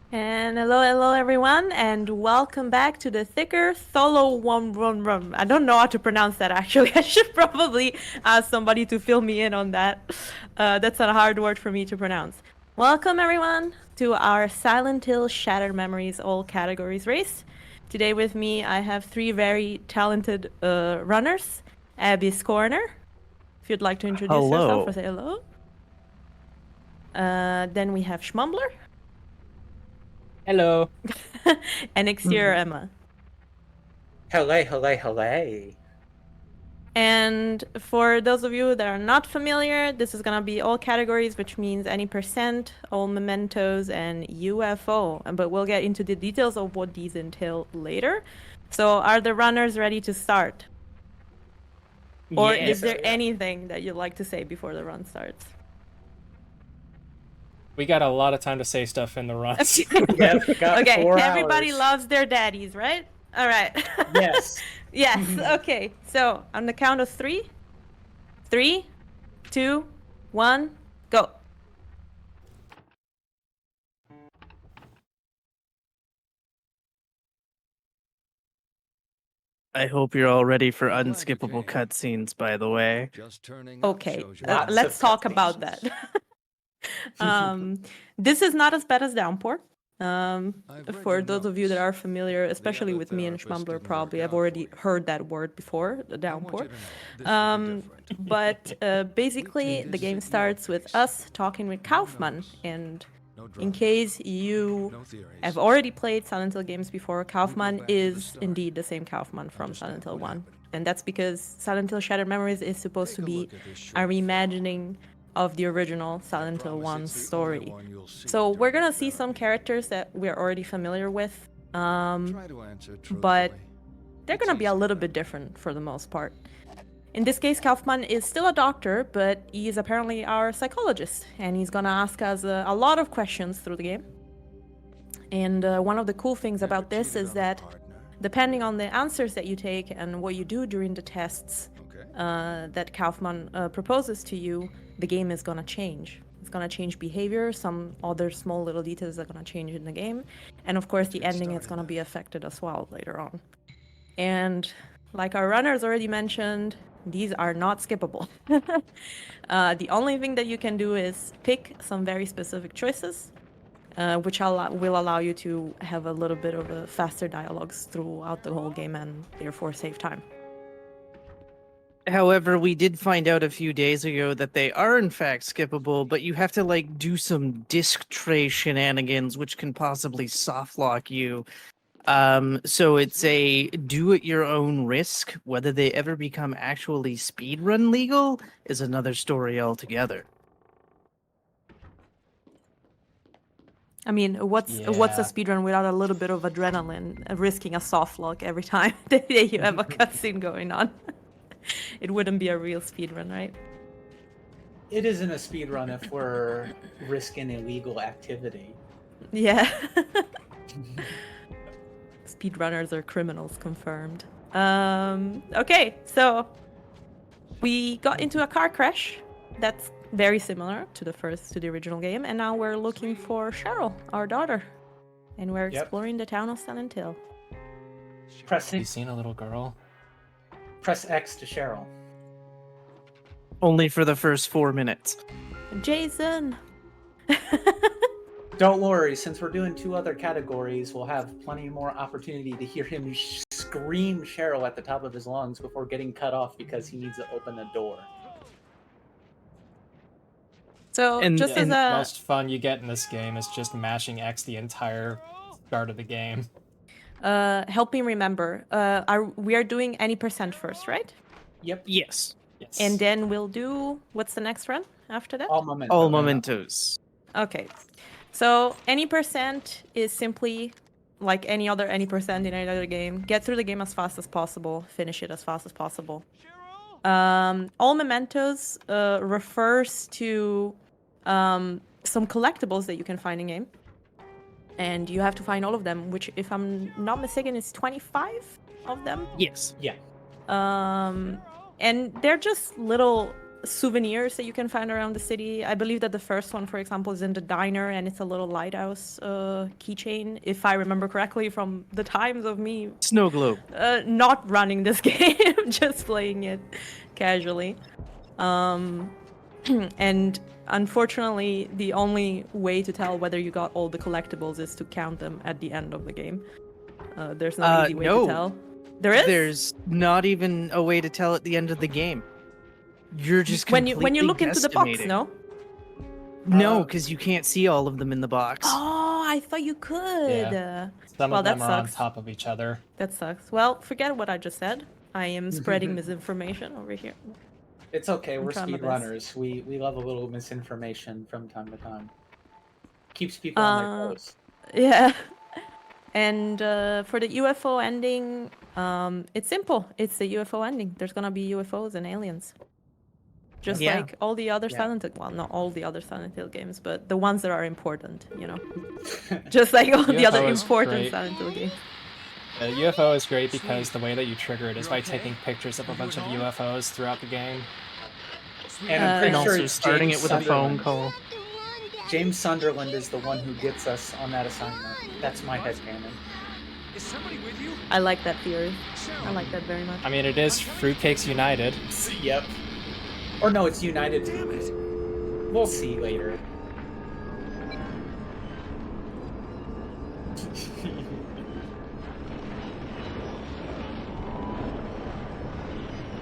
And hello everyone, and welcome back to the thicker THOLLOWOWN. I don't know how to pronounce that actually. I should probably ask somebody to fill me in on that. That's a hard word for me to pronounce. Welcome everyone to our Silent Hill Shattered Memories all categories race. Today with me I have three very talented runners. Abby's Corner, if you'd like to introduce yourself or say hello. Then we have Schmumbler. Hello. And Exterior Emma. Hello. And for those of you that are not familiar, this is gonna be all categories, which means any percent, all mementos, and UFO. But we'll get into the details of what these entail later. So are the runners ready to start? Or is there anything that you'd like to say before the run starts? We got a lot of time to say stuff in the runs. Yep, got Okay, 4 everybody hours. loves their daddies, right? All right. Yes. Yes, okay. So on the count of 3, 3, 2, 1, go. I hope you're all ready for unskippable cutscenes, by the way. Okay, Lots let's of talk cutscenes. about that. This is not as bad as Downpour. For those of you that are familiar, especially with me and Schmumbler, probably have already heard that word before, the Downpour. But basically, the game starts with us talking with Kaufman, and in case you have already played Silent Hill games before, Kaufman is indeed the same Kaufman from Silent Hill 1. And that's because Silent Hill Shattered Memories is supposed to be a reimagining of the original Silent Hill 1 story. So we're gonna see some characters that we're already familiar with, but they're gonna be a little bit different for the most part. In this case, Kaufman is still a doctor, but he is apparently our psychologist, and he's gonna ask us a lot of questions through the game. And one of the cool things about this is that depending on the answers that you take and what you do during the tests that Kaufman proposes to you, the game is gonna change. It's gonna change behavior, some other small little details are gonna change in the game, and of course the ending is gonna be affected as well later on. And like our runners already mentioned, these are not skippable. The only thing that you can do is pick some very specific choices, which will allow you to have a little bit of a faster dialogues throughout the whole game and therefore save time. However, we did find out a few days ago that they are in fact skippable, but you have to like do some disc tray shenanigans, which can possibly soft lock you. So it's a do at your own risk. Whether they ever become actually speedrun legal is another story altogether. I mean, what's a speedrun without a little bit of adrenaline, risking a soft lock every time that you have a cutscene going on? It wouldn't be a real speedrun, right? It isn't a speedrun if we're risking illegal activity. Yeah. Speedrunners are criminals, confirmed. Okay, so we got into a car crash that's very similar to the original game, and now we're looking for Cheryl, our daughter, and we're exploring the town of Silent Hill. Have you seen a little girl? Press X to Cheryl. Only for the first 4 minutes. Jason! Don't worry, since we're doing 2 other categories, we'll have plenty more opportunity to hear him scream Cheryl at the top of his lungs before getting cut off because he needs to open a door. So, just as the most fun you get in this game is just mashing X the entire start of the game. Help me remember. We are doing any percent first, right? Yep. Yes. And then we'll do, what's the next run after that? All mementos. All mementos. Okay. So any percent is simply like any percent in any other game. Get through the game as fast as possible. Finish it as fast as possible. All mementos refers to some collectibles that you can find in game. And you have to find all of them, which, if I'm not mistaken, is 25 of them. Yes. Yeah. And they're just little souvenirs that you can find around the city. I believe that the first one, for example, is in the diner, and it's a little lighthouse keychain, if I remember correctly from the times of me Snow globe. not running this game, just playing it casually. And unfortunately, the only way to tell whether you got all the collectibles is to count them at the end of the game. There's no easy way no. to tell. There is? There's not even a way to tell at the end of the game. You're just when you look into the box, guesstimating. no? No, because you can't see all of them in the box. Oh, I thought you could. Yeah. Some Well, of them that are on sucks. top of each other. That sucks. Well, forget what I just said. I am spreading misinformation over here. It's okay. We're trying my speedrunners. We love a little misinformation from time to time. Keeps people on their toes. Yeah. And for the UFO ending, it's simple. It's the UFO ending. There's gonna be UFOs and aliens. Just Yeah. like all the other Yeah. Silent Hill, well, not all the other Silent Hill games, but the ones that are important, you know. Just like all the other UFO is important great. Silent Hill games. UFO is great because the way that you trigger it is by taking pictures of a bunch of UFOs throughout the game. And I'm pretty And sure also it's starting James it with a phone Sunderland. call. James Sunderland is the one who gets us on that assignment. That's my headcanon. I like that theory. I like that very much. I mean, it is Fruitcakes United. Yep. Or no, it's United. We'll see later.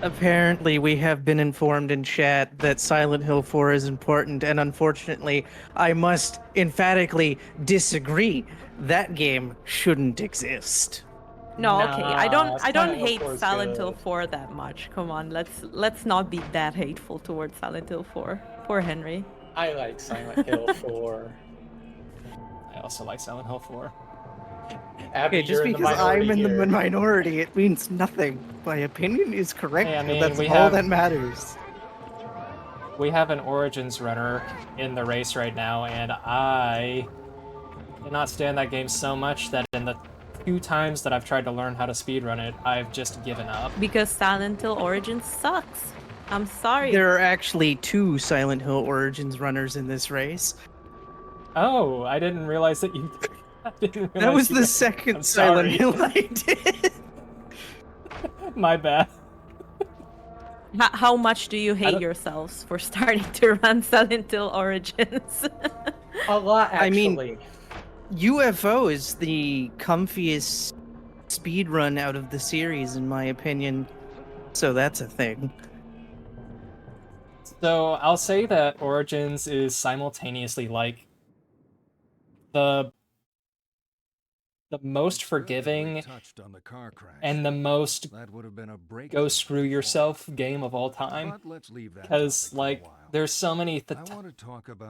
Apparently, we have been informed in chat that Silent Hill 4 is important, and unfortunately, I must emphatically disagree. That game shouldn't exist. No, okay. I don't Silent Hill hate 4 is Silent Hill good. 4 that much. Come on, let's not be that hateful towards Silent Hill 4. Poor Henry. I like Silent Hill 4. I also like Silent Hill 4. Abby, Okay, just you're in the because I'm minority in the here. minority, it means nothing. My opinion is correct, Hey, I and mean, that's we all have- that matters. We have an Origins runner in the race right now, and I cannot stand that game so much that in the 2 times that I've tried to learn how to speedrun it, I've just given up. Because Silent Hill Origins sucks. I'm sorry. There are actually 2 Silent Hill Origins runners in this race. Oh, I didn't realize that you... I didn't That realize was you the did. second I'm Silent sorry. Hill I did. My bad. How much do you hate don't- yourselves for starting to run Silent Hill Origins? A lot, I actually. mean- UFO is the comfiest speedrun out of the series, in my opinion. So that's a thing. So I'll say that Origins is simultaneously like the most forgiving and the most go screw yourself game of all time. Because like there's so many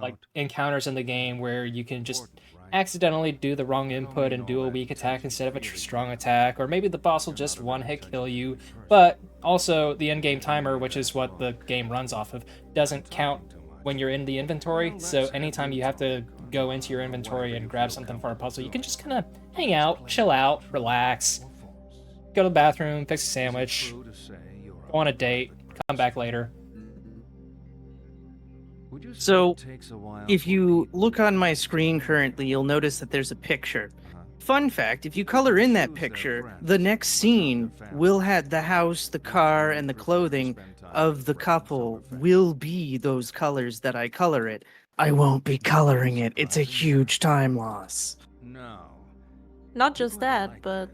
like encounters in the game where you can just accidentally do the wrong input and do a weak attack instead of a strong attack, or maybe the boss will just one hit kill you. But also the in-game timer, which is what the game runs off of, doesn't count when you're in the inventory. So anytime you have to go into your inventory and grab something for a puzzle, you can just kind of hang out, chill out, relax, go to the bathroom, fix a sandwich, go on a date, come back later. So, if you look on my screen currently, you'll notice that there's a picture. Fun fact, if you color in that picture, the next scene will have the house, the car, and the clothing of the couple will be those colors that I color it. I won't be coloring it. It's a huge time loss. Not just that, but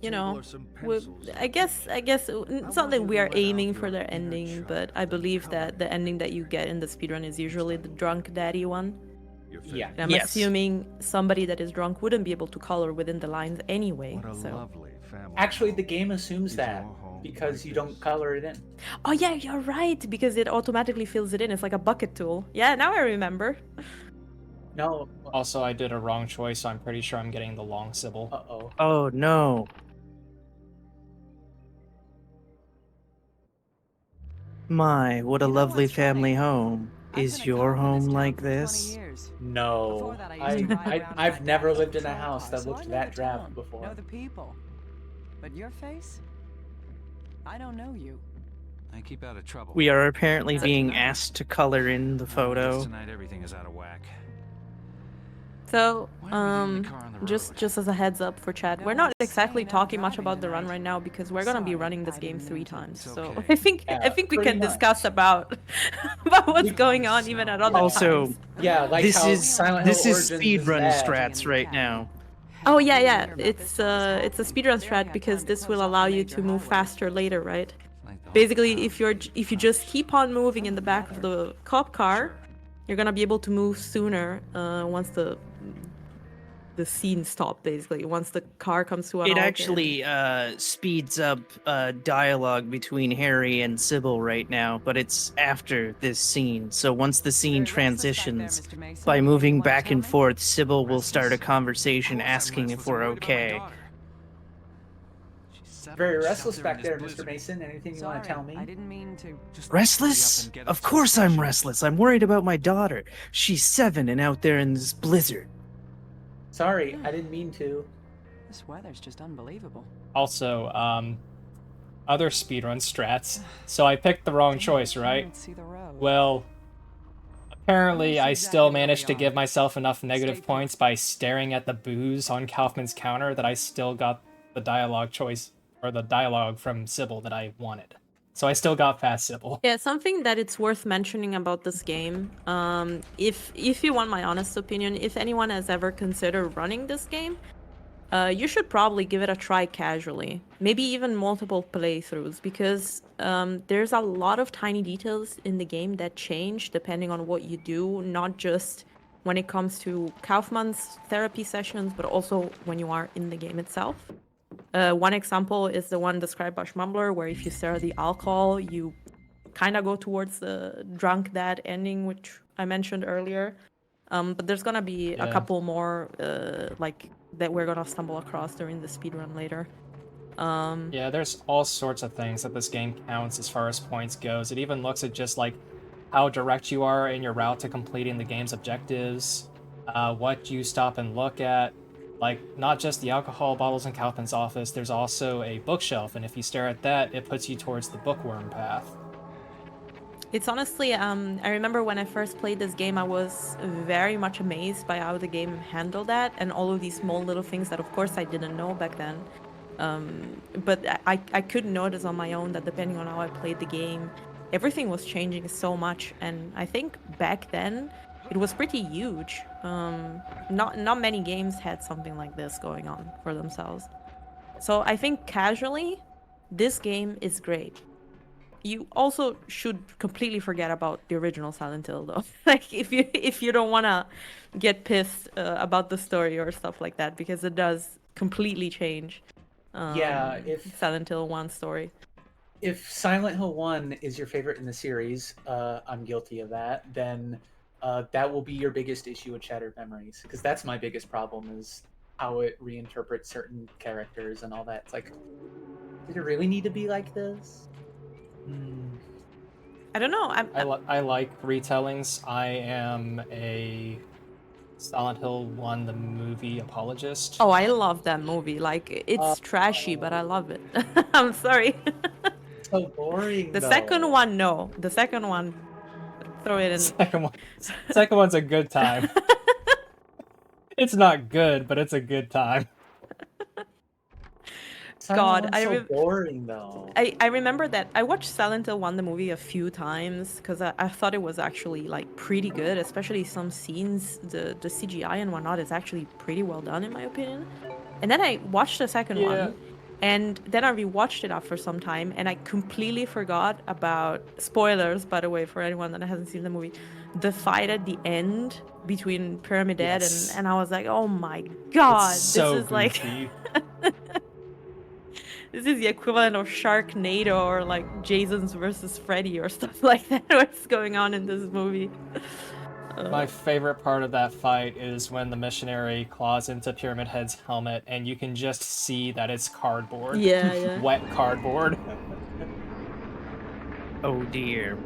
you know, I guess it's not that we are aiming for their ending, but I believe that the ending that you get in the speedrun is usually the drunk daddy one. Yeah. And I'm Yes. assuming somebody that is drunk wouldn't be able to color within the lines anyway. So. Actually, the game assumes that because you don't color it in. Oh yeah, you're right, because it automatically fills it in. It's like a bucket tool. Yeah, now I remember. No. Also, I did a wrong choice, so I'm pretty sure I'm getting the long sybil. Uh-oh. Oh no. My, what a lovely family home. Is your home like this? No. I've never lived in a house that looked that drab before. Know the people, but your face? I don't know you. I keep out of trouble. We are apparently being asked to color in the photo. Tonight everything is out of whack. So, Why don't we get in the car on the road? just as a heads up for chat, we're not exactly talking much about the run right now because we're gonna be running this game 3 times. So okay. I think Yeah, we pretty can much. discuss about what's going on even at other Also, times. Yeah, like this how is Silent Hill Origins is speedrun bad. strats right now. Oh yeah, it's a speedrun strat because this will allow you to move faster later, right? Basically, if you just keep on moving in the back of the cop car, you're gonna be able to move sooner once the scene stops. Basically, once the car comes to an It halt. actually speeds up dialogue between Harry and Sybil right now, but it's after this scene. So once the scene transitions, by moving back and forth, Sybil will start a conversation asking if we're okay. Very restless back there, Mr. Mason. Anything you want to tell me? I didn't mean to. Restless? Of course I'm restless. I'm worried about my daughter. She's 7 and out there in this blizzard. Sorry, I didn't mean to. This weather's just unbelievable. Also, other speedrun strats. So I picked the wrong choice, right? See the road. Well, apparently I still managed to give myself enough negative points by staring at the booze on Kaufman's counter that I still got the dialogue choice, or the dialogue from Sybil that I wanted. So I still got past Sybil. Yeah, something that it's worth mentioning about this game, if you want my honest opinion, if anyone has ever considered running this game, you should probably give it a try casually. Maybe even multiple playthroughs, because there's a lot of tiny details in the game that change depending on what you do, not just when it comes to Kaufman's therapy sessions, but also when you are in the game itself. One example is the one described by Schmumbler, where if you stare at the alcohol, you kind of go towards the drunk dad ending, which I mentioned earlier. But there's gonna be a couple more like that we're gonna stumble across during the speedrun later. Yeah, there's all sorts of things that this game counts as far as points goes. It even looks at just like how direct you are in your route to completing the game's objectives, what you stop and look at. Like, not just the alcohol bottles in Kaufman's office, there's also a bookshelf, and if you stare at that, it puts you towards the bookworm path. It's honestly, I remember when I first played this game, I was very much amazed by how the game handled that, and all of these small little things that, of course, I didn't know back then. But I could notice on my own that depending on how I played the game, everything was changing so much, and I think back then, it was pretty huge. Not many games had something like this going on for themselves. So I think casually, this game is great. You also should completely forget about the original Silent Hill, though. Like if you don't want to get pissed about the story or stuff like that, because it does completely change. Yeah, if Silent Hill 1 story. If Silent Hill 1 is your favorite in the series, I'm guilty of that, then that will be your biggest issue with Shattered Memories, because that's my biggest problem, is how it reinterprets certain characters and all that. It's like, did it really need to be like this? I don't know. I like retellings. I am a Silent Hill 1 the movie apologist. Oh, I love that movie. Like, it's trashy, but I love it. I'm sorry. So boring. The though. second one, no. The second one, throw it in. Second one's a good time. It's not good, but it's a good time. God, so boring though. I remember that I watched Silent Hill 1 the movie a few times because I thought it was actually like pretty good, especially some scenes. The CGI and whatnot is actually pretty well done in my opinion. And then I watched the second one, and then I rewatched it after some time, and I completely forgot about, spoilers by the way for anyone that hasn't seen the movie, the fight at the end between Pyramid Head and I was like, oh my god, it's so this is goofy. like this is the equivalent of Sharknado or like Jason's versus Freddy or stuff like that. What's going on in this movie? My favorite part of that fight is when the missionary claws into Pyramid Head's helmet and you can just see that it's cardboard. Yeah. Wet cardboard. Oh dear.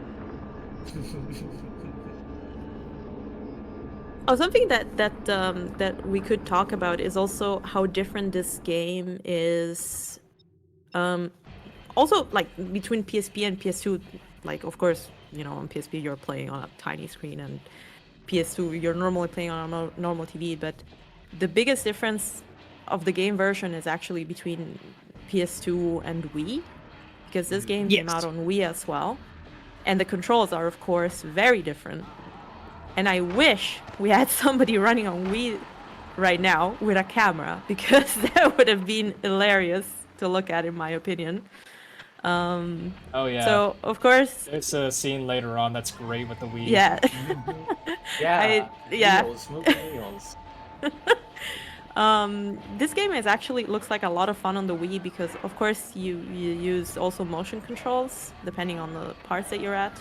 Oh, something that we could talk about is also how different this game is. also like between PSP and PS2, like of course, you know, on PSP you're playing on a tiny screen, and PS2 you're normally playing on a normal TV, but the biggest difference of the game version is actually between PS2 and Wii, because this game came out on Wii as well, and the controls are of course very different. And I wish we had somebody running on Wii right now with a camera, because that would have been hilarious to look at, in my opinion. Oh yeah. So of course, there's a scene later on that's great with the Wii. yeah, Yeah. yeah. Wheels, moving wheels. This game is actually looks like a lot of fun on the Wii, because of course you use also motion controls depending on the parts that you're at.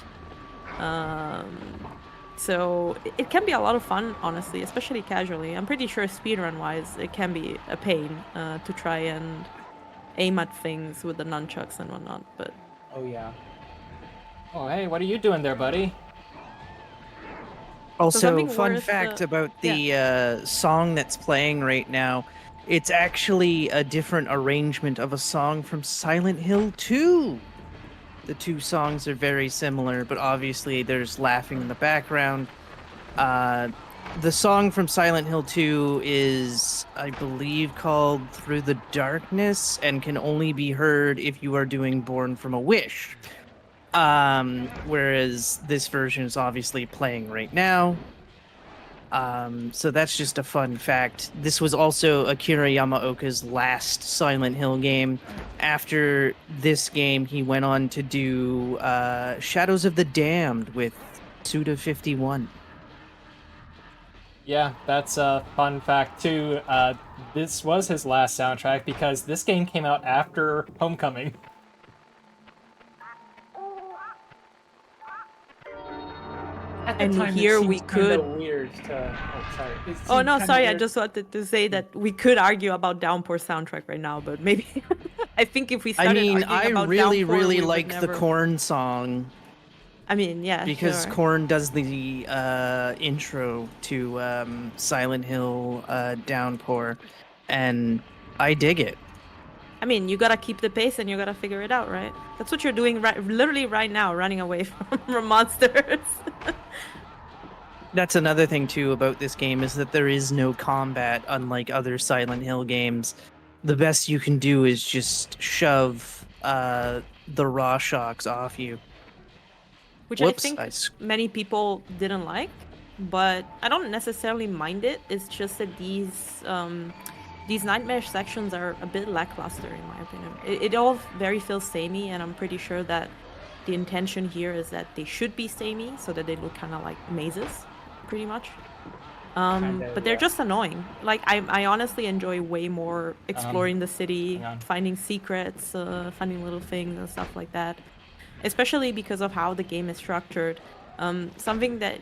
So it can be a lot of fun, honestly, especially casually. I'm pretty sure speedrun wise it can be a pain to try and aim at things with the nunchucks and whatnot, but Oh yeah. Oh hey, what are you doing there, buddy? Also, something fun worth, fact about the song that's playing right now, it's actually a different arrangement of a song from Silent Hill 2. The two songs are very similar, but obviously there's laughing in the background. The song from Silent Hill 2 is, I believe, called Through the Darkness, and can only be heard if you are doing Born from a Wish. Whereas this version is obviously playing right now. So that's just a fun fact. This was also Akira Yamaoka's last Silent Hill game. After this game, he went on to do Shadows of the Damned with Suda51. Yeah, that's a fun fact too. This was his last soundtrack because this game came out after Homecoming. At the And time, here it we seems kinda could- weird to. Oh, sorry. It Oh seemed no, kinda sorry, I weird- just wanted to say that we could argue about Downpour soundtrack right now, but maybe I think if we I started mean, arguing I about really, Downpour, really we would liked the never... Korn song. I mean, yeah, Because sure. Korn does the intro to Silent Hill Downpour, and I dig it. I mean, you gotta keep the pace and you gotta figure it out, right? That's what you're doing literally right now, running away from monsters. That's another thing too about this game, is that there is no combat, unlike other Silent Hill games. The best you can do is just shove the raw shocks off you. Which Whoops, I think many people didn't like, but I don't necessarily mind it. It's just that these nightmare sections are a bit lackluster, in my opinion. It all very feels samey, and I'm pretty sure that the intention here is that they should be samey, so that they look kind of like mazes, pretty much. But they're just annoying. Like, I honestly enjoy way more exploring the city, finding secrets, finding little things and stuff like that. Especially because of how the game is structured. Something that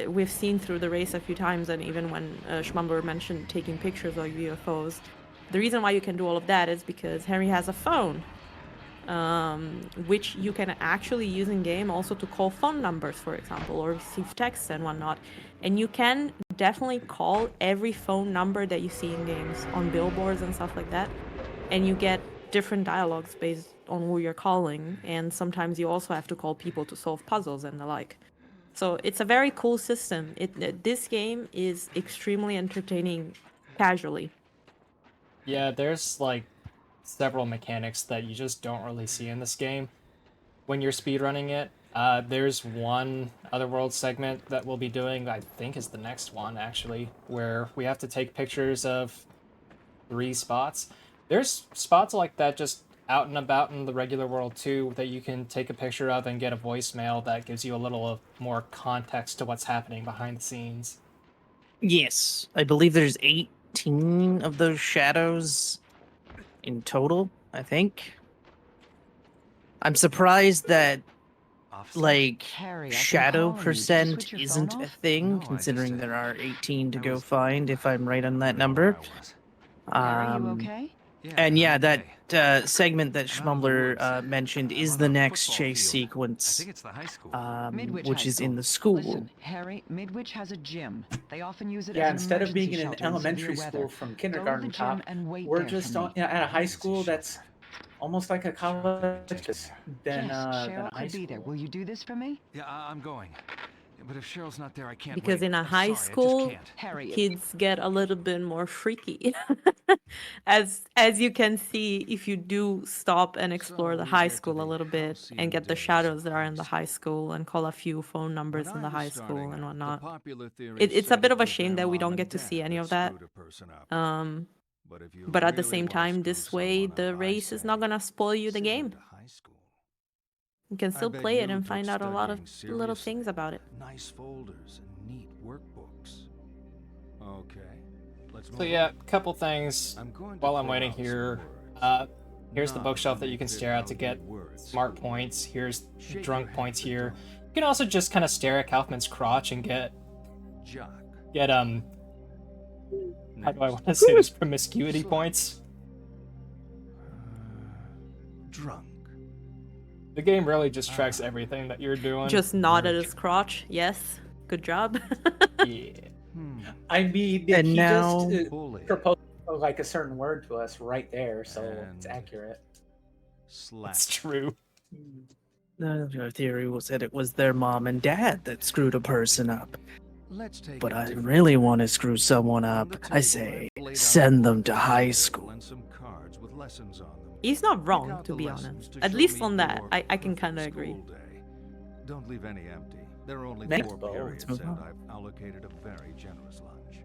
we've seen through the race a few times, and even when Schmumbler mentioned taking pictures of UFOs, the reason why you can do all of that is because Henry has a phone, which you can actually use in game also to call phone numbers, for example, or receive texts and whatnot. And you can definitely call every phone number that you see in games on billboards and stuff like that, and you get different dialogues based on who you're calling, and sometimes you also have to call people to solve puzzles and the like. So it's a very cool system. This game is extremely entertaining casually. Yeah, there's like several mechanics that you just don't really see in this game when you're speedrunning it. There's one Otherworld segment that we'll be doing, I think is the next one actually, where we have to take pictures of 3 spots. There's spots like that just out and about in the regular world too that you can take a picture of and get a voicemail that gives you a little more context to what's happening behind the scenes. Yes, I believe there's 18 of those shadows in total, I think. I'm surprised that like Harry, I've been shadow calling you. Did you percent switch your isn't phone a off? thing, No, I just, considering there are 18 to I go was- find, if I'm right on that number. Harry, you okay? And yeah, okay. that segment that I'm out of the woods. Schmumbler mentioned is I'm the on a next football chase field. sequence, I think it's the high school. Midwich which High is in School. the school. Listen, Harry, Midwich has a gym. They often use it Yeah, as an instead of being emergency in an shelter in severe elementary weather. school from Go to kindergarten the gym top, and wait we're there just for on, me. at a high school that's almost like a college than Jess, a Cheryl high could be there. school. Will you do this for me? Yeah, I'm going. But if Cheryl's not there, I can't Because wait. in a I'm high sorry, I just school, can't. Harry, kids get a little bit more freaky. As you can see, if you do stop and explore the high school a little bit and get the shadows that are in the high school and call a few phone numbers in the high school and whatnot, it's a bit of a shame that we don't get to see any of that. But at the same time, this way the race is not gonna spoil you the game. You can still play it and find out a lot of little things about it. Nice folders and neat workbooks. Okay. Let's move So yeah, on. a couple things I'm going to while I'm throw waiting out some here. words. Here's the None bookshelf that may you can fit stare at how to you get words smart say. points. Here's Shake drunk your points hand, here. drunk. You can also just kind of stare at Kaufman's crotch and get Jock. how do I Next. want to say this, promiscuity Slut. points. Drunk. The game really just tracks everything that you're doing. Just nod at Virgin. his crotch. Yes, good job. Yeah. I mean, And he now- just Bully. proposed like a certain word to us right there, so it's And- accurate. Slap. It's true. The theory was that it was their mom and dad that screwed a person up. Let's take But a I different really tack. want to screw someone On up. the I table, say, I've laid out send them a to high table school. and some cards with lessons on them. He's not Pick wrong, out to the be lessons honest. to At show least me on that, your I can perfect kind of agree. school day. Don't leave any empty. There are only Next 4 ball, periods, let's move and on. I've allocated a very generous lunch.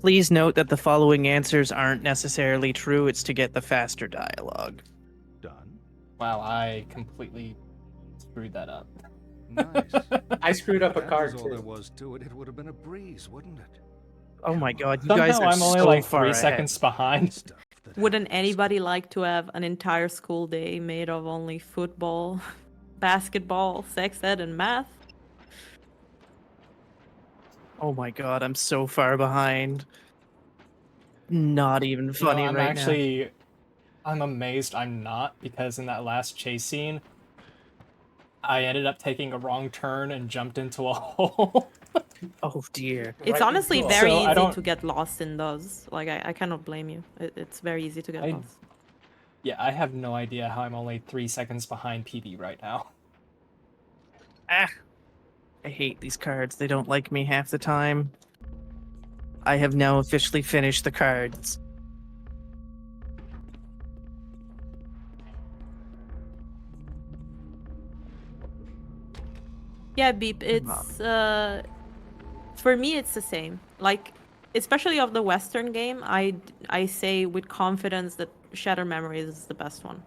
Please note that the following answers aren't necessarily true. It's to get the faster dialogue. Done. Wow, I completely screwed that up. Nice. I screwed up a That card was all there too. was to it. It would have been a breeze, wouldn't it? Oh my god, you Somehow guys are I'm only so like far 3 ahead. seconds behind. Stuff that Wouldn't happens. anybody like to have an entire school day made of only football, basketball, sex ed, and math? Oh my god, I'm so far behind. Not even You know, funny I'm right actually I'm amazed I'm not, because in that last chase scene I ended up taking a wrong turn and jumped into a hole. now. Oh dear. It's Right honestly into a- very So, I easy don't- to get lost in those. Like, I cannot blame you. It's very easy to get I- lost. Yeah, I have no idea how I'm only 3 seconds behind PB right now. Ah, I hate these cards. They don't like me half the time. I have now officially finished the cards. Yeah, Beep, it's, for me, it's the same. Like, especially of the Western game, I say with confidence that Shattered Memories is the best one.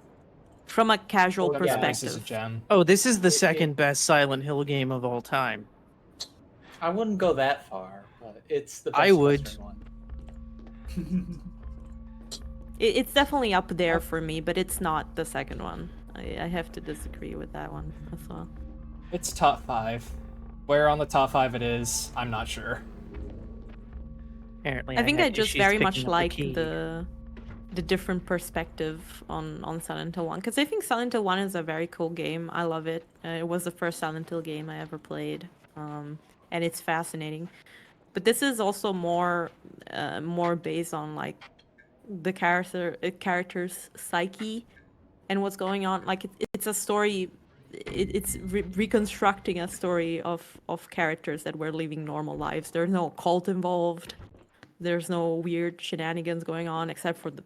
From a casual Oh, yeah. This is a perspective. gem. Oh, this is the It- second best Silent Hill game of all time. I wouldn't go that far, but it's the best I would. Western one. It's definitely up there for me, but it's not the second one. I have to disagree with that one as well. It's top 5. Where on the top 5 it is, I'm not sure. Apparently, I think I had just issues very much picking up like key. the different perspective on Silent Hill 1, because I think Silent Hill 1 is a very cool game. I love it. It was the first Silent Hill game I ever played, and it's fascinating. But this is also more based on like the character's psyche and what's going on. Like it's a story. It's reconstructing a story of characters that were living normal lives. There's no cult involved. There's no weird shenanigans going on, except for the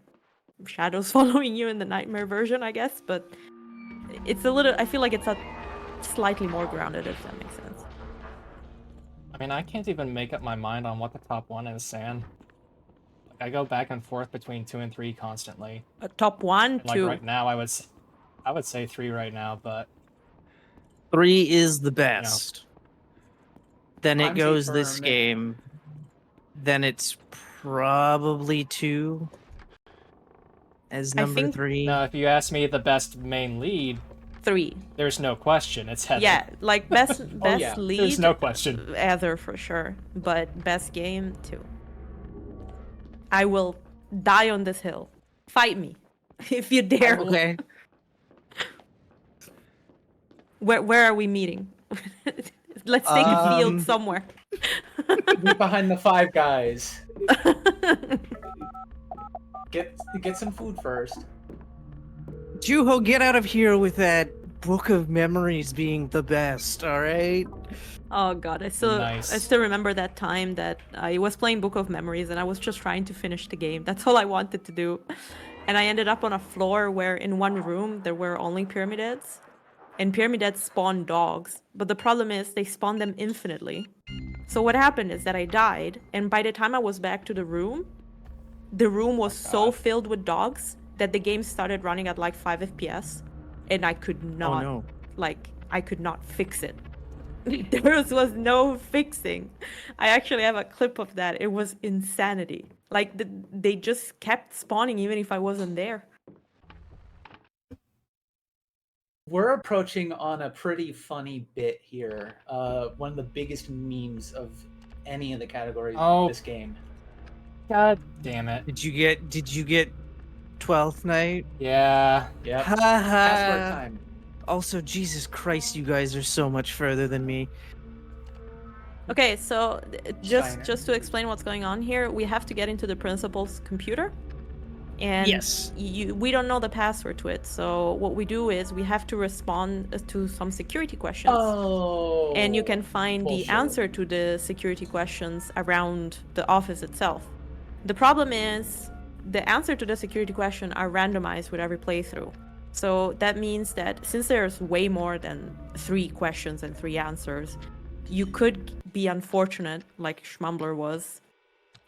shadows following you in the nightmare version, I guess. But it's a little. I feel like it's a slightly more grounded, if that makes sense. I mean, I can't even make up my mind on what the top 1 is, San. Like, I go back and forth between 2 and 3 constantly. Top 1, Like 2. right now, I would say 3 right now, but 3 is the best. Then it I'm goes this firm. game. Then it's probably 2 as I number think- 3. now if you ask me the best main lead, 3. there's no question. It's Heather. Yeah, like best yeah. lead. There's no question. Heather for sure, but best game 2. I will die on this hill. Fight me, if you dare. Okay. Where are we meeting? Let's take a field somewhere. Behind the 5 guys. Get some food first. Juho, get out of here with that book of memories being the best, alright? Oh god, I Nice. still remember that time that I was playing Book of Memories and I was just trying to finish the game. That's all I wanted to do. And I ended up on a floor where in one room there were only pyramids. And pyramids spawn dogs. But the problem is they spawn them infinitely. So what happened is that I died, and by the time I was back to the room was so filled with dogs that the game started running at like 5 FPS, and I could not, no. I could not fix it. There was no fixing. I actually have a clip of that. It was insanity. Like, they just kept spawning even if I wasn't there. We're approaching on a pretty funny bit here. One of the biggest memes of any of the categories of this game. God damn it. Did you get 12th night? Yeah. Yep. Ha Password ha. time. Also, Jesus Christ, you guys are so much further than me. Okay, so Steiner. just to explain what's going on here, we have to get into the principal's computer. And Yes. we don't know the password to it. So what we do is we have to respond to some security questions. Oh. And you can find bullshit. the answer to the security questions around the office itself. The problem is the answer to the security question are randomized with every playthrough. So that means that since there's way more than 3 questions and 3 answers, you could be unfortunate, like Schmumbler was,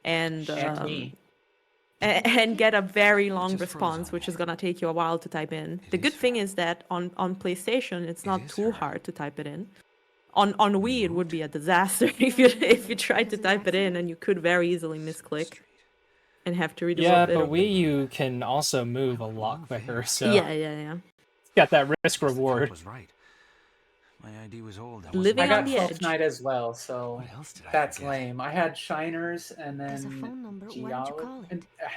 and me. and get a very long response, which is gonna take you a while to type in. The good thing is that on PlayStation, it's not too hard to type it in. On Wii, it would be a disaster if you tried to type it in, and you could very easily misclick and have to redo Yeah, a bit. but Wii U can also move a lot quicker, so Yeah. it's got that risk reward. Was right. My ID was old. Living I on got the 12th edge. night as well, so What else did I that's forget? lame. I had Shiners and There's a then phone number. Why don't you call and it? I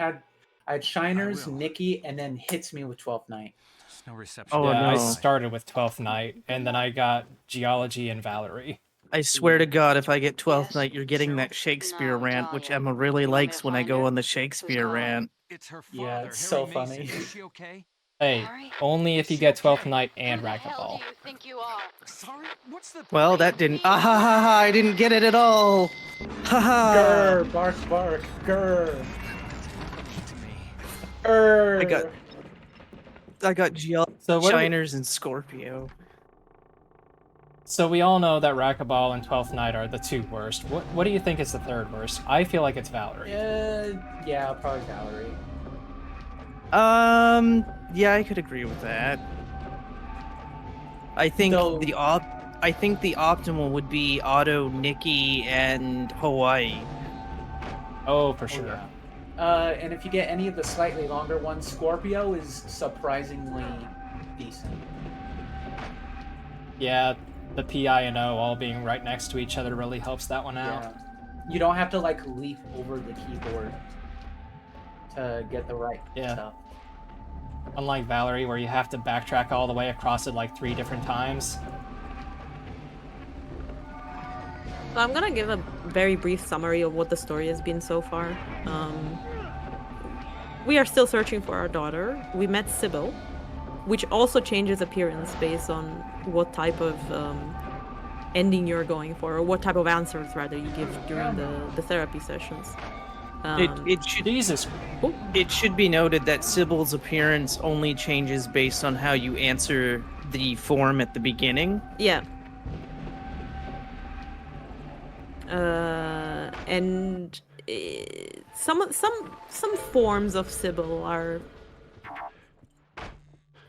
had Shiners, I will. Nikki, and then hits me with 12th night. No reception. Oh, Yeah, I no. started with 12th Night, and then I got Geology and Valerie. I swear to God, if I get 12th night, you're getting that Shakespeare rant, which Emma really likes when I go on the Shakespeare rant. It's her father, Yeah, it's Harry so Mason. funny. Is she okay? Hey, Harry? only if you get 12th Night and Who the hell Racquetball. do you think you are? Sorry, what's the... Well, that didn't. Ah ha ha ha! I didn't get it at all. Ha ha. Grr, bark, bark, grr, To me. grr. I got So what do we- Shiners and Scorpio. So we all know that Racquetball and 12th Night are the 2 worst. What do you think is the 3rd worst? I feel like it's Valerie. Yeah, probably Valerie. Yeah, I could agree with that. I think Though- I think the optimal would be Otto, Nikki, and Hawaii. Oh, for sure. And if you get any of the slightly longer ones, Scorpio is surprisingly decent. Yeah, the PI and O all being right next to each other really helps that one out. Yeah. You don't have to like leap over the keyboard to get the right stuff. Unlike Valerie, where you have to backtrack all the way across it like 3 different times. So I'm gonna give a very brief summary of what the story has been so far. We are still searching for our daughter. We met Sybil, which also changes appearance based on what type of ending you're going for, or what type of answers rather you give during the therapy sessions. Jesus. It should be noted that Sybil's appearance only changes based on how you answer the form at the beginning. Yeah. And some forms of Sybil are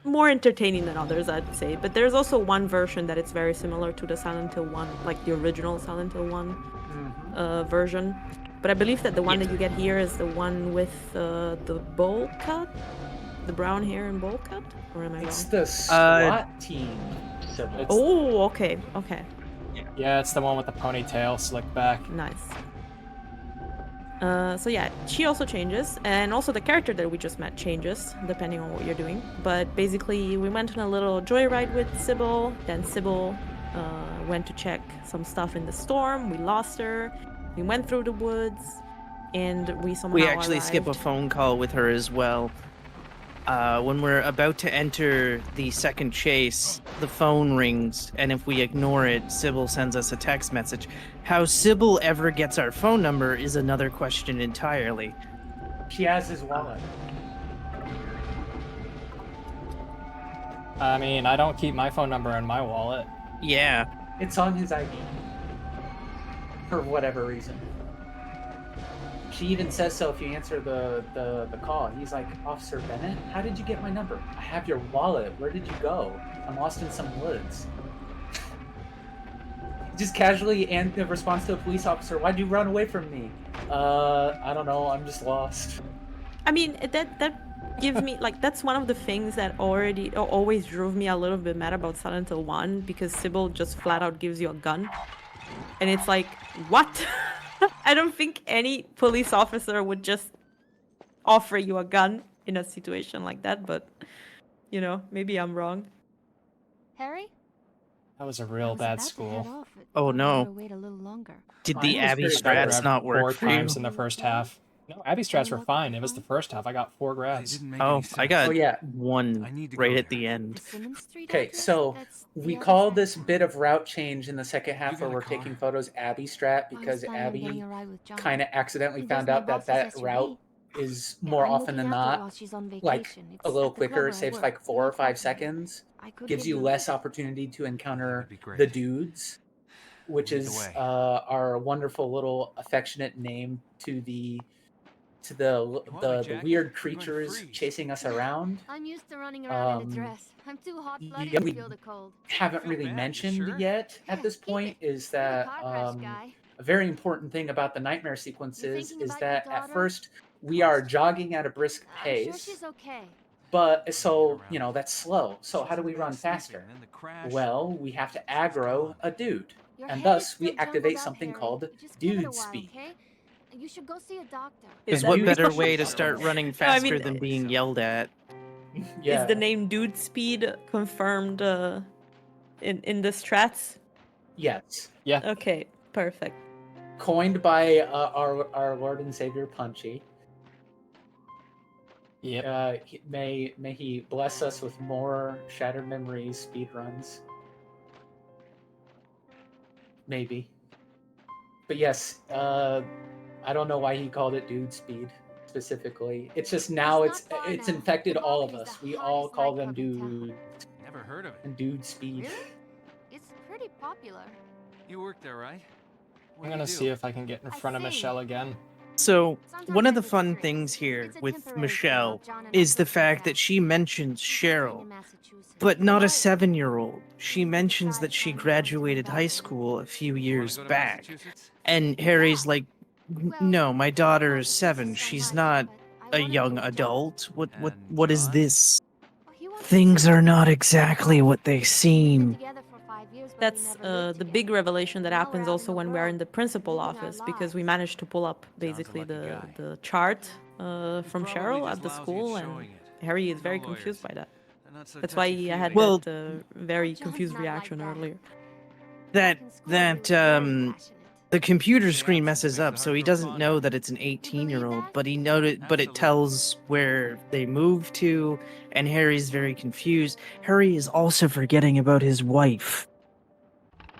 more entertaining than others, I'd say. But there's also one version that it's very similar to the Silent Hill 1, like the original Silent Hill 1 version. But I believe that the one that you get here is the one with the bowl cut, the brown hair and bowl cut. Or am I It's wrong? the SWAT team. Sybil. Oh, okay. Yeah, it's the one with the ponytail slicked back. Nice. So yeah, she also changes, and also the character that we just met changes depending on what you're doing. But basically, we went on a little joyride with Sybil. Then Sybil went to check some stuff in the storm. We lost her. We went through the woods. and we somehow We actually skip a arrived. phone call with her as well. When we're about to enter the second chase, the phone rings, and if we ignore it, Sybil sends us a text message. How Sybil ever gets our phone number is another question entirely. She has his wallet. I mean, I don't keep my phone number in my wallet. Yeah. It's on his ID. For whatever reason. She even says so if you answer the call. He's like, Officer Bennett, how did you get my number? I have your wallet. Where did you go? I'm lost in some woods. Just casually and the response to a police officer, why'd you run away from me? I don't know, I'm just lost. I mean, that gives me, like, that's one of the things that always drove me a little bit mad about Silent Hill 1, because Sybil just flat out gives you a gun. And it's like, what? I don't think any police officer would just offer you a gun in a situation like that, but, you know, maybe I'm wrong. Harry? That was a I real was bad about to head school. off, but Oh, I no. wanted to wait a little longer. Did Mine the was Abby pretty I got bad. strats grabbed not 4 work for you? times in the first half. No, Abby strats were fine. It was the first half. I got 4 They grabs. didn't make Oh, any I sense. got Oh yeah. I one need to right go at the there. end. The Simmons Street Okay, address? so That's we the other call side this of town. bit of route change in the second half You where got a we're car? taking photos Abby strat I was because planning on getting Abby a ride with John. kind of accidentally He found goes my out that box's route SUV. is more I'm often looking than after it while not she's on like vacation. a It's little at the quicker. club It where I saves work. like 4 or Very 5 popular. seconds. I could Gives give you a less lift. opportunity to encounter be great. the dudes, which Lead the is way. our wonderful little affectionate name to the weird creatures chasing us around. I'm used to running around in a Um, dress. I'm too hot-blooded yeah, to we feel the cold. haven't Feel really bad, you mentioned sure? yet at Yeah, this keep point it. is You're the that car crash guy. a very important thing about the nightmare You sequences thinking is about your that at daughter? first we are jogging at a brisk I'm sure pace, she's okay. but so you know that's slow. So how do we run faster? And then the crash. Well, we have to aggro a dude, Your and head is thus still we activate jumbled up, something Harry. called You just give it a dude while, speed. okay? You should go see a doctor. Is Because that what dude better speed? way to start running I faster mean, than being yelled at? Yeah. Is the name Dude Speed confirmed in the strats? Yes. Yeah. Okay, perfect. Coined by our Lord and Savior Punchy. Yep. May he bless us with more Shattered Memories speed runs. Maybe. But yes, I don't know why he called it Dude Speed specifically. It's just now It's not far it's now. infected The all Vault of is us. the We all hottest call them nightclub in town. Dude Never heard of it. and Dude Speed. Really? It's pretty popular. You work there, right? I'm gonna see if I can get in I front of see. Michelle again. So, Sometimes one of I the take fun drinks. things here It's a with temporary thing Michelle while John and I is the sort things fact out. that she mentions She's working Cheryl, in Massachusetts. but not a Right. 7-year-old. She She's mentions that decided she on her own to graduated come high back. school a few Wanna years go to back. Massachusetts? And Harry's like, Well, no, my I daughter love is the 7. place so She's much, not but I a wanna be young with John. adult. And What is John? this? Well, he wants to Things see are us. not exactly what they We've been seem. together for 5 years, but we That's never lived the big together. revelation that Now we're happens out also in the when we're in world, the principal living our office, because we lives. managed to pull up John's a basically lucky the guy. the chart He's from probably Cheryl just at the lousy at school, and showing it. Harry is No very lawyers. confused by that. They're not so That's why I touchy-feely. had Well, that very John's confused not like reaction that. earlier. Back in school, he was very passionate. The computer Stay screen absent messes makes a up, so he hardcore doesn't ponder. know that it's an believe 18-year-old, that? but but it Absolutely. tells where they moved to, and Harry's very confused. Harry is also forgetting about his wife.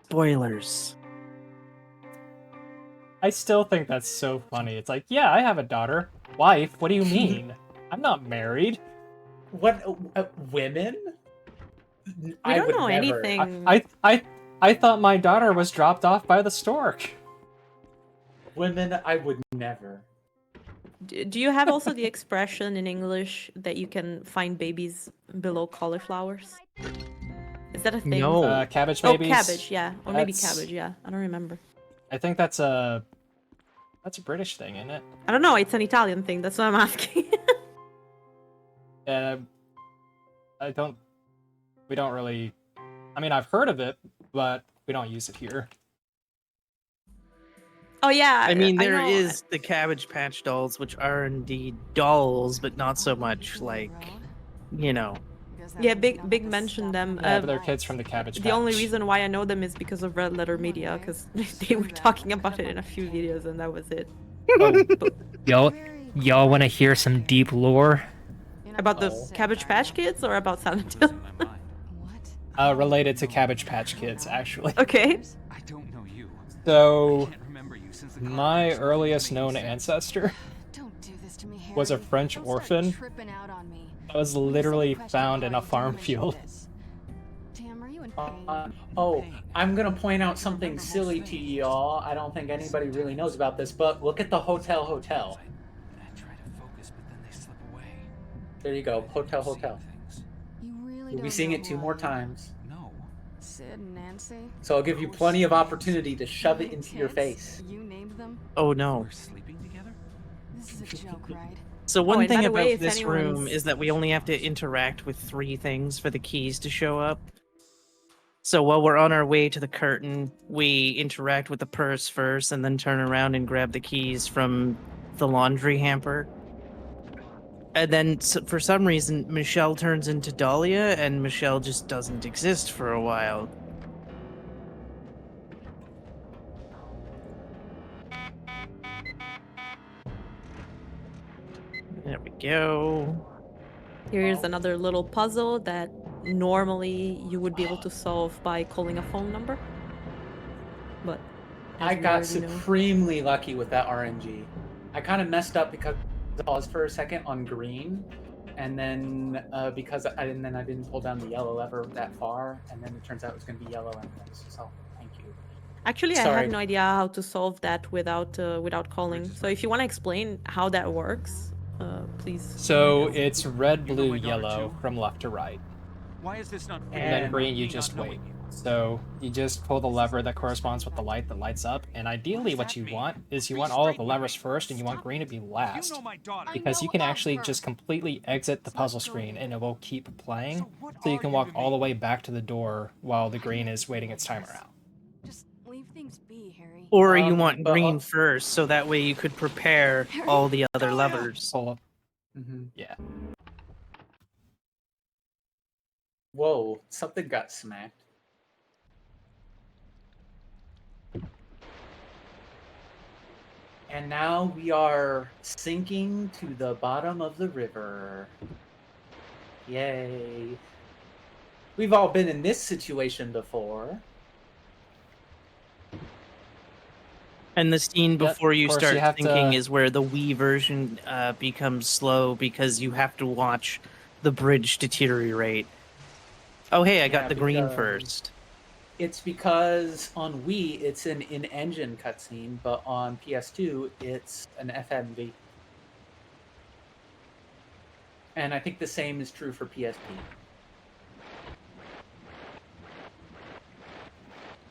Spoilers. I still think that's so funny. It's like, yeah, I have a daughter. Wife? What do you mean? I'm not married. What women? We I don't would know never. anything. I thought my daughter was dropped off by the stork. Women, I would never. Do you have also the expression in English that you can find babies below cauliflowers? Is that a thing? No. Cabbage Oh, babies. cabbage, yeah. Or maybe That's- cabbage, yeah. I don't remember. I think that's a British thing, isn't it? I don't know, it's an Italian thing, that's what I'm asking. We don't really. I mean, I've heard of it, but we don't use it here. Oh yeah, I mean, I there know. is the Cabbage Patch dolls, which are indeed dolls, but not so much like, you know. Yeah, Big mentioned them. Yeah, but they're kids from the Cabbage Patch. The only reason why I know them is because of Red Letter Media, because they were talking about it in a few videos, and that was it. Oh, y'all want to hear some deep lore? About the Cabbage Patch Kids or about Silent Hill? Related to Cabbage Patch Kids, actually. Okay. I don't know you. So, Can't remember you since the car my crash. earliest known ancestor Don't do this to me, Harry. was a French Don't start orphan tripping out on me. that was When you say literally you question found in a authority, farm don't mention field. this. Tam, are you in pain? Oh, I'm gonna point out something silly to y'all. I don't think anybody really knows about this, but look at the Hotel. I try to focus, but then they slip away. There you go, Hotel. You really We'll don't be seeing know it who 2 I more am. times. No. Sid and Nancy. So I'll give you plenty of opportunity to shove it into your Kids? face. You named them? Oh no. We're sleeping together? This is a joke, right? So Oh, one and by thing the about way, if this room anyone's- is that we only have to interact with 3 things for the keys to show up. So while we're on our way to the curtain, we interact with the purse first and then turn around and grab the keys from the laundry hamper. And then for some reason, Michelle turns into Dahlia and Michelle just doesn't exist for a while. There we go. Here's another little puzzle that normally you would be able to solve by calling a phone number. But as I we got already know- supremely lucky with that RNG. I kind of messed up because I paused for a second on green, and then I didn't pull down the yellow lever that far, and then it turns out it was going to be yellow anyways. So thank you. Actually, I Sorry. have no idea how to solve that without calling. So if you want to explain how that works, please. So it's red, blue, yellow from left to right. Why is this not And then And green, you me just not wait. knowing you? So you just pull the lever that corresponds with the light that lights up. And ideally what you want is you want all of the levers first and you want green to be last. You know my daughter. Because you know can of actually her. just completely exit the puzzle screen and it will keep playing. what So you are can you walk to all the me? way back to the door while the green is waiting its timer out. Just leave things be, Harry. Or you want but- green first, so that way you could prepare all the other levers. Pull up. Mhm. Yeah. Whoa, something got smacked. And now we are sinking to the bottom of the river. Yay. We've all been in this situation before. And the scene before of you course, start you have thinking to- is where the Wii version becomes slow because you have to watch the bridge deteriorate. Oh, hey, I got Yeah, the green because- first. It's because on Wii it's an in-engine cutscene, but on PS2 it's an FMV. And I think the same is true for PSP.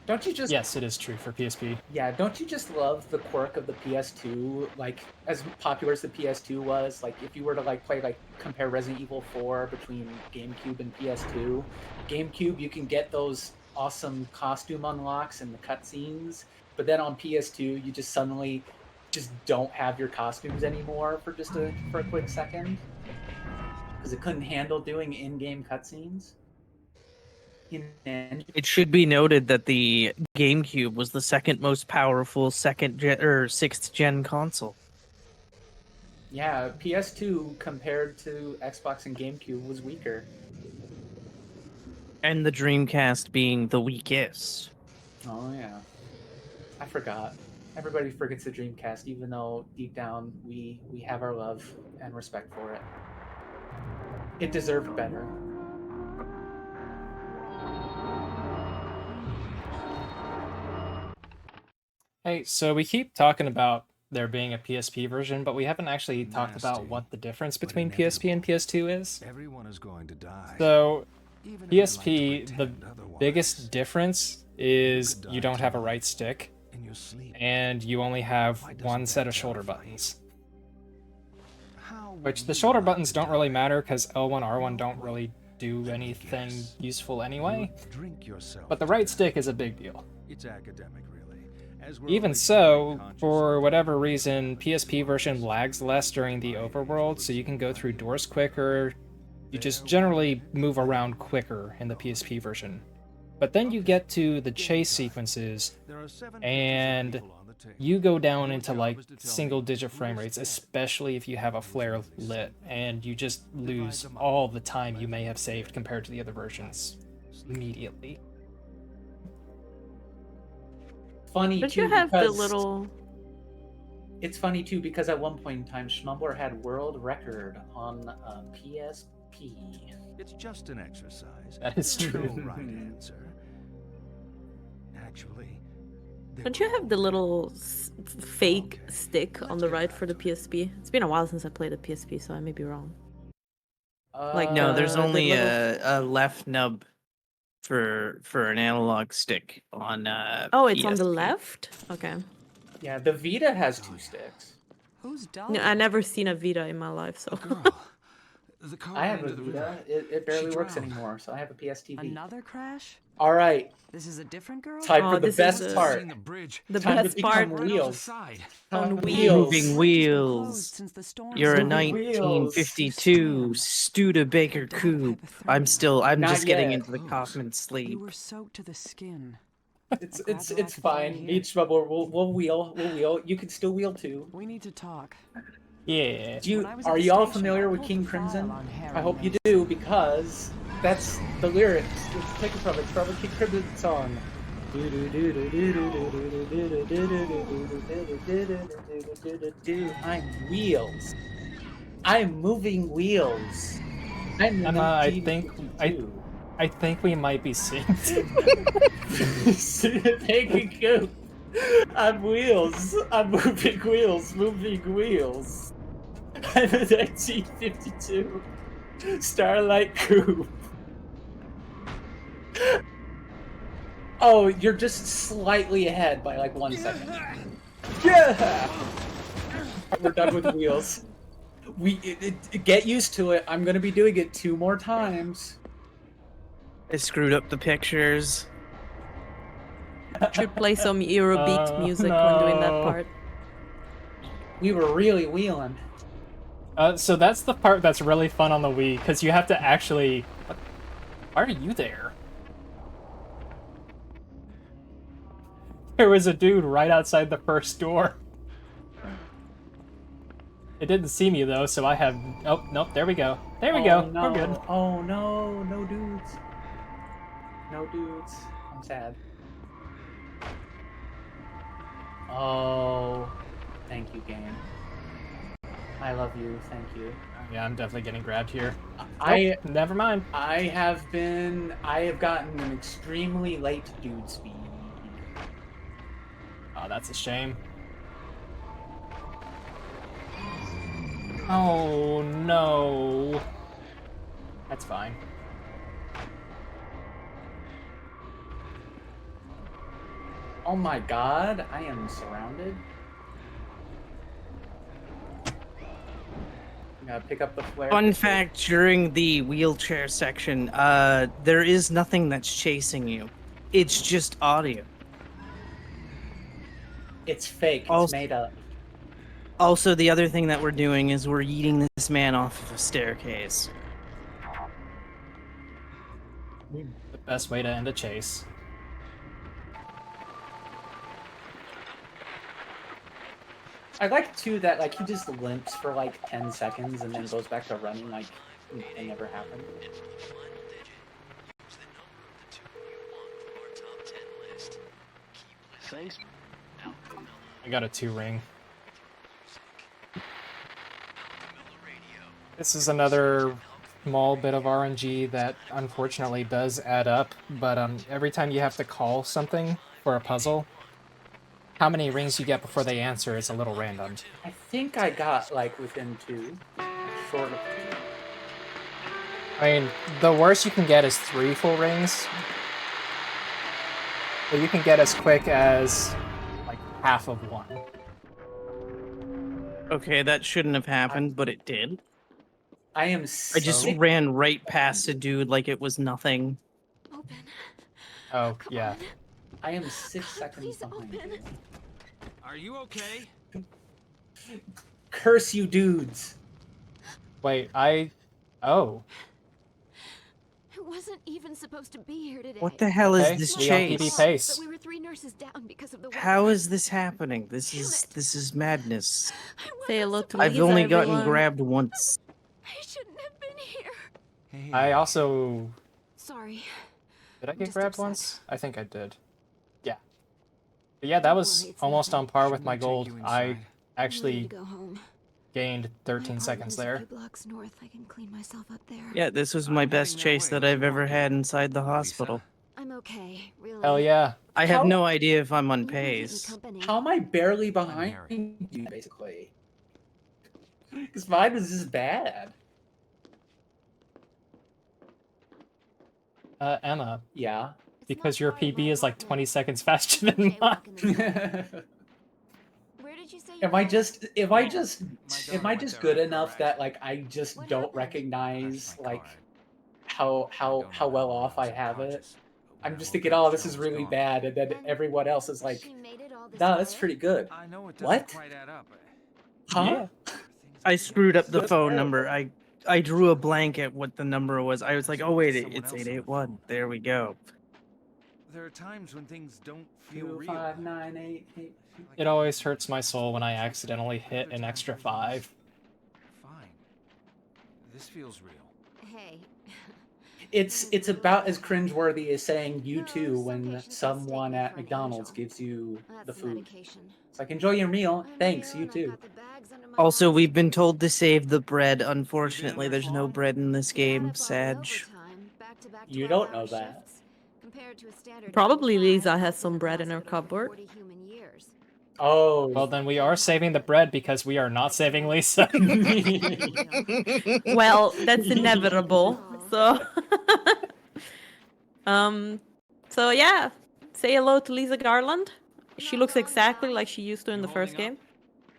Don't you just Yes, it is true for PSP. Yeah, don't you just love the quirk of the PS2? Like, as popular as the PS2 was, like, if you were to, compare Resident Evil 4 between GameCube and PS2, GameCube, you can get those awesome costume unlocks and the cutscenes, but then on PS2, you just suddenly just don't have your costumes anymore for a quick second. Because it couldn't handle doing in-game cutscenes. It should be noted that the GameCube was the second most powerful sixth gen console. Yeah, PS2 compared to Xbox and GameCube was weaker. And the Dreamcast being the weakest. Oh yeah, I forgot. Everybody forgets the Dreamcast, even though deep down we have our love and respect for it. It deserved better. Hey, so we keep talking about there being a PSP version, but we haven't actually talked about Nasty, what the difference but between PSP and PS2 is. Everyone is going to die. So, Even if we like to PSP, the pretend otherwise. biggest difference is could you die don't have a too. right stick, In your sleep. and you only have Why doesn't one set that of shoulder sound funny? buttons. How would Which the you shoulder like buttons to don't die? really matter because L1, R1 don't really do anything guess. useful anyway. You'd drink yourself But the to right death. stick is a big deal. It's academic, really. As we're Even only so, conscious for of whatever the reason, PSP version devices. lags less during the overworld, so you can go through doors quicker. You just generally move around quicker in the PSP version. But then you get to the chase sequences, There are 7 and pictures of people on the you go down into like single-digit frame rates, especially if you have a flare lit, and you just lose all the time you may have saved compared to the other versions immediately. Funny Don't too you have the because little? it's funny too because at one point in time, Schmumbler had world record on PSP. It's just an exercise. That is There's true. no right answer. Actually, Don't you have the little fake stick on the right for the PSP? It's been a while since I played a PSP, so I may be wrong. Like, No, there's the only little- a left nub for an analog stick on Oh, it's on the PSP. left. Okay. Yeah, the Vita has 2 sticks. Who's done? No, I never seen a Vita in my life, so. The car I ran have a into the Vita. river. It barely She works drowned. anymore, so I have a PSTV. Another crash? All right, This is a different girl? time Oh, for the this is best the- part. Seen the bridge. The Time to best become part Right off the wheels. side. on Time wheels. Moving Bridge has been wheels. closed since the storm You're a started. Moving wheels. 1952 Studebaker coupe. I'm Not just getting yet. into the Kaufman You sleep. were soaked to the skin. It's fine. Each bubble, we'll wheel. You can still wheel too. We need to talk. Yeah. Are y'all familiar with King Crimson? I hope you do because that's the lyrics. It's taken from it's from a King Crimson song. I'm wheels. I'm moving wheels. I'm Emma, I 1952. I think we might be synced. Thank you. I'm wheels. I'm moving wheels. Moving wheels. I'm a 1952 Starlight Coupe. Oh, you're just slightly ahead by like 1 second. Yeah. We're done with wheels. Get used to it. I'm gonna be doing it 2 more times. I screwed up the pictures. Should play some Eurobeat music when doing that no. part. We were really wheeling. So that's the part that's really fun on the Wii, because you have to actually... Why are you there? There was a dude right outside the first door. It didn't see me, though, so I have... Oh, nope, there we go. There we go. No. We're good. Oh no, no dudes. No dudes. I'm sad. Oh, thank you, game. I love you. Thank you. Yeah, I'm definitely getting grabbed here. I Nope, never mind. I have gotten an extremely late dude speed. Oh, that's a shame. Oh, no. That's fine. Oh my god, I am surrounded. I gotta pick up the flare. Fun fact, during the wheelchair section, there is nothing that's chasing you. It's just audio. It's fake. It's Also- made up. Also, the other thing that we're doing is we're yeeting this man off of a staircase. The best way to end a chase. I like too that like he just limps for like 10 seconds and then goes back to running like it never happened. I got a 2-ring. This is another small bit of RNG that unfortunately does add up, but every time you have to call something for a puzzle, how many rings you get before they answer is a little random. I think I got like within 2, short of 2. I mean, the worst you can get is 3 full rings. But you can get as quick as like half of 1. Okay, that shouldn't have happened, but it did. I am. I just ran right past a dude like it was nothing. Open. Oh, yeah. on. I am 6 seconds Please behind. open. you. Are you okay? Curse you, dudes! Wait, Oh. wasn't even supposed to be here today. What the hell is Okay, this we on PB chase? pace. But we were 3 nurses down because of the weather. How is this happening? This Damn is it. this is madness. I Say hello wasn't to I've Lisa, only gotten everyone. grabbed once. I shouldn't have been here. Hey, I also... Sorry. Did I I'm get just grabbed upset. once? I think I did. Yeah. But yeah, that was Worry, it's almost nothing. on par with shouldn't my I take gold. you I inside? I'm ready actually to go home. gained My 13 apartment seconds is a there. few blocks north. I can clean myself up there. Yeah, this was my I'm best heading that chase way. that I've You ever walk had in. inside the Lisa. hospital. I'm okay, really. Hell yeah. I have How- no idea if I'm on You can keep me pace. company. How am I barely I'm behind Harry. you, basically? Because mine was just bad. Emma, Yeah. It's because not your far to PB my is like apartment. 20 seconds I'm faster than okay mine. walking this way. Where did you say you Am I were? just Oh, my daughter just went good there after our enough that accident. like I just What don't happened? recognize Crashed my like car. how well off I have it? I'm just thinking, oh, oh, this is really bad, and then And everyone else is like, She made it all this no, that's way? pretty good. I know it doesn't What? quite add up. Huh? Yeah. I screwed up the That's phone terrible. number. I drew a blank at what the number was. I was like, oh wait, Someone it's else on the 881. phone. There we go. There are times when things don't feel 2, real. 5, 9, 8, 8. It always hurts my soul when I accidentally hit an extra 5. Fine. This feels real. Hey. It's about as cringeworthy as saying you No, too some when patients take someone me at for an McDonald's angel. gives you the That's food. medication. It's like, enjoy your meal. I'm Thanks, real you and I've too. got the bags under my Also, eyes. we've been told to save the bread. Unfortunately, this there's no long? bread in this Yeah, and I game. bought it Sag. overtime, back-to-back You don't 12-hour know that. shifts, compared to a standard Probably 9 to 5 Lisa has I've some been bread in her hospital for cupboard. 40 human years. Oh. Well, then we are saving the bread because we are not saving Lisa. Well, that's inevitable. So, so yeah, say hello to Lisa Garland. She looks exactly like she used to in the first game.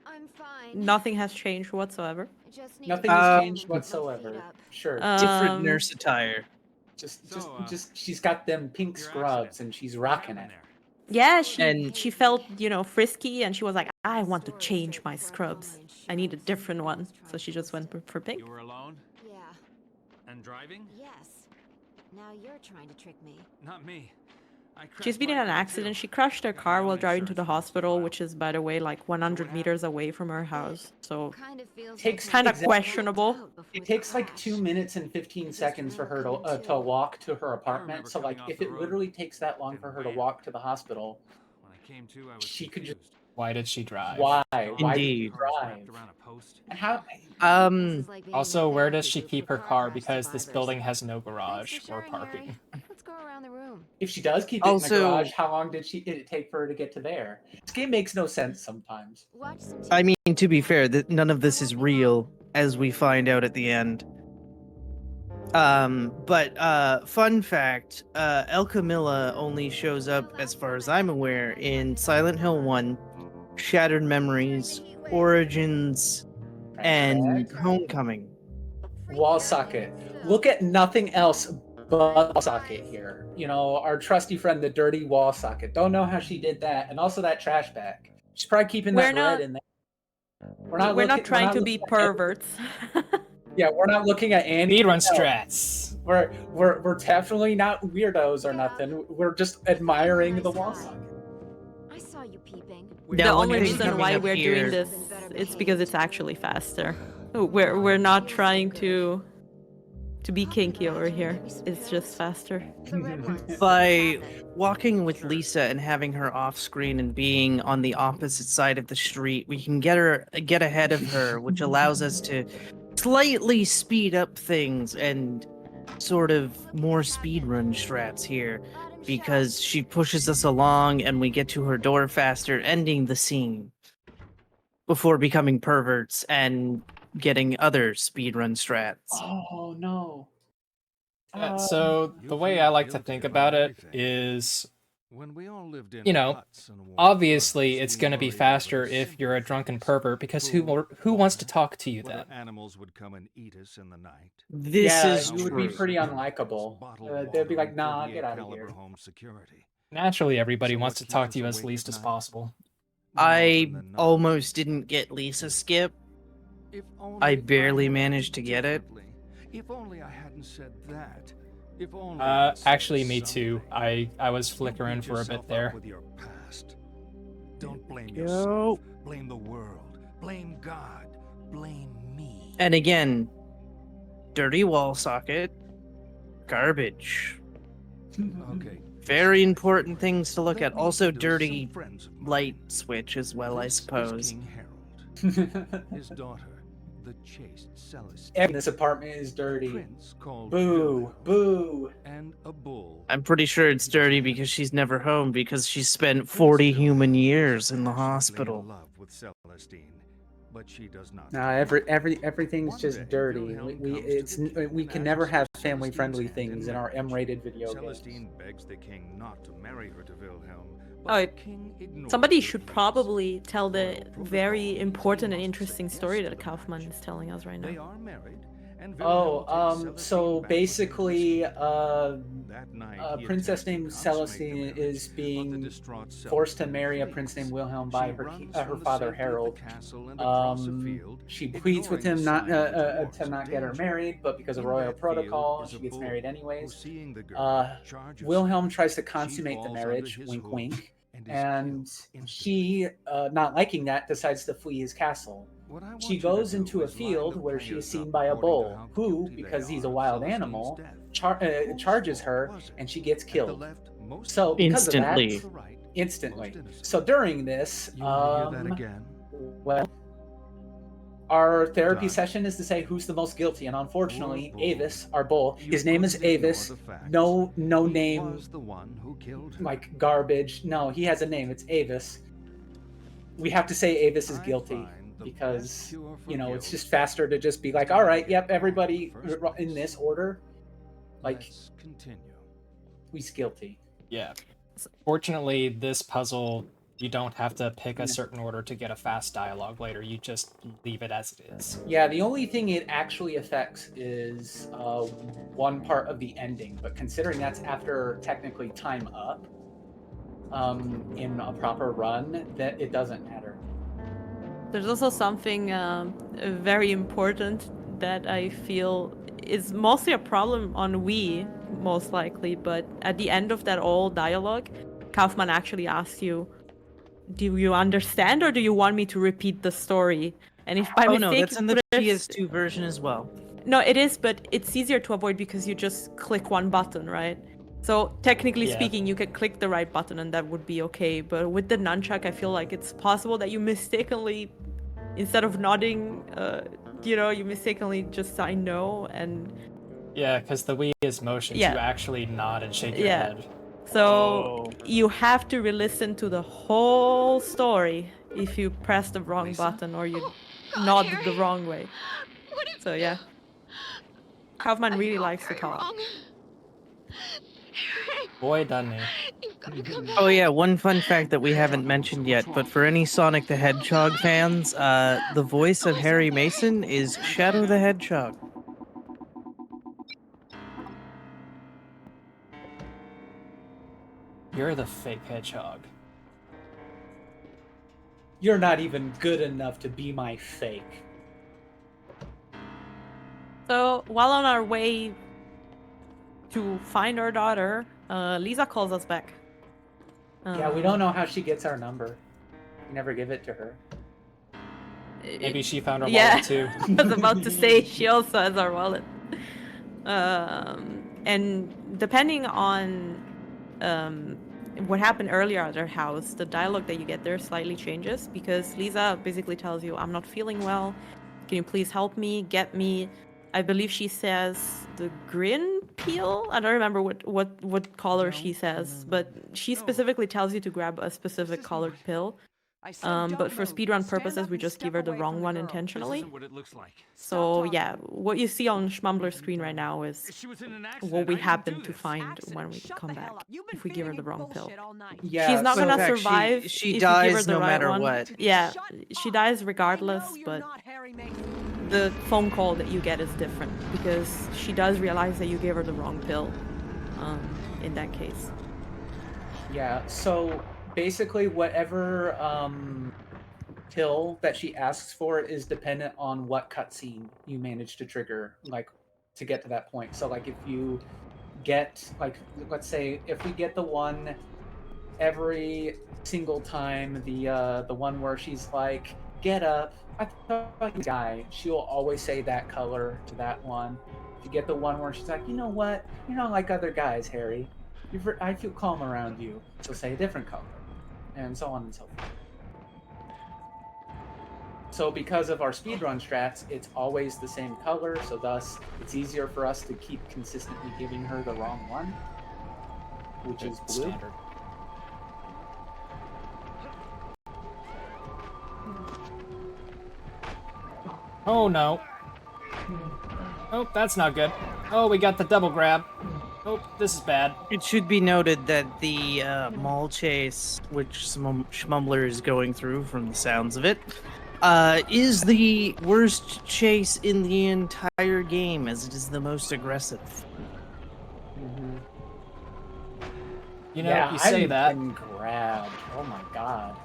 I'm fine. Nothing has changed whatsoever. I just need Nothing to has go home changed and get my feet whatsoever. up. Sure. Different Um, nurse attire. Just she's got them pink scrubs and she's rocking it. Yeah, And- she felt, you know, frisky, and she was like, I want to change my scrubs. I need a different one. So she just went for pink. You were alone Yeah. and driving? Yes. Now you're trying to trick me. Not me. She's been in an accident. She crashed her car while driving to the hospital, which is, by the way, like 100 meters away from her house. So Kind of feels Takes like kind of exactly- questionable. It takes like 2 minutes and 15 seconds for her to walk to her apartment. So like, if it literally takes that long for her to walk to the hospital, When I came to, I was she could just Why did she drive? why did she Indeed. drive? And how? Also, where does she keep her car? Because this building has no garage or parking. Let's go around the room. If she does keep it in the Also- garage, how long did it take for her to get to there? This game makes no sense sometimes. Watch some I TV. mean, to be fair, that none of this is real, as we find out at the end. But fun fact, El Camilla only shows up, as far as I'm aware, in Silent Hill 1, Shattered Memories, Origins, and Homecoming. Wall socket. Look at nothing else but wall socket here. You know, our trusty friend, the dirty wall socket. Don't know how she did that. And also that trash bag. She's probably keeping We're that bread not- in there. We're not trying to be looking at- perverts. Yeah, we're not looking at Andy. Speedrun strats. We're definitely not weirdos or nothing. We're just admiring the wall socket. I saw you peeping. The Now, only when he's reason coming why up we're doing here- this is because it's actually faster. We're not trying to be kinky over here. It's just faster. The red ones. By walking with Lisa and having her off screen and being on the opposite side of the street, we can get ahead of her, which allows us to slightly speed up things and sort of more speedrun strats here, because she pushes us along and we get to her door faster, ending the scene before becoming perverts and getting other speedrun strats. Oh no. So the way I like to think about it is, when we all lived in you know, huts and wore obviously clothes, it's we going to be worried over faster the if you're a simplest drunken things. pervert, because Food, who wants to water, talk to you whether then? animals would come and eat us in the night. This yeah, is you would be true. pretty unlikable. Bottled They'd be water like, and nah, 38 get out of caliber here. home security. Naturally, everybody So wants what to keeps talk us to you as awake least at as night? possible. More I often than not, almost didn't get Lisa skip. if only I barely had managed to get it. differently. If only I hadn't said that. If only Actually, me too. I was flickering for a bit there. with your past. Don't blame Yo. yourself. Blame the world. Blame God. Blame me. And again, dirty wall socket, garbage. Okay. Very important things to look Let at. me Also, introduce dirty some friends of mine. light switch as well, I This is suppose. King Harold. His daughter, the chaste Celestine. Everything in this apartment is A dirty. prince called Boo, Wilhelm, boo. and a bull. I'm pretty sure it's dirty because she's never home because she spent 40 human years in the Passionately hospital. in love with Celestine, but she does not. Nah, everything's One just day, dirty. Wilhelm We comes it's to the king we and can never asks have for family-friendly Celestine's hand things in our marriage. M-rated video games. Celestine begs the king not to marry her to Wilhelm, Oh, but the king ignores Somebody her should pleas. probably tell the Royal very protocol important and must say interesting yes story to that the Kaufman match. is telling us right They now. are married, and Oh, Wilhelm takes so Celestine back with him to basically, Spain. That night, he princess attempts to named consummate the Celestine marriage, is but the being distraught forced to Celestine marry a flees. prince named Wilhelm by She her runs her from the father safety of the Harold. castle and across a field, She pleads with ignoring him the not sign on the dwarfs to of not get her danger. married, but because of In royal that protocol, field is she a gets bull married who, anyways. seeing the girl, charges Wilhelm her. tries to She consummate the falls under marriage, his wink hoof wink, and is and killed instantly. she, not liking that, decides to flee his castle. What I want She you to goes do into a is line field the where she is players seen up by a according to bull, how who, guilty they because he's are a of wild Celestine's animal, death. charges Whose her, fault was it? and she gets At the killed. left, most So guilty. because of that, Instantly. At the right, instantly. most innocent. So during this, You want to hear that again? well, our therapy Done. session is to say who's the most guilty, and unfortunately, Poor bull. Avis, our bull, You his name is couldn't ignore Avis. the facts. No He name was the one who killed her. like garbage. No, he has a name. It's Avis. We have to say Avis is I guilty find the because best cure for you know it's guilt just faster to just be like, to all make right, it yep, wrong everybody in the first in place. this order, like Let's continue. we's guilty. Yeah. Fortunately, this puzzle, you don't have to pick Yeah. a certain order to get a fast dialogue later. You just leave it as it is. Yeah, the only thing it actually affects is one part of the ending, but considering that's after technically time up in a proper run, that it doesn't matter. There's also something very important that I feel is mostly a problem on Wii, most likely, but at the end of that old dialogue, Kaufman actually asks you, do you understand or do you want me to repeat the story? And if by Oh mistake no, that's you in the put it- PS2 version as well. No, it is, but it's easier to avoid because you just click one button, right? So technically Yeah. speaking, you can click the right button and that would be okay. But with the nunchuck, I feel like it's possible that you mistakenly, instead of nodding, you mistakenly just sign no. And Yeah, because the Wii is motions. Yeah. You actually nod and shake your Yeah. head. so Oh. you have to re-listen to the whole story if you press the wrong Lisa? button or you God, nod Harry. the wrong way. What is So yeah, Kaufman I really feel likes to very talk. wrong. Harry, Boy, doesn't he? you've got to come back. Oh yeah, one fun fact that we haven't mentioned yet, but for any Sonic the Hedgehog fans, the voice of Harry Mason is Shadow the Hedgehog. You're the fake hedgehog. You're not even good enough to be my fake. So while on our way to find our daughter, Lisa calls us back. Yeah, we don't know how she gets our number. We never give it to her. Maybe she found her Yeah, wallet too. I was about to say she also has our wallet. And depending on what happened earlier at her house, the dialogue that you get there slightly changes because Lisa basically tells you, "I'm not feeling well. Can you please help me? Get me." I believe she says the grin peel. I don't remember what color she says, but she specifically tells you to grab a specific colored pill. But for speedrun purposes, we just give her the wrong one intentionally. What it looks like. So yeah, what you see on Schmumbler's screen right now is She was in an accident. what we I didn't happen do to this. find when we come back if we give her the wrong pill. Yeah, She's not so- gonna In fact, survive she if you give her dies the no right matter one. what. Yeah, she dies regardless, but the phone call that you get is different because she does realize that you gave her the wrong pill. In that case. Yeah, so basically whatever pill that she asks for is dependent on what cutscene you manage to trigger, like to get to that point. So like if you get, like, let's say if we get the one every single time, the one where she's like, "Get up, I thought you guy," she'll always say that color to that one. If you get the one where she's like, "You know what? You're not like other guys, Harry. I feel calm around you," she'll say a different color, and so on and so forth. So because of our speedrun strats, it's always the same color, so thus it's easier for us to keep consistently giving her the wrong one, which is blue. Standard. Oh no. Oh, that's not good. Oh, we got the double grab. Oh, this is bad. It should be noted that the mall chase, which Schmumbler is going through from the sounds of it, is the worst chase in the entire game, as it is the most aggressive. Mm-hmm. You know, you say that. Been grabbed. Oh my god.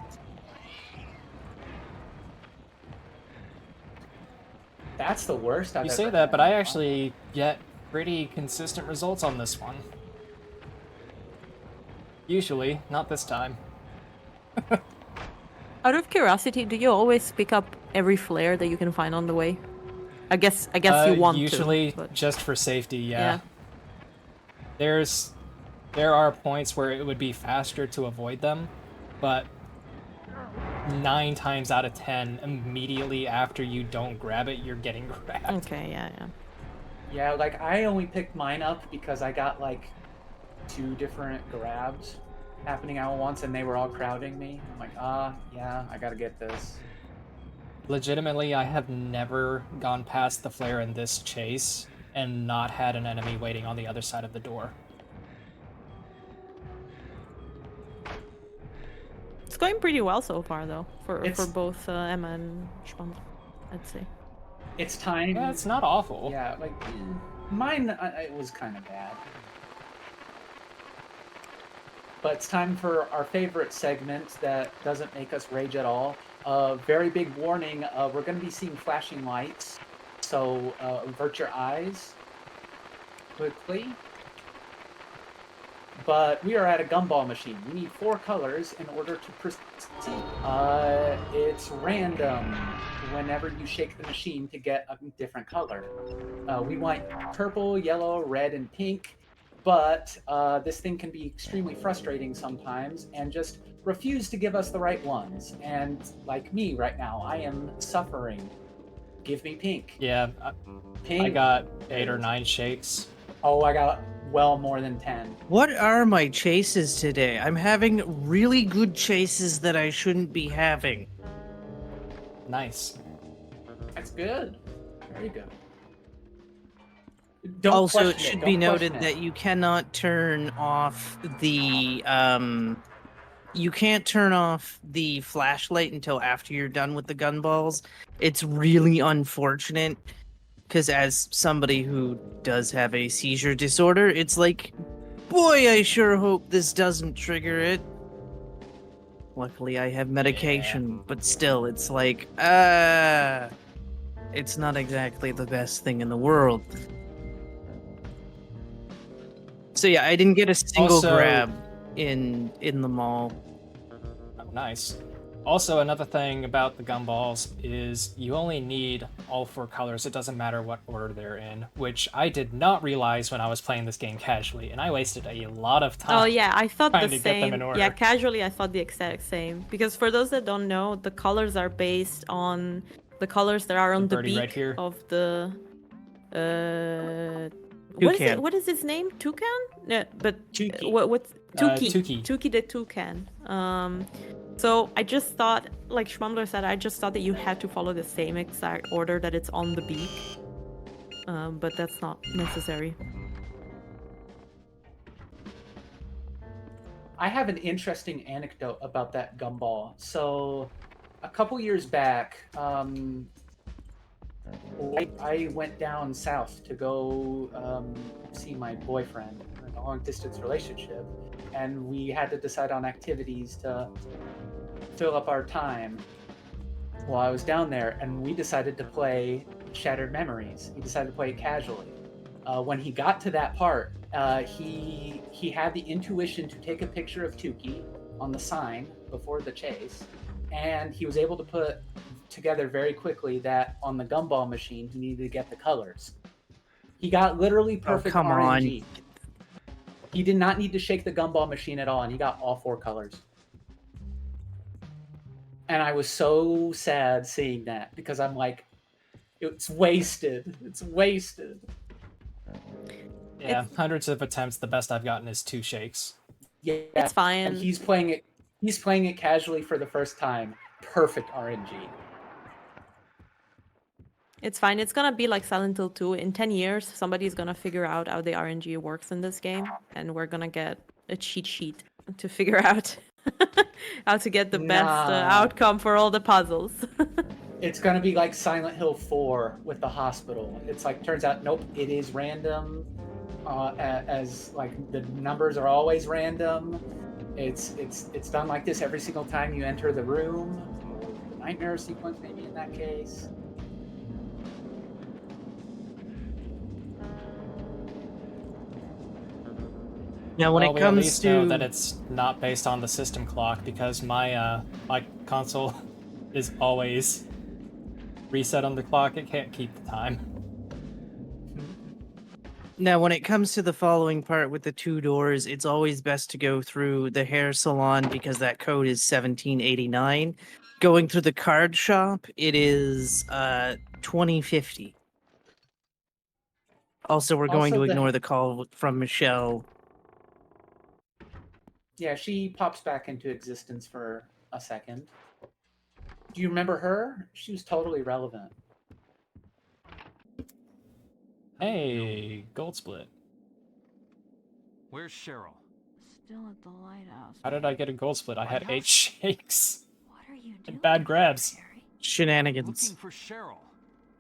That's the worst I've You ever say that, had. but I actually get pretty consistent results on this one. Usually, not this time. Out of curiosity, do you always pick up every flare that you can find on the way? I guess you want usually to. But... just for safety, yeah. There are points where it would be faster to avoid them, but 9 times out of 10, immediately after you don't grab it, you're getting grabbed. Okay, yeah. Yeah, like I only picked mine up because I got like 2 different grabs happening at once and they were all crowding me. I'm like, yeah, I gotta get this. Legitimately, I have never gone past the flare in this chase and not had an enemy waiting on the other side of the door. It's going pretty well so far, though, for both Emma and Schmumbler, I'd say. It's time. Yeah, it's not awful. Yeah, like mine, it was kind of bad. But it's time for our favorite segment that doesn't make us rage at all. Very big warning, we're going to be seeing flashing lights, so avert your eyes quickly. But we are at a gumball machine. We need 4 colors in order to proceed. It's random whenever you shake the machine to get a different color. We want purple, yellow, red, and pink. But this thing can be extremely frustrating sometimes and just refuse to give us the right ones. And like me right now, I am suffering. Give me pink. Yeah, Pink. I got 8 or 9 shakes. Oh, I got well more than 10. What are my chases today? I'm having really good chases that I shouldn't be having. Nice. That's good. Very good. Don't also, it question should it. be Don't noted question it. that you cannot turn off the you can't turn off the flashlight until after you're done with the gunballs. It's really unfortunate because as somebody who does have a seizure disorder, it's like, boy, I sure hope this doesn't trigger it. Luckily, I have medication, but still, it's like, it's not exactly the best thing in the world. So yeah, I didn't get a single Also- grab in the mall. Oh, nice. Also, another thing about the gumballs is you only need all 4 colors. It doesn't matter what order they're in, which I did not realize when I was playing this game casually, and I wasted a lot of time. Oh yeah, I thought trying the to get them in same. order. Yeah, casually I thought the exact same. Because for those that don't know, the colors are based on the colors that are on the birdie right beak here. of the Toucan. what is his name? Toucan? No, but Tukey. what's Tukey? Tukey. Tukey the toucan. So I just thought, like Schmumbler said, I just thought that you had to follow the same exact order that it's on the beak. But that's not necessary. I have an interesting anecdote about that gumball. So, a couple years back, I went down south to go see my boyfriend in a long-distance relationship, and we had to decide on activities to fill up our time while I was down there, and we decided to play Shattered Memories. We decided to play it casually. When he got to that part, he had the intuition to take a picture of Tukey on the sign before the chase, and he was able to put together very quickly that on the gumball machine he needed to get the colors. He got literally perfect come RNG. on. He did not need to shake the gumball machine at all, and he got all 4 colors. And I was so sad seeing that because I'm like, it's wasted. It's wasted. Yeah, hundreds of attempts. The best I've gotten is 2 shakes. Yeah, It's fine. And he's playing it. He's playing it casually for the first time. Perfect RNG. It's fine. It's gonna be like Silent Hill 2. In 10 years, somebody's gonna figure out how the RNG works in this game, and we're gonna get a cheat sheet to figure out how to get the best outcome for all the puzzles. It's gonna be like Silent Hill 4 with the hospital. It's like, turns out, nope, it is random. As like the numbers are always random. It's done like this every single time you enter the room. Or the nightmare sequence, maybe in that case. Now, when Well, it we at comes least know to that it's not based on the system clock because my my console is always reset on the clock. It can't keep the time. Now, when it comes to the following part with the 2 doors, it's always best to go through the hair salon because that code is 1789. Going through the card shop, it is 2050. Also, we're going Also, to ignore the call from Michelle. Yeah, she pops back into existence for a second. Do you remember her? She was totally relevant. Hey, gold split. Where's Cheryl? Still at the lighthouse. How did I get a gold split? I had 8 Lighthouse? shakes. What are you doing? And bad grabs. Harry? Shenanigans. Looking for Cheryl.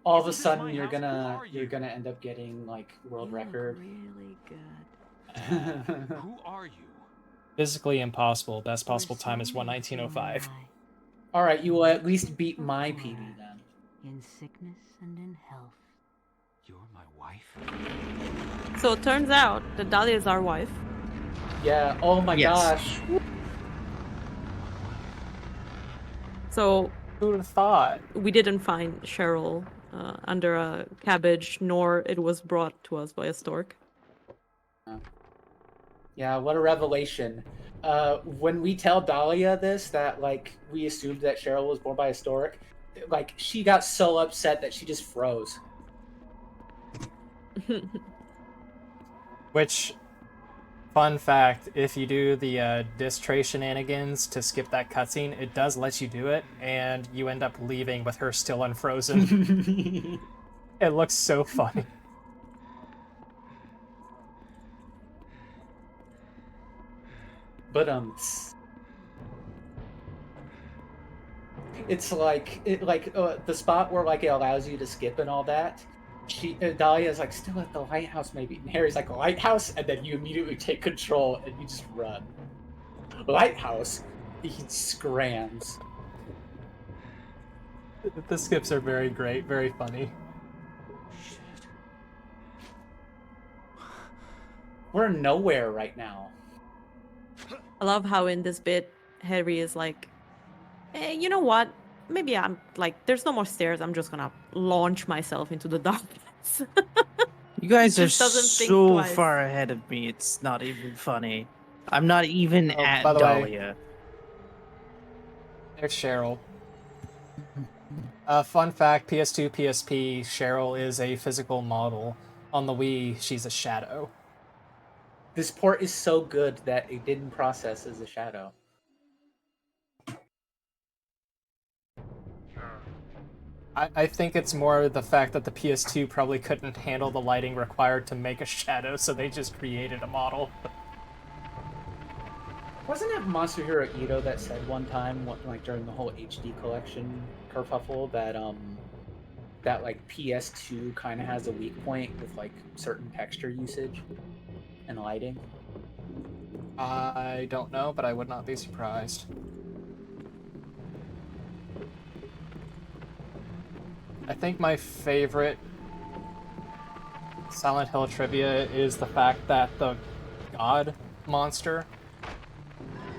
All of a Is this sudden, my you're house? Who gonna are you? end up getting like world You look record. really good. Who are you? Physically impossible. Best We're possible time is soulmates, you and 1:19:05. I. All right, you will at least beat my PB then. In sickness and in health. You're my wife? So it turns out that Dahlia is our wife. Yeah. Oh my Yes. gosh. So Who would have thought? we didn't find Cheryl under a cabbage, nor it was brought to us by a stork. Yeah. What a revelation. When we tell Dahlia this, that like we assumed that Cheryl was born by a stork, like she got so upset that she just froze. Which, fun fact, if you do the disc tray shenanigans to skip that cutscene, it does let you do it, and you end up leaving with her still unfrozen. It looks so funny. But it's like the spot where like it allows you to skip and all that. Dahlia's like still at the lighthouse maybe, and Harry's like lighthouse, and then you immediately take control and you just run. Lighthouse, he scrams. The skips are very great, very funny. Shit. We're nowhere right now. I love how in this bit, Harry is like, hey, you know what? Maybe I'm like, there's no more stairs. I'm just gonna launch myself into the darkness. You guys are just doesn't think so twice. far ahead of me, it's not even funny. I'm not even Oh, at by the way- Dahlia. There's Cheryl. Fun fact, PS2, PSP, Cheryl is a physical model. On the Wii, she's a shadow. This port is so good that it didn't process as a shadow. I think it's more the fact that the PS2 probably couldn't handle the lighting required to make a shadow, so they just created a model. Wasn't it Monster Hero Ito that said one time, like during the whole HD collection kerfuffle, that that like PS2 kind of has a weak point with like certain texture usage and lighting? I don't know, but I would not be surprised. I think my favorite Silent Hill trivia is the fact that the god monster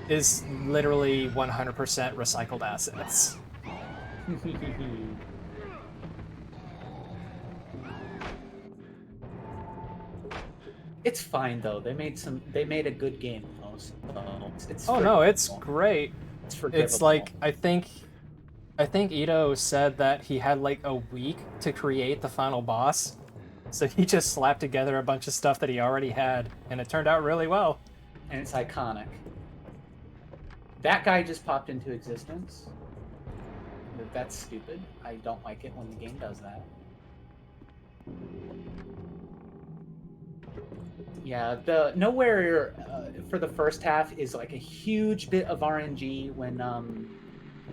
is literally 100% recycled assets. It's fine though. They made a good game though. So it's Oh no, it's forgivable. great. It's forgivable. It's like I think Ito said that he had like a week to create the final boss. So he just slapped together a bunch of stuff that he already had, and it turned out really well. And it's iconic. That guy just popped into existence. That's stupid. I don't like it when the game does that. Yeah, the nowhere for the first half is like a huge bit of RNG when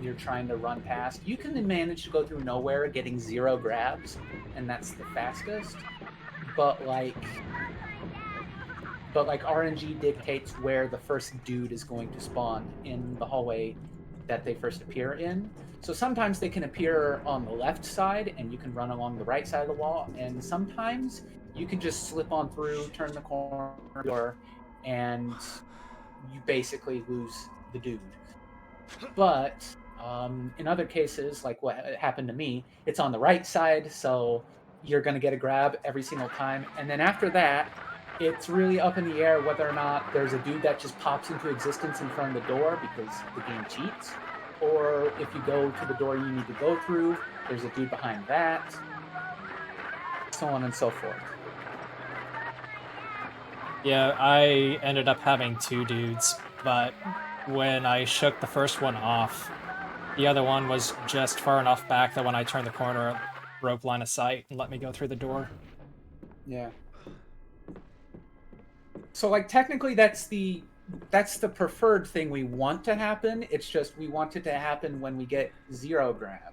you're trying to run past. You can manage to go through nowhere getting 0 grabs, and that's the fastest. But like RNG dictates where the first dude is going to spawn in the hallway that they first appear in. So sometimes they can appear on the left side and you can run along the right side of the wall, and sometimes you can just slip on through, turn the corner, and you basically lose the dude. But in other cases, like what happened to me, it's on the right side, so you're going to get a grab every single time. And then after that, it's really up in the air whether or not there's a dude that just pops into existence in front of the door because the game cheats, or if you go to the door you need to go through, there's a dude behind that, so on and so forth. Yeah, I ended up having 2 dudes, but when I shook the first one off, the other one was just far enough back that when I turned the corner, it broke line of sight and let me go through the door. Yeah. So like technically that's the preferred thing we want to happen. It's just we want it to happen when we get 0 grab.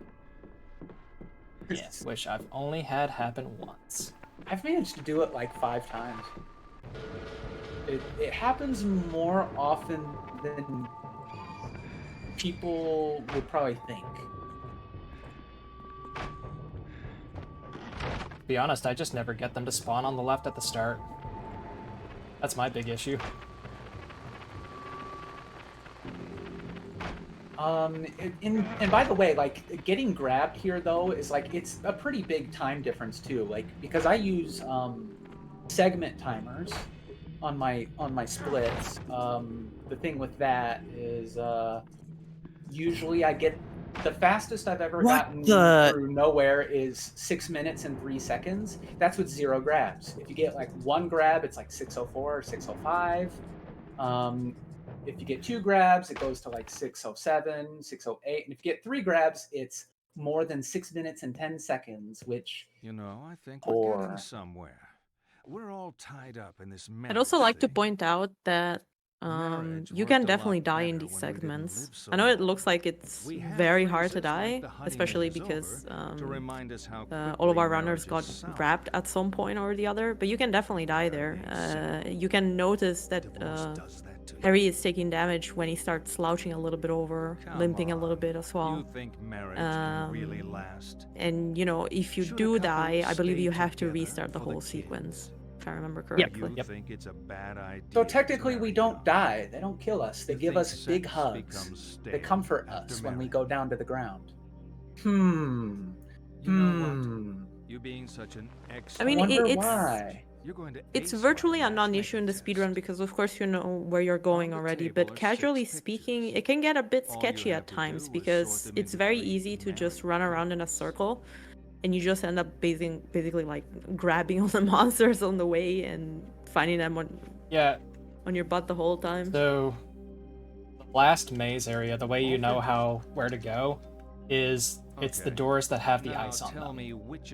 Yes, which I've only had happen once. I've managed to do it like 5 times. It happens more often than people would probably think. To be honest, I just never get them to spawn on the left at the start. That's my big issue. And by the way, like getting grabbed here though is like it's a pretty big time difference too. Like because I use segment timers on my splits. The thing with that is usually I get the fastest I've ever gotten through nowhere is 6 minutes and 3 seconds. That's with 0 grabs. If you get like 1 grab, it's like 6:04 or 6:05. If you get 2 grabs, it goes to like 6:07, 6:08, and if you get 3 grabs, it's more than 6 minutes and 10 seconds, which I think we're getting somewhere. We're all tied up in this I'd also like to point out that you can definitely die in these segments. I know it looks like it's very hard to die, especially because all of our runners got grabbed at some point or the other, but you can definitely die there. You can notice that Harry is taking damage when he starts slouching a little bit over, limping a little bit as well. And, if you do die, I believe you have to restart the whole sequence. If I remember correctly. You think it's a bad idea? So technically we don't die. They don't kill us. They give us big hugs. They comfort us when we go down to the ground. You being such an excellent... I mean, it's virtually a non-issue in the speedrun because of course you know where you're going already, but casually speaking, it can get a bit sketchy at times because it's very easy to just run around in a circle and you just end up basically like grabbing all the monsters on the way and finding them on your butt the whole time. So the last maze area, the way you know where to go is it's the doors that have the ice on them.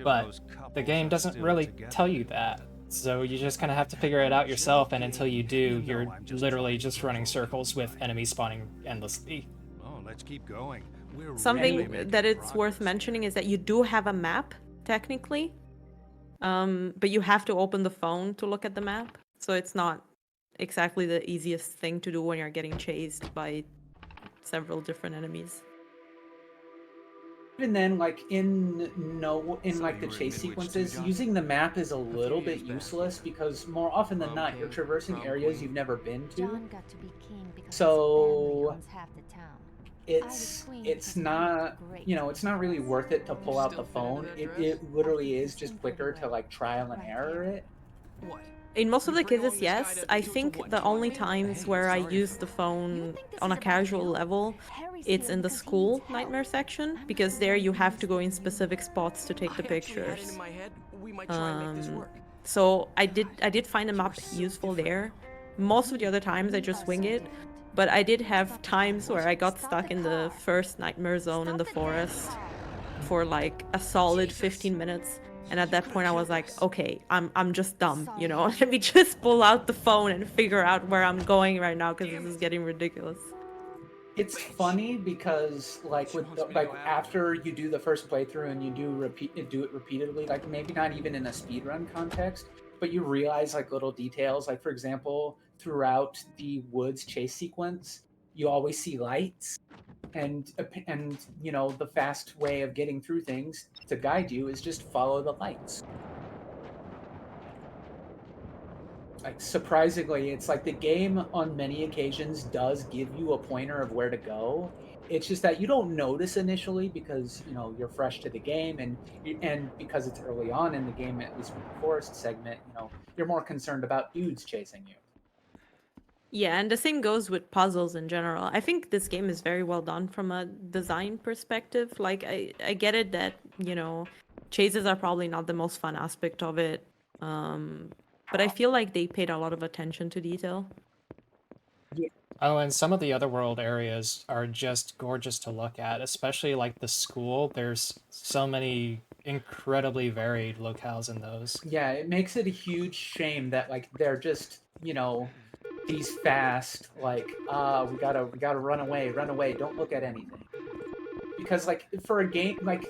But the game doesn't really tell you that. So you just kind of have to figure it out yourself, and until you do, you're literally just running circles with enemies spawning endlessly. Oh, let's keep going. Something that it's worth mentioning is that you do have a map, technically, but you have to open the phone to look at the map, so it's not exactly the easiest thing to do when you're getting chased by several different enemies. even then, like in like the chase sequences, using the map is a little bit useless because more often than not, you're traversing areas you've never been to. John got to be king because So his family owns half the town. it's not, you know, it's not really worth it to pull out the phone. It literally is just quicker to like trial and error it. What? In most of the cases, yes. I think the only times where I use the phone on a casual level, it's in the school nightmare section, because there you have to go in specific spots to take the pictures. So I did find the map useful there. Most of the other times I just wing it, but I did have times where I got stuck in the first nightmare zone in the forest for like a solid 15 minutes. And at that point I was like, okay, I'm just dumb, you know? Let me just pull out the phone and figure out where I'm going right now, because this is getting ridiculous. It's funny because like with like after you do the first playthrough and you do it repeatedly, like maybe not even in a speedrun context, but you realize like little details. Like for example, throughout the woods chase sequence, you always see lights, and you know, the fast way of getting through things to guide you is just follow the lights. Like surprisingly, it's like the game on many occasions does give you a pointer of where to go. It's just that you don't notice initially because, you know, you're fresh to the game, and because it's early on in the game, at least with the forest segment, you know, you're more concerned about dudes chasing you. Yeah, and the same goes with puzzles in general. I think this game is very well done from a design perspective. Like, I get it that, you know, chases are probably not the most fun aspect of it. But I feel like they paid a lot of attention to detail. Yeah. Oh, and some of the other world areas are just gorgeous to look at, especially like the school. There's so many incredibly varied locales in those. Yeah, it makes it a huge shame that like they're just, you know, these fast like we gotta run away, don't look at anything. Because like for a game like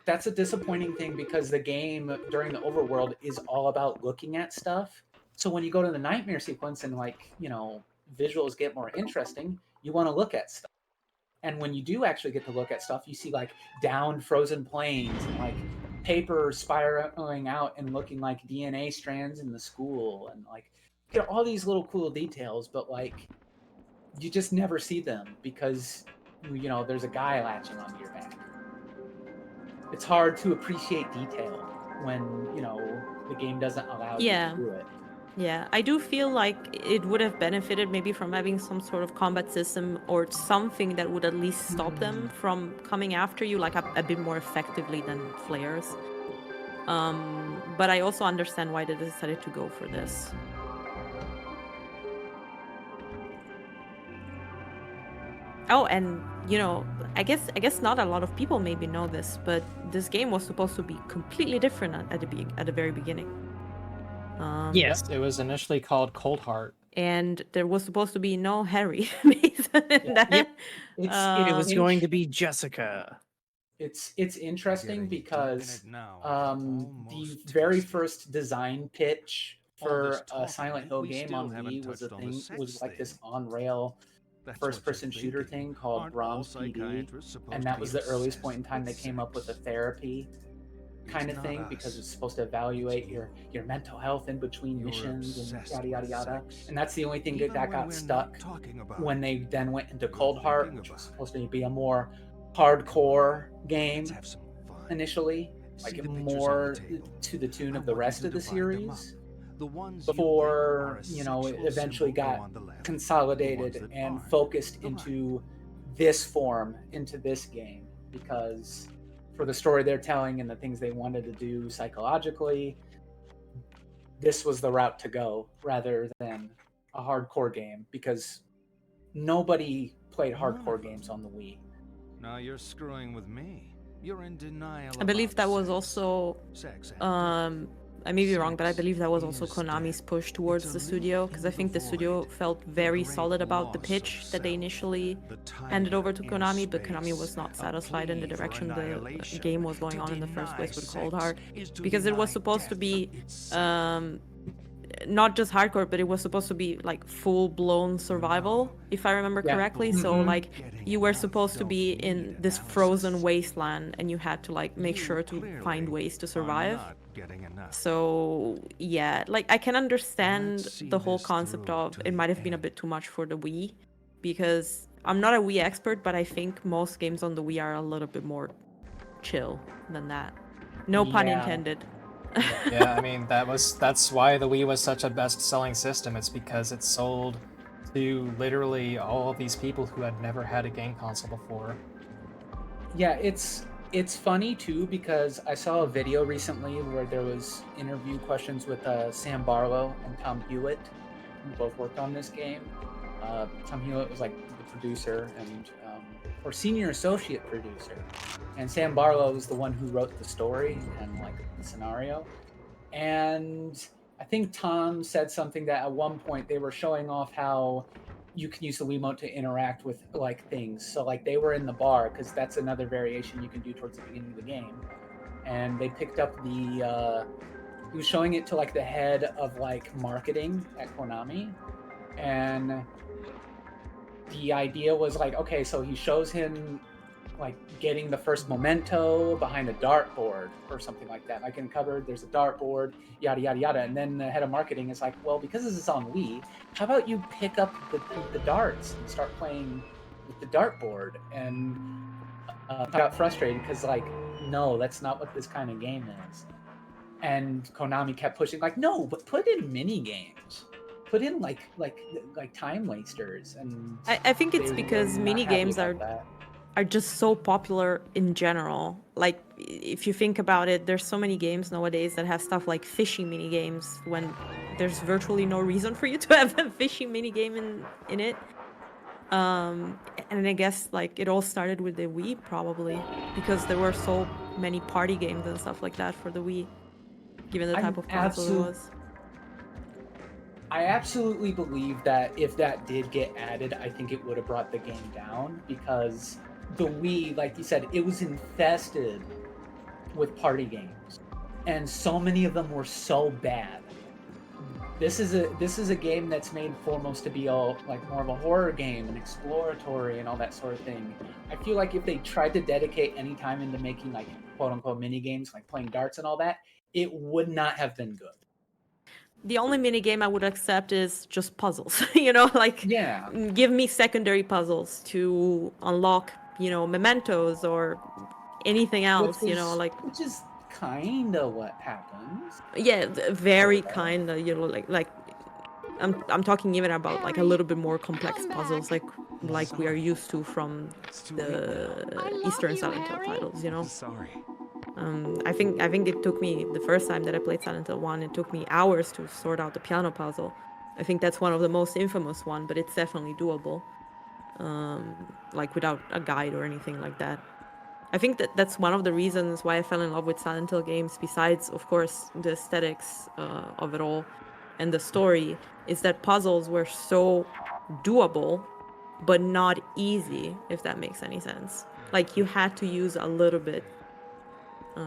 that's a disappointing thing, because the game during the overworld is all about looking at stuff. So when you go to the nightmare sequence and like, you know, visuals get more interesting, you want to look at stuff. And when you do actually get to look at stuff, you see like downed frozen plains and like paper spiraling out and looking like DNA strands in the school, and like, you know, all these little cool details, but like you just never see them because, you know, there's a guy latching onto your back. It's hard to appreciate detail when, you know, the game doesn't allow you to do it. Yeah, I do feel like it would have benefited maybe from having some sort of combat system or something that would at least stop them from coming after you, like a bit more effectively than flares. But I also understand why they decided to go for this. Oh, and you know, I guess not a lot of people maybe know this, but this game was supposed to be completely different at the very beginning. Yes, it was initially called Cold Heart, and there was supposed to be no Harry Mason in that. Yep. It was going to be Jessica. It's interesting because the very first design pitch for a Silent Hill game on Wii was like this on-rail first-person shooter thing called Brahms PD, and that was the earliest point in time they came up with a therapy kind of thing, because it's supposed to evaluate your mental health in between missions and yada yada yada. And that's the only thing that got stuck when they then went into Cold Heart, which was supposed to be a more hardcore game initially, like more to the tune of the rest of the series, before, you know, it eventually got consolidated and focused into this form, into this game, because for the story they're telling and the things they wanted to do psychologically, this was the route to go rather than a hardcore game, because nobody played hardcore games on the Wii. Now you're screwing with me. You're in denial. I believe that was also I may be wrong, but I believe that was also Konami's push towards the studio, because I think the studio felt very solid about the pitch that they initially handed over to Konami, but Konami was not satisfied in the direction the game was going on in the first place with Cold Heart, because it was supposed to be not just hardcore, but it was supposed to be like full-blown survival, if I remember Yeah. correctly. So like you were supposed to be in this frozen wasteland, and you had to like make sure to find ways to survive. So yeah, like I can understand the whole concept of it might have been a bit too much for the Wii, because I'm not a Wii expert, but I think most games on the Wii are a little bit more chill than that. No pun Yeah. intended. Yeah, I mean that's why the Wii was such a best-selling system. It's because it sold to literally all of these people who had never had a game console before. Yeah, it's funny too because I saw a video recently where there was interview questions with Sam Barlow and Tom Hewitt, who both worked on this game. Tom Hewitt was like the producer and or senior associate producer, and Sam Barlow was the one who wrote the story and like the scenario. And I think Tom said something that at one point they were showing off how you can use the Wiimote to interact with like things. So like they were in the bar because that's another variation you can do towards the beginning of the game, and they picked up the. He was showing it to like the head of like marketing at Konami, and the idea was like, okay, so he shows him like getting the first memento behind a dartboard or something like that. Like in cupboard, there's a dartboard, yada yada yada. And then the head of marketing is like, well, because this is on Wii, how about you pick up the darts and start playing with the dartboard? And I got frustrated because like, no, that's not what this kind of game is. And Konami kept pushing, like, no, but put in mini games. Put in like time wasters. And I think it's they because were not mini happy games about that. are just so popular in general. Like if you think about it, there's so many games nowadays that have stuff like fishing mini games when there's virtually no reason for you to have a fishing mini game in it. And I guess like it all started with the Wii probably because there were so many party games and stuff like that for the Wii, given the type of console it was. I absolutely believe that if that did get added, I think it would have brought the game down because the Wii, like you said, it was infested with party games, and so many of them were so bad. This is a game that's made foremost to be all like more of a horror game and exploratory and all that sort of thing. I feel like if they tried to dedicate any time into making like quote unquote mini games, like playing darts and all that, it would not have been good. The only mini game I would accept is just puzzles. You know, like Yeah. give me secondary puzzles to unlock, you know, mementos or anything else, you know, like which is kind of what happens. yeah, very kind of, you know, like I'm talking even about like a little bit more complex puzzles like we are used to from the Eastern Silent Hill titles, you know. Sorry. I think it took me the first time that I played Silent Hill 1, it took me hours to sort out the piano puzzle. I think that's one of the most infamous one, but it's definitely doable. Like without a guide or anything like that. I think that's one of the reasons why I fell in love with Silent Hill games, besides, of course, the aesthetics of it all and the story, is that puzzles were so doable, but not easy, if that makes any sense. Like, you had to use a little bit,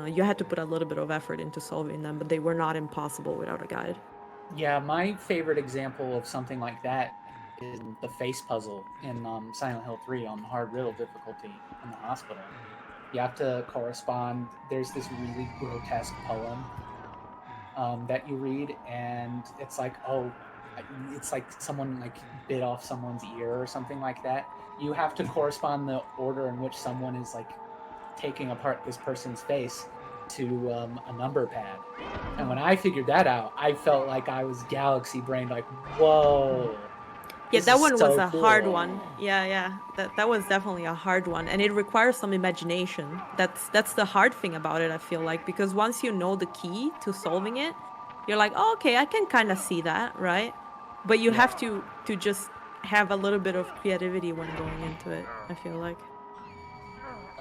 you had to put a little bit of effort into solving them, but they were not impossible without a guide. Yeah, my favorite example of something like that is the face puzzle in Silent Hill 3 on hard riddle difficulty in the hospital. You have to correspond. There's this really grotesque poem that you read, and it's like, oh, it's like someone like bit off someone's ear or something like that. You have to correspond the order in which someone is like taking apart this person's face to a number pad. And when I figured that out, I felt like I was galaxy brained, like, whoa. Yeah, this that is one was so a cool. hard one. Yeah. That was definitely a hard one, and it requires some imagination. That's the hard thing about it, I feel like, because once you know the key to solving it, you're like, oh, okay, I can kind of see that, right? But you have to just have a little bit of creativity when going into it, I feel like.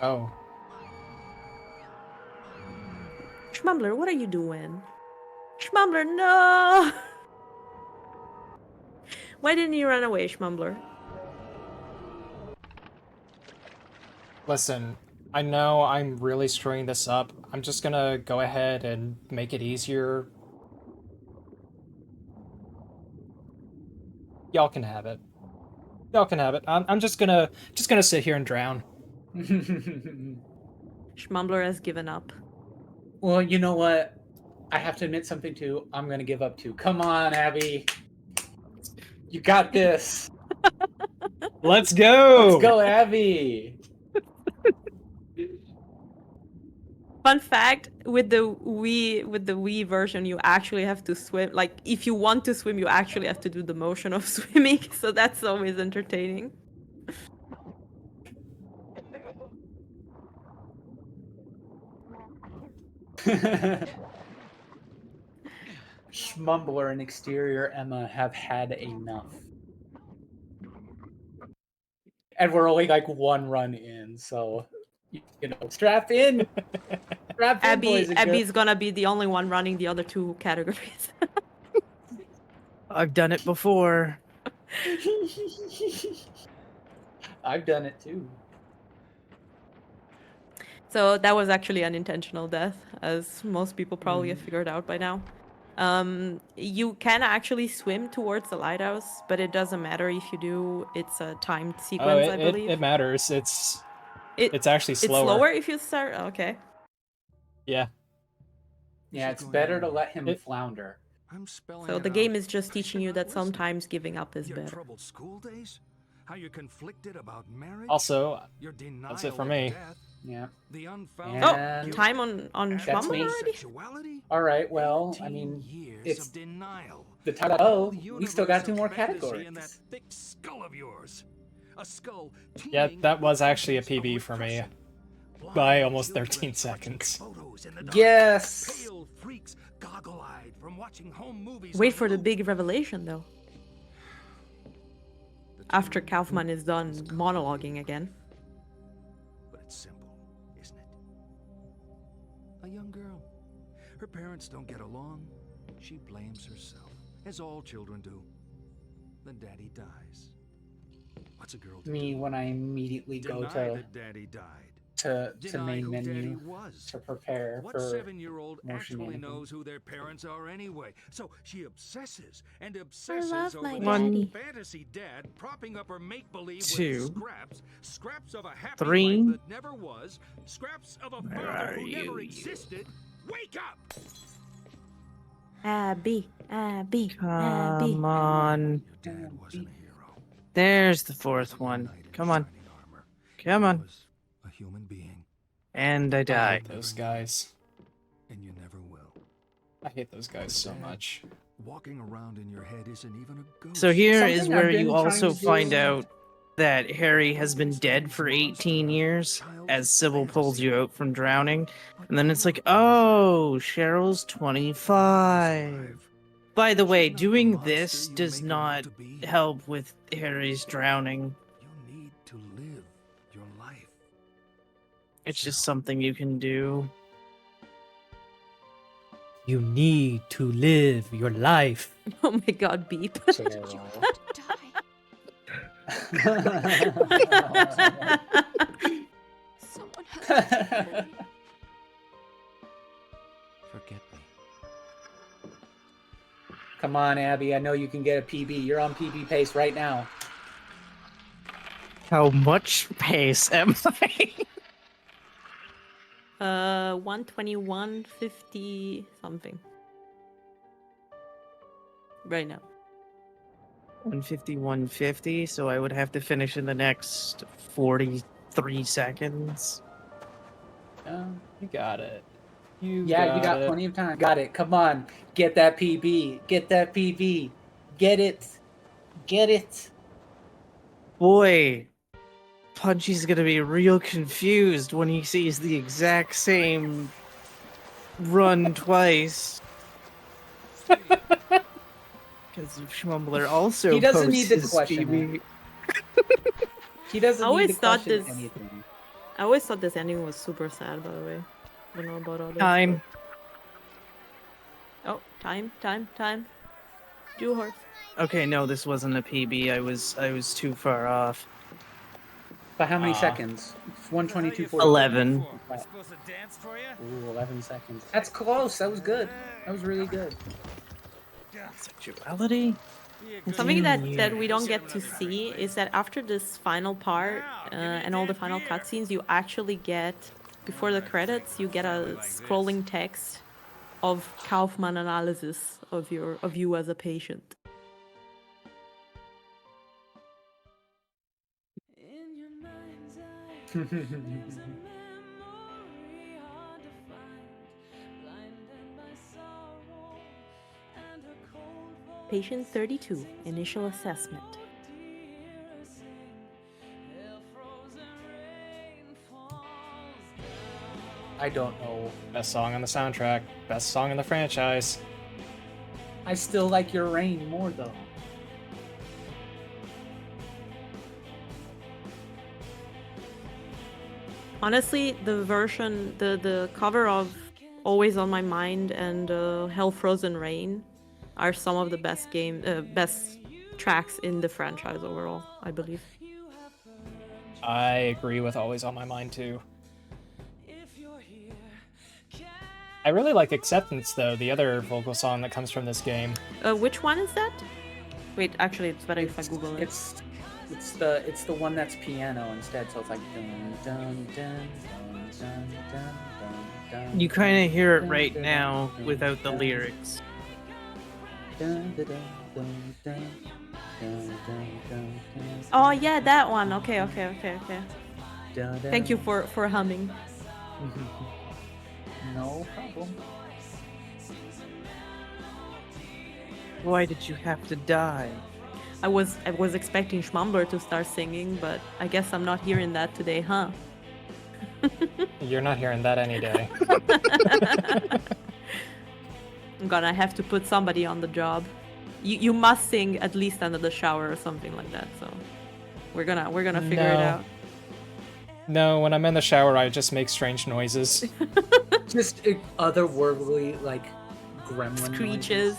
Oh. Schmumbler, what are you doing? Schmumbler, no! Why didn't you run away, Schmumbler? Listen, I know I'm really screwing this up. I'm just gonna go ahead and make it easier. Y'all can have it. Y'all can have it. I'm just gonna sit here and drown. Schmumbler has given up. Well, you know what? I have to admit something too. I'm gonna give up too. Come on, Abby. You got this. Let's go. Let's go, Abby. Fun fact: with the Wii version, you actually have to swim. Like, if you want to swim, you actually have to do the motion of swimming. So that's always entertaining. Schmumbler and exterior Emma have had enough. And we're only like one run in, so you know, strap in. Strap in, boys and Abby's gonna be the only one running the other two categories. I've done it before. I've done it too. So that was actually an intentional death, as most people probably have figured out by now. You can actually swim towards the lighthouse, but it doesn't matter if you do. It's a timed sequence, I believe. It matters. It's actually slower. It's slower if you start. Okay. Yeah. Yeah, it's better to let him flounder. So the game is just teaching you that sometimes giving up is better. Troubled school days? How you're conflicted about marriage? Also, Your denial that's it for of me. death, Yeah. the unfound Oh, time on That's Schmumbler me. already? sexuality? All right, well, I 18 mean, years it's of denial. the title. Oh, The we still got universe two of more fantasy in that categories. thick skull of yours. A skull Yeah, teeming that was with actually a visions of PB for me. repression. By Blind almost children 13 watching seconds. photos in the dark. Yes. Pale freaks goggle-eyed from watching home movies Wait on for the loop. big revelation, though. After Kaufman is done monologuing again. But it's simple, isn't it? A young girl. Her parents don't get along. She blames herself, as all children do. Then daddy dies. What's a girl to Me do? when I immediately go Deny to that daddy died. to Deny main who daddy menu was. to prepare What for 7-year-old more actually shenanigans. knows who their parents are anyway? So she obsesses and love obsesses my over daddy. this fantasy dad propping up her make-believe Two. with scraps of a happy Three. life that never was, scraps of a Where father are who never you? existed. Wake up! Abby. Come on. Your dad wasn't a hero. There's the fourth one. Knight in Come on. shining armor. Come He on. was a human being, And I I die. hate those guys. and you never will. I hate those guys so much. Walking around in your head isn't even a ghost. So here Something is I've where been you trying also to do- find out that Harry has been dead for 18 years as Sybil pulls you out from drowning. And then it's like, oh, Cheryl's 25. By the way, doing this does not help with Harry's drowning. You need to live your life. It's just something you can do. You need to live your life. Oh my god, beep. Cheryl. Someone has to take me. Forget me. Come on, Abby. I know you can get a PB. You're on PB pace right now. How much pace am I? 121.50 something. Right now. 150, 150, so I would have to finish in the next 43 seconds. You got it. You got it. plenty of time. Got it. Come on. Get that PB. Get that PB. Get it. Get it. Boy, Punchy's gonna be real confused when he sees the exact same run twice. Because Schmumbler also He doesn't posts need to his question PB. He doesn't I need always to thought question this- anything. I always thought this ending was super sad, by the way. I don't know about others. Time. Oh, time. Do horse. Okay, no, this wasn't a PB. I was too far off. By how many Aw. seconds? It's 122. 11. I'm supposed to dance for you? Ooh, 11 seconds. That's close. That was good. That was really good. Sexuality? Something that we don't get to see is that after this final part and all the final cutscenes, you actually get, before the credits, you get a scrolling text of Kaufman analysis of you as a patient. Patient 32, initial assessment. I don't know. Best song on the soundtrack. Best song in the franchise. I still like Your Rain more though. Honestly, the version, the cover of Always on My Mind and Hell Frozen Rain are some of the best tracks in the franchise overall, I believe. I agree with Always on My Mind too. I really like Acceptance though, the other vocal song that comes from this game. Which one is that? Wait, actually, it's better if I Google it. It's the one that's piano instead, so it's like dun dun dun dun dun dun dun dun. You kind of hear it right now without the lyrics. Oh yeah, that one. Okay. Thank you for humming. No problem. Why did you have to die? I was expecting Schmumbler to start singing, but I guess I'm not hearing that today, huh? You're not hearing that any day. I'm gonna have to put somebody on the job. You must sing at least under the shower or something like that. So we're gonna figure it out. No, when I'm in the shower, I just make strange noises. Just otherworldly, like gremlin Screeches.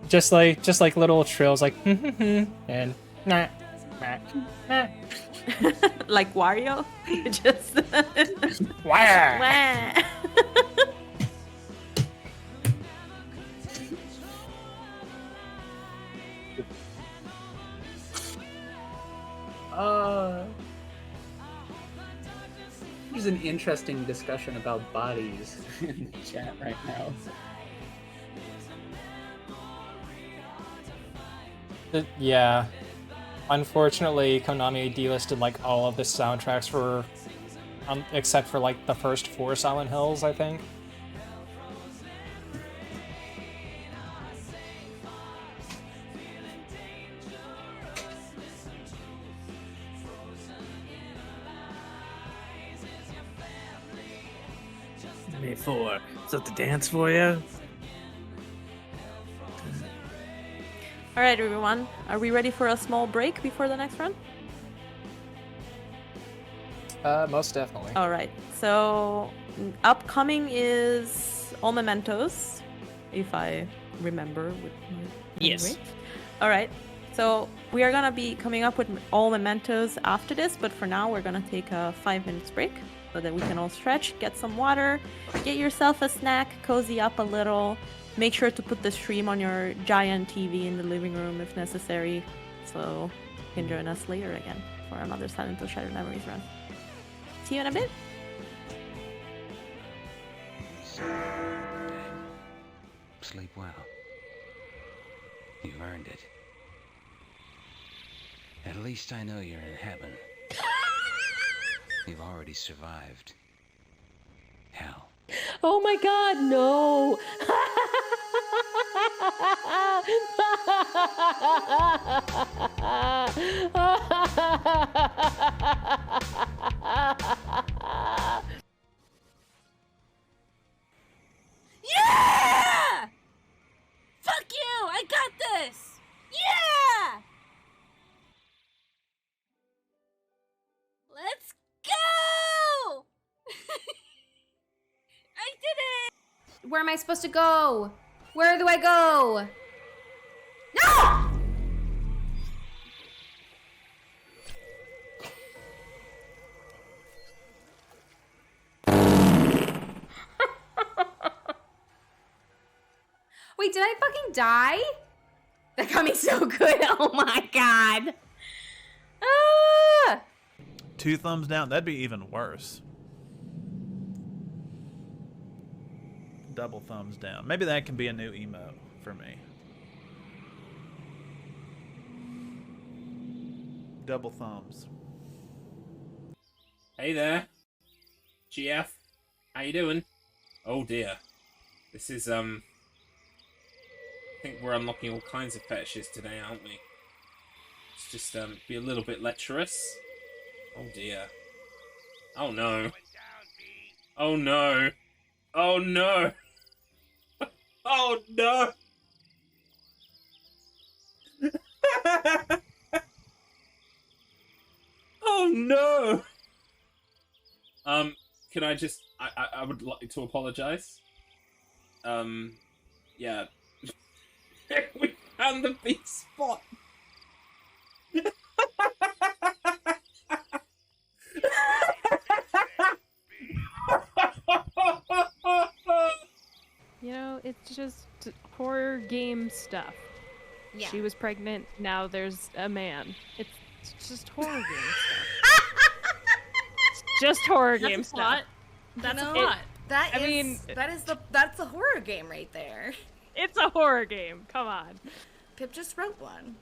just like little trills, like and nah, nah, nah. Like Wario. Just Wah! Wah. There's an interesting discussion about bodies in the chat right now. Yeah. Unfortunately, Konami delisted like all of the soundtracks for, except for like the first 4 Silent Hills, I think. May 4. Is that the dance for you? All right, everyone. Are we ready for a small break before the next run? Most definitely. All right. So upcoming is All Mementos, if I remember with my Yes. memory. All right. So we are gonna be coming up with All Mementos after this, but for now we're gonna take a 5 minutes break so that we can all stretch, get some water, get yourself a snack, cozy up a little. Make sure to put the stream on your giant TV in the living room if necessary, so you can join us later again for another Silent Hill Shattered Memories run. See you in a bit. Sleep well. You've earned it. At least I know you're in heaven. You've already survived hell. Oh my god, no! Yeah! Fuck you! I got this! Yeah! Let's go! I did it! Where am I supposed to go? Where do I go? No! Wait, wait, did I fucking die? That got me so good. Oh my god. Ah! 2 thumbs down. That'd be even worse. Double thumbs down. Maybe that can be a new emote for me. Double thumbs. Hey there, GF. How you doing? Oh dear. This is, I think we're unlocking all kinds of fetishes today, aren't we? Let's just, be a little bit lecherous. Oh dear. Oh no. Oh no. Oh no. Oh no. Oh no. Can I just... I would like to apologize. Yeah. We found the big spot. You know, it's just horror game stuff. Yeah. She was pregnant, now there's a man. It's just horror game stuff. It's just horror game stuff. That's a plot. That I is, mean, that's the horror game right there. It's a horror game. Come on. Pip just wrote one.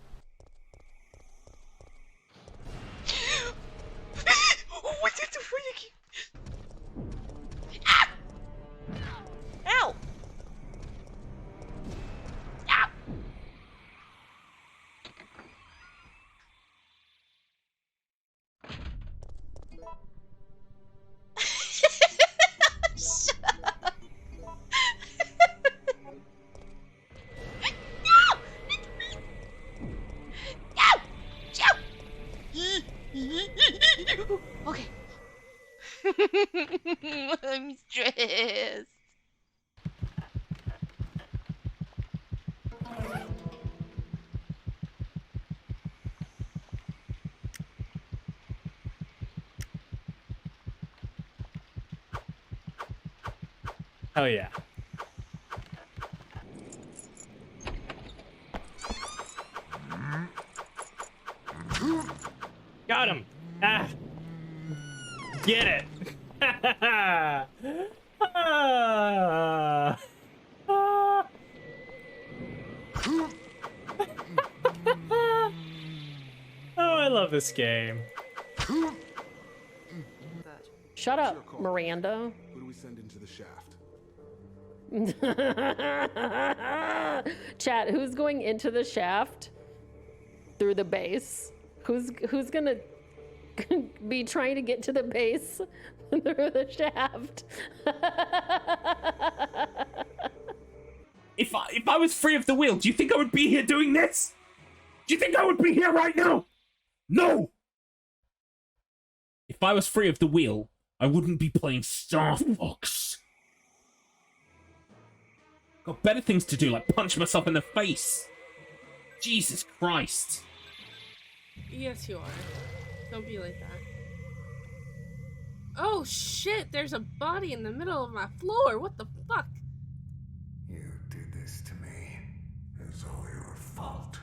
What did the freak? Ow! Ow! Okay. I'm stressed. Oh yeah. Got him. Ah. Get it. Ah. Ah. Oh, I love this game. Shut up, Miranda. Who do we send into the shaft? Chat, who's going into the shaft through the base? Who's gonna be trying to get to the base through the shaft? If I was free of the will, do you think I would be here doing this? Do you think I would be here right now? No! If I was free of the wheel, I wouldn't be playing Star Fox. Got better things to do, like punch myself in the face. Jesus Christ. Yes, you are. Don't be like that. Oh shit, there's a body in the middle of my floor. What the fuck? You did this to me. It's all your fault.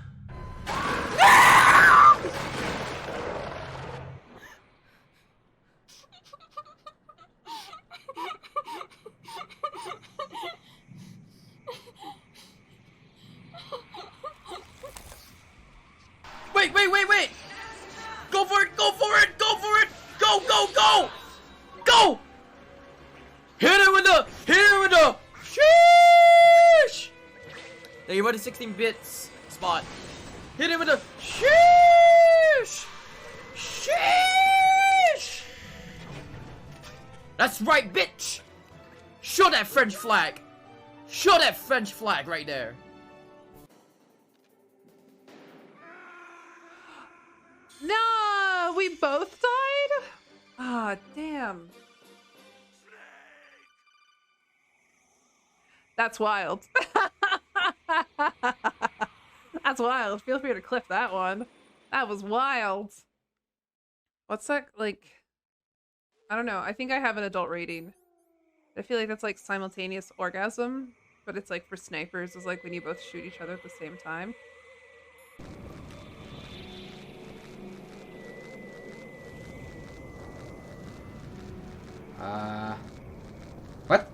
Wait! Go for it! Go for it! Go for it! Go! Go! Go! Go! Hit it with the sheesh! There you went to 16 bits spot. Hit it with the sheesh! Sheesh! That's right, bitch! Show that French flag! Show that French flag right there! No, we both died? Ah, damn. That's wild. That's wild. Feel free to clip that one. That was wild. What's that, like... I don't know. I think I have an adult rating. I feel like that's like simultaneous orgasm. but it's like for snipers is like when you both shoot each other at the same time. What?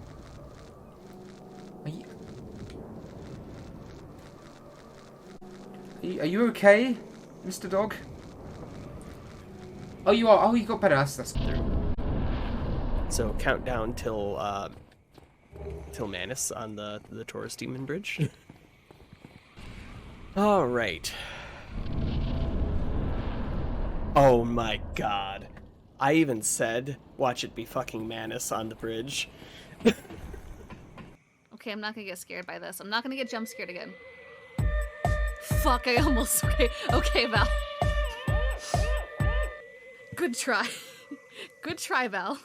Are you okay, Mr. Dog? Oh, you are. Oh, you got better. That's through. So countdown till Manus on the Taurus Demon Bridge. All right. Oh my God! I even said, "Watch it be fucking Manus on the bridge." Okay, I'm not gonna get scared by this. I'm not gonna get jump scared again. Fuck, I almost... Okay, Val. Good try. Good try, Val.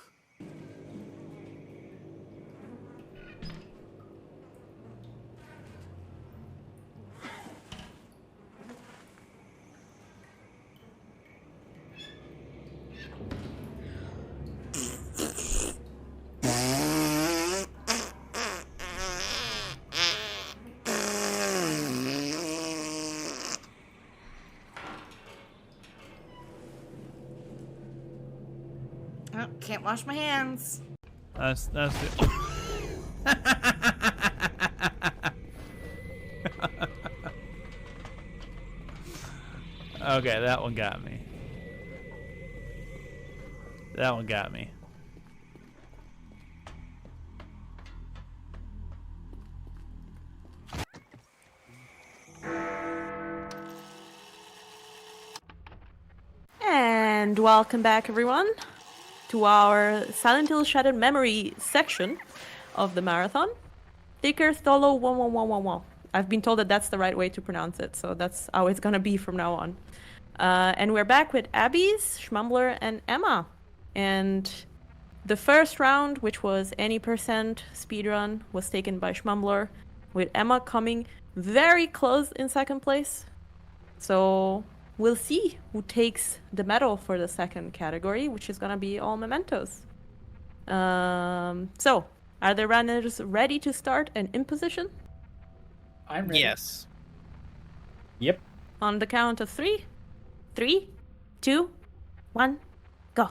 Oh, can't wash my hands. That's it. Okay, that one got me. That one got me. And welcome back, everyone, to our Silent Hill Shattered Memory section of the marathon. Thicker THOLLOWOWN. I've been told that that's the right way to pronounce it, so that's how it's gonna be from now on. And we're back with Abby's, Schmumbler, and Emma. And the first round, which was any percent speedrun, was taken by Schmumbler, with Emma coming very close in second place. So we'll see who takes the medal for the second category, which is gonna be all mementos. So, are the runners ready to start and in position? I'm ready. Yes. Yep. On the count of 3, 3, 2, 1, go.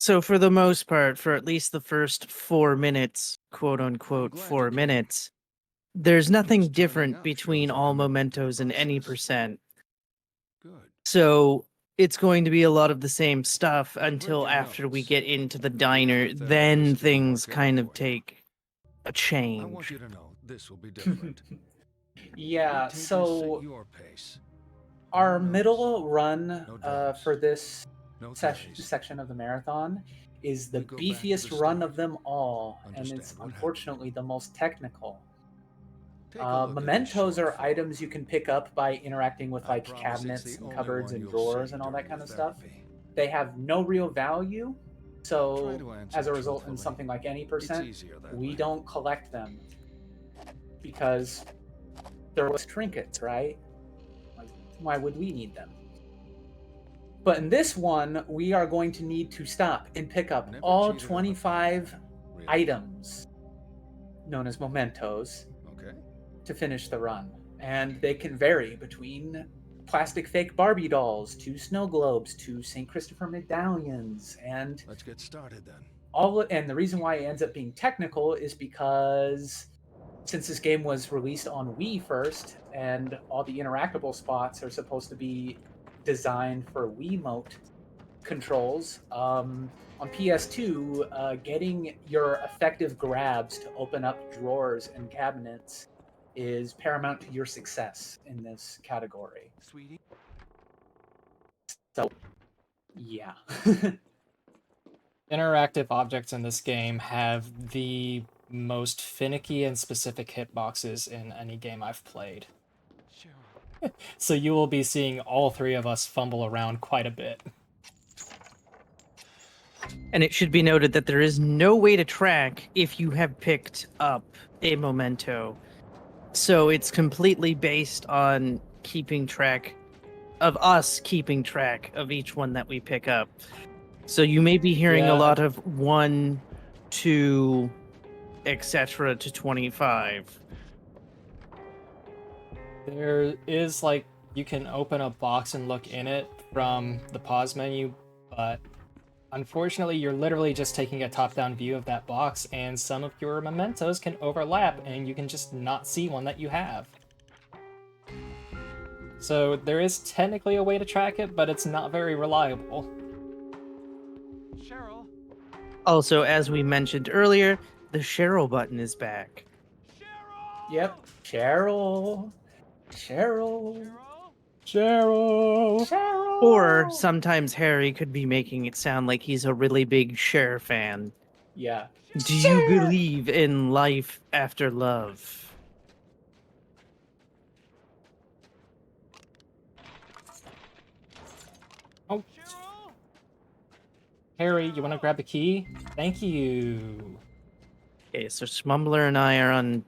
So for the most part, for at least the first 4 minutes, quote unquote 4 minutes, there's nothing different between all mementos and any percent. So it's going to be a lot of the same stuff until after we get into the diner. Then things kind of take a change. I want you to know this will be different. Yeah, so our middle run for this section of the marathon is the beefiest run of them all, and it's unfortunately the most technical. Mementos are items you can pick up by interacting with like cabinets and cupboards and drawers and all that kind of stuff. They have no real value, so as a result, in something like any percent, we don't collect them because they're just trinkets, right? Like, why would we need them? But in this one, we are going to need to stop and pick up all 25 items known as mementos to finish the run. And they can vary between plastic fake Barbie dolls to snow globes to St. Christopher medallions. And let's get started then. And the reason why it ends up being technical is because since this game was released on Wii first, and all the interactable spots are supposed to be designed for Wiimote controls, on PS2, getting your effective grabs to open up drawers and cabinets is paramount to your success in this category. Sweetie. So, yeah. Interactive objects in this game have the most finicky and specific hitboxes in any game I've played. So you will be seeing all three of us fumble around quite a bit. And it should be noted that there is no way to track if you have picked up a memento. So it's completely based on keeping track of us keeping track of each one that we pick up. So you may be hearing Yeah. a lot of 1, 2, etc. to 25. There is like you can open a box and look in it from the pause menu, but unfortunately you're literally just taking a top-down view of that box, and some of your mementos can overlap and you can just not see one that you have. So there is technically a way to track it, but it's not very reliable. Cheryl. Also, as we mentioned earlier, the Cheryl button is back. Yep. Cheryl. Cheryl. Cheryl. Cheryl. Or sometimes Harry could be making it sound like he's a really big Cher fan. Yeah. Do you believe in life after love? Oh. Harry, you want to grab the key? Thank you. Okay, so Schmumbler and I are on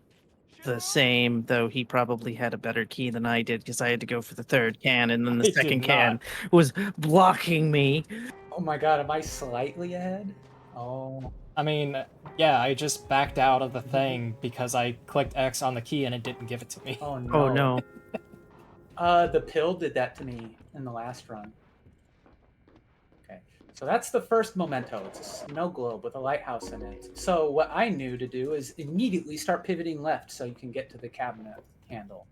the same, though he probably had a better key than I did because I had to go for the third can, and then the I did second not. can was blocking me. Oh my god, am I slightly ahead? Oh. I mean, yeah, I just backed out of the thing because I clicked X on the key and it didn't give it to me. Oh no. Oh no. The pill did that to me in the last run. Okay, so that's the first memento. It's a snow globe with a lighthouse in it. So what I knew to do is immediately start pivoting left so you can get to the cabinet handle.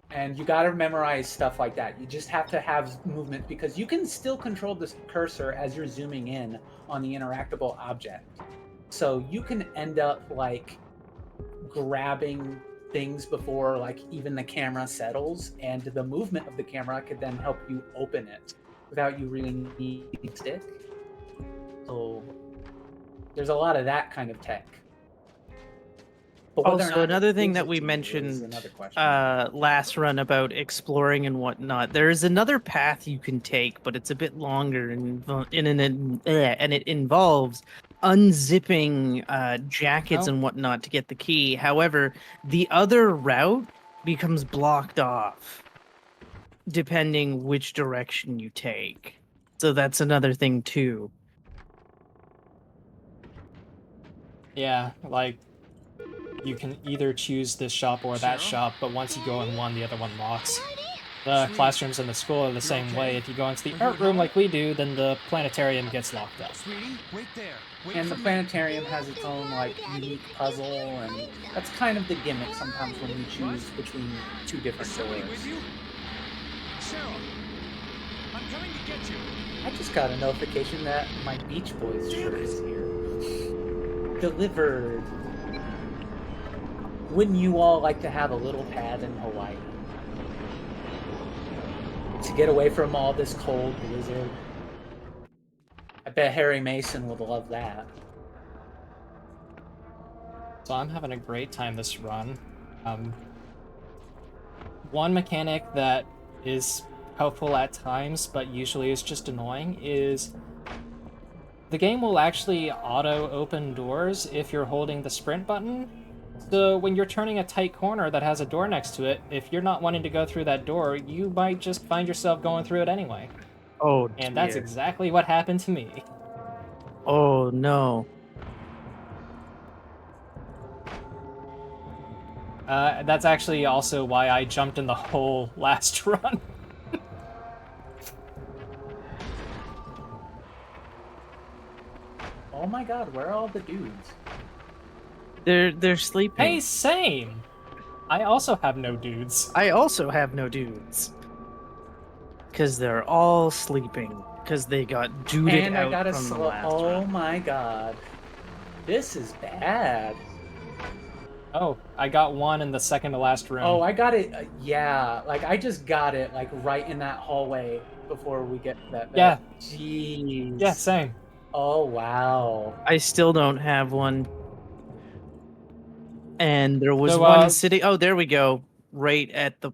And you gotta memorize stuff like that. You just have to have movement because you can still control this cursor as you're zooming in on the interactable object. So you can end up like grabbing things before like even the camera settles, and the movement of the camera could then help you open it without you really needing to stick. So there's a lot of that kind of tech. But whether or Also, not another it thing gives that it we to you is mentioned another question. last run about exploring and whatnot, there is another path you can take, but it's a bit longer and it involves unzipping jackets and whatnot to get the key. However, the other route becomes blocked off depending which direction you take. So that's another thing too. Yeah, like, you can either choose this shop or that shop, but once you go in one, the other one locks. The classrooms in the school are the same way. If you go into the art room like we do, then the planetarium gets locked up. Wait there. And the planetarium has its own like unique puzzle, and that's kind of the gimmick sometimes when you choose between two different doors. Cheryl, I'm coming to get you. I just got a notification that my Beach Boys shirt is here. Delivered. Wouldn't you all like to have a little pad in Hawaii? To get away from all this cold blizzard? I bet Harry Mason would love that. So I'm having a great time this run. One mechanic that is helpful at times, but usually is just annoying, is the game will actually auto-open doors if you're holding the sprint button. So when you're turning a tight corner that has a door next to it, if you're not wanting to go through that door, you might just find yourself going through it anyway. Oh, and that's dear. exactly what happened to me. Oh no. That's actually also why I jumped in the hole last run. Oh my god, where are all the dudes? They're sleeping. Hey, same! I also have no dudes. I also have no dudes. Because they're all sleeping. Because they got duded And out I got a from the slow. last Oh round. my god. This is bad. Oh, I got one in the second to last room. Oh, I got it. Yeah, like I just got it like right in that hallway before we get to that bed. Yeah. Jeez. Yeah, same. Oh wow. I still don't have one. And there was So, one sitting. Oh, there we go. Right at the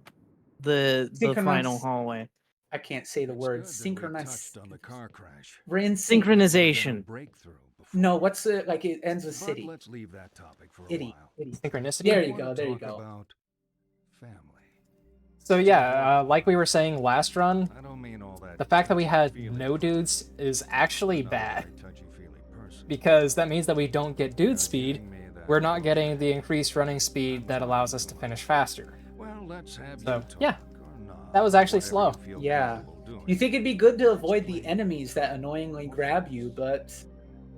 Synchronous- final hallway. I can't say the word synchronized. On the car crash. We're in sync. Synchronization. No, what's the like? It ends with But city. let's leave that topic for a Itty. while. Itty. Synchronicity? There I you wanna go. There you talk go. About family. So yeah, like we were saying last run, the fact that we had no dudes is actually bad. Because that means that we don't get dude speed, we're not getting the increased running speed that allows us to finish faster. So yeah, that was actually slow. Yeah. You think it'd be good to avoid the enemies that annoyingly grab you, but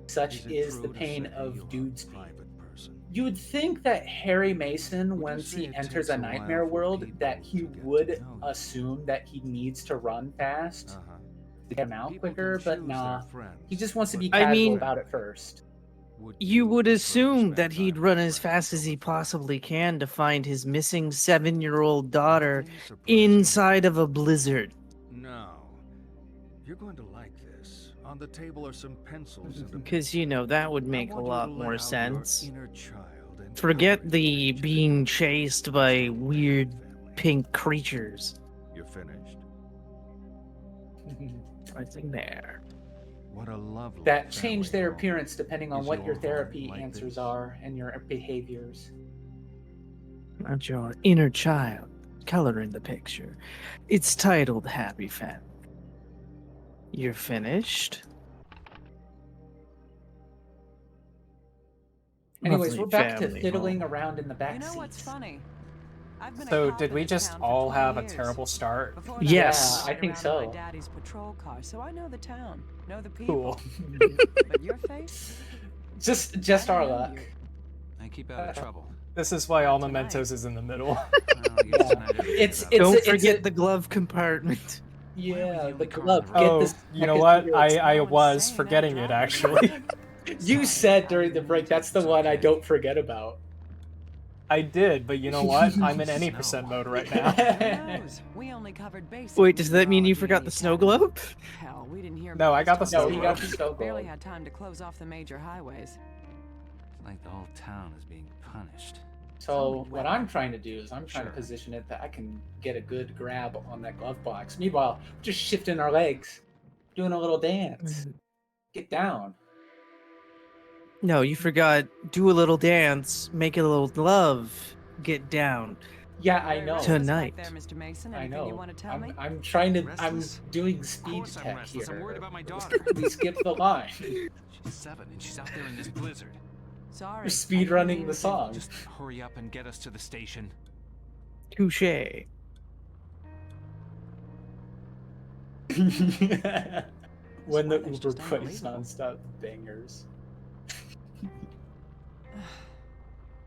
such is the pain of dude speed. You would think that Harry Mason, once he enters a nightmare world, that he would assume that he needs to run fast to get him out quicker, but nah. He just wants to be casual about it first. You would assume that he'd run as fast as he possibly can to find his missing 7-year-old daughter inside of a blizzard. No. You're going to like this. On the table are some pencils and Because, you know, that would make a lot more your sense. inner child and Forget the being chased by weird pink creatures. You're finished. Right in there. What a lovely That change their appearance depending on what your therapy answers are and your behaviors. Not your inner child. Color in the picture. It's titled Happy Family. You're finished. Anyways, Lovely we're back to family fiddling home. around in the back You know seat. what's funny? I've been a So cop did in we this just town for all 20 have a years. terrible start? Before that, Yes. I I think ride so. around in my daddy's patrol car, so I know the town, know the people. Cool. But your face? Just our luck. I keep out of trouble. This is why all Mementos is in the middle. It's Don't it's forget a- the glove compartment. Yeah, the glove. Get Oh, this. you know what? I was forgetting it actually. You said during the break that's the one I don't forget about. I did, but you know what? I'm in any percent mode right now. Who knows? We only covered basic Wait, does that mean you forgot the snow globe? Hell, we didn't hear No, I got the No, snow he got globe. the snow Barely globe. had time to close off the major highways. It's like the whole town is being punished. So what I'm trying to do is I'm trying to position it that I can get a good grab on that glove box. Meanwhile, just shifting our legs, doing a little dance. Get down. No, you forgot. Do a little dance, make a little glove, get down. Yeah, I know. Tonight. There, Mr. Mason. I Anything you know. want to tell me? I'm trying to. I'm Restless? doing speed Of course I'm tech restless. here. I'm worried about my daughter. We skipped the line. She's 7 and she's out there in this blizzard. Sorry. You're speed running the song. Just hurry up and get us to the station. Touche. When the Uber plays nonstop bangers.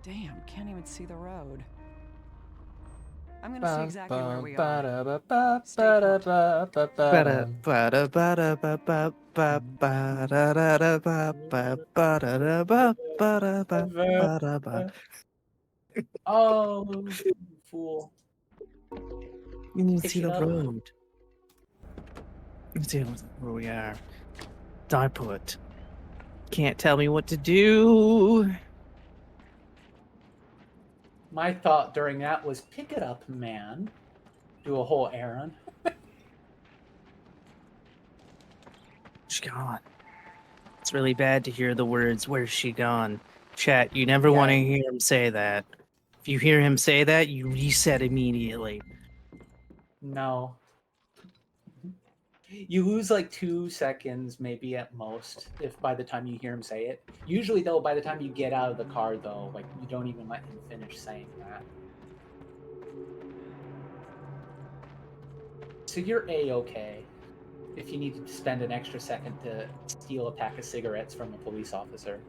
Damn, can't even see the road. I'm gonna see exactly where we are. Oh, fool. You need to Pick see it the up. road. You see where we are. Die put. Can't tell me what to do. My thought during that was pick it up, man. Do a whole errand. She's gone. It's really bad to hear the words, "Where's she gone?" Chat, you never want to hear him say that. If you hear him say that, you reset immediately. No. You lose like 2 seconds, maybe at most, if by the time you hear him say it. Usually, though, by the time you get out of the car, though, like you don't even let him finish saying that. So you're a-okay if you need to spend an extra second to steal a pack of cigarettes from a police officer.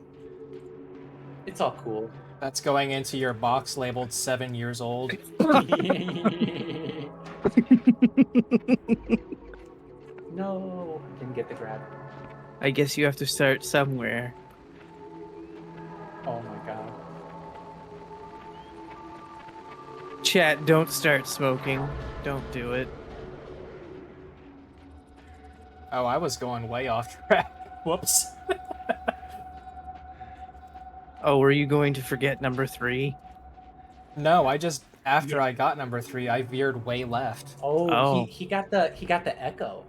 It's all cool. That's going into your box labeled 7 years old. No, didn't get the grab. I guess you have to start somewhere. Oh my god. Chat, don't start smoking. Don't do it. Oh, I was going way off track. Whoops. Oh, were you going to forget number 3? No, I just after I got number 3, I veered way left. Oh, Oh. He got the echo.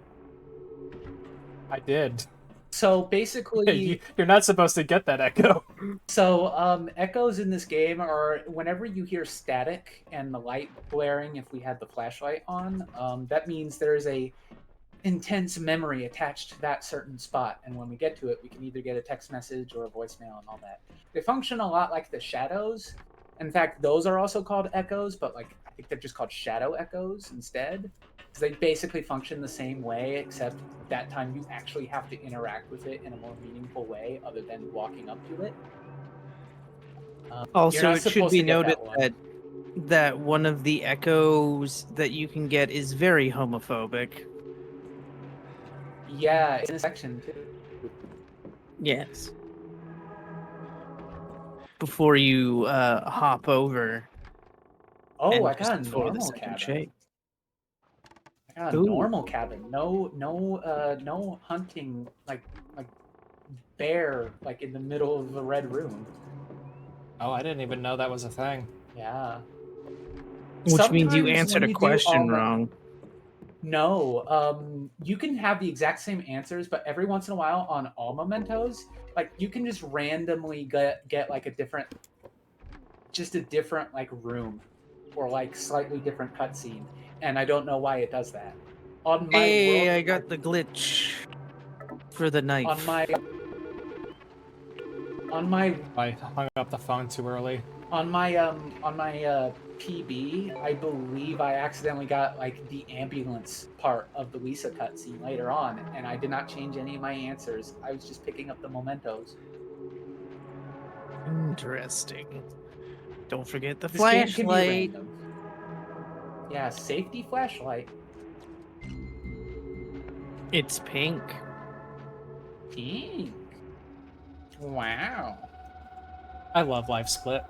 I did. So basically, You're not supposed to get that echo. So echoes in this game are whenever you hear static and the light blaring. If we had the flashlight on, that means there is a intense memory attached to that certain spot, and when we get to it, we can either get a text message or a voicemail and all that. They function a lot like the shadows. In fact, those are also called echoes, but like I think they're just called shadow echoes instead, because they basically function the same way, except that time you actually have to interact with it in a more meaningful way other than walking up to it. You're Also, not it should supposed be to get noted one. that one of the echoes that you can get is very homophobic. Yeah, it's in a section too. Yes. Before you hop over. Oh, and I just got a before the normal second cabin. shake. I got a Ooh. normal cabin. No hunting like bear like in the middle of the red room. Oh, I didn't even know that was a thing. Yeah. Which means you Sometimes answered when a you do question wrong. No, you can have the exact same answers, but every once in a while on all mementos, like you can just randomly get like a different like room or like slightly different cutscene, and I don't know why it does that. On my Hey, world, I got the glitch for the knife. on my I hung up the phone too early. on my PB, I believe I accidentally got like the ambulance part of the Lisa cutscene later on, and I did not change any of my answers. I was just picking up the mementos. Interesting. Don't forget the This game can be flashlight. random. Yeah, safety flashlight. It's pink. Pink. Wow. I love Life Split.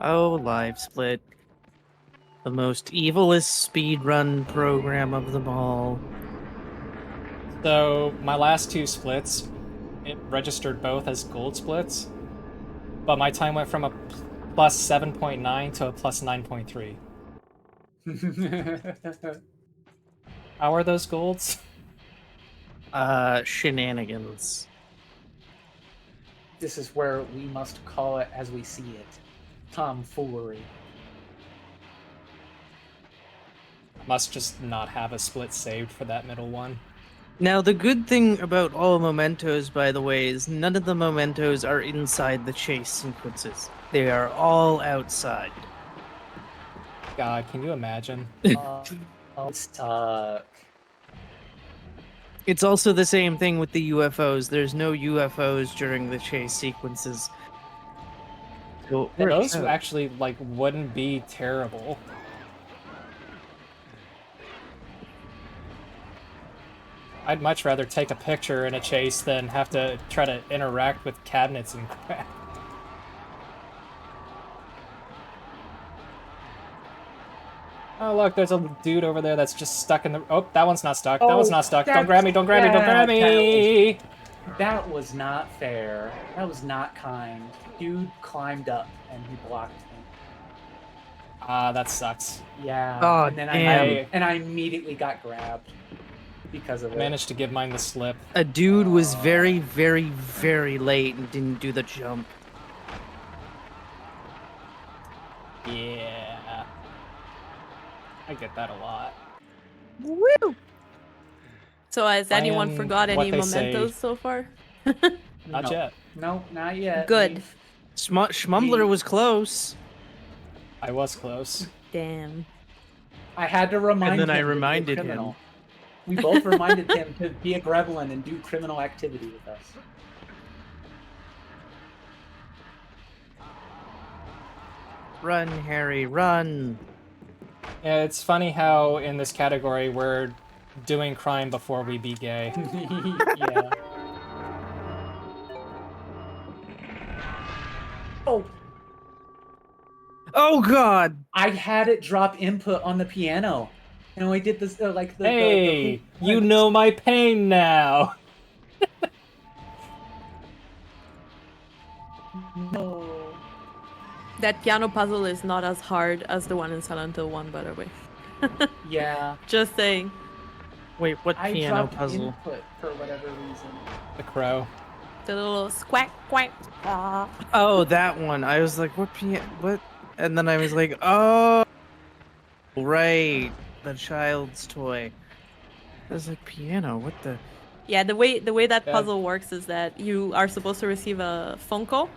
Oh, Live Split. The most evilest speedrun program of them all. So, my last two splits, it registered both as gold splits, but my time went from a plus 7.9 to a plus 9.3. How are those golds? Shenanigans. This is where we must call it as we see it. Tomfoolery. Must just not have a split saved for that middle one. Now, the good thing about all mementos, by the way, is none of the mementos are inside the chase sequences. They are all outside. God, can you imagine? Suck. It's also the same thing with the UFOs. There's no UFOs during the chase sequences. So Those actually, like, wouldn't be terrible. I'd much rather take a picture in a chase than have to try to interact with cabinets and crap. Oh look, there's a dude over there that's just stuck in the... Oh, that one's not stuck. That one's not stuck. Don't grab me, don't grab me, don't grab me! That was not fair. That was not kind. Dude climbed up and he blocked me. Ah, that sucks. Yeah. Oh, and then damn. I immediately got grabbed because of I it. managed to give mine the slip. A dude was very, very, very late and didn't do the jump. Yeah. I get that a lot. Woo! So has I anyone am forgot what any they say. mementos so far? Not yet. No, not yet. Good. Schmumbler was close. I was close. Damn. I had to remind him. And then I to be a reminded criminal. him. We both reminded him to be a gremlin and do criminal activity with us. Run, Harry, run. Yeah, it's funny how in this category we're doing crime before we be gay. Yeah. Oh. Oh God! I had it drop input on the piano, and we did this like the. Hey, you know my pain now. No. That piano puzzle is not as hard as the one in Silent Hill 1, by the way. Yeah. Just saying. Wait, what I piano dropped puzzle? input for whatever reason. The crow. The little squack quack. Oh, that one. I was like, what piano? What? And then I was like, oh, right, the child's toy. I was like, piano. What the? Yeah, the way that Yeah. puzzle works is that you are supposed to receive a phone call,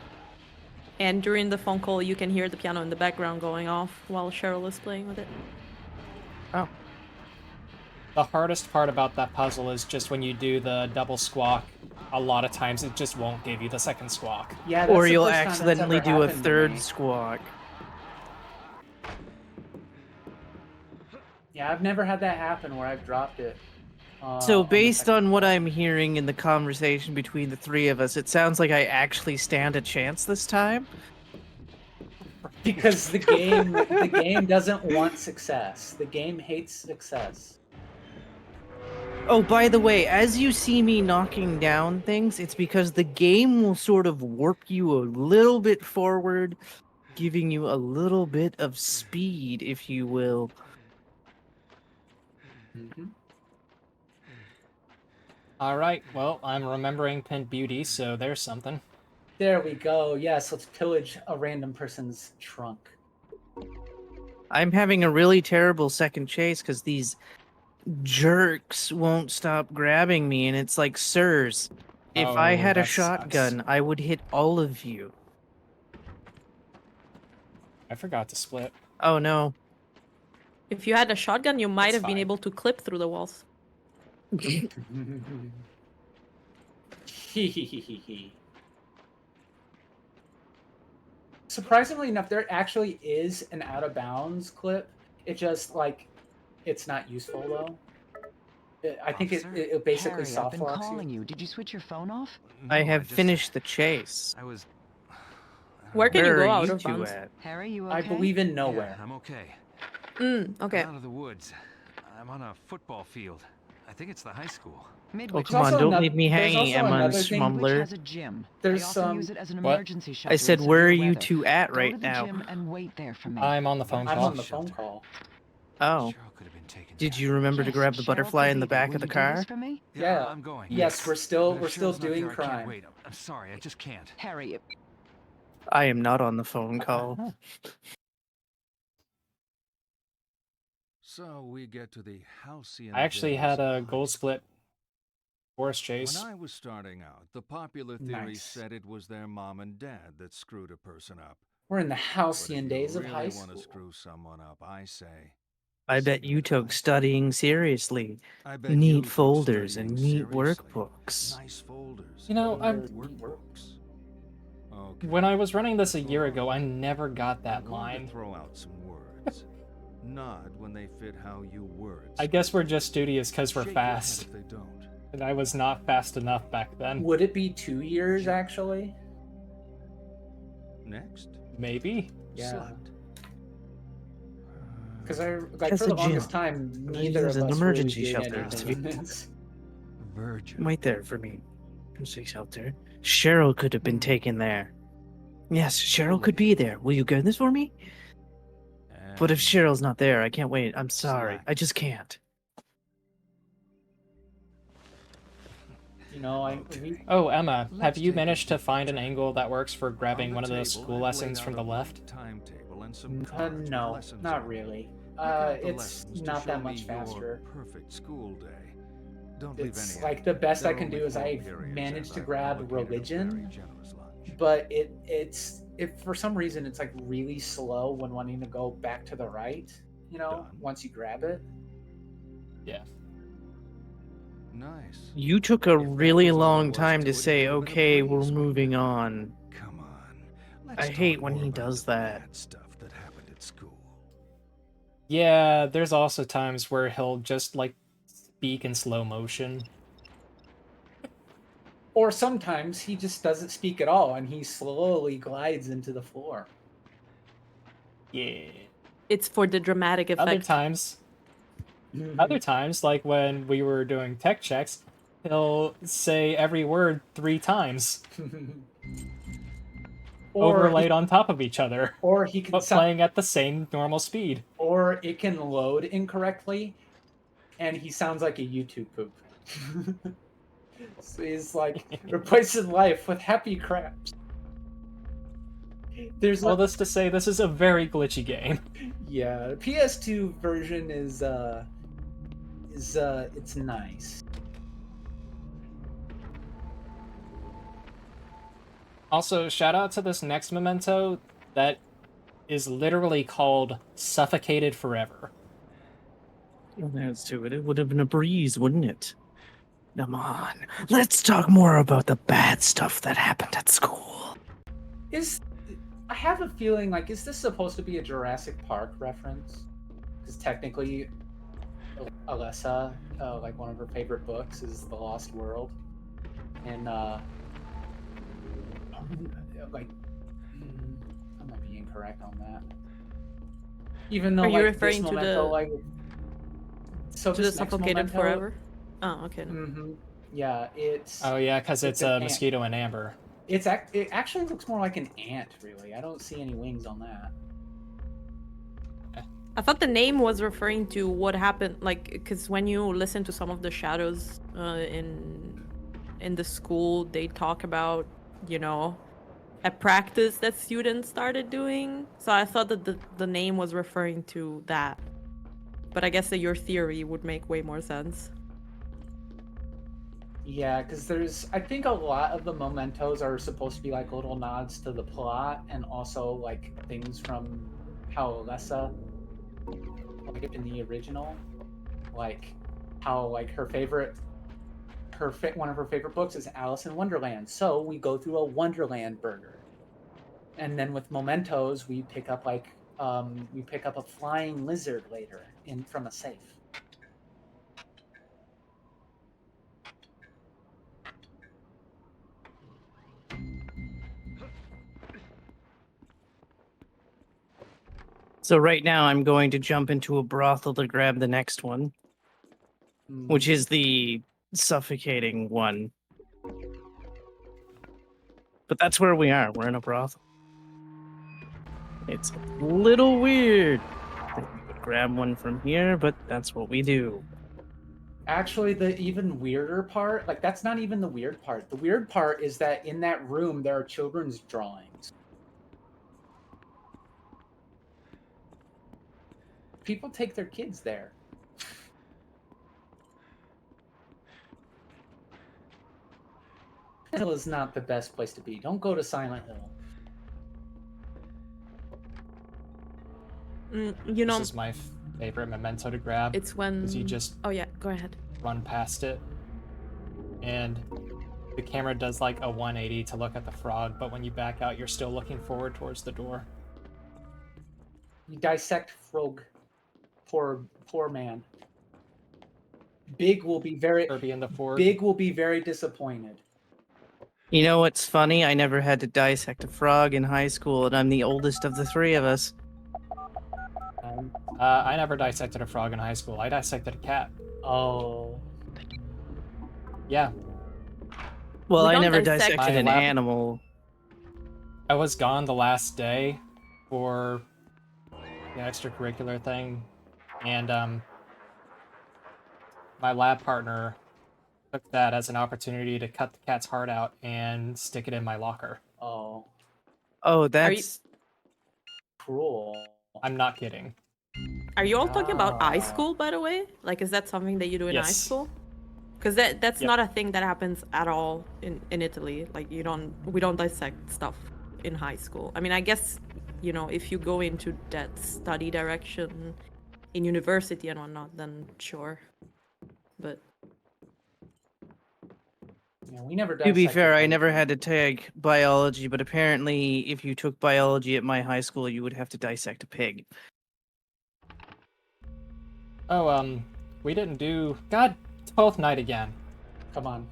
and during the phone call, you can hear the piano in the background going off while Cheryl is playing with it. Oh. The hardest part about that puzzle is just when you do the double squawk. A lot of times it just won't give you the second squawk. Yeah, that's Or the you'll first time that's accidentally ever do a happened to third me. squawk. Yeah, I've never had that happen where I've dropped it. So on the based second on what try. I'm hearing in the conversation between the three of us, it sounds like I actually stand a chance this time. Because the game doesn't want success. The game hates success. Oh, by the way, as you see me knocking down things, it's because the game will sort of warp you a little bit forward, giving you a little bit of speed, if you will. Alright, well, I'm remembering Pin Beauty, so there's something. There we go. Yes, let's pillage a random person's trunk. I'm having a really terrible second chase because these jerks won't stop grabbing me, and it's like, sirs, if I Oh, had a that shotgun, sucks. I would hit all of you. I forgot to split. Oh no. If you had a shotgun, you might That's have been fine. able to clip through the walls. Surprisingly enough, there actually is an out of bounds clip. It just like it's not useful though. I think it basically Harry, I've soft been locks calling you. you. Did you switch your phone off? I have finished the chase. I was. Where can you Where go are out you of two bounds? at? Harry, you okay? I believe in nowhere. Yeah, I'm okay. Okay. I'm out of the woods. I'm on a football field. I think it's the high school. Oh, come on, don't leave me hanging, Emma and Midwich Smumbler. has a gym. There's they often use it as an What? emergency shelter. I said, in where are severe you weather. two at Go right to the now? gym and wait there for me. I'm on the phone I'm call. on the phone call. Oh. Did you remember to grab the butterfly in the back of the car? Yeah, I'm going. Yes, we're still Cheryl's not doing there, I can't crime. wait. I'm sorry, I just can't. Harry, I am not on the phone call. So we get to the halcyon I actually days had a of gold split forest When chase. I was starting out, the popular theory Nice. said it was their mom and dad that screwed a person up. We're in the But if halcyon you days of really high want school. to screw someone up, I say, I bet you took studying seriously. I bet you Neat took folders and studying neat seriously. workbooks. Nice folders. You know, I'm workbooks. Okay. when I was running this a year ago, I never got that I'm going line. to throw out some words. Nod when they fit how you words. I guess we're just studious because we're Shake your head fast. if they don't. And I was not fast enough back then. Would it be 2 years actually? Next. Maybe. Yeah. Slept. Because I like That's for the a gym. longest time, neither There's of an us emergency really did shelter. anything in this. Virgin. Wait there for me. Emergency shelter. Cheryl could have been taken there. Yes, Cheryl could be there. Will you get this for me? But if Cheryl's not there, I can't wait. I'm sorry. I just can't. You know, Oh, Emma, have you managed to find an angle that works for grabbing one of those school lessons from the left? Timetable and some no, not really. It's not that much faster. Perfect school day. Don't leave It's any like out. the best There I are can only do is 4 I periods, managed to and I've grab allocated a very religion, generous lunch. but it's for some reason it's like really slow when wanting to go back to the right. You know, once you grab it. Yeah. Nice. You took a really long time to say, okay, we're moving on. Come on. I hate when he does that. Stuff that happened at school. Yeah, there's also times where he'll just, like, speak in slow motion. Or sometimes he just doesn't speak at all and he slowly glides into the floor. Yeah. It's for the dramatic effect. Other times, like when we were doing tech checks, he'll say every word 3 times. Overlaid on top of each other. Or he can but playing at the same normal speed. Or it can load incorrectly and he sounds like a YouTube poop. So he's like replacing life with happy craps. There's all this to say, this is a very glitchy game. Yeah, the PS2 version is it's nice. Also, shout out to this next memento that is literally called Suffocated Forever. Let's do it. It would have been a breeze, wouldn't it? Come on. Let's talk more about the bad stuff that happened at school. I have a feeling like, is this supposed to be a Jurassic Park reference? Because technically, Alessa, like one of her favorite books is The Lost World, and like, I might be incorrect on that. Even though, are you like, referring this to memento, the like, so to the this next Suffocated memento, Forever? Oh, okay. Mm-hmm. Yeah, it's. Oh yeah, because it's an a ant. mosquito and amber. It actually looks more like an ant, really. I don't see any wings on that. I thought the name was referring to what happened, like, because when you listen to some of the shadows in the school, they talk about, you know, a practice that students started doing. So I thought that the name was referring to that. But I guess that your theory would make way more sense. Yeah, because I think a lot of the mementos are supposed to be like little nods to the plot, and also like things from how Alessa, like in the original, like how like one of her favorite books is Alice in Wonderland. So we go through a Wonderland burger, and then with mementos we pick up like a flying lizard later from a safe. So right now I'm going to jump into a brothel to grab the next one, which is the suffocating one. But that's where we are. We're in a brothel. It's a little weird that you would grab one from here, but that's what we do. Actually, the even weirder part, like that's not even the weird part. The weird part is that in that room there are children's drawings. People take their kids there. Hill is not the best place to be. Don't go to Silent Hill. You know, this is my favorite memento to grab. It's when... Because you just... Oh yeah, go ahead. Run past it. And the camera does like a 180 to look at the frog, but when you back out, you're still looking forward towards the door. You dissect frog. Poor man. Big will be very disappointed. You know what's funny? I never had to dissect a frog in high school, and I'm the oldest of the three of us. I never dissected a frog in high school. I dissected a cat. Oh. Yeah. Well, I never dissected an animal. I was gone the last day for the extracurricular thing, and my lab partner took that as an opportunity to cut the cat's heart out and stick it in my locker. Oh. Oh, that's cruel. I'm not kidding. Are you all talking about high school, by the way? Like, is that something that you do in high Yes. school? Because that's not a thing that happens at all in Italy. Like, we don't dissect stuff in high school. I mean, I guess, you know, if you go into that study direction in university and whatnot, then sure. But yeah, we never. To be fair, I never had to take biology, but apparently, if you took biology at my high school, you would have to dissect a pig. Oh, we didn't do... God, 12th night again. Come on.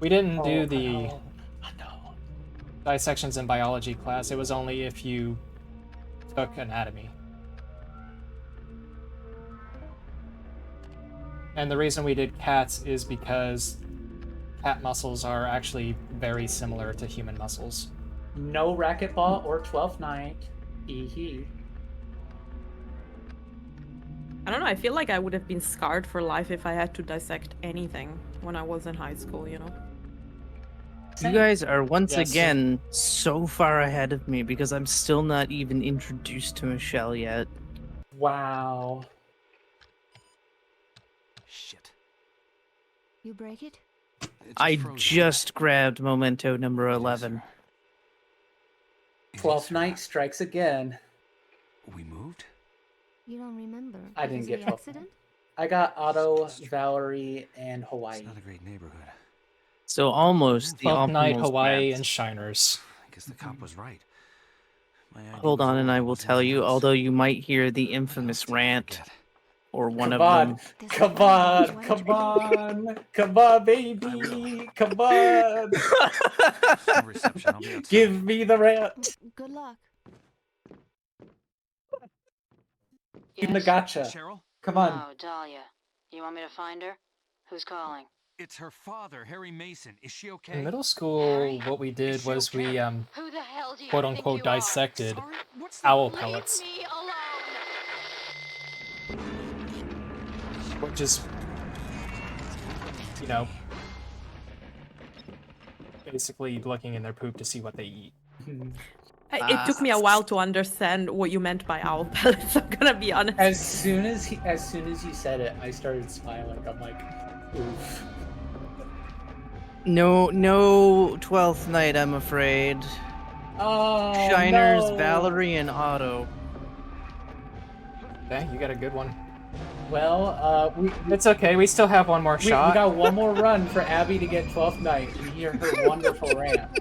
We didn't do Oh, the no. dissections in biology class. It was only if you took anatomy. And the reason we did cats is because cat muscles are actually very similar to human muscles. No racquetball or 12th night. Hee hee. I don't know, I feel like I would have been scarred for life if I had to dissect anything when I was in high school, you know? You guys are once Yes. again so far ahead of me because I'm still not even introduced to Michelle yet. Wow. Shit. You break it? I just grabbed Memento number 11. 12th night strikes again. We moved? You don't remember? I didn't because get of the 12th night. accident? I got Otto, Valerie, and Hawaii. It's not a great neighborhood. So almost the 12th Night, optimal Hawaii, grabs. and Shiners. I guess the cop was right. My ID Hold was on, and all I that will was in tell the you, house. although you might hear the infamous rant, or one Come of on, them. come on, come on, come on, baby, come on. No reception. I'll be outside. Give me the rant. Good luck. Give me the gotcha. Cheryl? Come on. Oh, Dahlia. You want me to find her? Who's calling? It's her father, Harry Mason. Is she okay? In middle school, what we did was we, Who the hell do you quote think unquote, you are? dissected Sorry, what's the... owl Leave pellets. me alone. Which is, you know, basically looking in their poop to see what they eat. It took me a while to understand what you meant by owl pellets, I'm gonna be honest. As soon as you said it, I started smiling. I'm like, oof. No 12th night, I'm afraid. Oh, Shiners, no. Valerie, and Otto. Okay, you got a good one. Well, It's okay, we still have one more we shot. got one more run for Abby to get 12th night and hear her wonderful rant.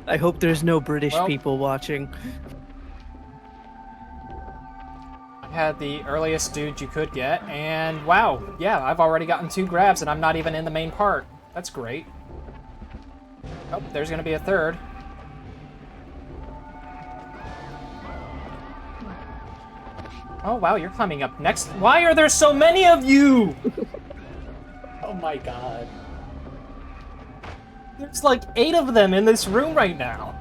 I hope there's no British Well- people watching. I had the earliest dude you could get, and wow, yeah, I've already gotten 2 grabs and I'm not even in the main part. That's great. Oh, there's gonna be a third. Oh wow, you're climbing up next. Why are there so many of you? Oh my god. There's like 8 of them in this room right now.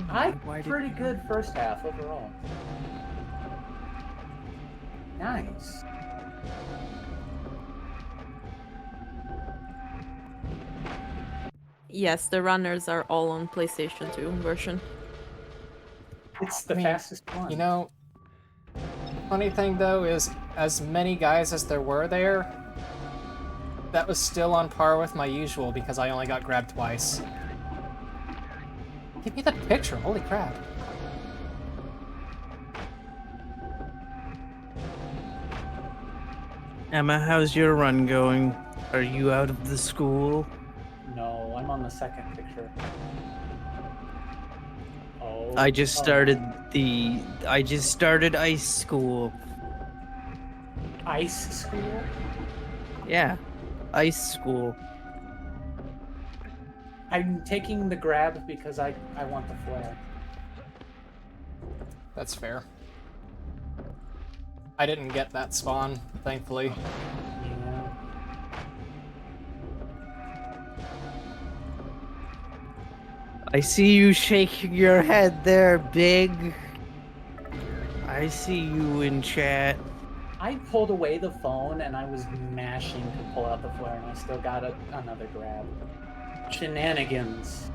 I'm pretty good first half overall. Nice. Yes, the runners are all on PlayStation 2 version. It's the fastest one. You know, funny thing though is, as many guys as there were there, that was still on par with my usual because I only got grabbed twice. Give me the picture, holy crap. Emma, how's your run going? Are you out of the school? No, I'm on the second picture. Oh. I just started ice school. Ice school? Yeah, ice school. I'm taking the grab because I want the flare. That's fair. I didn't get that spawn, thankfully. Yeah. I see you shaking your head there, Big. I see you in chat. I pulled away the phone and I was mashing to pull out the flare and I still got another grab. Shenanigans.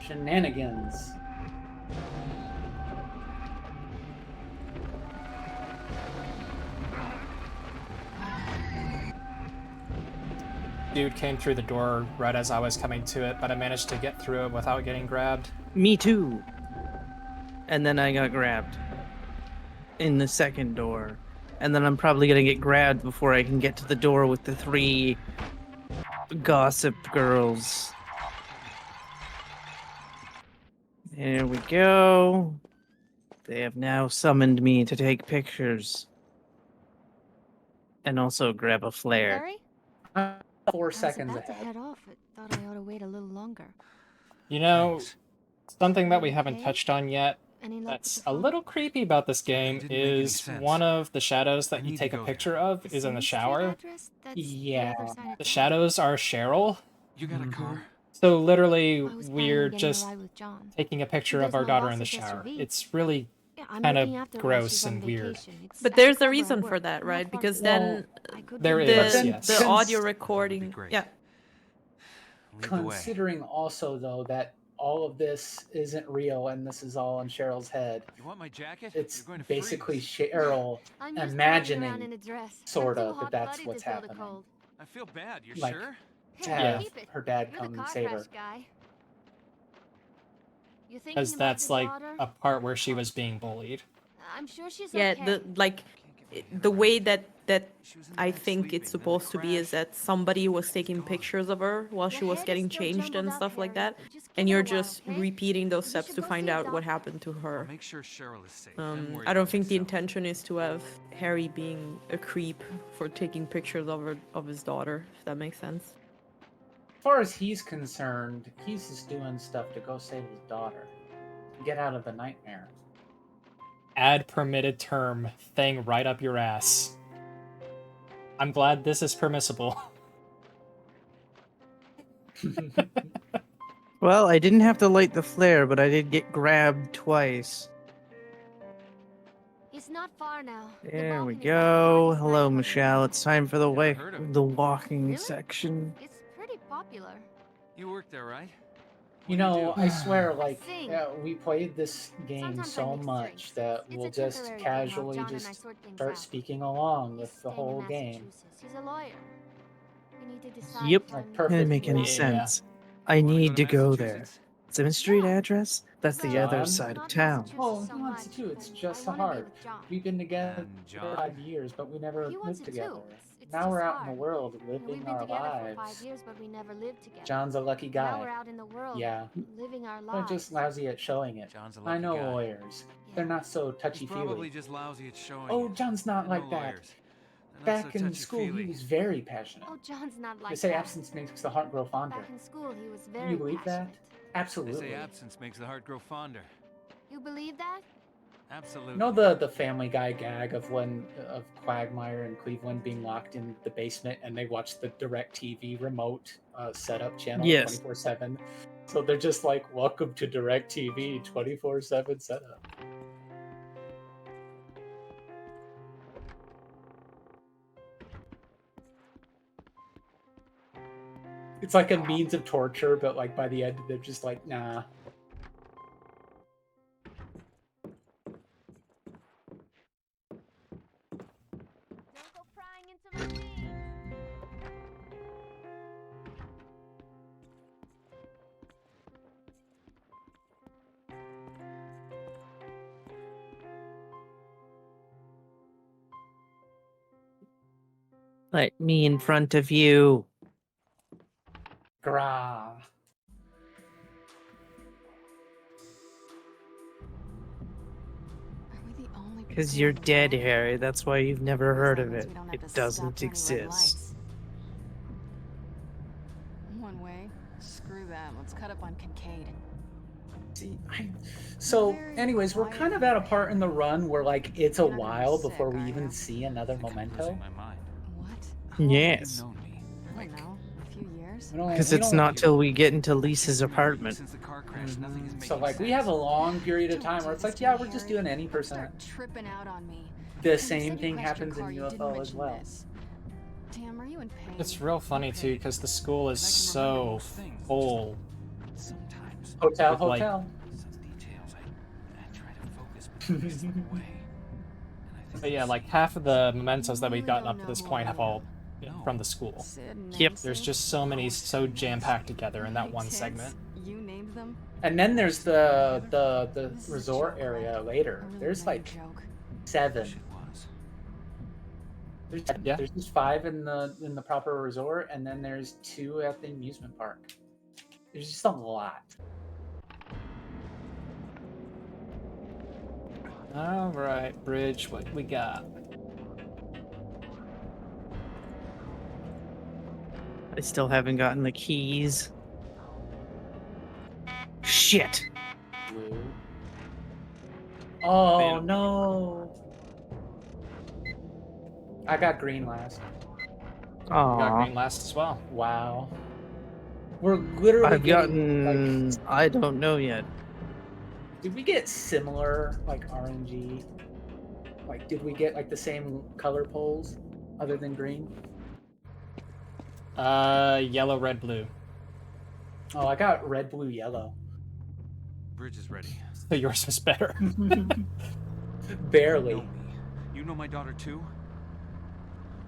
Shenanigans. Dude came through the door right as I was coming to it, but I managed to get through it without getting grabbed. Me too. And then I got grabbed. In the second door. And then I'm probably gonna get grabbed before I can get to the door with the 3 gossip girls. There we go. They have now summoned me to take pictures. And also grab a flare. Harry? 4 I was seconds about to ahead. head off. I thought I ought to wait a little longer. You know, something that we Okay. haven't touched on yet Any luck that's with a the little creepy about this game Didn't make any is sense. one of the shadows that I you need take to a go picture of is in the shower. address? That's Yeah. The other side of The town. shadows are Cheryl. You got a car? So literally, was planning we're on getting a just ride with John. taking a picture There's of our no daughter loss in the of shower. SUV. It's really Yeah, I'm kind looking of after her while she's gross on and weird. vacation. It's But at there's the a club reason I for work, that, not right? far Because from then I could There be is, then yes. the audio recording. great. Yeah. Lead the way. Considering also though that all of this isn't real and this is all in Cheryl's head, You want my jacket? it's You're going to basically freeze. Cheryl I'm used to running around in imagining a dress. sort I'm of too that that's hot-blooded what's to feel the happening. cold. I feel bad. You're Like, sure? to Hey, have keep it. her dad You're the come car save crash her. guy. You thinking Because about that's your like daughter? a part where she was being bullied. I'm sure she's Yeah, okay. the way that I think it's supposed to be is that somebody was taking pictures of her while she was getting changed and stuff like that, and you're just repeating those steps to find out what happened to her. Make sure Cheryl is safe. then worry I don't about think the myself. intention is to have Harry being a creep for taking pictures of his daughter, if that makes sense. As far as he's concerned, he's just doing stuff to go save his daughter. Get out of the nightmare. Add permitted term thing right up your ass. I'm glad this is permissible. Well, I didn't have to light the flare, but I did get grabbed twice. It's not far now. The There we balcony's go. right Hello, over Michelle. It's time for the heard of it. the walking Really? section. It's pretty popular. You work there, right? You know, I swear, like, Sing. we played this game Sometimes I so mix much drinks. that It's we'll a just temporary thing while casually John and I just sort things start out. speaking along He's with the staying in whole game. Massachusetts. He's a lawyer. We need to decide Yep. if Like, I'm- perfect. Didn't make any Yeah. sense. I Wanna need go to to go there. Massachusetts? 7th Street address? That's the other John? side of Not town. Massachusetts Oh, so he wants to much, too. It's but just I a wanna be heart. with John. We've been together And for John? 5 years, but we never He wants lived it together. too. It's Now just we're out in hard. the world We've living been our together for lives. 5 years, but we never lived together. John's a lucky Now we're guy. out in the world, Yeah. living our But lives. just lousy at showing it. John's a I lucky know guy. lawyers. They're not so He's touchy-feely. probably just lousy at showing Oh, it. John's not They're like no that. lawyers. They're not Back so in school, he touchy-feely. was very passionate. Oh, John's not like They say that. absence makes the heart grow fonder. Back in school, he was Do very you believe passionate. that? They Absolutely. say absence makes the heart grow fonder. You believe that? Absolutely. You know the Family Guy gag of Quagmire and Cleveland being locked in the basement and they watch the DirecTV remote setup channel Yes. 24/7. So they're just like, "Welcome to DirecTV 24/7 setup." It's like a means of torture, but like by the end they're just like, nah. Don't go prying into my things. Let me in front of you. Gra. Are we the only Because people you're on the dead, road? Harry. That's why you've never heard of Means it. we don't have It to stop doesn't to any red exist. lights. One way. Screw that. Let's cut up on Kincaid. See, so, anyways, we're kind of at a part in the run where, like, it's a while before we even see another memento. What? Yes. I don't know. A few years? Because it's not till we get into Lisa's apartment. So, like, we have a long period of time where it's like, yeah, we're just doing any percent. Tripping out on me. The same thing happens in UFO as well. Damn, are you in pain? It's real funny too, because the school is so full. Hotel, with, like, hotel. But yeah, like half of the mementos that we've gotten up to this point have all been from the school. Yep. There's just so many so jam-packed together in that one segment. You named them? And then there's the resort area later. There's like 7. There's just 5 in the proper resort, and then there's 2 at the amusement park. There's just a lot. All right, Bridge, what we got? I still haven't gotten the keys. Shit. Blue. Oh no! I got green last. Got green last as well. Wow. We're literally I've getting, gotten. I don't know yet. Did we get similar, like, RNG? Like, did we get, like, the same color poles, other than green? Yellow, red, blue. Oh, I got red, blue, yellow. Bridge is ready. So yours was better. Barely. You know my daughter too?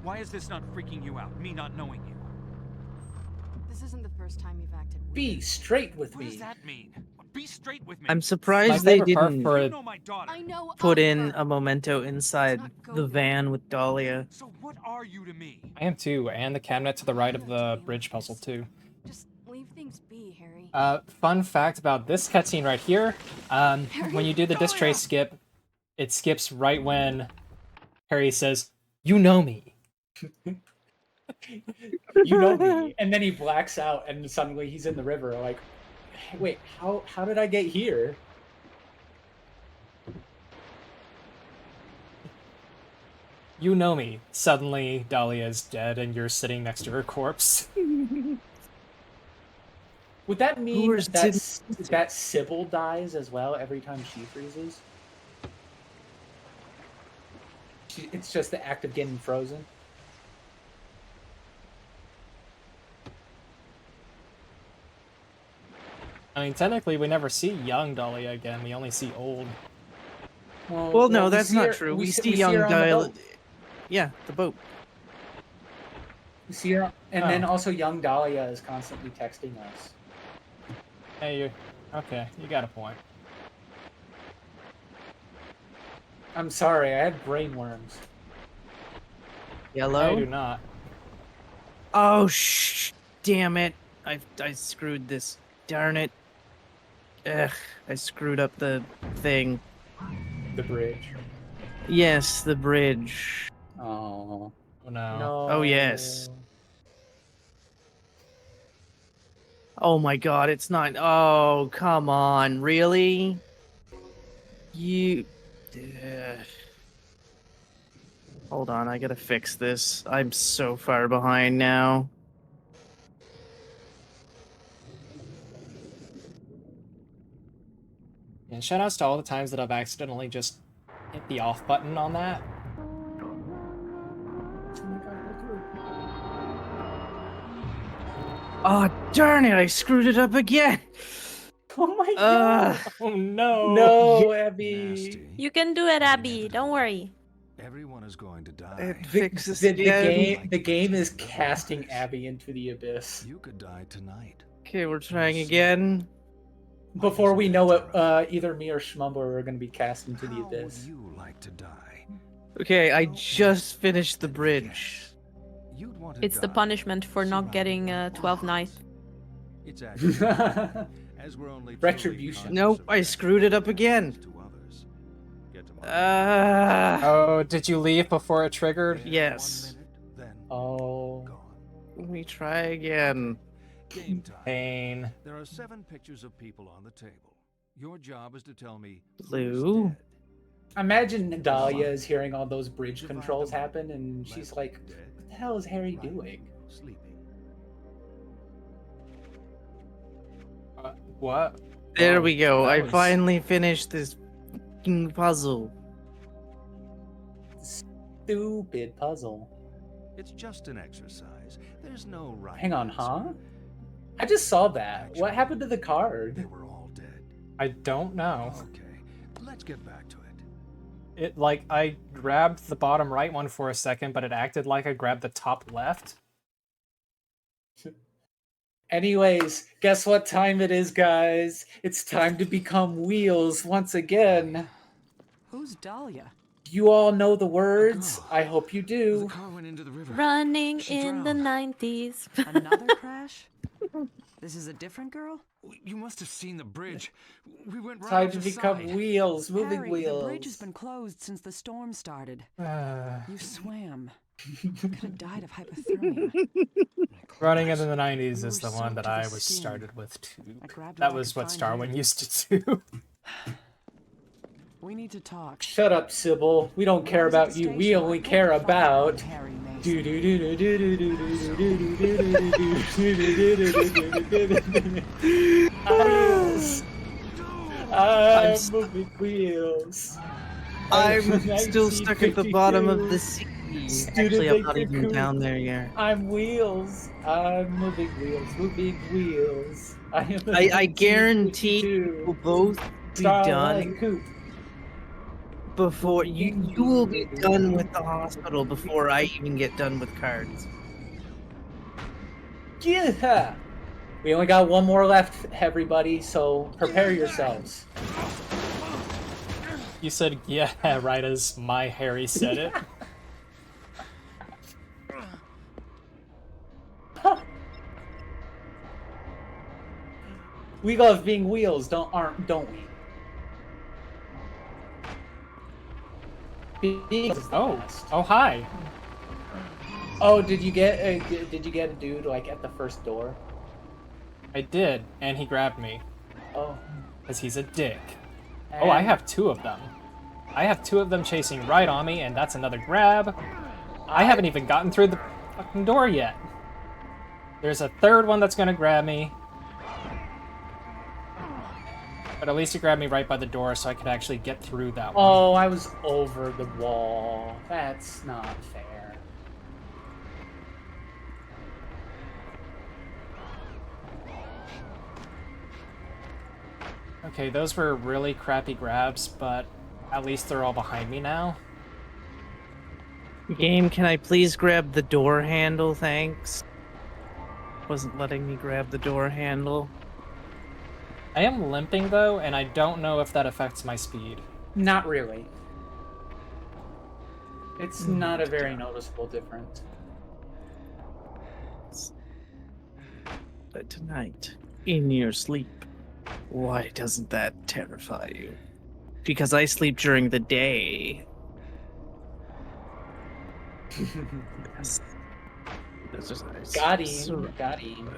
Why is this not freaking you out, me not knowing you? This isn't the first time you've acted weird. Be straight with What me. does that mean? Be straight with me. I'm My surprised they favorite part didn't for You a know my daughter. I know put of in her. a memento inside the van with Dahlia. So what are you to me? I am too, and the cabinet to the right of the bridge puzzle too. Just leave things be, Harry. Fun fact about this cutscene right here, when you do the disc tray skip, it skips right when Harry says, "You know me." You know me. And then he blacks out, and suddenly he's in the river. Like, wait, how did I get here? You know me. Suddenly, Dahlia is dead, and you're sitting next to her corpse. Would that mean Who is that Sybil dies as well every time she freezes? It's just the act of getting frozen. I mean, technically, we never see young Dahlia again. We only see old. Well, no, we that's see not her- true. we We see- see we see young her on the Dahlia. boat. Yeah, the boat. You see her, and then Oh. also young Dahlia is constantly texting us. Hey, you. Okay, you got a point. I'm sorry, I have brain worms. Yellow. I do not. Oh, damn it. I screwed this. Darn it. Ugh, I screwed up the thing. The bridge. Yes, the bridge. Oh. Oh no. No. Oh, yes. Oh my god, it's not. Oh, come on. Really? You. Ugh. Hold on, I gotta fix this. I'm so far behind now. And shoutouts to all the times that I've accidentally just hit the off button on that. Oh, darn it, I screwed it up again. Oh my god. Oh no. No, Abby. You can do it, Abby. Don't worry. Everyone is going to die. It fixes The game is casting Abby into the abyss. You could die tonight. Okay, we're trying again. Before we know it, either me or Schmumble are going to be cast into the How would abyss. you like to die? Okay, I just finished the bridge. You'd want to It's the die punishment for not getting 12 night. It's actually as we're only Retribution. Nope, I screwed it up again. Oh, did you leave before it triggered? Yes. Oh. Let me try again. Game time. Pain. There are 7 pictures of people on the table. Your job is to tell me Blue. Imagine Dahlia is hearing all those bridge controls happen, and she's like, "What the hell is Harry doing?" sleeping. What? There Oh, we go. that I was- finally finished this fucking puzzle. Stupid puzzle. It's just an exercise. There's no right. Hang on, answer. huh? I just saw that. What happened to the card? They were all dead. I don't know. Okay, let's get back to it. It, like, I grabbed the bottom right one for a second, but it acted like I grabbed the top left. Anyways, guess what time it is, guys? It's time to become wheels once again. Who's Dahlia? You all know the words. I hope you The do. car went into the river. Running She in the drowned. 90s. Another crash? This is a different girl? You must have seen the bridge. We went right Time off to the become side. wheels, moving Harry, wheels. the bridge has been closed since the storm started. You swam. You could have died of hypothermia. Running into the 90s is You the were one that soaked to I the was skin. started with too. I grabbed That what I was could what find Starwin handy. used to do. We need to talk. Shut up, Sybil. We don't care Where's the about you. We station? only I care hope to find out about Harry, man. Wheels. I'm moving wheels. I'm still stuck at the bottom of the sea. Actually, I'm not even down there yet. I'm wheels. I'm moving wheels. Moving wheels. I guarantee we'll both be done before you will be done with the hospital before I even get done with cards. Yeah. We only got one more left, everybody, so prepare yourselves. You said, yeah, right as my Harry said it. We love being wheels, don't we? Oh, hi. Oh, did you get a dude like at the first door? I did, and he grabbed me. Oh. Because he's a dick. Oh, I have 2 of them. I have 2 of them chasing right on me, and that's another grab. I haven't even gotten through the fucking door yet. There's a 3rd one that's gonna grab me. But at least he grabbed me right by the door so I could actually get through that one. Oh, I was over the wall. That's not fair. Okay, those were really crappy grabs, but at least they're all behind me now. Game, can I please grab the door handle, thanks? Wasn't letting me grab the door handle. I am limping though, and I don't know if that affects my speed. Not really. It's not a very noticeable difference. But tonight, in your sleep, why doesn't that terrify you? Because I sleep during the day. Yes. Got him. Got him.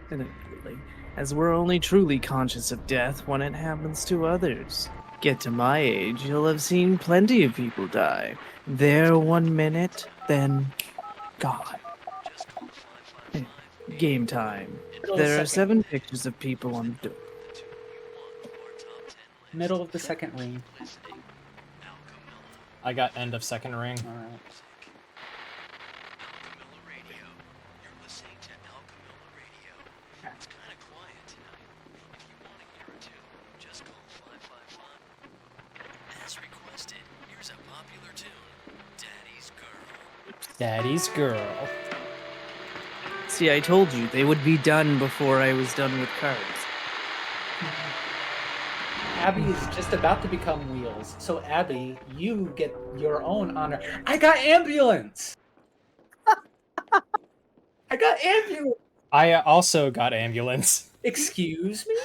Inevitably, as we're only truly conscious of death when it happens to others. Get to my age, you'll have seen plenty of people die. There 1 minute, then gone. Game time. There are 7 pictures of people on the door. Middle of the second ring. I got end of second ring. Alright. Daddy's Girl. See, I told you, they would be done before I was done with cards. Abby is just about to become wheels. So Abby, you get your own honor. I got ambulance! I got ambulance! I also got ambulance. Excuse me?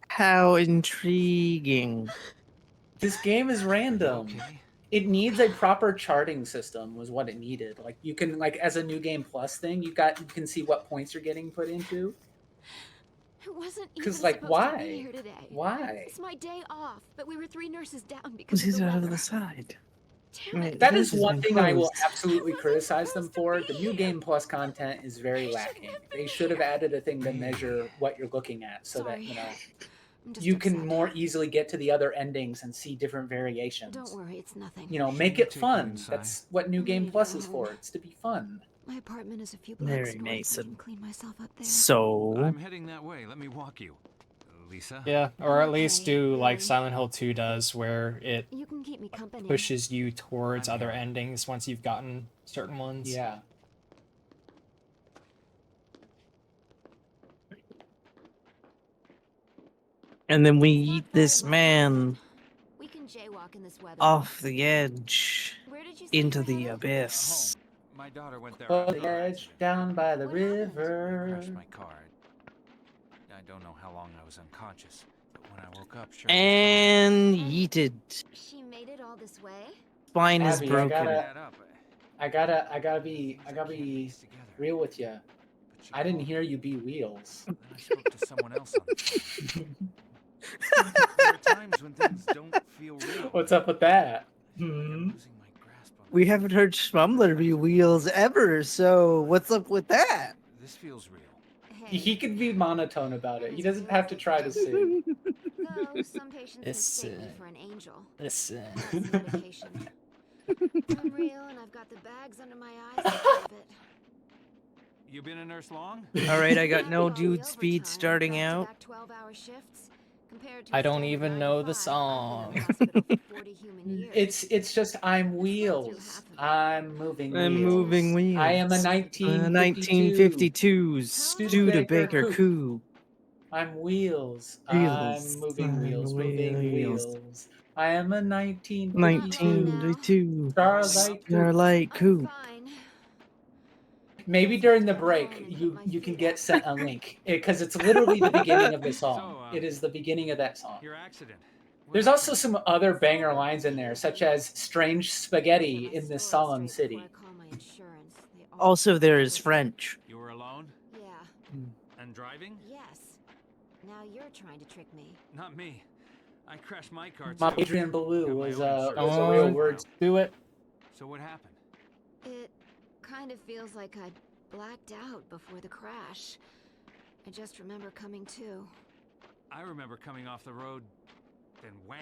How intriguing. This game is random. It needs a proper charting system was what it needed. Like you can like as a new game plus thing, you can see what points you're getting put into. It wasn't Because even like supposed why? to be here today. Why? It's my day off, but we were 3 nurses down because He's of the out weather. of the side. That is one thing I will absolutely criticize them for. The new game plus content is very lacking. They should have added a thing to measure what you're looking at so that, you know, you can more easily get to the other endings and see different variations. Don't worry, it's nothing. You know, make it fun. That's what new game plus is for. It's to be fun. My apartment is a few blocks Mary north. Mason. I can clean myself up there. So I'm heading that way. Let me walk you. Lisa? Yeah, or at least do like Silent Hill 2 does, where it You can keep me company. pushes you towards other endings once you've gotten certain ones. Yeah. And then we eat this man We can jaywalk in this weather. off the edge Where did you say into you were the headed? abyss. My daughter went there. Oh, the edge down by the river. Crashed my car. I don't know how long I was unconscious, but when I woke up, sure. And yeeted. She made it all this way? Spine is Abby, broken. I gotta be real with you. I didn't hear you be wheels. I spoke to someone else on the phone. There are times when things don't feel real. What's up with that? I'm losing my grasp. We haven't heard Schmumbler be Wheels ever, so what's up with that? This feels real. He could be monotone about it. He doesn't have to try to sing. Though some patients mistake me for an angel. Listen. That's medication. I'm real, and I've got the bags under my eyes. To prove it. You been a nurse long? All right, I got no dude speed starting out. 12-hour shifts compared to I don't even know the song. It's just I'm wheels. I'm moving wheels. I'm moving wheels. I am a 1952 1952's Studebaker coup. I'm wheels. Wheels. I'm moving wheels. I'm Moving wheels. wheels. I am a 1952 1952 Starlight coup. Maybe during the break you can get sent a link because it's literally the beginning of the song. It is the beginning of that song. Your accident. There's also some other banger lines in there, such as "Strange spaghetti in this solemn city." Also, there is French. You were alone? Yeah. And driving? Yes. Now you're trying to trick me. Not me. I crashed my car too. My Adrian Ballou was a Oh, real word. Do it. So what happened? It kind of feels like I blacked out before the crash. I just remember coming to. I remember coming off the road, then wham.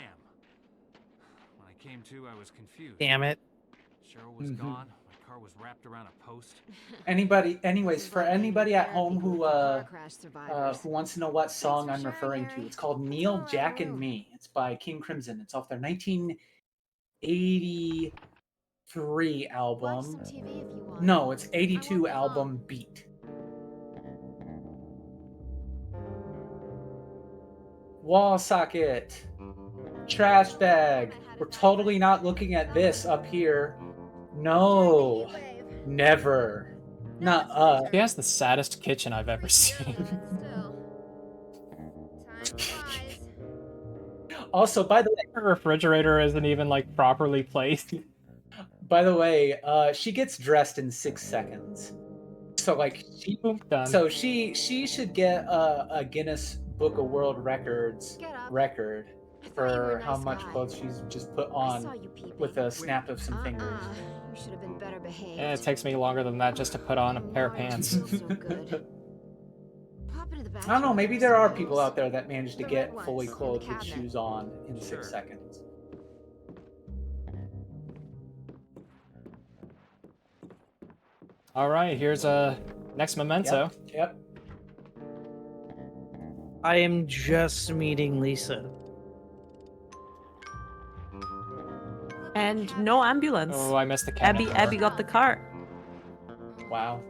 When I came to, I was confused. Damn it. Cheryl was gone. My car was wrapped around a post. Anyways, for anybody at home who wants to know what song I'm referring to, it's called Neil, Jack, and Me. It's by King Crimson. It's off their 1983 album. No, it's 82 album Beat. Wall socket. Trash bag. We're totally not looking at this up here. No. Never. Not us. He has the saddest kitchen I've ever seen. Also, by the way, her refrigerator isn't even like properly placed. By the way, she gets dressed in 6 seconds. So like she should get a Guinness Book of World Records record for how much clothes she's just put on with a snap of some fingers. You should have been better behaved. Yeah, it takes me longer than that just to put on a pair of pants. I don't know, maybe there are people out there that manage to get fully clothed with shoes on in 6 seconds. All right, here's a next memento. Yep. I am just meeting Lisa. And no ambulance. Oh, I missed the cabin. Abby got the car. Wow.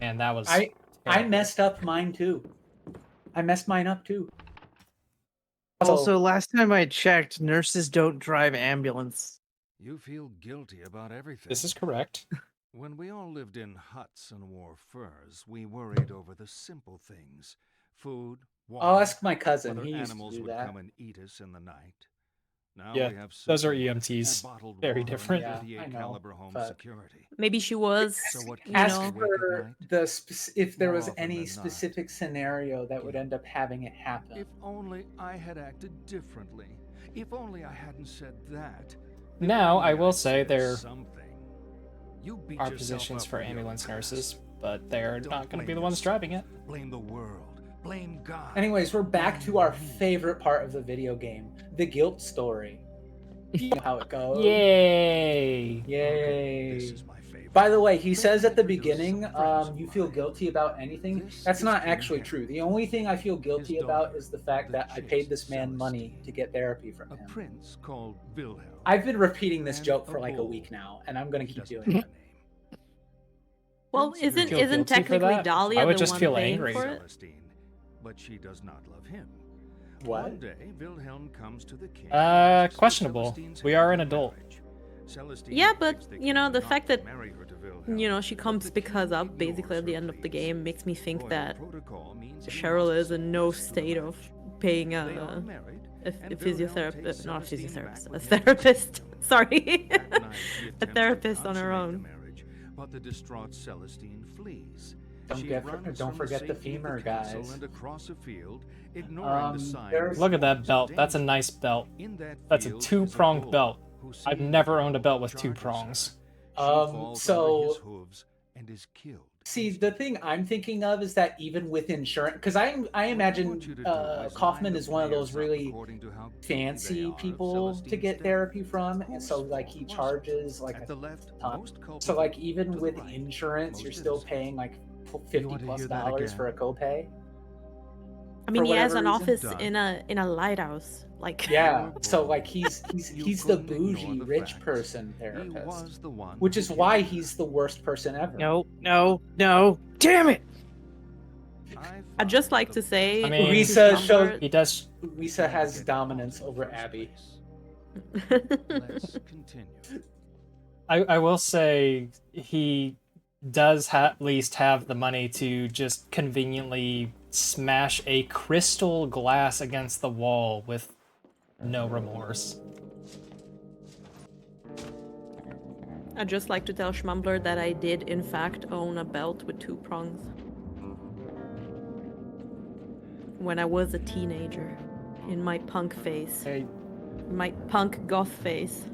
And that was I messed up mine too. I messed mine up too. Also, last time I checked, nurses don't drive ambulance. You feel guilty about everything. This is correct. When we all lived in huts and wore furs, we worried over the simple things. Food, water. I'll ask my cousin. Whether He used to animals do would that. come and eat us in the night. Now Yeah, we have those are supermarkets, EMTs. bottled Very water, different. and Yeah, I 38 know, caliber home but- security. Maybe she was, So what you Ask know. her if there was More often any than not. specific scenario that would end up having it happen. If only I had acted differently. If only I hadn't said that. Now, I will say there Something. You beat are yourself positions up for your ambulance past. nurses, but they're Don't not going to be blame the ones yourself. driving it. Blame the world. Blame God. Anyways, we're back to our favorite part of the video game, the guilt story. You know how it goes. Yay! Yay. This is my favorite. By the way, he says at the beginning, you feel guilty about anything. That's not actually true. The only thing I feel guilty about is the fact that I paid this man money to get therapy from A him. prince called Wilhelm. I've been repeating this And joke a for like a bull. week now, and I'm gonna He keep doesn't doing have it. a name. Well, Prince isn't Feel isn't guilty for technically that? Dahlia I would the just one feel paying angry. for it? Celestine, but she does not love him. What? One day, Wilhelm comes to the king. Questionable. We are an adult. Yeah, but you know the fact that she comes because of basically at the end of the game makes me think that Cheryl is in no state of paying a physiotherapist, not a physiotherapist, a therapist. Sorry, a therapist on her own. But the distraught Celestine flees, Don't forget the femur, guys. Look at that belt. That's a nice belt. That's a two-pronged belt. I've never owned a belt with two prongs. So see, the thing I'm thinking of is that even with insurance, because I imagine Kaufman is one of those really fancy people to get therapy from, and so like he charges like a ton. So like even with insurance, you're still paying like $50+ for a copay. I mean, he has an office in a lighthouse. Like yeah, so like he's the bougie rich person therapist, which is why he's the worst person ever. No, damn it! I'd just like to say, I mean, Risa he does. Risa has dominance over Abby. Let's continue. I will say he does at least have the money to just conveniently smash a crystal glass against the wall with no remorse. I'd just like to tell Schmumbler that I did in fact own a belt with two prongs when I was a teenager, in my punk phase. Hey. My punk goth phase.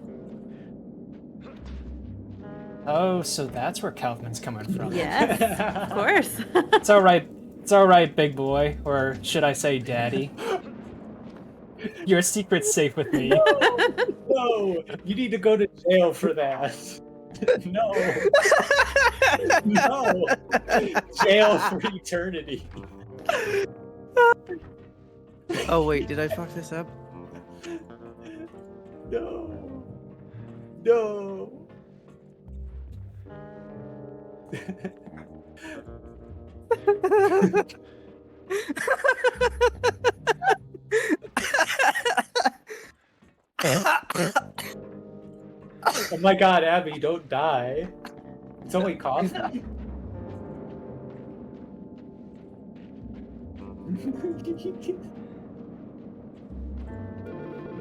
Oh, so that's where Kaufman's coming from. Yes, of course. It's alright, big boy, or should I say daddy. Your secret's safe with me. No, you need to go to jail for that. No. No. Jail for eternity. Oh wait, did I fuck this up? No. No. Oh my god, Abby, don't die. It's only coffee.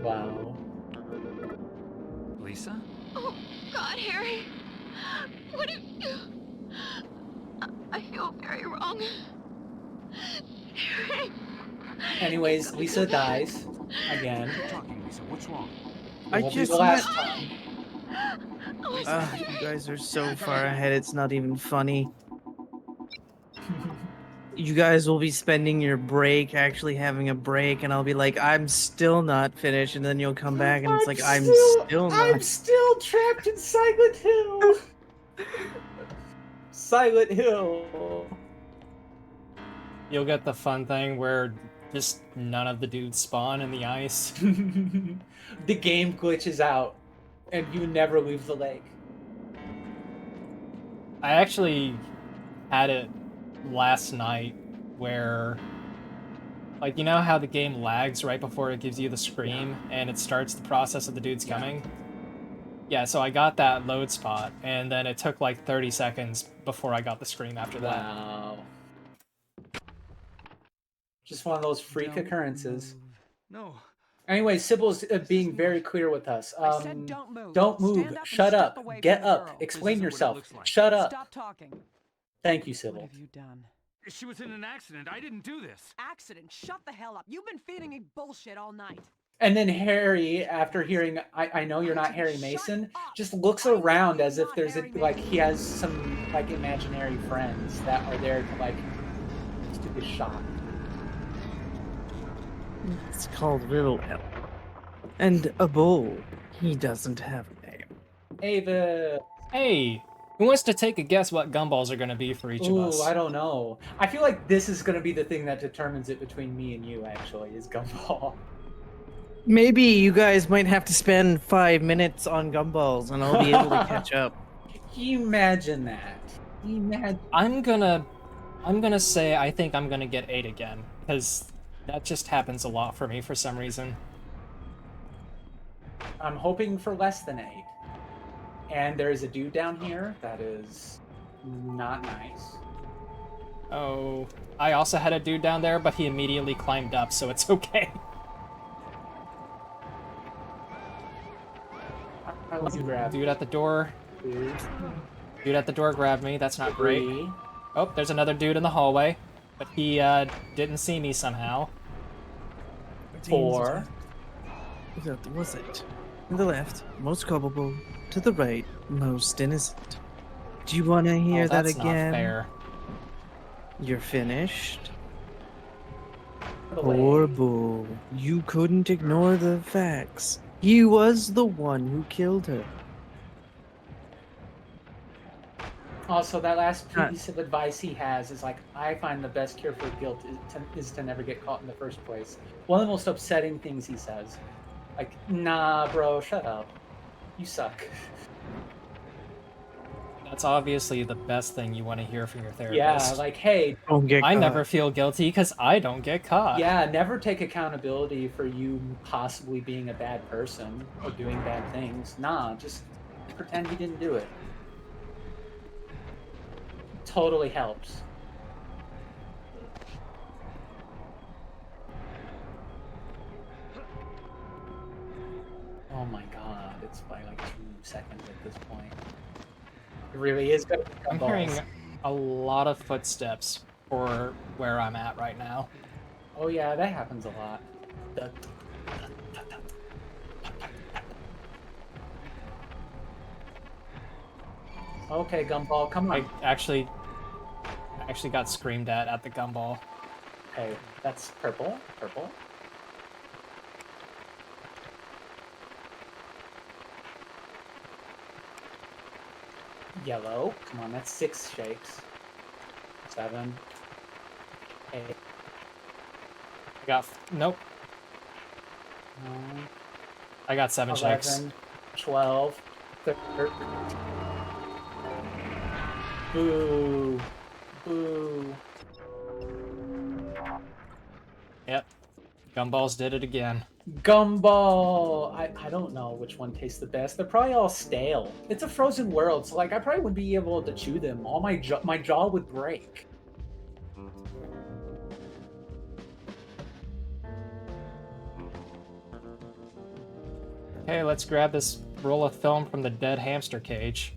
Wow. Lisa? Oh, God, Harry. What did you... I feel very wrong. Harry. Anyways, Lisa dies. Again. What's wrong? I Won't be just the last time. You guys are so far ahead, it's not even funny. You guys will be spending your break actually having a break, and I'll be like, I'm still not finished, and then you'll come back and it's like, I'm still not. I'm still trapped in Silent Hill. Silent Hill. You'll get the fun thing where just none of the dudes spawn in the ice. The game glitches out, and you never leave the lake. I actually had it last night where, like, you know how the game lags right before it gives you the scream and it starts the process of the dudes coming? Yeah, so I got that load spot, and then it took like 30 seconds before I got the scream after that. Wow. Just one of those freak occurrences. No. Anyway, Sybil's being very clear with us. I said don't move. Don't move. Stand up Shut and up. step away Get from the up. girl. Explain This isn't what it yourself. looks like. Shut up. Stop talking. Thank you, Sybil. What have you done? She was in an accident. I didn't do this. Accident. Shut the hell up. You've been feeding me bullshit all night. And then Harry, after hearing, I know you're not Harry Mason, just looks around as if there's like he has some like imaginary friends that are there to like just do his shot. It's called Little Help. And a bull. He doesn't have a name. Ava. Hey, who wants to take a guess what gumballs are going to be for each of us? Ooh, I don't know. I feel like this is going to be the thing that determines it between me and you, actually, is Gumball. Maybe you guys might have to spend 5 minutes on gumballs and I'll be able to catch up. Imagine that. Imagine. I'm gonna say I think I'm gonna get 8 again, because that just happens a lot for me for some reason. I'm hoping for less than 8. And there is a dude down here that is not nice. Oh, I also had a dude down there, but he immediately climbed up, so it's okay. I want you to grab. Dude at the door. Dude at the door grabbed me. That's not great. Oh, there's another dude in the hallway, but he didn't see me somehow. 4. Was it? To the left, most culpable. To the right, most innocent. Do you want to hear that that's again? not fair. You're finished. Away. Horrible. You couldn't ignore the facts. He was the one who killed her. Also, that last piece of advice he has is like, I find the best cure for guilt is to never get caught in the first place. One of the most upsetting things he says. Like, nah, bro, shut up. You suck. That's obviously the best thing you want to hear from your therapist. Yeah, like, hey, don't get I caught. never feel guilty because I don't get caught. Yeah, never take accountability for you possibly being a bad person or doing bad things. Nah, just pretend you didn't do it. Totally helps. Oh my god, it's by like 2 seconds at this point. It really is good. I'm hearing a lot of footsteps for where I'm at right now. Oh yeah, that happens a lot. Okay, Gumball, come on. I actually got screamed at the gumball. Okay, that's purple. Purple. Yellow. Come on, that's 6 shakes. 7. 8. I got nope. 9. I got 7 shakes. 11. 12. 13. Boo. Boo. Yep. Gumballs did it again. Gumball! I don't know which one tastes the best. They're probably all stale. It's a frozen world, so like I probably wouldn't be able to chew them. All my jaw would break. Okay, let's grab this roll of film from the dead hamster cage.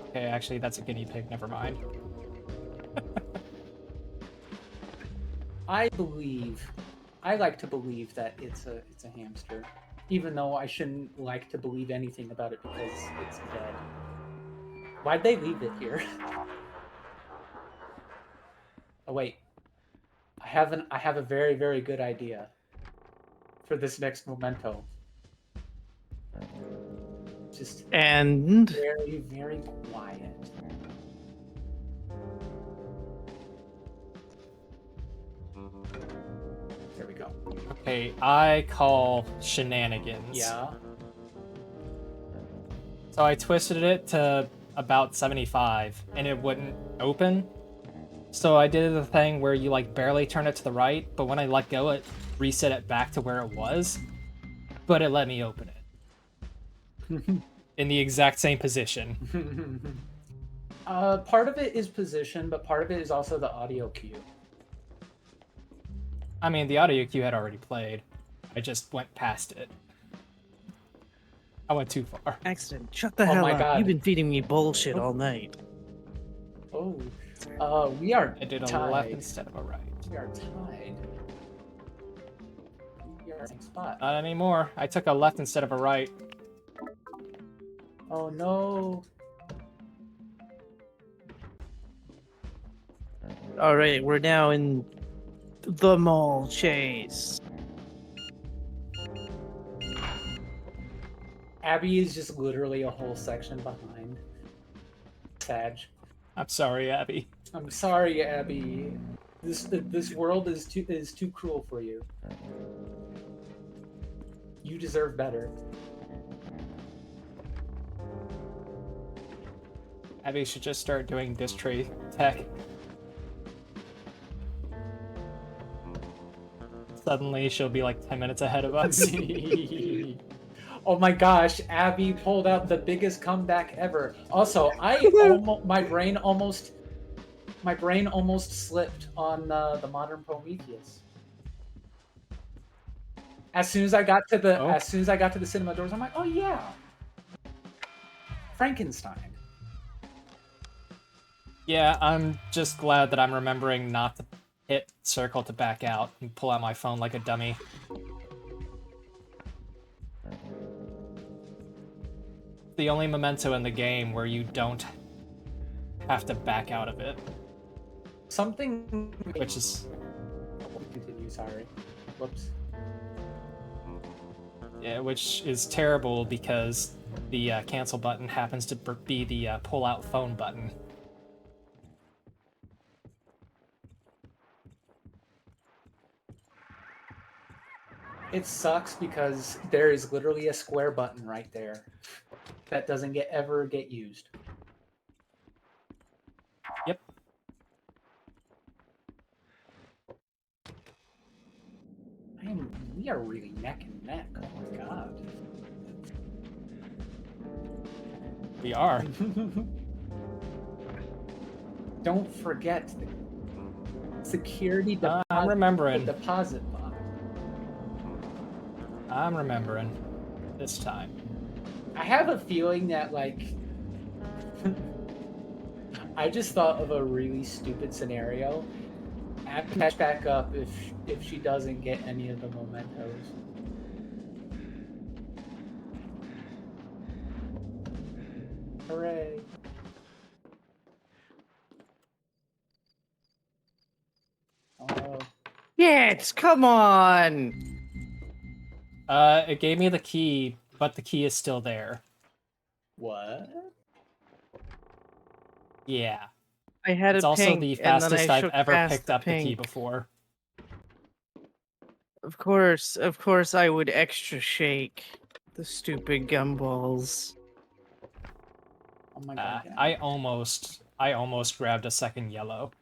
Okay, actually, that's a guinea pig. Never mind. I like to believe that it's a hamster, even though I shouldn't like to believe anything about it because it's dead. Why'd they leave it here? Oh wait, I have a very, very good idea for this next memento. Just very, very quiet. There we go. Okay, I call shenanigans. Yeah. So I twisted it to about 75, and it wouldn't open. So I did the thing where you like barely turn it to the right, but when I let go, it reset it back to where it was. But it let me open it. In the exact same position. Part of it is position, but part of it is also the audio cue. I mean, the audio cue had already played. I just went past it. I went too far. Accident. Shut the hell up. God. You've been feeding me bullshit all night. Oh. We are I did a tied. left instead of a right. We are tied. We are in the same spot. Not anymore. I took a left instead of a right. Oh no. Alright, we're now in the mall chase. Abby is just literally a whole section behind. Sag. I'm sorry, Abby. I'm sorry, Abby. This world is too cruel for you. You deserve better. Abby should just start doing disc tray tech. Suddenly, she'll be like 10 minutes ahead of us. Oh my gosh, Abby pulled out the biggest comeback ever. Also, my brain almost slipped on the modern Prometheus. As soon as I got to the cinema doors, I'm like, oh yeah, Frankenstein. Yeah, I'm just glad that I'm remembering not to hit circle to back out and pull out my phone like a dummy. The only memento in the game where you don't have to back out of it. Something... Which is... Continue, sorry. Whoops. Yeah, which is terrible because the cancel button happens to be the pull out phone button. It sucks because there is literally a square button right there that doesn't ever get used. Yep. We are really neck and neck. Oh my god. We are. Don't forget the security deposit. I'm remembering. The deposit box. I'm remembering. This time. I have a feeling that, like... I just thought of a really stupid scenario. I have to catch back up if she doesn't get any of the mementos. Hooray. Oh. Yes, come on! It gave me the key, but the key is still there. What? Yeah. I had it's a also pink, the and then fastest I I've shook ever past picked the up the key pink. before. Of course I would extra shake the stupid gumballs. Oh my god. I almost grabbed a second yellow.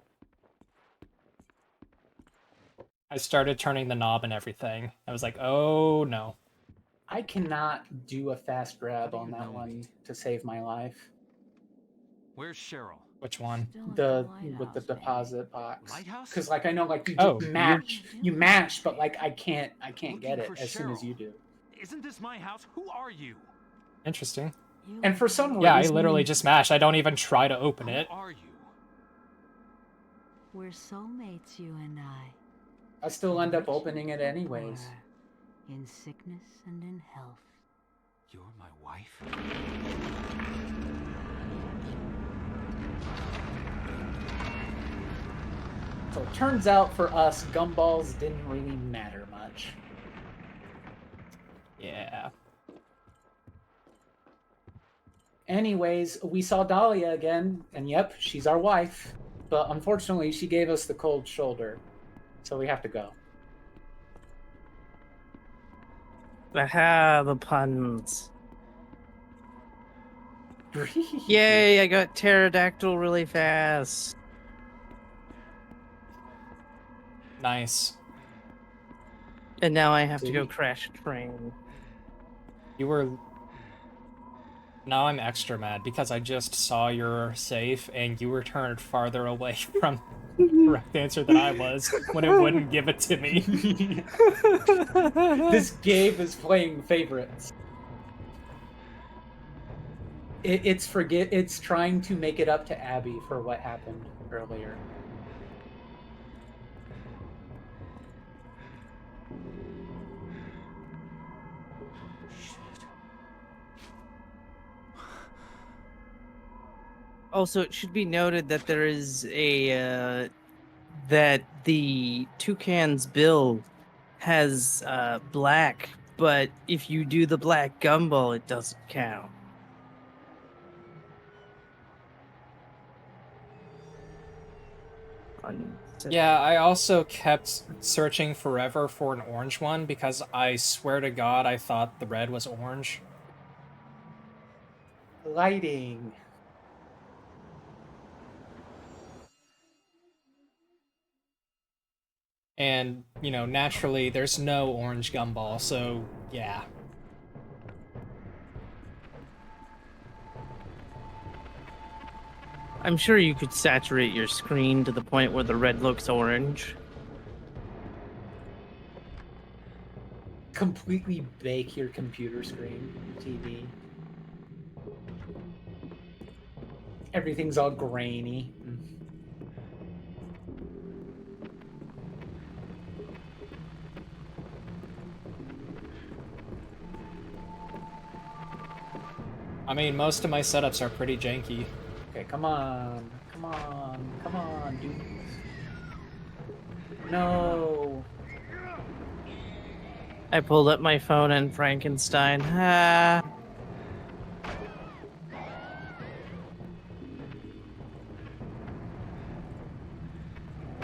I started turning the knob and everything. I was like, oh no. I cannot do a fast grab on that one to save my life. Where's Cheryl? Which one? With the deposit box. Lighthouse? Because like I know like you Oh, you mash, but like I can't get it as soon as you do. Isn't this my house? Who are you? Interesting. And for some reason, yeah, I literally just mash. I don't even try to open it. Who are you? We're soulmates, you and I. I still end up opening it anyways. In sickness and in health. You're my wife? So it turns out for us, gumballs didn't really matter much. Yeah. Anyways, we saw Dahlia again, and yep, she's our wife. But unfortunately, she gave us the cold shoulder. So we have to go. Aha, the puns. Yay, I got pterodactyl really fast. Nice. And now I have to go crash a train. You were... Now I'm extra mad because I just saw your safe and you were turned farther away from the correct answer than I was when it wouldn't give it to me. This game is playing favorites. It's trying to make it up to Abby for what happened earlier. Also, it should be noted that there is a that the toucan's bill has black, but if you do the black gumball, it doesn't count. Yeah, I also kept searching forever for an orange one because I swear to God I thought the red was orange. Lighting. And, you know, naturally there's no orange gumball, so yeah. I'm sure you could saturate your screen to the point where the red looks orange. Completely bake your computer screen, TV. Everything's all grainy. I mean, most of my setups are pretty janky. Okay, come on. Come on. Come on, dude. No. I pulled up my phone and Frankenstein. Ah.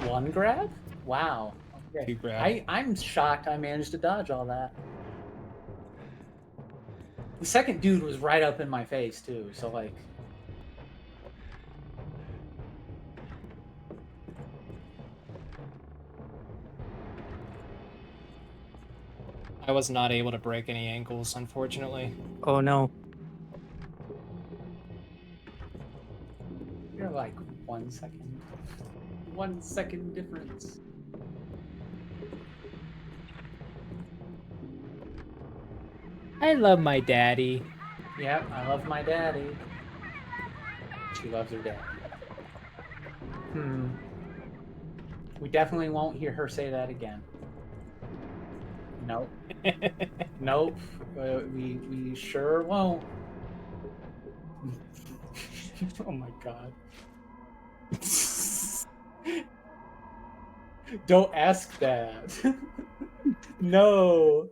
Oh. One grab? Wow. Okay. Two grab. I'm shocked I managed to dodge all that. The second dude was right up in my face too, so like. I was not able to break any ankles, unfortunately. Oh no. You're like 1 second. 1 second difference. I love my daddy. Yep, I love my daddy. She loves her daddy. We definitely won't hear her say that again. Nope. Nope. We sure won't. Oh my god. Don't ask that. No.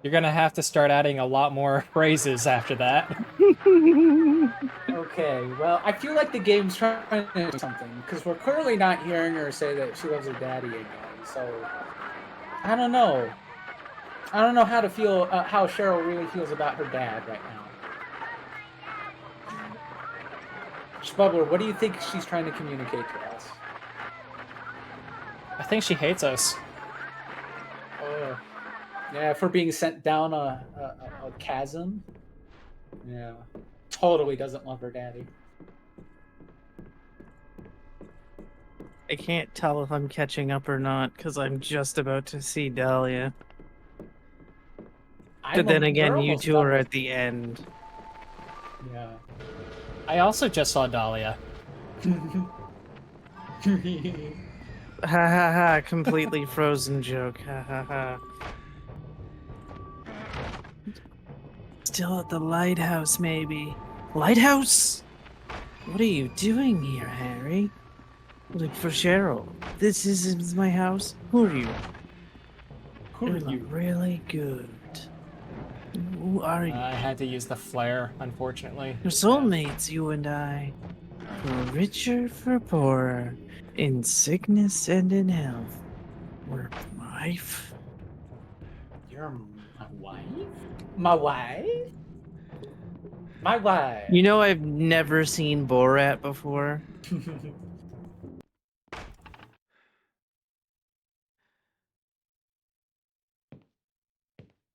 You're gonna have to start adding a lot more phrases after that. Okay, well, I feel like the game's trying to do something, because we're clearly not hearing her say that she loves her daddy again, so... I don't know. I don't know how to feel, how Cheryl really feels about her dad right now. Spubbler, what do you think she's trying to communicate to us? I think she hates us. Yeah, for being sent down a chasm. Yeah. Totally doesn't love her daddy. I can't tell if I'm catching up or not, because I'm just about to see Dahlia. But then again, you two are at the end. Yeah. I also just saw Dahlia. Ha ha ha, completely frozen joke. Ha ha ha. Still at the lighthouse, maybe. Lighthouse? What are you doing here, Harry? Look for Cheryl. This is my house. Who are you? Who are you? Really good. Who are you? I had to use the flare, unfortunately. We're soulmates, you and I. For richer, for poorer. In sickness and in health. We're wife. You're my wife? My wife? My wife. You know, I've never seen Borat before.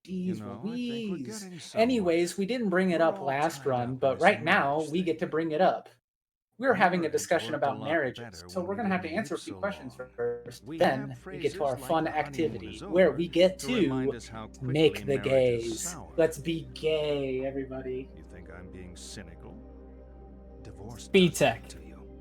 Jeez Louise. Anyways, we didn't bring it up last run, but right now we get to bring it up. We're having a discussion about marriages, so we're going to have to answer a few questions first. Then we get to our fun activity, where we get to make the gays. Let's be gay, everybody. You think I'm being cynical? Divorce Speed tech.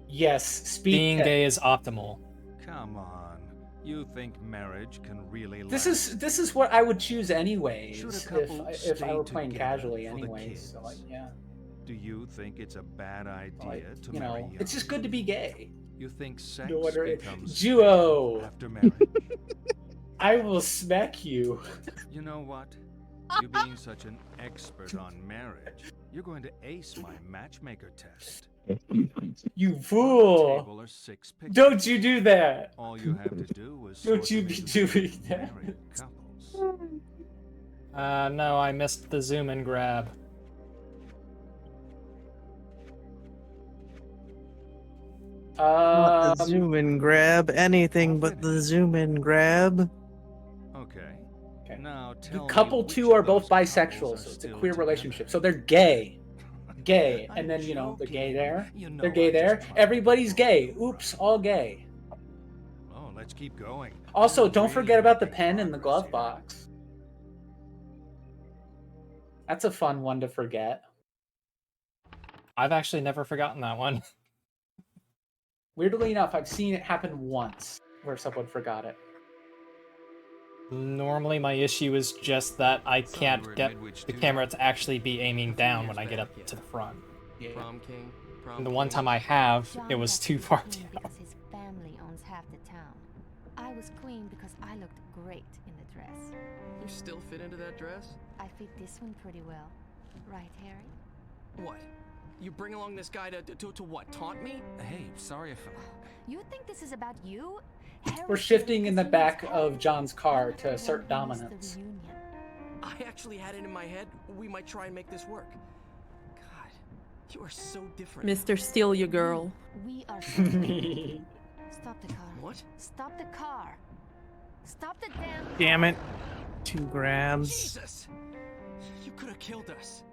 Yes, speed Being tech. gay is optimal. Come on. You think marriage can really This last? is what I would choose anyways Should a couple if I stay were playing together casually for the anyways. kids? So like, yeah. Do you think it's a bad idea to You marry know, young? it's just good to be gay. You think sex No wonder becomes Duo. after marriage? I will smack you. You know what? You being such an expert on marriage, you're going to ace my matchmaker test. You fool! Table are 6 pictures. Don't you do that! All you have to do is Don't sort you them be into doing that. married couples. No, I missed the zoom and grab. Not the zoom and grab, anything but the zoom and grab. Okay. The Now tell couple me two are both bisexual, so it's a queer relationship. So they're gay. Gay. And then, you know, they're gay there. They're gay there. Everybody's gay. Oops, all gay. Oh, let's keep going. Also, don't forget about the pen in the glove box. That's a fun one to forget. I've actually never forgotten that one. Weirdly enough, I've seen it happen once where someone forgot it. Normally my issue is just that I can't get the camera to actually be aiming down when I get up to the front. Prom king. And the one time I have, it was too far down. Because his family owns half the town. I was queen because I looked great in the dress. You still fit into that dress? I fit this one pretty well. Right, Harry? What? You bring along this guy to what? Taunt me? Hey, sorry if You think this is about you? We're shifting in the back of John's car to assert dominance. I actually had it in my head we might try and make this work. God, you are so different. Mr. Steal Your Girl. We are Stop the car. What? Stop the car. Stop the damn car. Damn it. 2 grams. Jesus! You could have killed us.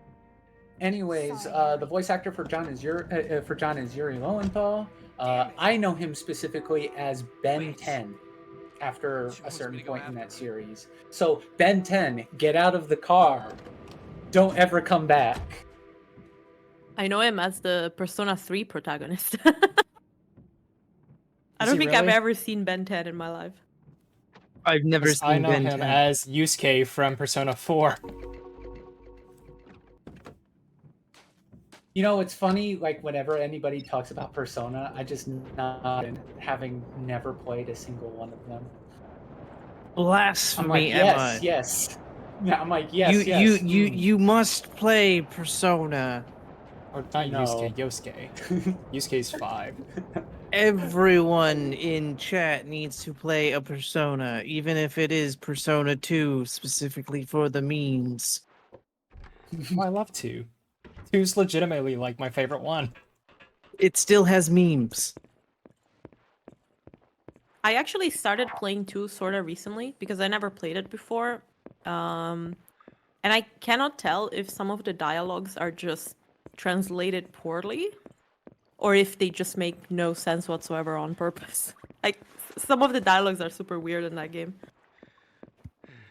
Anyways, the voice actor for John is Yuri Lowenthal. I know him specifically as Ben 10 after a certain point in that series. So, Ben 10, get out of the car. Don't ever come back. I know him as the Persona 3 protagonist. I Is don't he think I've really? ever seen Ben 10 in my life. I've never seen I know Ben him 10. as Yusuke from Persona 4. You know, it's funny, like, whenever anybody talks about Persona, I just nod, having never played a single one of them. Blasphemy, I'm like, Emma. yes. Yeah, I'm like, yes, You must play Persona. Or not No. Yusuke, Yosuke. Yusuke's 5. Everyone in chat needs to play a Persona, even if it is Persona 2 specifically for the memes. Oh, I love 2. 2's legitimately like my favorite one. It still has memes. I actually started playing 2 sort of recently because I never played it before. And I cannot tell if some of the dialogues are just translated poorly or if they just make no sense whatsoever on purpose. Like, some of the dialogues are super weird in that game.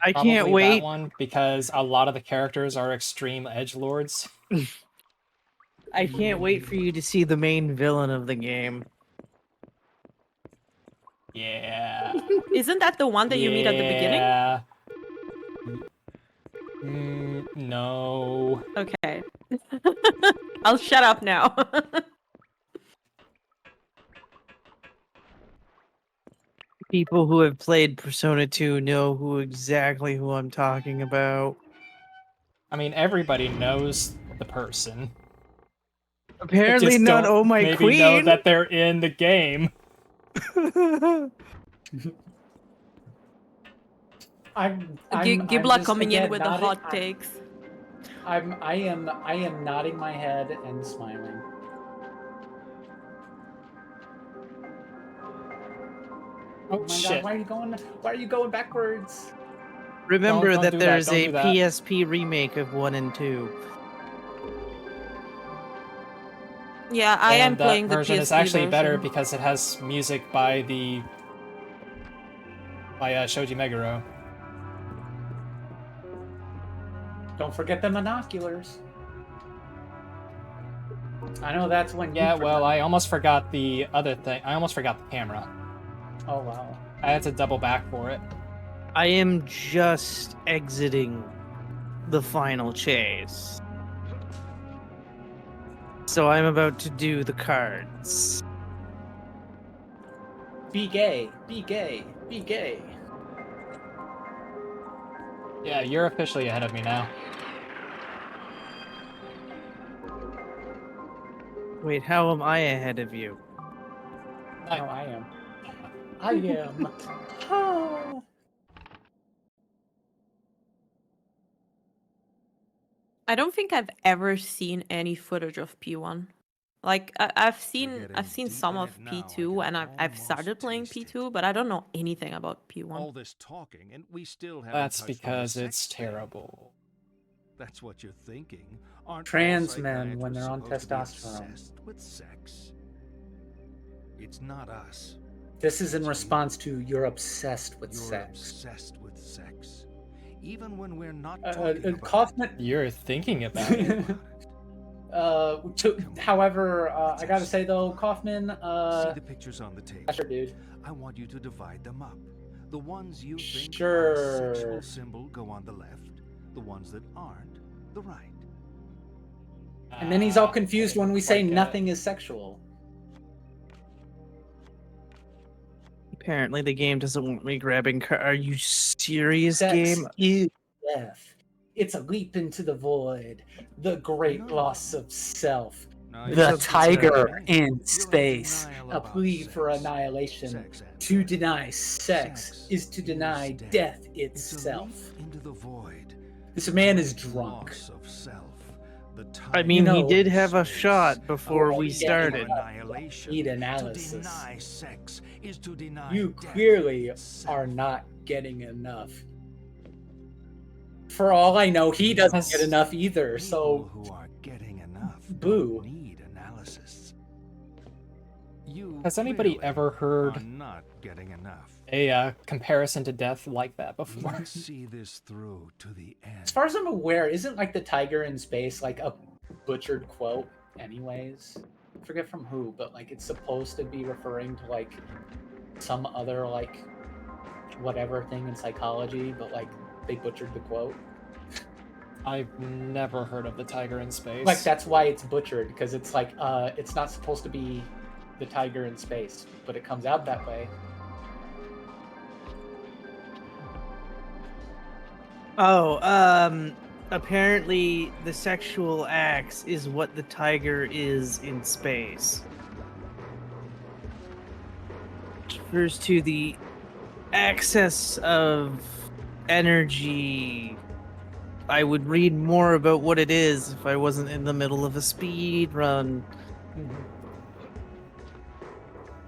I Probably can't wait. that one because a lot of the characters are extreme edgelords. I can't wait for you to see the main villain of the game. Yeah. Isn't that the one that you meet at the beginning? Yeah. No. Okay. I'll shut up now. People who have played Persona 2 know exactly who I'm talking about. I mean, everybody knows the person. They Apparently just not don't Oh My maybe Queen. know that they're in the game. Gibla just, coming in again, with the nodding- hot takes. I am nodding my head and smiling. Oh, my shit. God, why are you going backwards? Remember Don't that do that, there's don't a do that. PSP remake of 1 and 2. Yeah, I am And that playing the version PSP is actually version. better because it has music by Shoji Meguro. Don't forget the monoculars. I know that's when you Yeah, forgot. well, I almost forgot the other thing. I almost forgot the camera. Oh, wow. I had to double back for it. I am just exiting the final chase. So I'm about to do the cards. Be gay, be gay, be gay. Yeah, you're officially ahead of me now. Wait, how am I ahead of you? No, I am. I am. Oh. I don't think I've ever seen any footage of P1. Like I've seen some of P2 and I've started playing P2, but I don't know anything about P1. All this talking, and we still haven't That's touched on the because sex it's thing. terrible. That's what you're thinking. Aren't Trans all men, when they're on psychiatrists supposed to be testosterone. obsessed with sex? It's not us. This is in response to you're obsessed with You're sex. obsessed with sex. Even when we're not Kaufman. You're thinking about it. However, I gotta say though, Kaufman. See the pictures on the table. Sure, dude. I want you to divide them up. The ones you think Sure. are a sexual symbol go on the left. The ones that aren't, the right. And then he's all confused when we say nothing is sexual. Apparently the game doesn't want me grabbing Are you serious, Sex game? is death. It's a leap into the void. The great loss of self. you The don't tiger deny. in You're in space. denial A about plea for sex. annihilation. Sex and To death. deny sex Sex is to deny is death It's a itself. leap into the void. This man is Great drunk. loss of self. The I mean, You he know, did have a space. shot before we Yeah, started. Annihilation. Need To analysis. deny sex is to deny You death clearly itself. are not getting enough. For all I know, he doesn't get enough either, so People who are getting enough boo. don't need analysis. You Has anybody clearly ever heard are not getting enough. a comparison to death like that before? Let's see this through to the end. As far as I'm aware, isn't like the tiger in space like a butchered quote anyways? I forget from who, but like it's supposed to be referring to like some other like whatever thing in psychology, but like they butchered the quote. I've never heard of the tiger in space. Like that's why it's butchered, because it's like it's not supposed to be the tiger in space, but it comes out that way. Oh, apparently the sexual acts is what the tiger is in space. Which refers to the access of energy. I would read more about what it is if I wasn't in the middle of a speed run.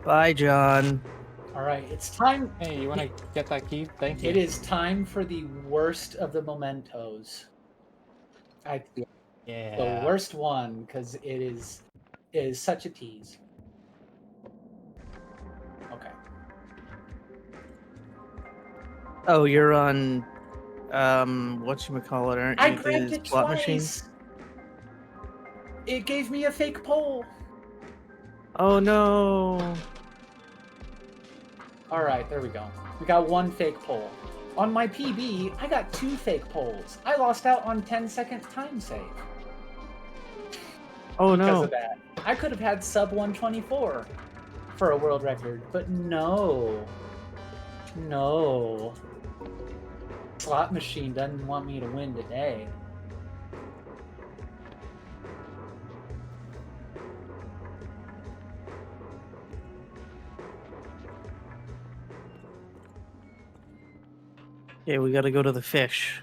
Bye, John. All right, it's time. Hey, you want to get that key? Thank you. It is time for the worst of the mementos. Yeah. The worst one, because it is such a tease. Okay. Oh, you're on whatchamacallit, aren't you? I grabbed The it slot twice. machine? It gave me a fake poll. Oh no. All right, there we go. We got one fake poll. On my PB, I got 2 fake polls. I lost out on 10-second time save. Oh Because no. of that. I could have had sub 124 for a world record, but no. No. Slot machine doesn't want me to win today. Okay, we gotta go to the fish.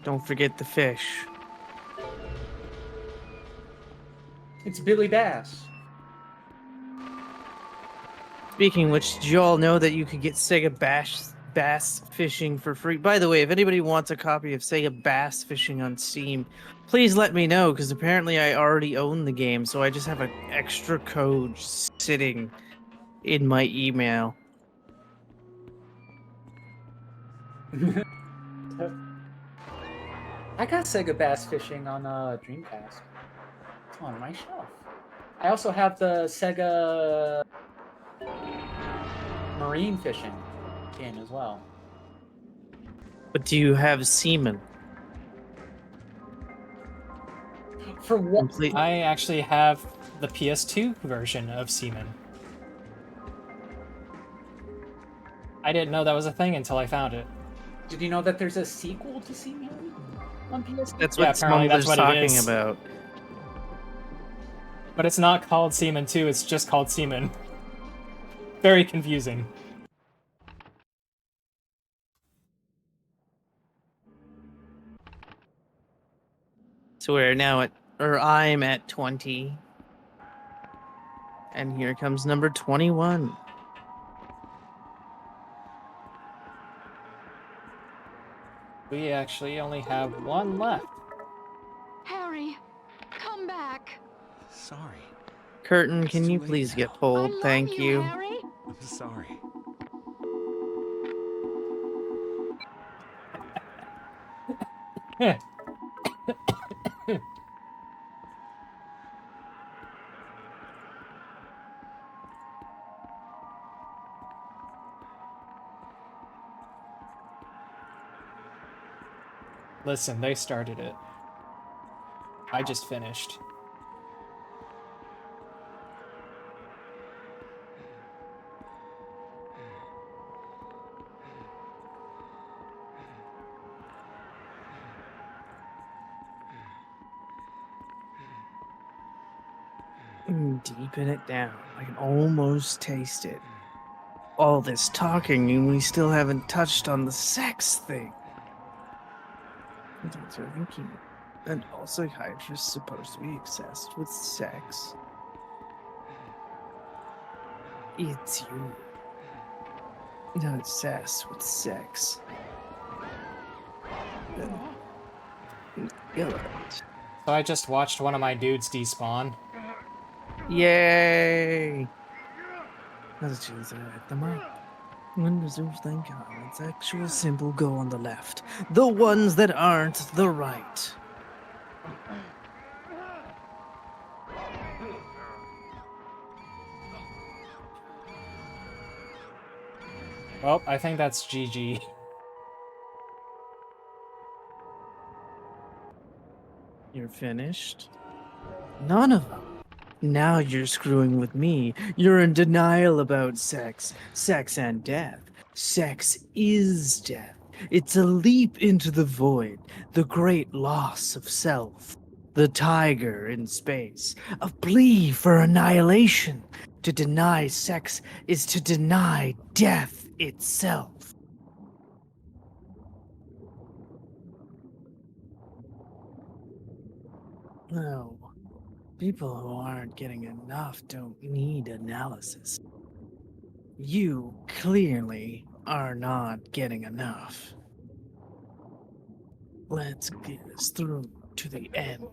Don't forget the fish. It's Billy Bass. Speaking of which, did you all know that you could get Sega Bass Fishing for free? By the way, if anybody wants a copy of Sega Bass Fishing on Steam, please let me know, because apparently I already own the game, so I just have an extra code sitting in my email. I got Sega Bass Fishing on Dreamcast. It's on my shelf. I also have the Sega Marine Fishing game as well. But do you have Seaman? For what? I actually have the PS2 version of Seaman. I didn't know that was a thing until I found it. Did you know that there's a sequel to Seaman on PS2? That's Yeah, what apparently that's Smuggler's what it talking is. about. But it's not called Seaman 2, it's just called Seaman. Very confusing. So we're now at, or I'm at 20. And here comes number 21. We actually only have one left. Harry, come back. Sorry. Curtin, can you please get pulled? Thank you. Harry? I'm sorry. Listen, they started it. I just finished. Deepen it down. I can almost taste it. All this talking and we still haven't touched on the sex thing. And all psychiatrists supposed to be obsessed with sex. It's you. Not obsessed with sex. So I just watched one of my dudes despawn. Yay! Let's choose the mic. When does those thing come? It's actual simple go on the left. The ones that aren't the right. Well, I think that's GG. You're finished? None of them. Now you're screwing with me. You're in denial about sex. Sex and death. Sex is death. It's a leap into the void. The great loss of self. The tiger in space. A plea for annihilation. To deny sex is to deny death itself. No. People who aren't getting enough don't need analysis. You clearly are not getting enough. Let's get us through to the end.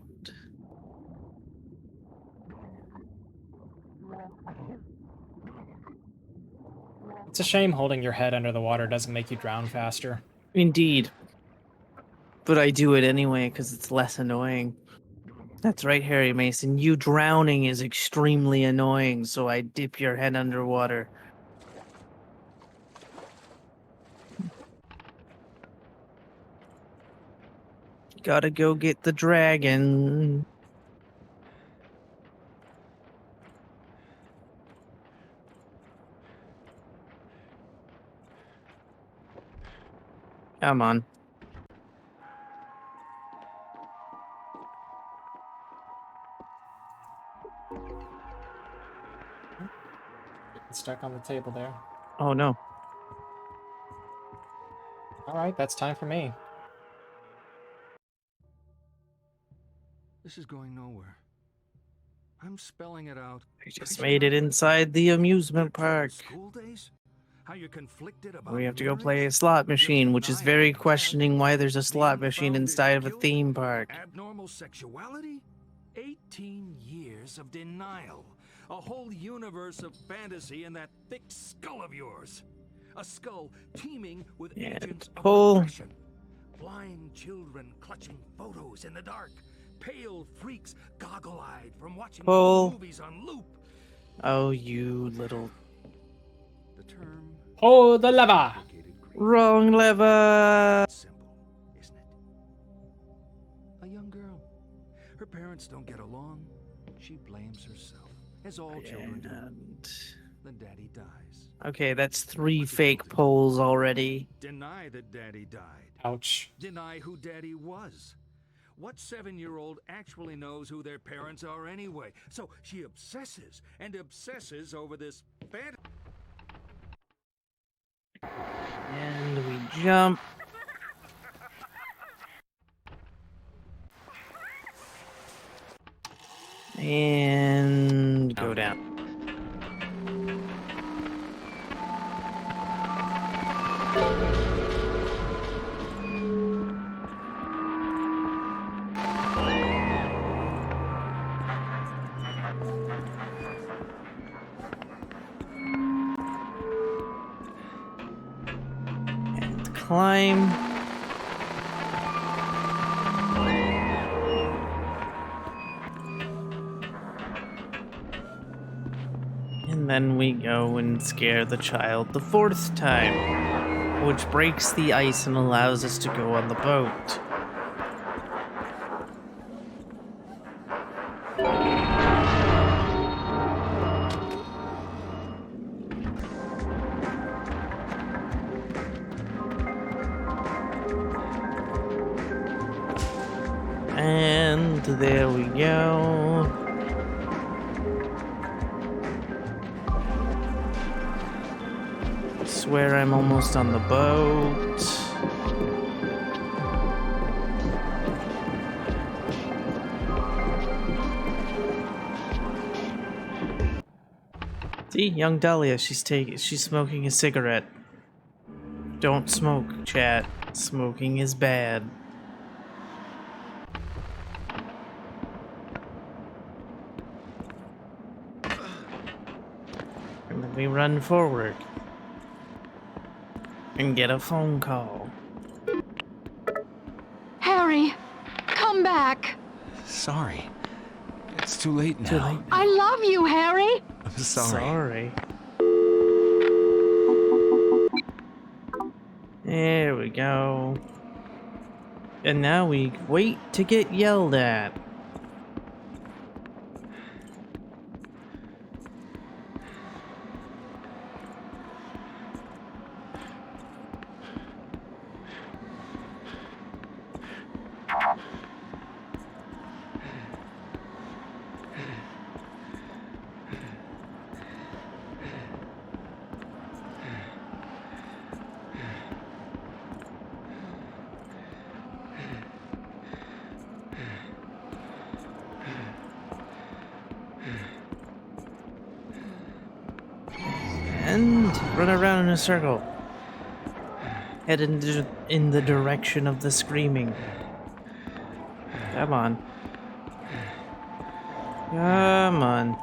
It's a shame holding your head under the water doesn't make you drown faster. Indeed. But I do it anyway because it's less annoying. That's right, Harry Mason. You drowning is extremely annoying, so I dip your head underwater. Gotta go get the dragon. Come on. It's stuck on the table there. Oh no. Alright, that's time for me. This is going nowhere. I'm spelling it out. We just made it inside the amusement park. School days? How you're conflicted about We have to go play a slot machine, which is very questioning why there's a slot machine inside of a theme park. abnormal sexuality? 18 years of denial. A whole universe of fantasy in that thick skull of yours. A skull teeming with agents of repression. Blind children clutching photos in the dark. Pale freaks goggle-eyed from watching movies on loop. Oh, you little... The term... Oh, the lever! Wrong lever! Simple, isn't it? A young girl. Her parents don't get along. She blames herself. As all children do. Then daddy dies. Okay, that's 3 fake polls already. Deny that daddy died. Ouch. Deny who daddy was. What 7-year-old actually knows who their parents are anyway? So she obsesses and obsesses over this bad. And we jump. And go down. And climb. And then we go and scare the child the 4th time, which breaks the ice and allows us to go on the boat. There we go. Swear I'm almost on the boat. See, young Dahlia, she's smoking a cigarette. Don't smoke, chat. Smoking is bad. And then we run forward. And get a phone call. Harry, come back. Sorry. It's too late now. Too late. I love you, Harry. I'm sorry. There we go. And now we wait to get yelled at. And run around in a circle. Head in the direction of the screaming. Come on. Come on.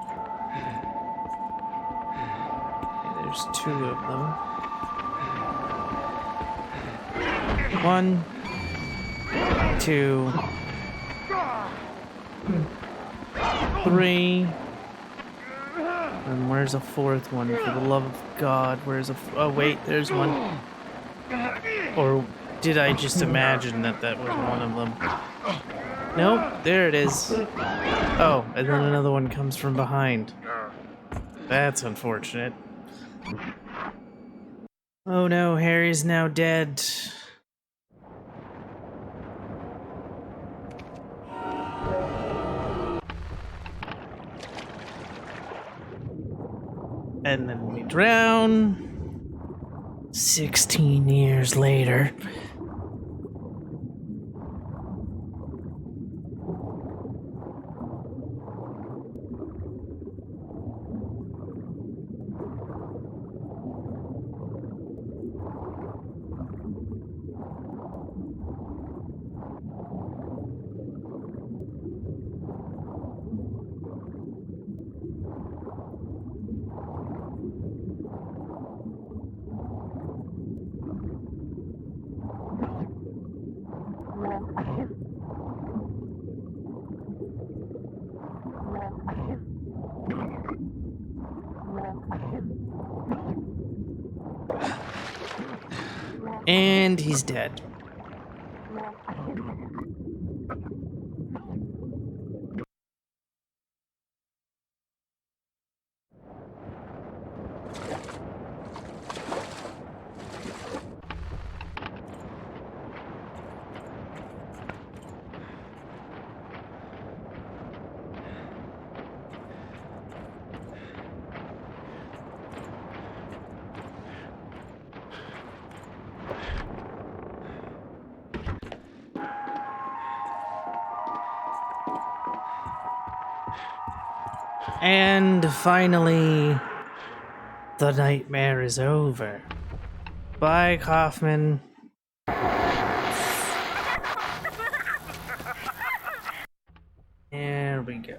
Okay, there's 2 of them. 1, 2, 3. And where's a 4th one? For the love of God, where's a... Oh, wait, there's one. Or did I just imagine that that was one of them? Nope, there it is. Oh, and then another one comes from behind. That's unfortunate. Oh no, Harry's now dead. And then we drown. 16 years later. And he's dead. And finally, the nightmare is over. Bye, Kaufman. There we go.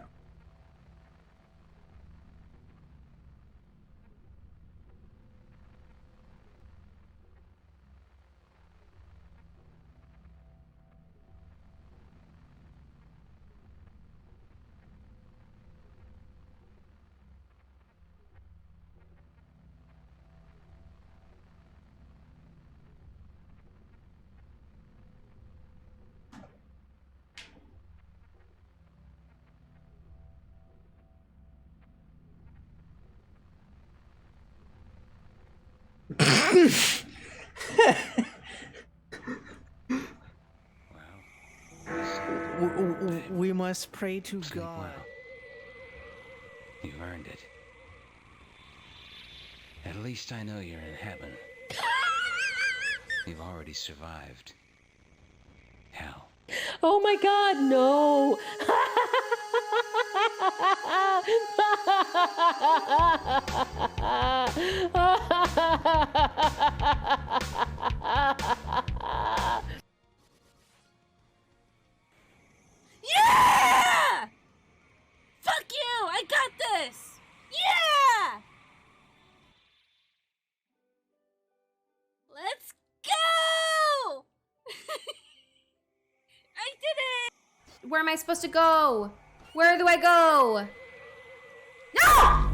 We might must pray to Sleep God. well. You've earned it. At least I know you're in heaven. You've already survived hell. Oh my god, no! Yeah! Fuck you! I got this! Yeah! Let's go! I did it! Where am I supposed to go? Where do I go? No!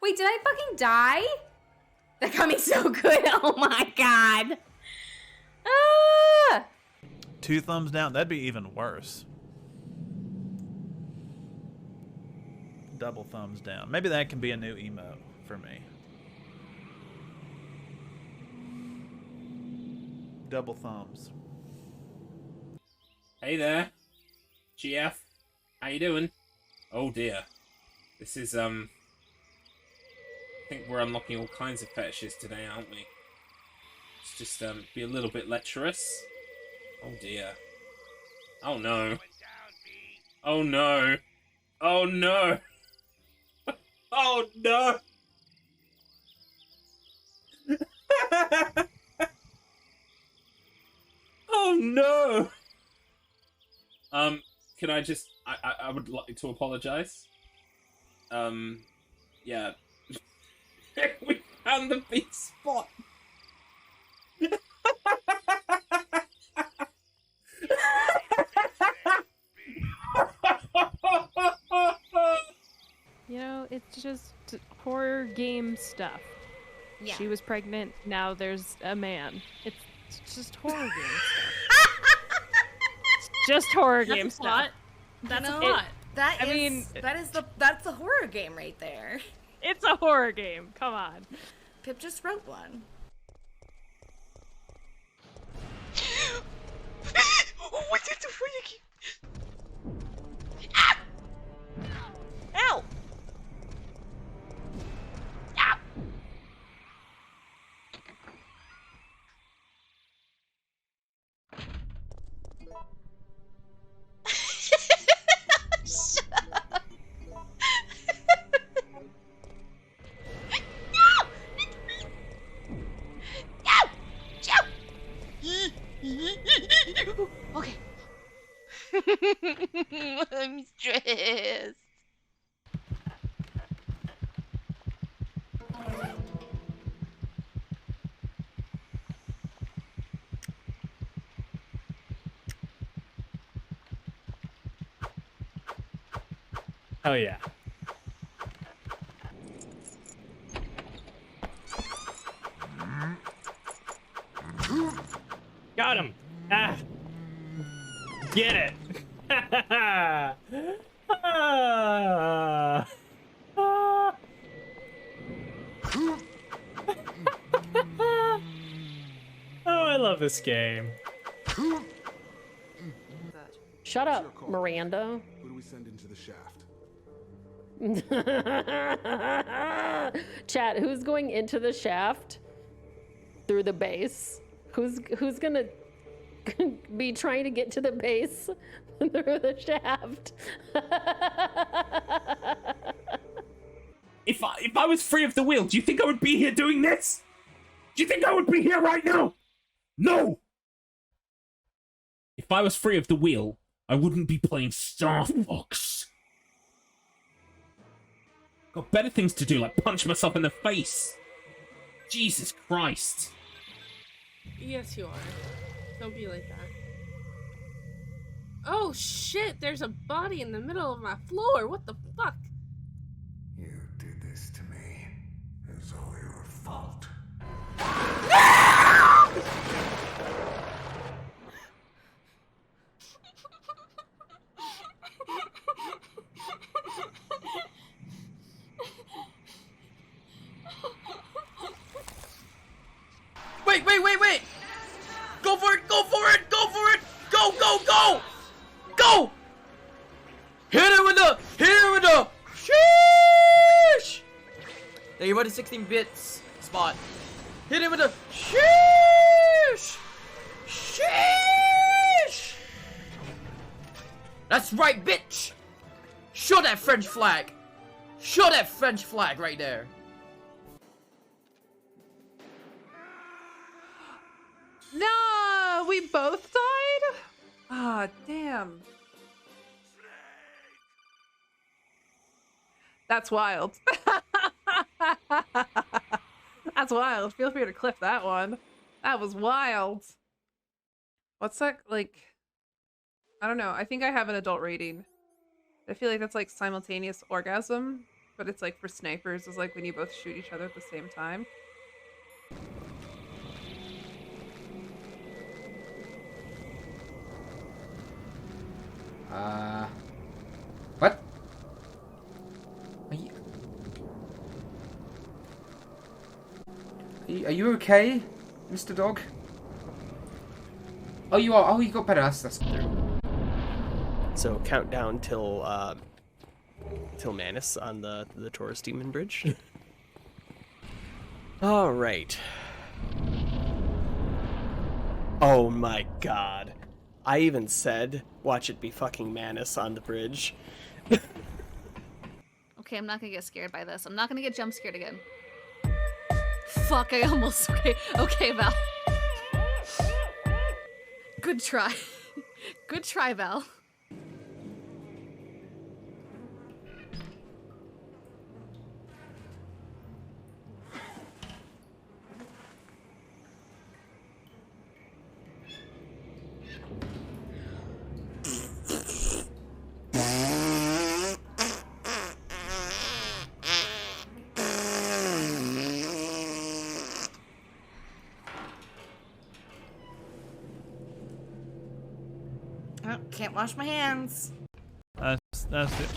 Wait, did I fucking die? That got me so good. Oh my god. Ah! 2 thumbs down. That'd be even worse. Double thumbs down. Maybe that can be a new emote for me. Double thumbs. Hey there, GF. How you doing? Oh dear. This is, I think we're unlocking all kinds of fetishes today, aren't we? Let's just, be a little bit lecherous. Oh dear. Oh no. Oh no. Oh no. Oh no. Oh no. Can I just, I would like to apologize. Yeah. We found the big spot. You know, it's just horror game stuff. Yeah. She was pregnant, now there's a man. It's just horror game stuff. It's just horror game stuff. That's You a know, lot. I mean, That's the horror game right there. it's a horror game. Come on. Pip just wrote one. What did the freak? Ah! Ow! Ow! Shut up. No! Okay. I'm stressed. Oh yeah. Got him. Ah. Get it. Ah. Ah. Oh, I love this game. Shut up, Miranda. Who do we send into the shaft? Chat, who's going into the shaft through the base? Who's gonna be trying to get to the base through the shaft? If I was free of the will, do you think I would be here doing this? Do you think I would be here right now? No! If I was free of the wheel, I wouldn't be playing Star Fox. Got better things to do, like punch myself in the face. Jesus Christ. Yes, you are. Don't be like that. Oh shit, there's a body in the middle of my floor. What the fuck? You did this to me. It's all your fault. wait, wait, wait, wait! Go for it, go for it, go for it! Go, go, go! Go! Hit it with the sheesh! There you went to 16 bits spot. Hit it with the sheesh! Sheesh! That's right, bitch! Show that French flag! Show that French flag right there! No, we both died? Ah, damn. That's wild. That's wild. Feel free to clip that one. That was wild. What's that, like... I don't know. I think I have an adult rating. I feel like that's like simultaneous orgasm, but it's like for snipers. It's like when you both shoot each other at the same time. What? Are you okay, Mr. Dog? Oh, you are. Oh, you got better. That's So countdown till Manus on the Taurus Demon Bridge. All right. Oh my God! I even said, "Watch it be fucking Manus on the bridge." Okay, I'm not gonna get scared by this. I'm not gonna get jump scared again. Fuck, I almost... Okay, Val. Good try. Good try, Val. Oh, can't wash my hands. That's it.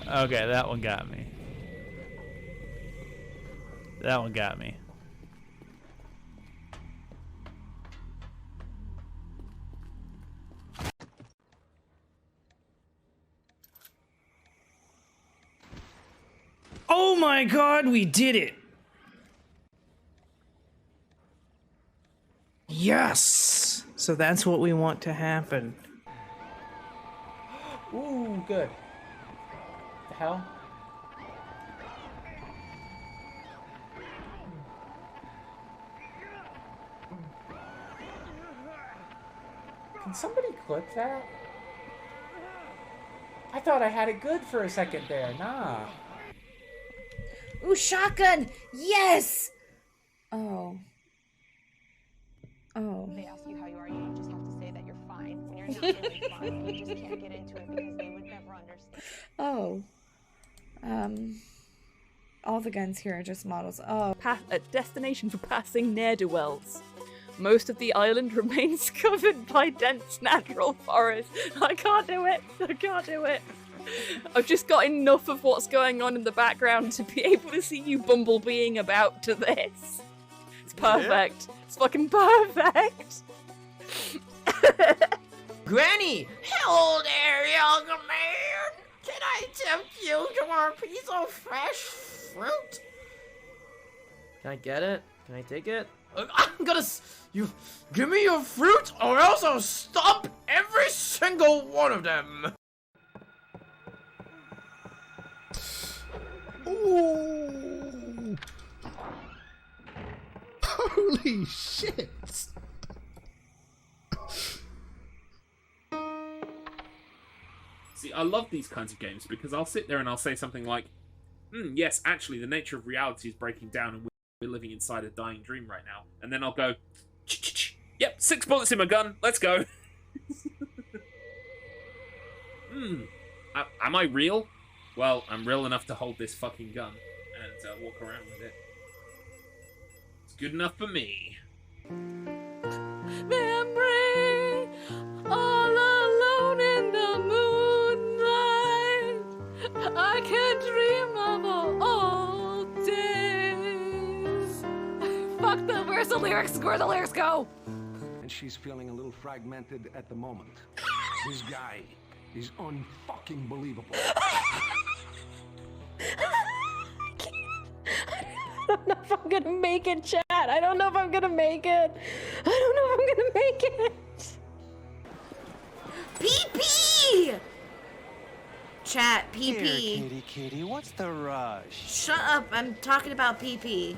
Okay, that one got me. That one got me. Oh my God, we did it! Yes! So that's what we want to happen. Ooh, good. The hell? Can somebody clip that? I thought I had it good for a second there. Nah. Ooh, shotgun! Yes! Oh. Oh. They ask you how you are, you just have to say that you're fine when you're not really fine. You just can't get into it because they would never understand. Oh. All the guns here are just models. Oh. A destination for passing ne'er-do-wells. Most of the island remains covered by dense natural forest. I can't do it. I can't do it. I've just got enough of what's going on in the background to be able to see you bumblebeing about to this. It's perfect. Yeah. It's fucking perfect. Granny! Hello there, young man! Can I tempt you to our piece of fresh fruit? Can I get it? Can I take it? I'm gonna... You give me your fruit or else I'll stomp every single one of them! Ooh. Holy shit! See, I love these kinds of games because I'll sit there and I'll say something like, yes, actually, the nature of reality is breaking down and we're living inside a dying dream right now. And then I'll go, yep, 6 bullets in my gun, let's go. Am I real? Well, I'm real enough to hold this fucking gun and walk around with it. It's good enough for me. Memory, all alone in the moonlight. lyrics? Where the lyrics go? And she's feeling a little fragmented at the moment. This guy is unfucking believable. I don't know if I'm gonna make it, chat. I don't know if I'm gonna make it. I don't know if I'm gonna make it. PP! Chat, PP. Here, kitty, what's the rush? Shut up, I'm talking about PP.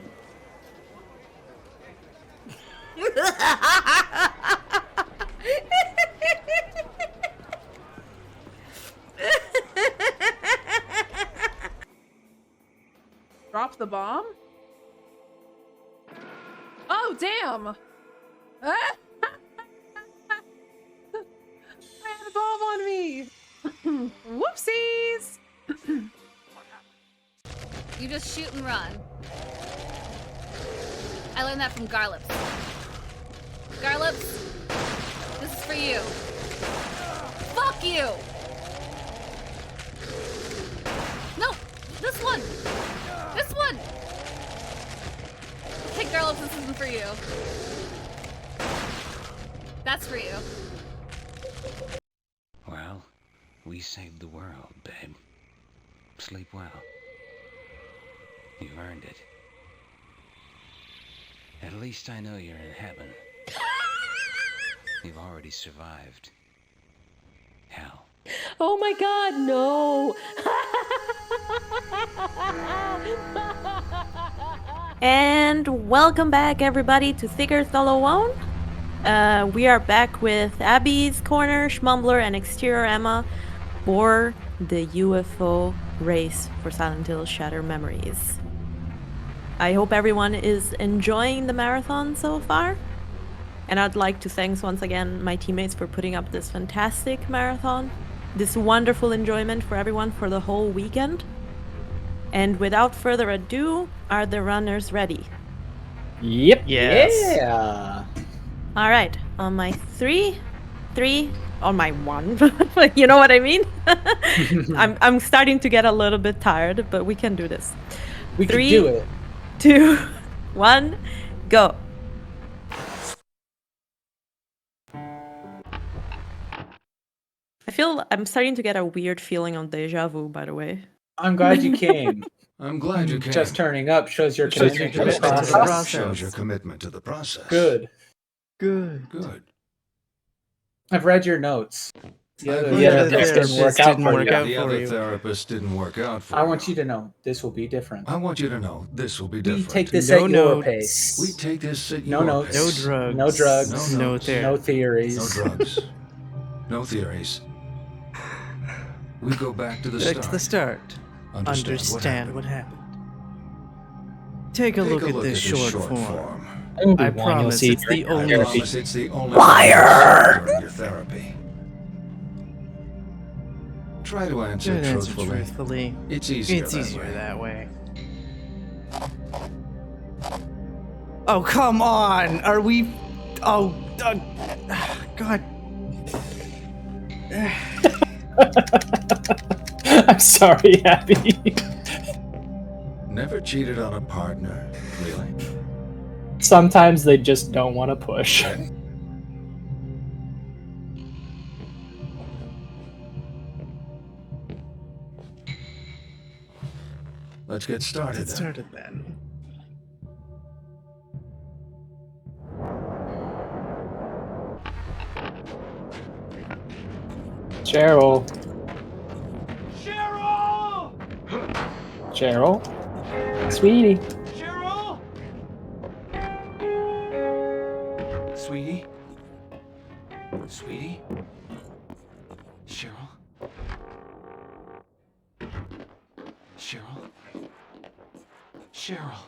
Drop the bomb? Oh, damn! I had a bomb on me! Whoopsies! You just shoot and run. I learned that from Garlips. Garlips, this is for you. Fuck you! No, this one! This one! Okay, Garlips, this isn't for you. That's for you. Well, we saved the world, babe. Sleep well. You've earned it. At least I know you're in heaven. You've already survived hell. Oh my god, no! And welcome back, everybody, to THOLLOWOWN. We are back with Abby's Corner, Schmumbler, and Exterior Emma for the UFO race for Silent Hill Shattered Memories. I hope everyone is enjoying the marathon so far. And I'd like to thank once again my teammates for putting up this fantastic marathon. This wonderful enjoyment for everyone for the whole weekend. And without further ado, are the runners ready? Yep. Yes. Yeah. All right. On my three, on my one. You know what I mean? I'm starting to get a little bit tired, but we can do this. We can 3, do it. 2, 1, go. I'm starting to get a weird feeling on deja vu, by the way. I'm glad you came. I'm glad you came. Just turning up shows your Shows commitment your to the commitment to the process. process. Shows your commitment to the process. Good. Good. I've read your notes. The I've other read therapist your didn't notes. work out for you. The other therapist didn't work out for I you. want you to know this will be different. I want you to know this will be We different. take this No at your notes. pace. We take this at No your notes. pace. No drugs. No No notes. theories. No drugs. No theories. We go back to the Back start. to the start. Understand what happened. Take a Take look a at look this at this short short form. form. I promise it's the only. I promise it's the only Liar! during your therapy. Try to answer Good answer truthfully. truthfully. It's easier. It's easier that way. Oh, come on! Are we... Oh, God. I'm sorry, Abby. Never cheated on a partner, really? Sometimes they just don't want to push. Let's get started. Get started then. Cheryl. Cheryl! Cheryl? Sweetie. Cheryl! Sweetie? Sweetie? Cheryl? Cheryl? Cheryl?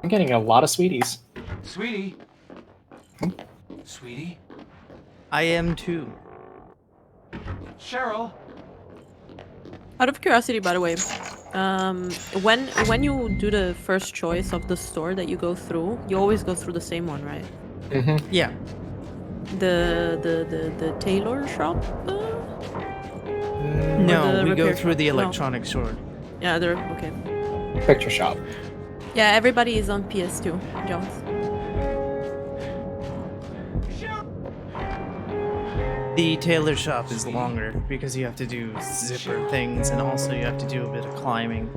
I'm getting a lot of sweeties. Sweetie? Sweetie? I am too. Cheryl? Out of curiosity, by the way, when you do the first choice of the store that you go through, you always go through the same one, right? Mm-hmm. Yeah. The tailor shop? No, the we go repair through shop? the No. electronic store. Yeah, they're okay. Picture shop. Yeah, everybody is on PS2, Jones. The tailor shop is longer because you have to do zipper things and also you have to do a bit of climbing.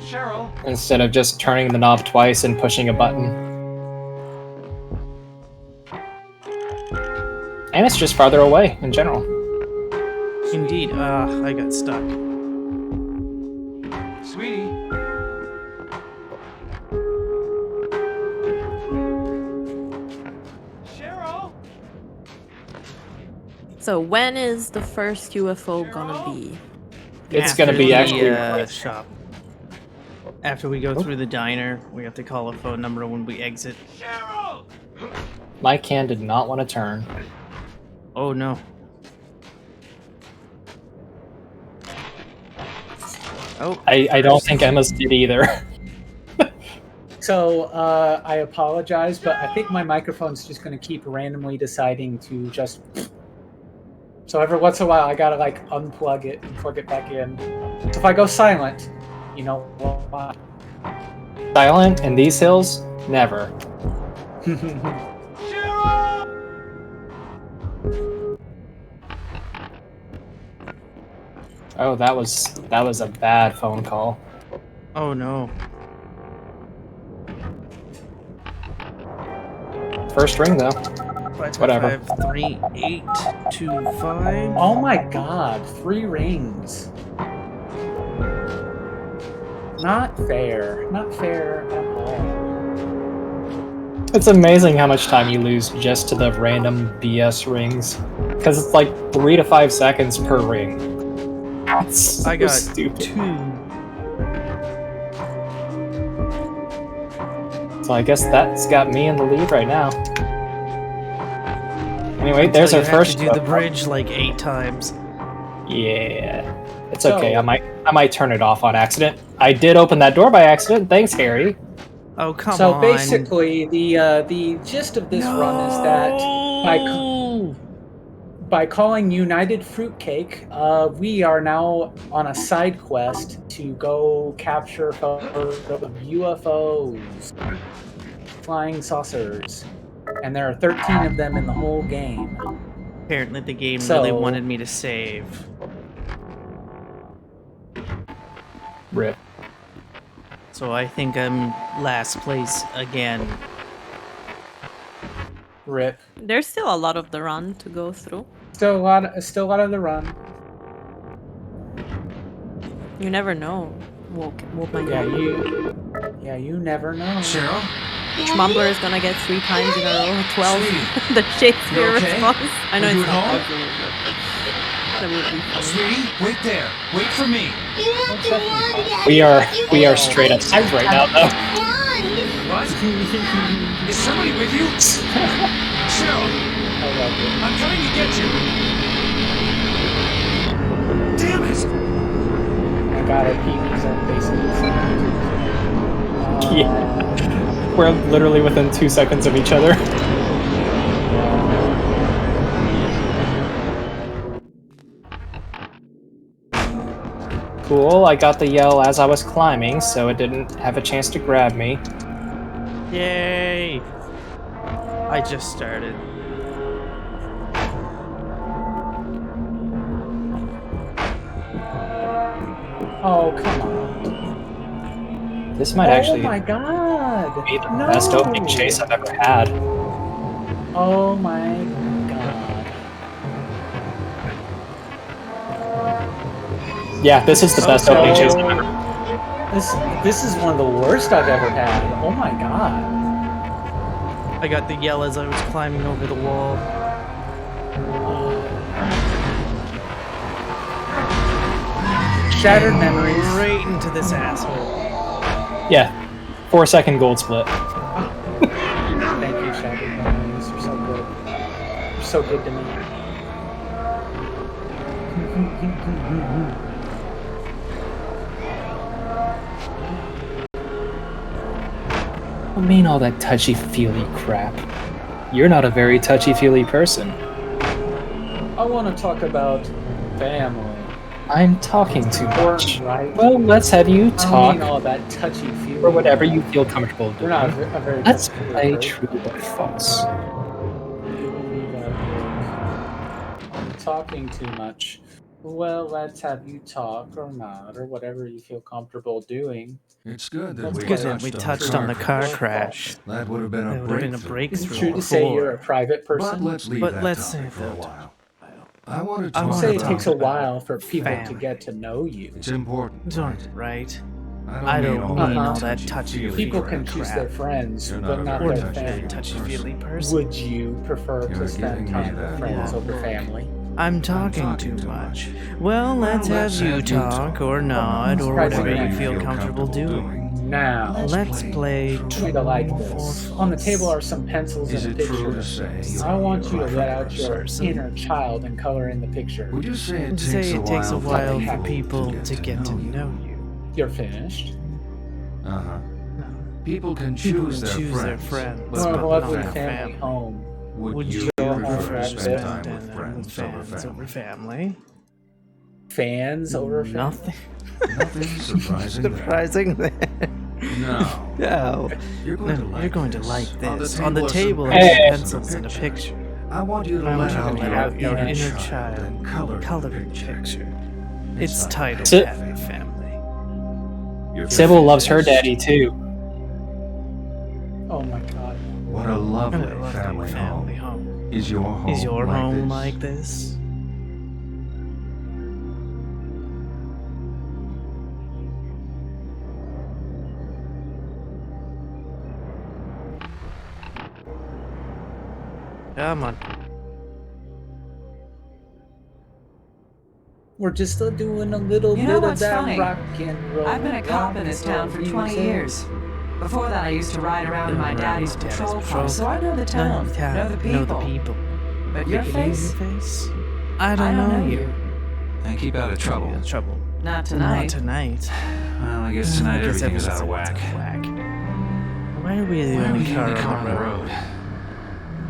Cheryl. Instead of just turning the knob twice and pushing a button. And it's just farther away in general. Indeed. I got stuck. Sweetie. So when is the first UFO gonna be? It's gonna be actually shop. After we go through the diner, we have to call a phone number when we exit. My can did not want to turn. Oh no. Oh, I don't think Emma's did either. So, I apologize, but I think my microphone's just going to keep randomly deciding to just... So every once in a while, I gotta, like, unplug it and plug it back in. So if I go silent, you know why. Silent in these hills? Never. Oh, that was a bad phone call. Oh no. First ring though. Whatever. 53825. Oh my god, 3 rings. Not fair. Not fair at all. It's amazing how much time you lose just to the random BS rings. Because it's like 3 to 5 seconds per ring. It's so I got stupid. 2. So I guess that's got me in the lead right now. Anyway, there's our first. You have to do the bridge like 8 times. Yeah, it's okay. I might turn it off on accident. I did open that door by accident. Thanks, Harry. Oh come on. So basically, the gist of this run is that by calling United Fruitcake, we are now on a side quest to go capture UFOs, flying saucers, and there are 13 of them in the whole game. Apparently the game really wanted me to save. Rip. So I think I'm last place again. Rip. There's still a lot of the run to go through. Still a lot of the run. You never know. What might happen. You never know. Cheryl? Schmumbler is gonna get 3 times in a row. 12. The Shakespeare response. I know it's not ugly, but that would be funny. Sweetie, wait there. Wait for me. We are straight up sick right now, though. What? Is somebody with you? Cheryl, I'm trying to get you. Damn it! I got it. He's basically. Yeah. We're literally within 2 seconds of each other. Cool, I got the yell as I was climbing, so it didn't have a chance to grab me. Yay! I just started. Oh, come on. This might actually Oh my god! be the best opening chase I've ever had. Oh my god. Yeah, this is the best opening chase I've ever had. This is one of the worst I've ever had. Oh my god. I got the yell as I was climbing over the wall. Shattered memories. Right into this asshole. Yeah, 4-second gold split. Thank you, Shattered memories. You're so good. You're so good to me. I mean all that touchy-feely crap. You're not a very touchy-feely person. I want to talk about family. I'm talking too much. Right. Well, let's have you I talk, mean all that touchy-feely. or whatever you feel comfortable You're not doing. a very Let's touchy-feely play person. true or false. I'm talking too much. Well, let's have you talk or not, or whatever you feel comfortable doing. It's good that Let's we play touched on the car crash. That would have been a breakthrough. Is it true to say you're a private person? But let's leave that topic for a while. I want to talk You say it about takes a while for people to family. get to know you. It's important. Right? I don't don't mean mean all that touchy-feely People can choose crap. their friends, You're but not a not very their family. touchy-feely person. Would you prefer to spend time with friends over family? I'm talking too much. Well, let's have you talk or not, or whatever you feel comfortable doing. Now, Let's play try to like this. On the table are some pencils and a picture. I want you to let out your inner child and color in the picture. Would you say It takes a while for people to get to know you. You're finished. People can choose their friends. Or but a not lovely their family home. Would you prefer to spend time with friends over family? Fans over family? Nothing. Nothing surprising there. No. No. You're going to like this. On the table are Hey. some pencils and a picture. I want you to I want let you to let out out your inner child and color the picture. It's titled Si- Happy Family. Sybil loves her daddy too. Oh my god. What a lovely family home. Is your home Is your like home this? like this? Come on. We're just doing a little You know bit of what's that funny? rock and roll. I've been a cop in this town for 20 years. Before that, I used to ride around in my daddy's patrol car, so I know the town, know the people. But your face? I don't know you. And keep out of trouble. Not Not tonight. tonight. Well, I guess tonight I guess everything is out of everything's whack. Why are we the Why are we only the car only car on the road?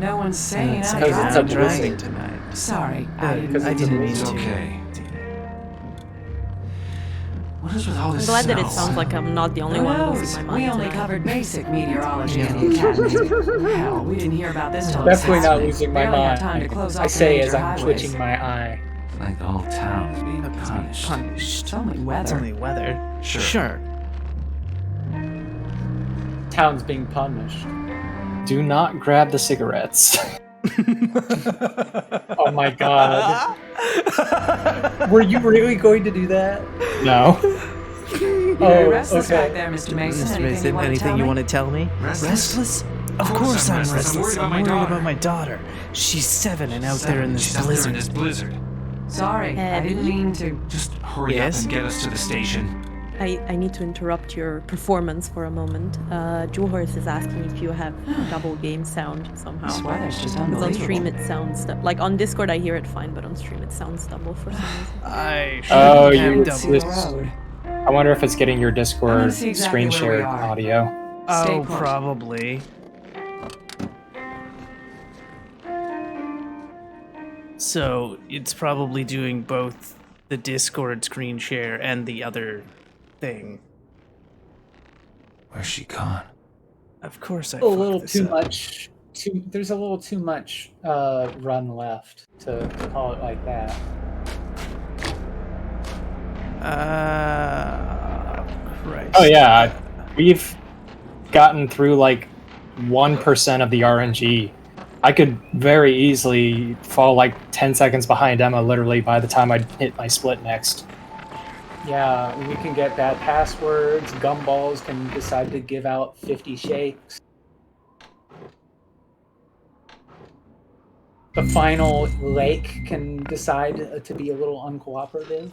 No one's saying It's I'm because it's driving. driving tonight. Sorry, I I didn't didn't mean It's to. okay. What is with all I'm this glad that it snow? sounds like I'm not the only Who one knows? losing my mind. We only tonight. covered basic meteorology in the academy. Hell, we didn't hear about this till Definitely this not happening. losing my Barely had time to mind. close I off say major as I'm highways. twitching my eye. It's like the whole town is being punished. It's only weather. It's only weather. Sure. Town's being punished. Do not grab the cigarettes. Oh my god. Were you really going to do that? No. Oh, Restless back okay. there, Mr. Mason. Mr. Mason, anything you want to tell me? Restless? Of course I'm restless. I'm worried about my I'm worried daughter. about my daughter. She's 7 and out there in this She's out there in blizzard. this blizzard. Sorry, I didn't mean to. Just hurry Yes? up and get us to the station. I need to interrupt your performance for a moment. Juhorse is asking if you have double game sound somehow. This weather's just Because on unbelievable. stream it sounds like on Discord I hear it fine, but on stream it sounds double for some reason. I Oh, should you. have See the This, road. I wonder if it's getting your I'm Discord gonna see exactly screen where we shared are. audio. Stay Oh, put. probably. So it's probably doing both the Discord screen share and the other thing. Where's she gone? Of course I A little fucked this too up. much. There's a little too much run left to call it like that. Christ. Oh yeah, we've gotten through like 1% of the RNG. I could very easily fall like 10 seconds behind Emma literally by the time I hit my split next. Yeah, we can get bad passwords. Gumballs can decide to give out 50 shakes. The final lake can decide to be a little uncooperative.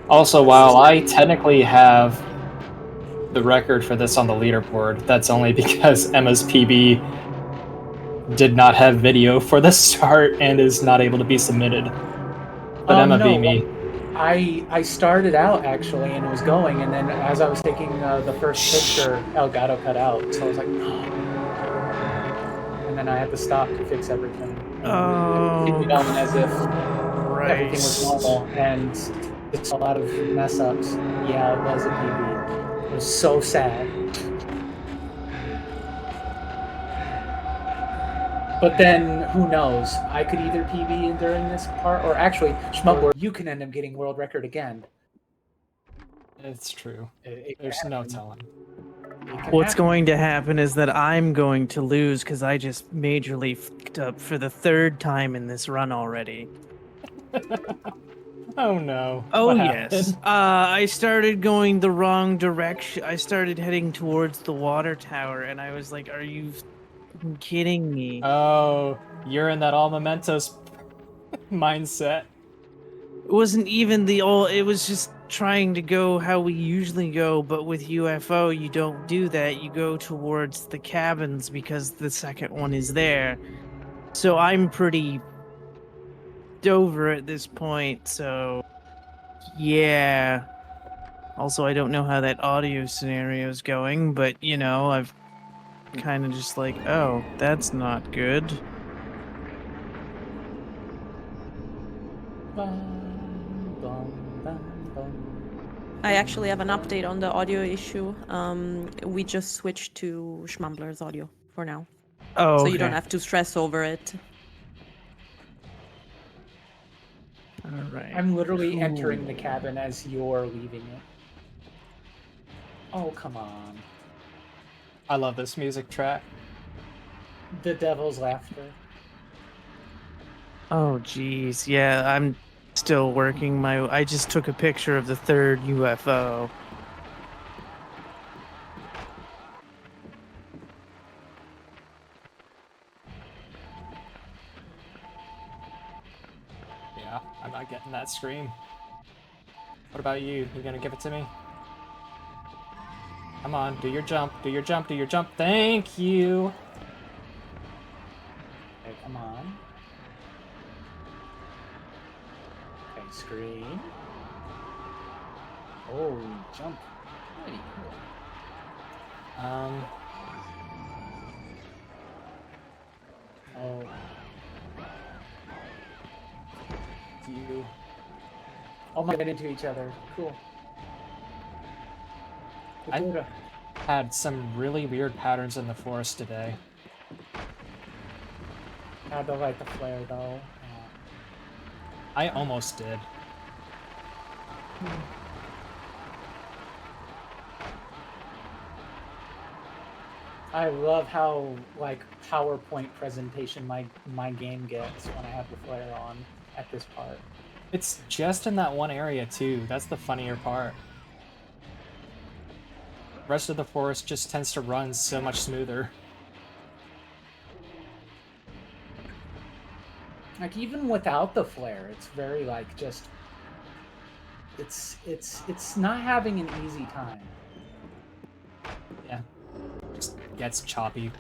Also, while I technically have the record for this on the leaderboard, that's only because Emma's PB did not have video for the start and is not able to be submitted. But Emma no, beat me. I started out actually and it was going, and then as I was taking the first picture, Elgato cut out. So I was like, no. And then I had to stop to fix everything. And I continued on as if everything was normal, and it's a lot of mess ups. Yeah, it was a PB. It was so sad. But then, who knows? I could either PB during this part, or actually, Schmuggler, you can end up getting world record again. It's true. It There's no telling. What's going to happen is that I'm going to lose because I just majorly fucked up for the 3rd time in this run already. Oh no. Oh What yes. happened? I started going the wrong direction. I started heading towards the water tower, and I was like, "Are you fucking kidding me?" Oh, you're in that all mementos mindset. It wasn't even the old. It was just trying to go how we usually go, but with UFO, you don't do that. You go towards the cabins because the second one is there. So I'm pretty over at this point. So yeah. Also, I don't know how that audio scenario is going, but you know, I've kind of just like, oh, that's not good. I actually have an update on the audio issue. We just switched to Schmumbler's audio for now. Oh, so you don't okay. have to stress over it. All right. I'm literally entering the cabin as you're leaving it. Oh, come on. I love this music track. The devil's laughter. Oh, geez. Yeah, I'm still working my... I just took a picture of the 3rd UFO. Yeah, I'm not getting that scream. What about you? You gonna give it to me? Come on, do your jump, do your jump, do your jump. Thank you! Okay, come on. Okay, screen. Oh, jump. Pretty cool. Oh. You. Oh my god, into each other. Cool. I had some really weird patterns in the forest today. Had to light the flare though. I almost did. I love how like PowerPoint presentation my game gets when I have the flare on at this part. It's just in that one area too. That's the funnier part. The rest of the forest just tends to run so much smoother. Like even without the flare, it's very like just it's not having an easy time. Yeah. Just gets choppy.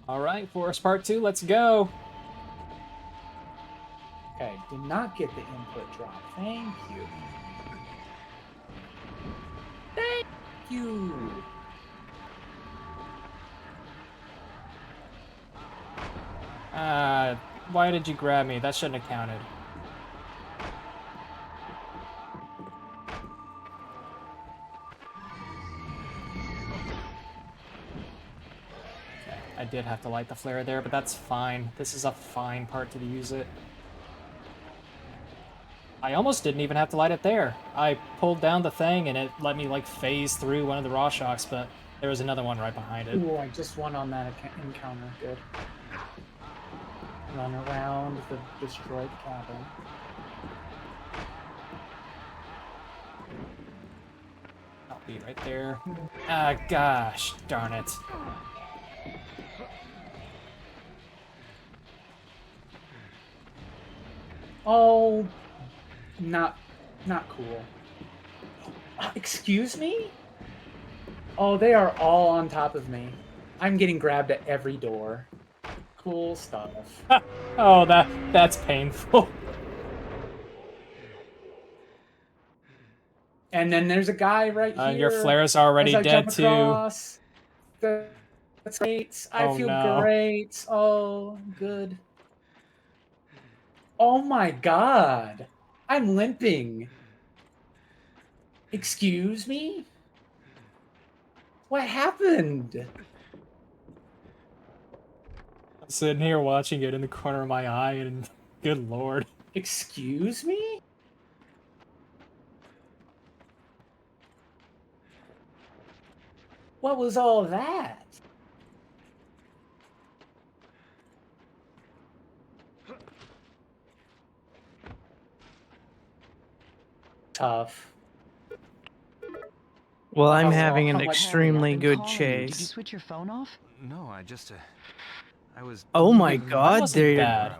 Alright, Forest Part 2, let's go! Okay, did not get the input drop. Thank you. Thank you. Why did you grab me? That shouldn't have counted. Okay, I did have to light the flare there, but that's fine. This is a fine part to use it. I almost didn't even have to light it there. I pulled down the thing and it let me like phase through one of the raw shocks, but there was another one right behind it. Ooh, I just won on that encounter. Good. Run around the destroyed cabin. I'll be right there. Ah, gosh, darn it. Oh, Not cool. Excuse me? Oh, they are all on top of me. I'm getting grabbed at every door. Cool stuff. Oh, that's painful. And then there's a guy right here. Your flare's already as I dead jump across. too. That's great. I Oh, feel no. great. Oh, good. Oh my god. I'm limping. Excuse me? What happened? I'm sitting here watching it in the corner of my eye, and good lord. Excuse me? What was all that? Tough. Well, I'm having an Harry, extremely I've been good calling you. Did you chase. switch your phone off? No, I was. Oh my That god, wasn't there. bad.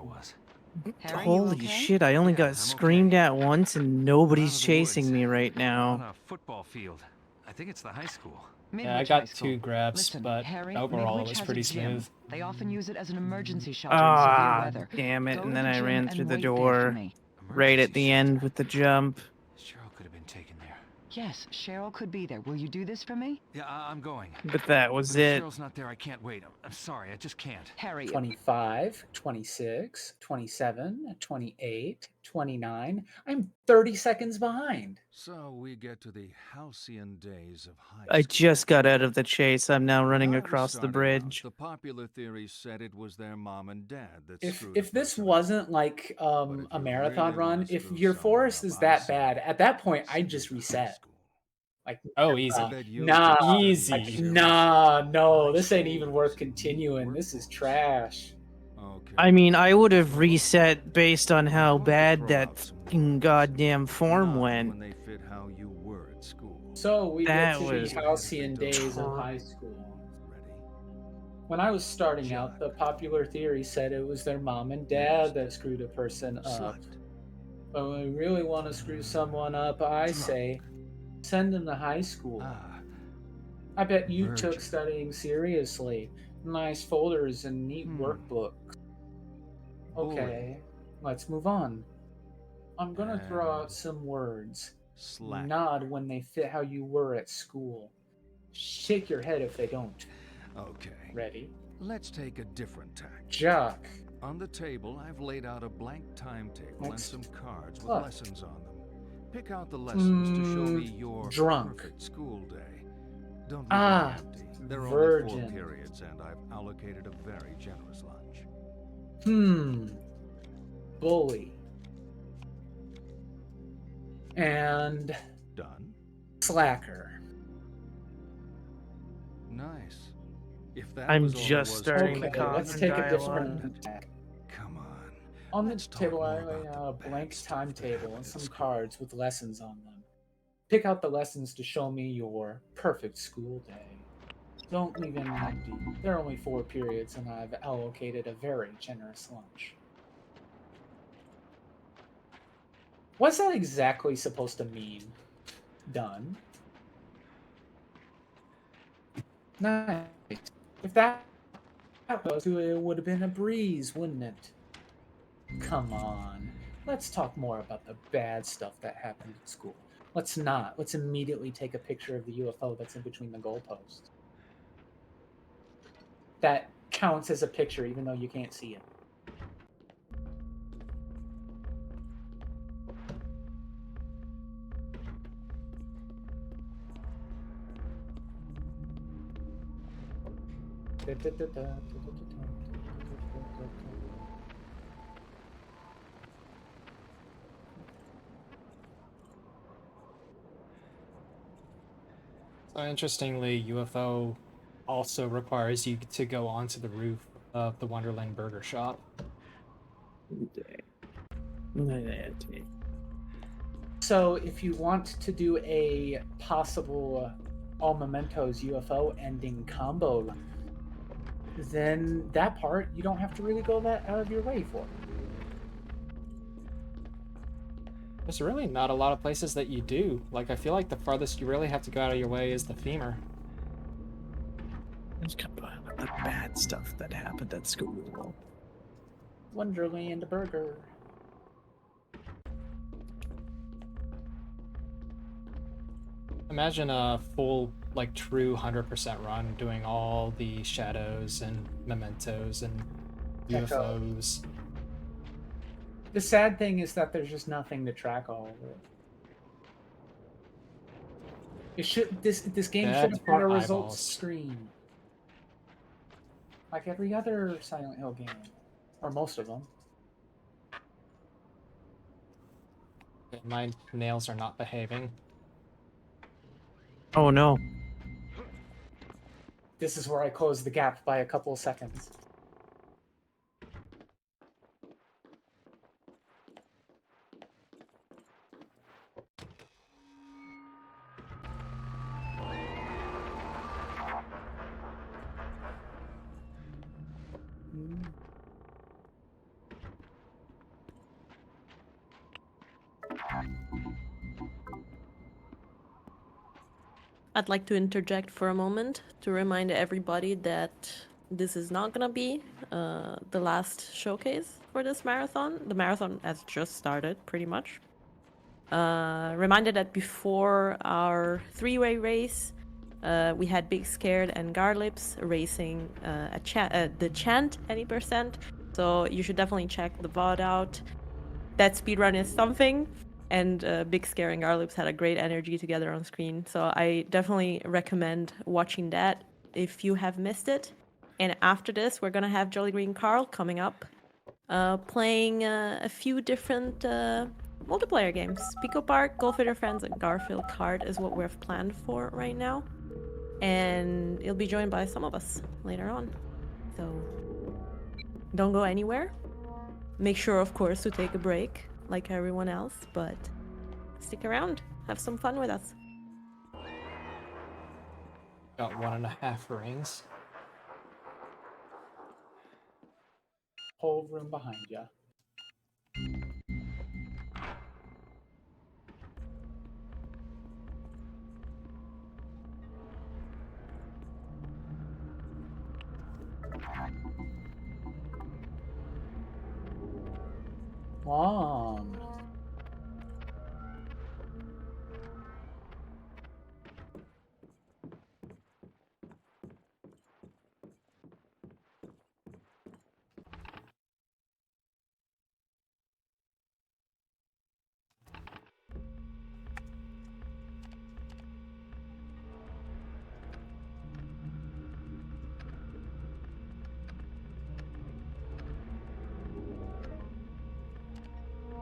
Harry, Holy you okay? shit, I only got screamed at once and nobody's chasing me right On now. a football field. I think it's the high school. Yeah, I Midwich High got School. 2 grabs, Listen, but Harry, overall it Midwich was has pretty a gym. smooth. They often use it as an emergency shelter in Ah, severe weather. damn it, Go and to then the I gym ran and through the wait there for door. me. Right at the end with the jump. Cheryl could have been taken there. Yes, Cheryl could be there. Will you do this for me? Yeah, I'm going. But that was But if it. Cheryl's not there, I can't wait. I'm sorry, I just can't. Harry. 25, 26, 27, 28, 29. I'm 30 seconds behind. So we get to the halcyon days of high I school. just got out of the chase. I'm now running When I was across the starting bridge. out, the popular theory said it was their mom and dad that If screwed if a this person up. wasn't like a marathon really run, wanna if screw your someone forest up, is I that say bad, at that point I'd just send them to high reset. school. Like Oh, easy. I bet you'll nah, get studying Easy. like, Cheryl's nah, no, high this ain't even schools, worth continuing. This is trash. Okay. I mean, I would have reset based on how bad that fucking goddamn form Not went. when they fit how you were at school. So we That get to was the halcyon days of high school. When I was starting out, the popular theory said it was their mom and dad that screwed a person up. But when we really want to screw someone up, I say, send them to high school. I bet you took studying seriously. Nice folders and neat workbooks. Okay, let's move on. I'm gonna throw out some words. Slack. Nod when they fit how you were at school. Shake your head if they don't. Okay. Ready? Let's take a different tack. Jock. On the table, I've laid out a blank timetable and some cards with What? lessons on them. Pick out the lessons to show me your drunk. perfect school day. Don't leave Ah, them empty. There are only 4 virgin. periods, and I've allocated a very generous lunch. Bully. And Done. slacker. Nice. If that I'm was all there just was starting to the it, Let's common take a dialogue. different tack. Come on. On the Let's talk table, I more lay about out a the bad blank stuff that timetable happened and at some school. cards with lessons on them. Pick out the lessons to show me your perfect school day. Don't leave any empty. There are only 4 periods, and I've allocated a very generous lunch. What's that exactly supposed to mean? Done. Nice. If that was, it would have been a breeze, wouldn't it? Come on. Let's talk more about the bad stuff that happened at school. Let's not. Let's immediately take a picture of the UFO that's in between the goalposts. That counts as a picture even though you can't see it. So interestingly, UFO also requires you to go onto the roof of the Wonderland Burger Shop. So if you want to do a possible all mementos UFO ending combo, then that part you don't have to really go that out of your way for. There's really not a lot of places that you do. Like, I feel like the farthest you really have to go out of your way is the femur. There's kind of the bad stuff that happened at school. Wonderland Burger. Imagine a full, like, true 100% run doing all the shadows and mementos and UFOs. The sad thing is that there's just nothing to track all of it. It should this game should have had a results screen. Like every other Silent Hill game. Or most of them. My nails are not behaving. Oh no. This is where I close the gap by a couple of seconds. I'd like to interject for a moment to remind everybody that this is not gonna be the last showcase for this marathon. The marathon has just started, pretty much. Reminded that before our three-way race, we had Big Scared and Garlips racing the Chant any percent. So you should definitely check the VOD out. That speedrun is something. And Big Scare and Garlips had a great energy together on screen. So I definitely recommend watching that if you have missed it. And after this, we're going to have Jolly Green Carl coming up, playing a few different multiplayer games. Pico Park, Golf with Your Friends, and Garfield Kart is what we've planned for right now. And he'll be joined by some of us later on. So don't go anywhere. Make sure, of course, to take a break like everyone else, but stick around, have some fun with us. Got 1.5 rings. Whole room behind ya. Mom.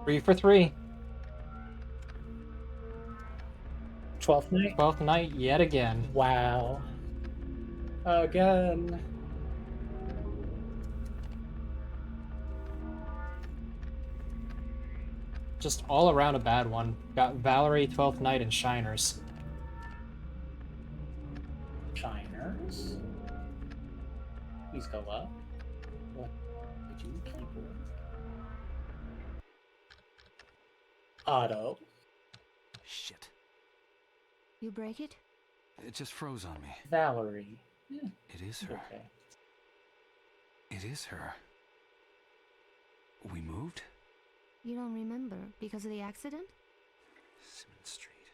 Three for 3. 12th night? 12th night yet again. Wow. Again. Just all around a bad one. Got Valerie, 12th night, and Shiners. Shiners? Please go up. What did you keyboard? Auto. Shit. You break it? It just froze on me. Valerie. Yeah. It is her. Okay. It is her. We moved? You don't remember because of the accident? Simmons Street.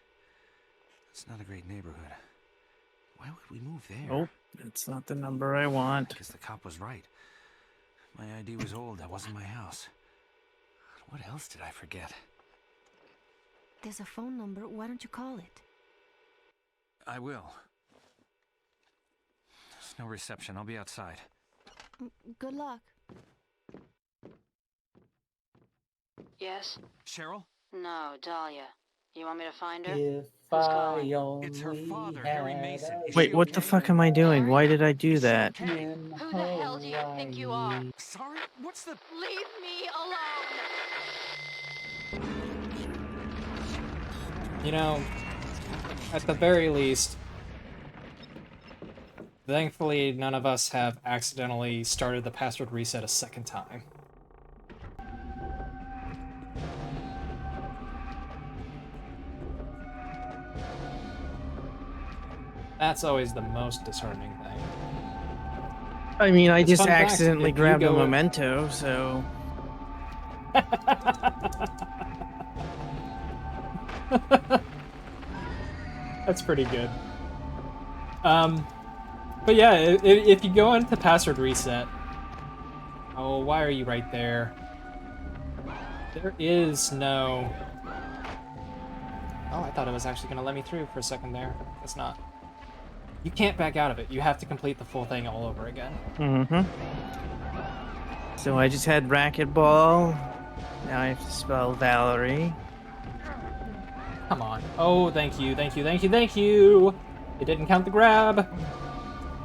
It's not a great neighborhood. Why would we move there? Oh, it's not the number I want. Because the cop was right. My ID was old. That wasn't my house. What else did I forget? There's a phone number. Why don't you call it? I will. There's no reception. I'll be outside. Good luck. Yes? Cheryl? No, Dahlia. You want me to find her? If Who's I calling? only It's her father, had Harry Mason. a Wait, what the fuck am I doing? Why did I do that? Who the hell do you think you are? Sorry? What's the... Leave me alone! You know, at the very least, thankfully none of us have accidentally started the password reset a second time. That's always the most disheartening thing. I mean, I It's just fun fact, accidentally if you grabbed a go- memento, so. That's pretty good. But yeah, if you go into password reset... Oh, why are you right there? There is no... Oh, I thought it was actually going to let me through for a second there. It's not. You can't back out of it. You have to complete the full thing all over again. Mm-hmm. So I just had racquetball. Now I have to spell Valerie. Come on. Oh, thank you, thank you, thank you, thank you! It didn't count the grab.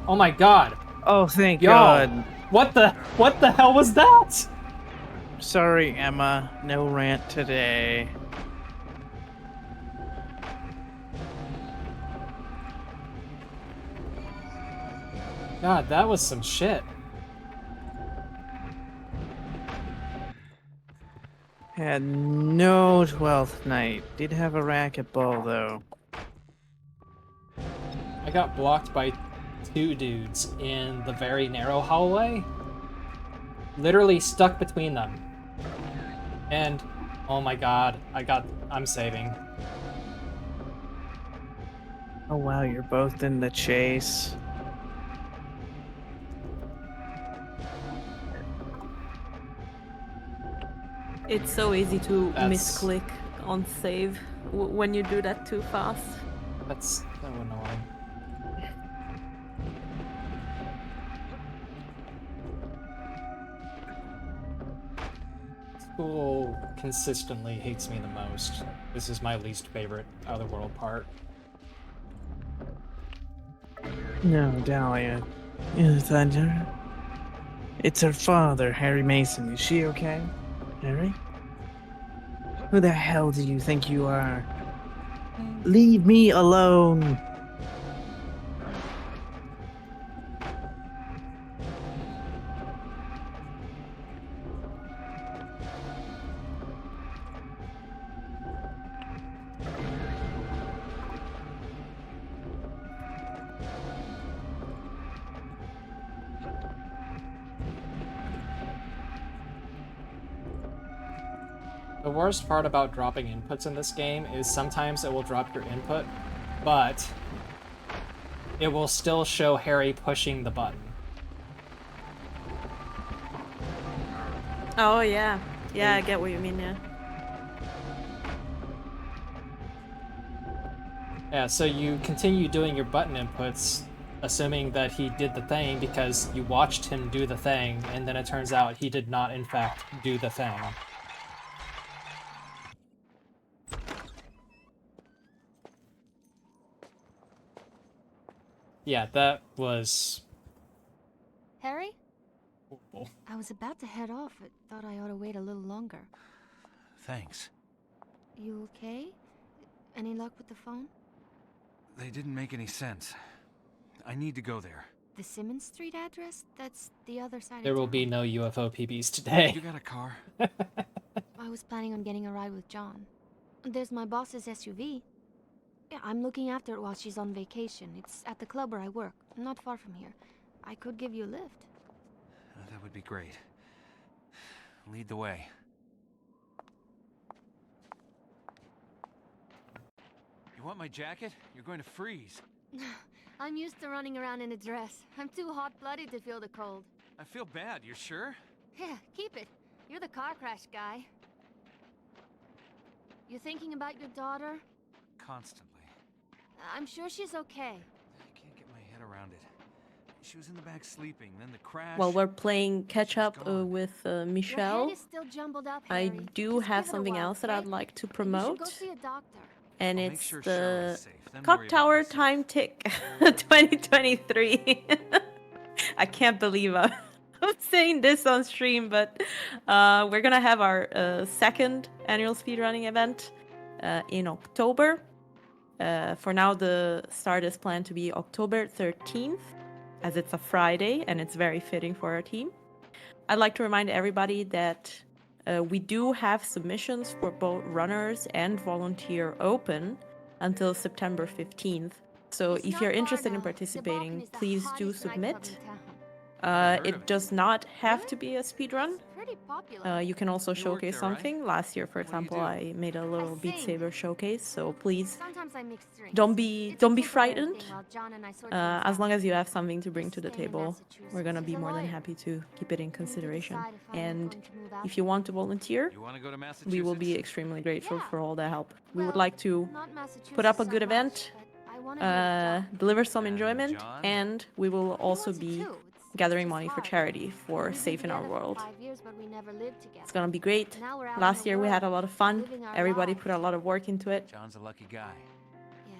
Oh my god. Oh, thank Yo, God. What the hell was that? Sorry, Emma. No rant today. God, that was some shit. Had no 12th night. Did have a racquetball, though. I got blocked by 2 dudes in the very narrow hallway. Literally stuck between them. And, oh my god, I'm saving. Oh wow, you're both in the chase. It's so easy to That's- misclick on save when you do that too fast. That's so annoying. School consistently hates me the most. This is my least favorite Otherworld part. No, Dahlia. Thunder. It's her father, Harry Mason. Is she okay? Harry? Who the hell do you think you are? Leave me alone! The worst part about dropping inputs in this game is sometimes it will drop your input, but it will still show Harry pushing the button. Oh yeah. Yeah, I get what you mean, yeah. Yeah, so you continue doing your button inputs, assuming that he did the thing because you watched him do the thing, and then it turns out he did not, in fact, do the thing. Yeah, that was... Harry? horrible. I was about to head off, but thought I ought to wait a little longer. Thanks. You okay? Any luck with the phone? They didn't make any sense. I need to go there. The Simmons Street address? That's the other side There of will town. be no UFO PBs today. You got a car? I was planning on getting a ride with John. There's my boss's SUV. Yeah, I'm looking after it while she's on vacation. It's at the club where I work, not far from here. I could give you a lift. That would be great. Lead the way. You want my jacket? You're going to freeze. I'm used to running around in a dress. I'm too hot-blooded to feel the cold. I feel bad, you're sure? Yeah, keep it. You're the car crash guy. You thinking about your daughter? Constantly. I'm sure she's okay. I can't get my head around it. She was in the back sleeping, then the crash. While we're playing catch up with Your Michelle, head is still jumbled up, I Harry. do Just have give it a something while, else that okay? I'd like to You should promote. go see a doctor. And I'll make it's sure the Shirley's safe, then Clock worry about Tower myself. Time Tick 2023. I can't believe I'm saying this on stream, but we're gonna have our second annual speedrunning event in October. For now, the start is planned to be October 13th, as it's a Friday and it's very fitting for our team. I'd like to remind everybody that we do have submissions for both runners and volunteer open until September 15th. So if you're interested in participating, please do submit. It does not have to be a speedrun. You can also showcase something. Last year, for example, I made a little Beat Saber showcase, so please don't be frightened. As long as you have something to bring to the table, we're gonna be more than happy to keep it in consideration. And if you want to volunteer, we will be extremely grateful for all the help. We would like to put up a good event, deliver some enjoyment, and we will also be gathering money for charity for Safe in Our World. It's gonna be great. Last year we had a lot of fun. Everybody put a lot of work into it. John's a lucky guy. Yeah.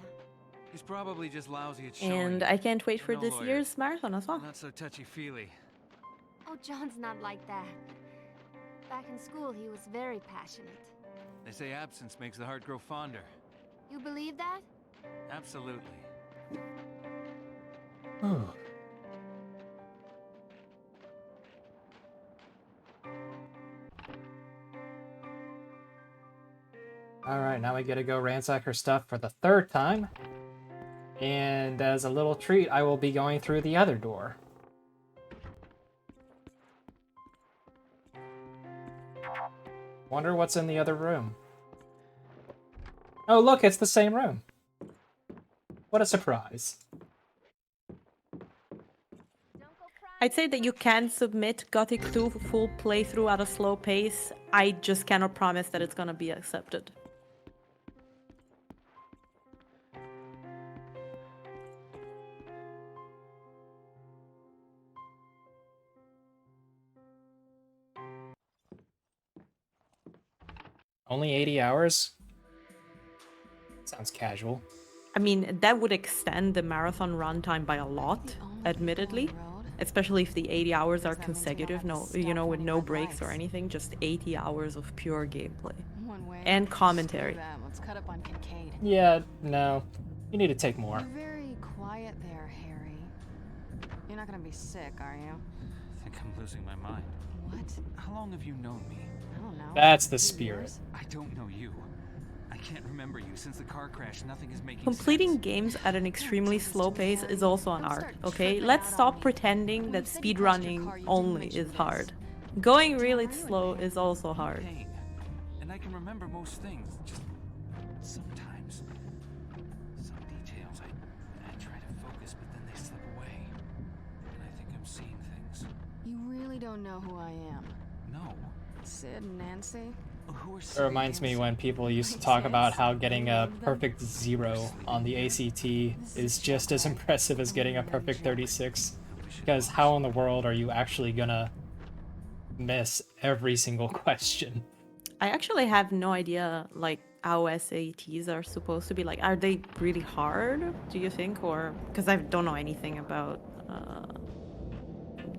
He's probably just lousy at showing. And I can't wait for this year's marathon as well. Not so touchy-feely. Oh, John's not like that. Back in school, he was very passionate. They say absence makes the heart grow fonder. You believe that? Absolutely. Alright, now we get to go ransack her stuff for the 3rd time. And as a little treat, I will be going through the other door. Wonder what's in the other room. Oh, look, it's the same room. What a surprise. I'd say that you can submit Gothic 2 full playthrough at a slow pace. I just cannot promise that it's gonna be accepted. Only 80 hours? Sounds casual. I mean, that would extend the marathon runtime by a lot, admittedly. Especially if the 80 hours are consecutive, no, you know, with no breaks or anything, just 80 hours of pure gameplay. And commentary. Let's cut up on Kincaid. Yeah, no. You need to take more. You're very quiet there, Harry. You're not gonna be sick, are you? I think I'm losing my mind. What? How long have you known me? I don't know. That's the spirit. I don't know you. I can't remember you. Since the car crash, nothing is making Completing sense. games at an extremely slow pace is also an art, okay? Let's stop pretending that speedrunning only is hard. Going really slow is also hard. Pain. And I can remember most things. Just sometimes. Some details I try to focus, but then they slip away. And I think I'm seeing things. You really don't know who I am. No. Sid and Nancy? It reminds me when people used to talk about how getting a perfect 0 on the ACT is just as impressive as getting a perfect 36. Because how in the world are you actually gonna miss every single question? I actually have no idea, like, how SATs are supposed to be. Like, are they really hard, do you think? Or, because I don't know anything about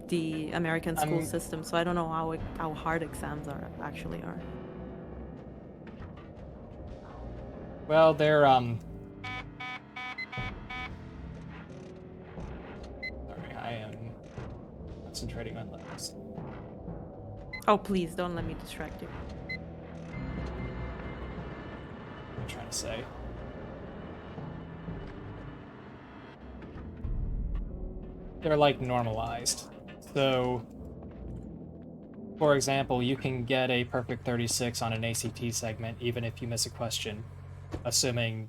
the American school system, so I don't know how hard exams actually are. Well, they're, Sorry, I am concentrating on letters. Oh, please, don't let me distract you. What am I trying to say? They're, like, normalized. So, for example, you can get a perfect 36 on an ACT segment even if you miss a question, assuming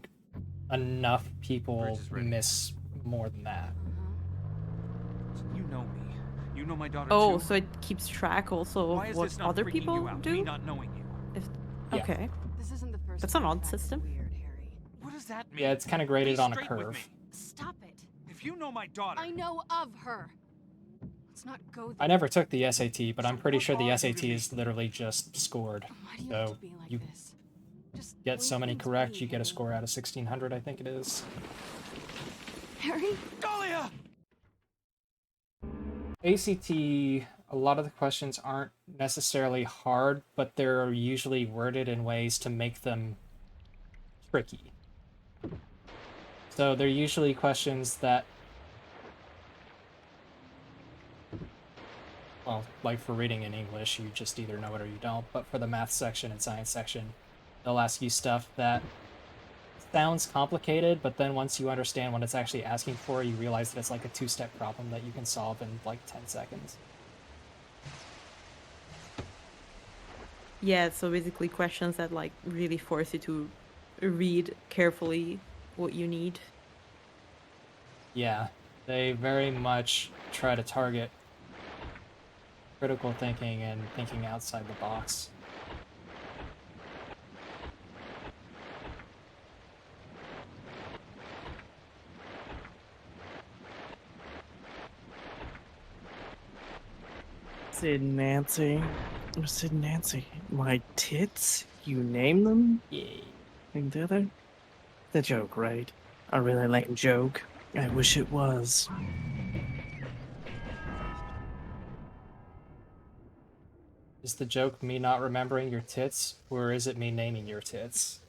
enough people miss more than that. You know me. You know my daughter Oh, too. so it keeps track also Why of is what this not other freaking people you out, do? me not knowing you? Yeah. Okay. This isn't the first That's an odd system. What does that mean? Yeah, it's kind of graded Be on a straight with curve. me. Stop it. If you know my daughter, I know of her. Let's not go there. I never took the SAT, but I'm pretty sure the SAT is literally just scored. So you get so many correct, you get a score out of 1600, I think it is. Harry? Dahlia! ACT, a lot of the questions aren't necessarily hard, but they're usually worded in ways to make them tricky. So they're usually questions that, well, like for reading in English, you just either know it or you don't, but for the math section and science section, they'll ask you stuff that sounds complicated, but then once you understand what it's actually asking for, you realize that it's like a two-step problem that you can solve in like 10 seconds. Yeah, so basically questions that like really force you to read carefully what you need. Yeah, they very much try to target critical thinking and thinking outside the box. Sid Nancy. Sid Nancy. My tits? You name them? Yeah. Think they're the joke, right? A really lame joke. I wish it was. Is the joke me not remembering your tits, or is it me naming your tits?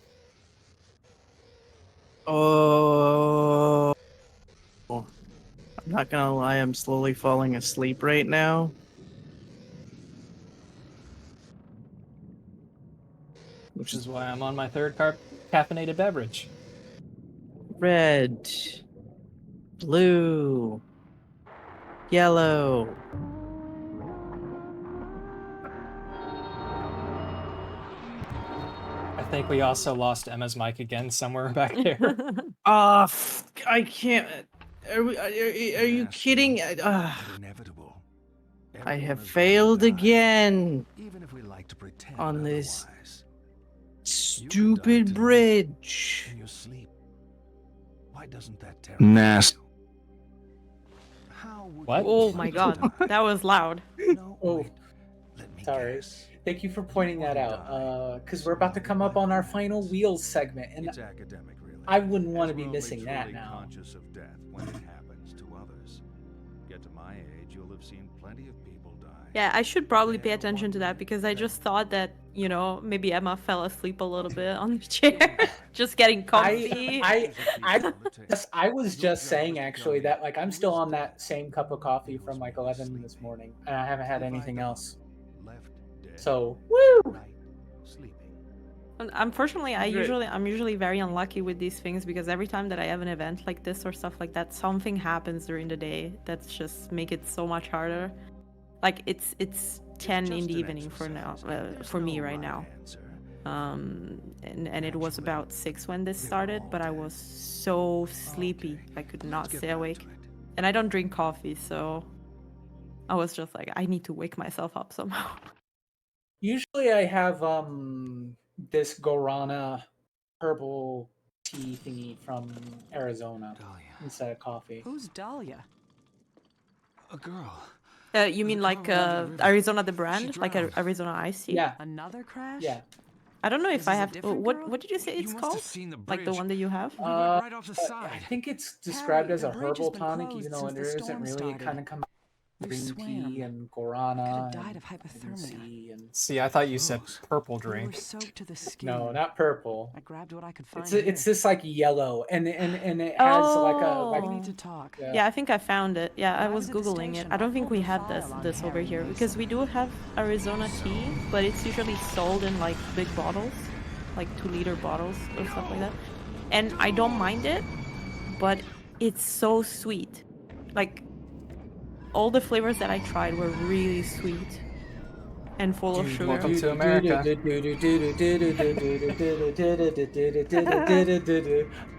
Oh. I'm not gonna lie, I'm slowly falling asleep right now. Which is why I'm on my third caffeinated beverage. Red. Blue. Yellow. I think we also lost Emma's mic again somewhere back there. I can't. Are you kidding? Inevitable. I have failed again Even if we like to pretend on this otherwise. stupid bridge. In your sleep. Why doesn't that terrify Nasty. What? Oh my god, that was loud. Oh, sorry. Thank you for pointing that out. Because we're about to come up on our final wheels segment, and It's academic, really. I wouldn't want to be We're missing only that truly now. conscious of death when it happens to others. Get to my age, you'll have seen plenty of people die. Yeah, I should probably pay attention to that because I just thought that, you know, maybe Emma fell asleep a little bit on the chair, just getting comfy. I was just saying actually that like I'm still on that same cup of coffee from like 11 this morning, and I haven't had anything else. So woo! Unfortunately, I'm usually very unlucky with these things because every time that I have an event like this or stuff like that, something happens during the day that's just make it so much harder. Like it's 10 in the evening for now, for me right now. And it was about 6 when this started, but I was so sleepy I could not stay awake. And I don't drink coffee, so I was just like, I need to wake myself up somehow. Usually I have this guarana herbal tea thingy from Arizona instead of coffee. Who's Dahlia? A girl. You mean like Arizona the brand, like Arizona iced tea? Yeah. Another crash? Yeah. I don't know if This I is a have. different What did you say it's called? Like the one that you have? right off the side. I think it's described as the a bridge has herbal been tonic, closed even though since the there isn't storm really. It started. kind of comes You green swam. tea and guarana. Could've died of hypothermia. See, I thought you said purple We were drink. soaked to the skin. No, not purple. I grabbed what I could find. It's this like yellow, and it has like a like. We need to talk. Yeah, I think I found it. Yeah, I was googling it. I don't think we have this over here because we do have Arizona tea, but it's usually sold in like big bottles, like 2-liter bottles or stuff like that. And I don't mind it, but it's so sweet. Like all the flavors that I tried were really sweet and full of sugar. Welcome to America.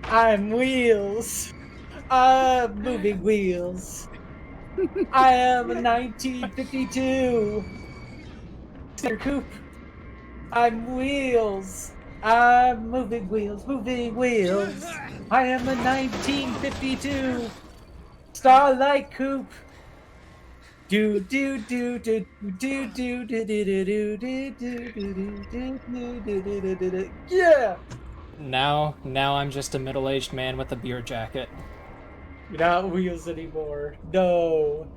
I'm wheels. I'm moving wheels. I am a 1952 Cedar Coupe. I'm wheels. I'm moving wheels, moving wheels. I am a 1952 Starlight Coupe. Do do do do do do do do do do do do do do. Yeah. Now I'm just a middle-aged man with a beer jacket. You're not wheels anymore. No.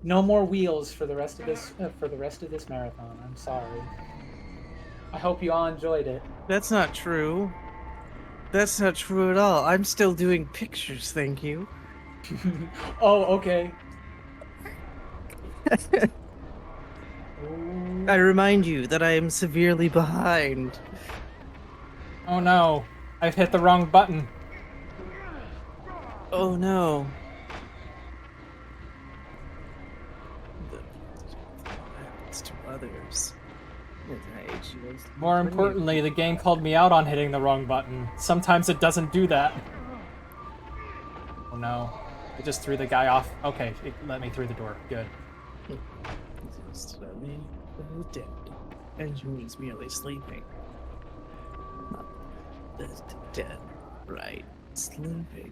No more wheels for the rest of this marathon. I'm sorry. I hope you all enjoyed it. That's not true. That's not true at all. I'm still doing pictures, thank you. Oh, okay. I remind you that I am severely behind. Oh no, I've hit the wrong button. Oh no. Happens to others. More importantly, the game called me out on hitting the wrong button. Sometimes it doesn't do that. Oh no. I just threw the guy off. Okay, it let me through the door. Good. Dead. And he's merely sleeping. Not dead. Right. Sleeping.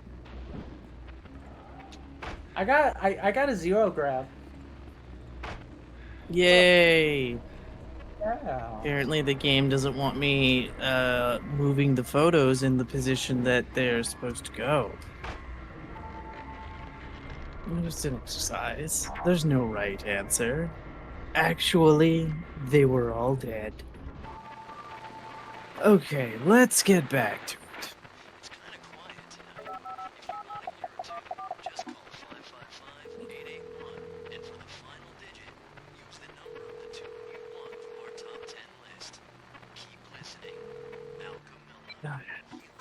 I got a 0 grab. Yay! Yeah. Apparently the game doesn't want me moving the photos in the position that they're supposed to go. Just an exercise. There's no right answer. Actually, they were all dead. Okay, let's get back to it.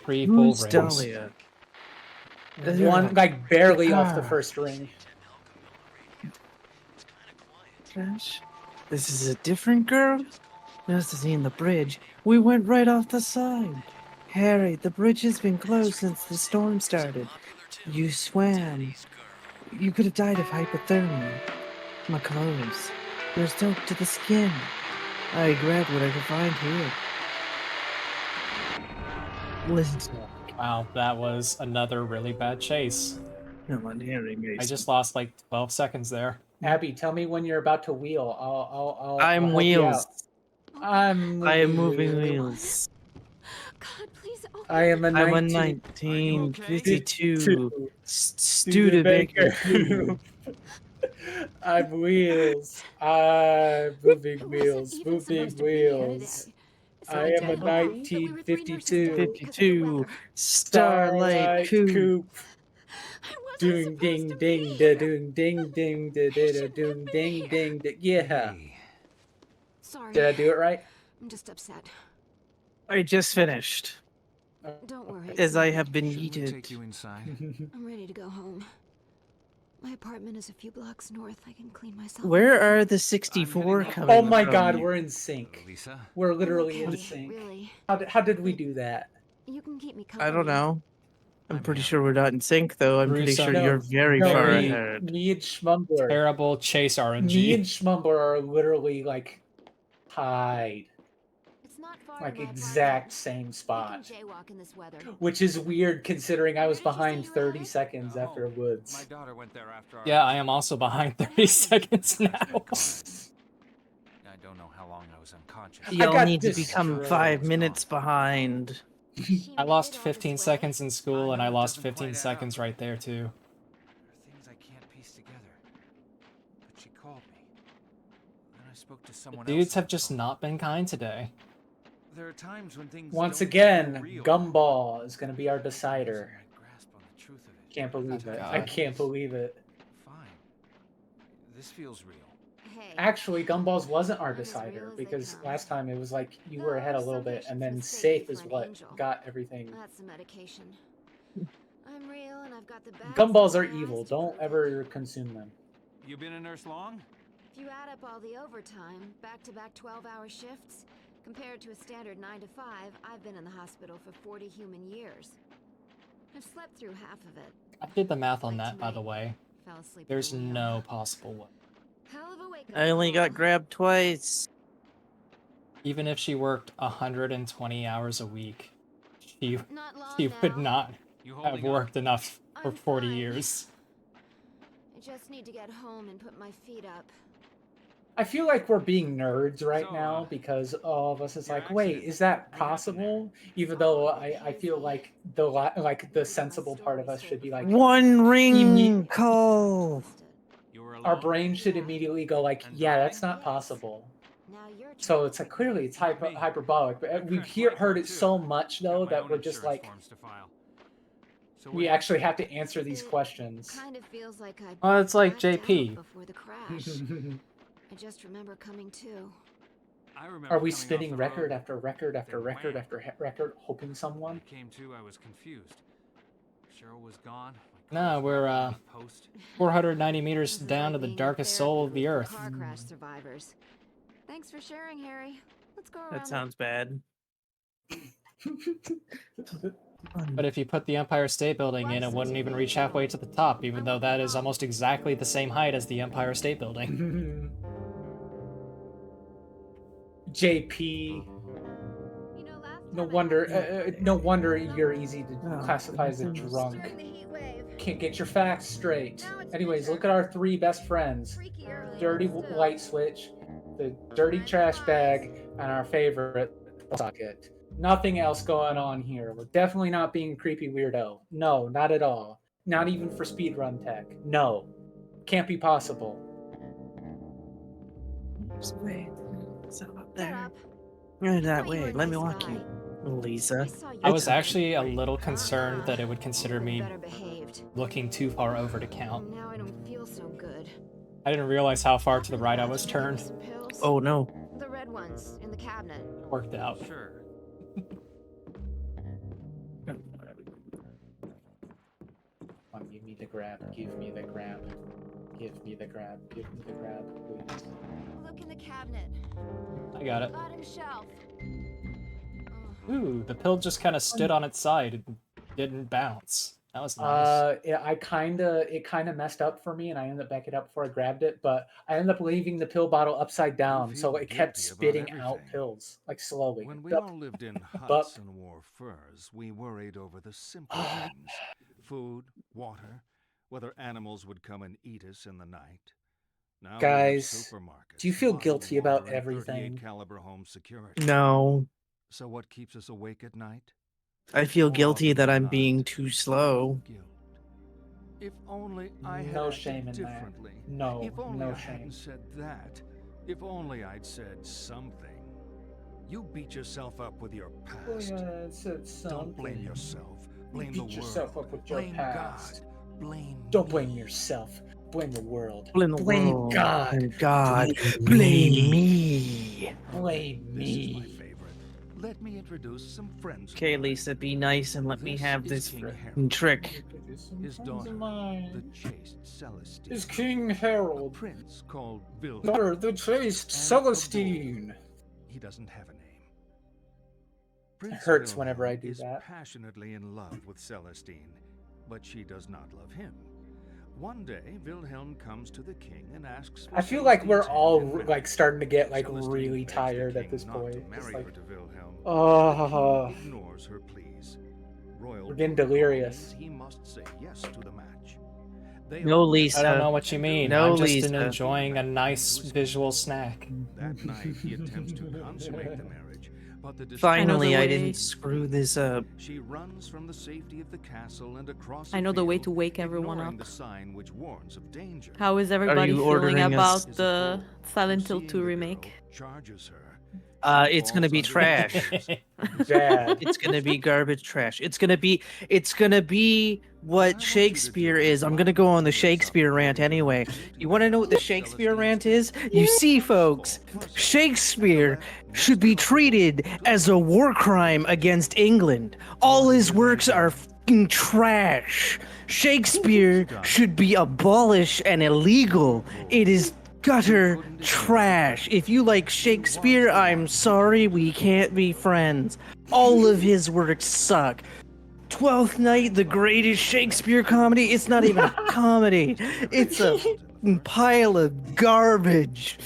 Three full Who's rings. Dahlia? One, like, barely off the first ring. Gosh, this is a different girl? Just as in the bridge, we went right off the side. Harry, the bridge has been closed since the storm started. You swam. You could have died of hypothermia. My clothes. They're soaked to the skin. I grabbed what I could find here. Listen to me. Wow, that was another really bad chase. No one hearing me. I just lost like 12 seconds there. Abby, tell me when you're about to wheel. I'll I'm help you wheels. out. I am moving wheels. God, please. Oh, I am a I'm a 1952 1952 Studebaker. I'm wheels. I'm moving wheels. Moving wheels. I am a 1952 52 Starlight Coupe. Doing ding ding da doing ding ding da da da doing ding ding da. Yeah. Sorry. Did I do it right? I'm just upset. I just finished. Don't worry. As I have been yeeted. Take you inside. I'm ready to go home. My apartment is a few blocks north. I can clean myself. Where are the 64 coming Oh my from? God, we're in sync. Lisa? We're literally in Okay, sync. really. How did we do that? You can keep me company. I don't know. I'm pretty sure we're not in sync, though. I'm pretty sure Gruesome. you're very No, far me, ahead. me and Schmumbler. Terrible chase Me RNG. and Schmumbler are literally like tied. It's not far Like to my exact apartment. same We spot. can jaywalk in this weather. Which is weird considering I was behind 30 seconds after Woods. My daughter went there after our Yeah, I am also behind 30 seconds now. I don't know how long I was unconscious. Y'all need to become 5 minutes behind. I lost 15 seconds in school, and I lost 15 seconds right there, too. There are things I can't piece together. But she called me. Then I spoke to someone else. Dudes have just not been kind today. There are times when things Once don't again, feel real. Gumball is going to be our decider. My grasp on the truth of it. Can't believe it. God. I can't believe it. Fine. This feels real. Hey. Actually, Gumballs wasn't our decider because last time it was like you were ahead a little bit and then safe is what got everything. That's the medication. I'm real and I've got the best. Gumballs are evil. Don't ever consume them. You been a nurse long? If you add up all the overtime, back-to-back 12-hour shifts, compared to a standard 9 to 5, I've been in the hospital for 40 human years. I've slept through half of it. I did the math on that, by the way. Fell asleep. There's no possible way. Hell of a wake-up I only got grabbed twice. Even if she worked 120 hours a week, she Not long would now. not You have holding up? worked enough for I'm 40 fine. years. I just need to get home and put my feet up. I feel like we're being nerds right So, now because all of us is your like, wait, accident, is that what happened there? possible? Even though I feel like the sensible part of us should be like, One ring Imme- call. You were our alone? brain should immediately go like, And yeah, dying? that's not possible. Now you're So it's like clearly it's hyperbolic, but we've heard it so much though Got my that own we're just insurance like, forms to file. We actually have to answer these questions. Kind of feels like I Well, it's like blacked out JP. before the crash. I just remember coming to. Are we spinning record after record after record after record, hoping someone? Came to, I was confused. Cheryl was gone. No, we're 490 meters down to the darkest soul of the earth. Car crash survivors. Thanks for sharing, Harry. Let's go around. That sounds bad. But if you put the Empire State Building in, it wouldn't even reach halfway to the top, even though that is almost exactly the same height as the Empire State Building. JP. No wonder you're easy to classify as a drunk. Can't get your facts straight. Anyways, look at our three best friends. Dirty light switch, the dirty trash bag, and our favorite socket. Nothing else going on here. We're definitely not being a creepy weirdo. No, not at all. Not even for speedrun tech. No. Can't be possible. Wait, so up there. That way. Let me walk you, Lisa. I was actually a little concerned that it would consider me looking too far over to count. Now I don't feel so good. I didn't realize how far to the right I was turned. Oh no. The red ones in the cabinet. Worked out. Sure. Come on, give me the grab. Give me the grab. Give me the grab. Give me the grab, please. Look in the cabinet. I got it. Bottom shelf. Ooh, the pill just kind of stood on its side and didn't bounce. That was nice. Yeah, it kind of messed up for me, and I ended up backing it up before I grabbed it. But I ended up leaving the pill bottle upside down, so it kept spitting out pills like slowly. When we all lived in huts and wore furs, we worried over the simple things: food, water, whether animals would come and eat us in the night. Now guys, do you feel guilty about everything? Caliber home security. No. So what keeps us awake at night? I feel guilty that I'm being too slow. If only I had no acted shame in differently. that. No, if only no I shame. hadn't said that. If only I'd said something. You beat yourself up with your past. Don't blame yourself. Blame the world. Beat yourself up with your blame past. God. Blame Don't blame yourself. Blame the world. Blame the world. God. Blame God. Blame me. Blame me. This is my favorite. Let me introduce some friends. Okay, Lisa, be nice and let me have this trick. His daughter, the chaste Celestine. Is King Harold. A prince called Wilhelm. Daughter, the chaste Celestine. He doesn't have a name. It hurts whenever I do is that. Passionately in love with Celestine, but she does not love him. One day, Wilhelm comes to the king and asks. I feel like we're all like starting to get like really tired at this point. It's like, ignores her pleas. Royal we're getting delirious. He must say yes to the match. No, Lisa. I don't know what you mean. No, I'm just Lisa. enjoying a nice visual snack. That night, he attempts to consummate the marriage, but the Finally, I didn't screw this up. She runs from the safety of the castle and across I know the way to wake everyone ignoring up. the sign which warns of danger. How is everybody you feeling ordering us- about the Silent Hill 2 remake? Charges her. It's gonna be trash. Bad. It's gonna be garbage trash. It's gonna be what Shakespeare is. I'm gonna go on the Shakespeare rant anyway. You wanna know what the Shakespeare rant is? You see, folks, Shakespeare should be treated as a war crime against England. All his works are fucking trash. Shakespeare should be abolished and illegal. It is gutter trash. If you like Shakespeare, I'm sorry, we can't be friends. All of his works suck. Twelfth Night, the greatest Shakespeare comedy, it's not even a comedy. It's a pile of garbage.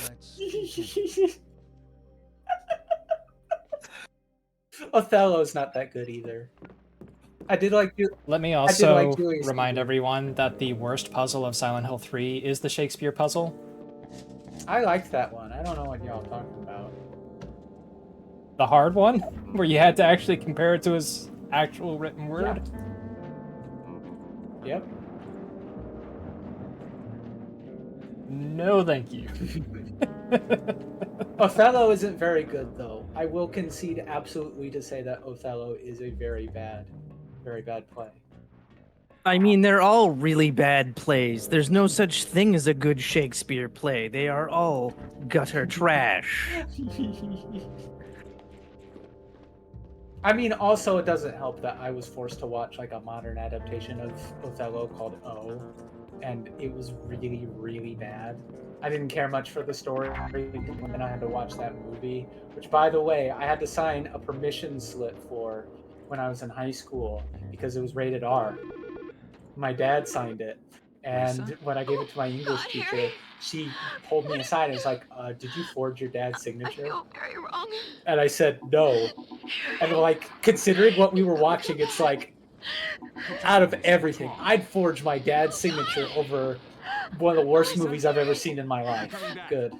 Othello's not that good either. I did like you. Let me also remind everyone that the worst puzzle of Silent Hill 3 is the Shakespeare puzzle. I liked that one. I don't know what y'all talking about. The hard one? Where you had to actually compare it to his actual written word? Yeah. Yep. No, thank you. Othello isn't very good, though. I will concede absolutely to say that Othello is a very bad play. I mean, they're all really bad plays. There's no such thing as a good Shakespeare play. They are all gutter trash. I mean, also, it doesn't help that I was forced to watch like a modern adaptation of Othello called O, and it was really, really bad. I didn't care much for the story, and then I had to watch that movie, which, by the way, I had to sign a permission slip for when I was in high school because it was rated R. My dad signed it, and when I gave it to my English teacher, she pulled me aside and was like, "Did you forge your dad's signature?" Very wrong. And I said, "No." And like, considering what we were watching, it's like, out of everything, I'd forge my dad's signature over one of the worst movies I've ever seen in my life. Good.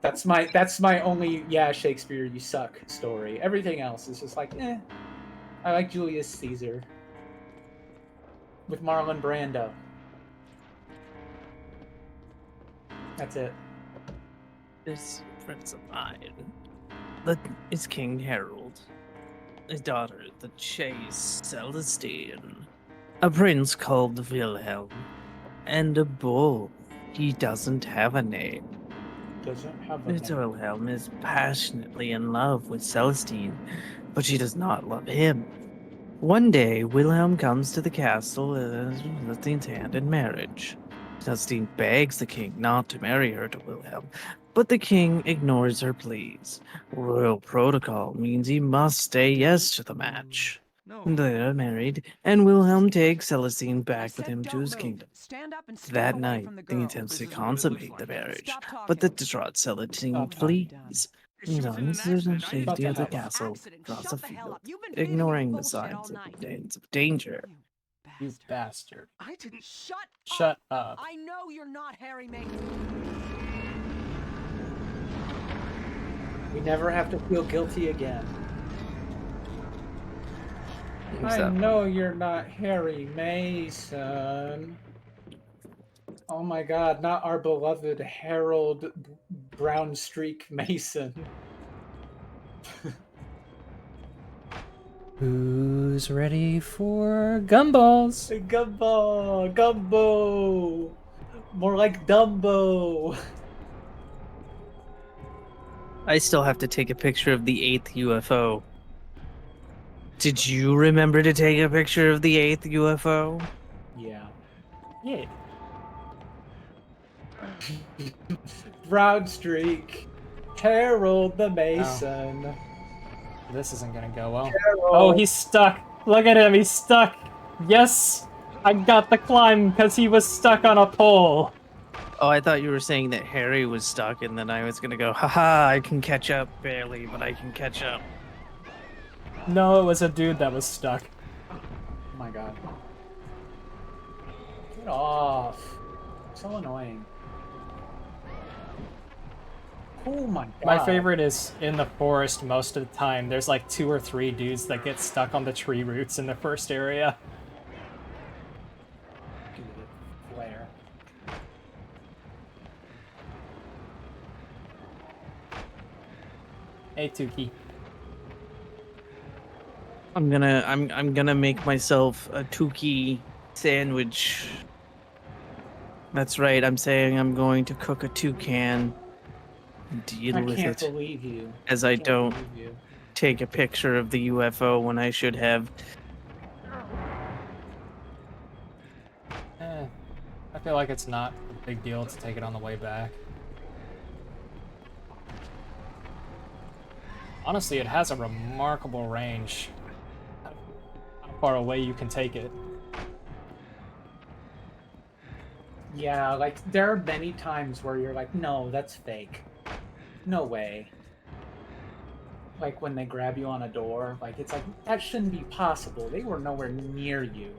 That's my only Shakespeare you suck story. Everything else is just like, eh. I like Julius Caesar with Marlon Brando. That's it. This friends of mine is King Harold, his daughter, the Chase Celestine, a prince called Wilhelm, and a bull. He doesn't have a name. Doesn't have a Little name. Wilhelm is passionately in love with Celestine, but she does not love him. One day, Wilhelm comes to the castle as Celestine's hand in marriage. Celestine begs the king not to marry her to Wilhelm, but the king ignores her pleas. Royal protocol means he must say yes to the match. They are married, and Wilhelm takes Celestine back with him to his kingdom. That night, he attempts to consummate the marriage, but the distraught Celestine flees. John safety of the castle across a field, ignoring the signs of danger. You bastard. I didn't Shut up. I know you're not Harry May. We never have to feel guilty again. I Exactly. know you're not Harry Mason. Oh my god, not our beloved Harold Brown Streak Mason. Who's ready for gumballs? Gumbo! More like Dumbo. I still have to take a picture of the 8th UFO. Did you remember to take a picture of the 8th UFO? Yeah. Yeah. Brown Streak. Harold the Mason. Oh. This isn't gonna go well. Harold. Oh, he's stuck. Look at him, he's stuck. Yes, I got the climb because he was stuck on a pole. Oh, I thought you were saying that Harry was stuck, and then I was gonna go, haha, I can catch up, barely, but I can catch up. No, it was a dude that was stuck. Oh my god. Get off. So annoying. Oh my god. My favorite is in the forest most of the time. There's like 2 or 3 dudes that get stuck on the tree roots in the first area. Give it a flare. Hey, Tuki. I'm gonna make myself a Tukey sandwich. That's right, I'm saying I'm going to cook a toucan and deal with can't it. believe you. As I Can't don't believe you. take a picture of the UFO when I should have. I feel like it's not a big deal to take it on the way back. Honestly, it has a remarkable range. How far away you can take it. Yeah, like, there are many times where you're like, no, that's fake. No way. Like, when they grab you on a door, like, it's like, that shouldn't be possible. They were nowhere near you.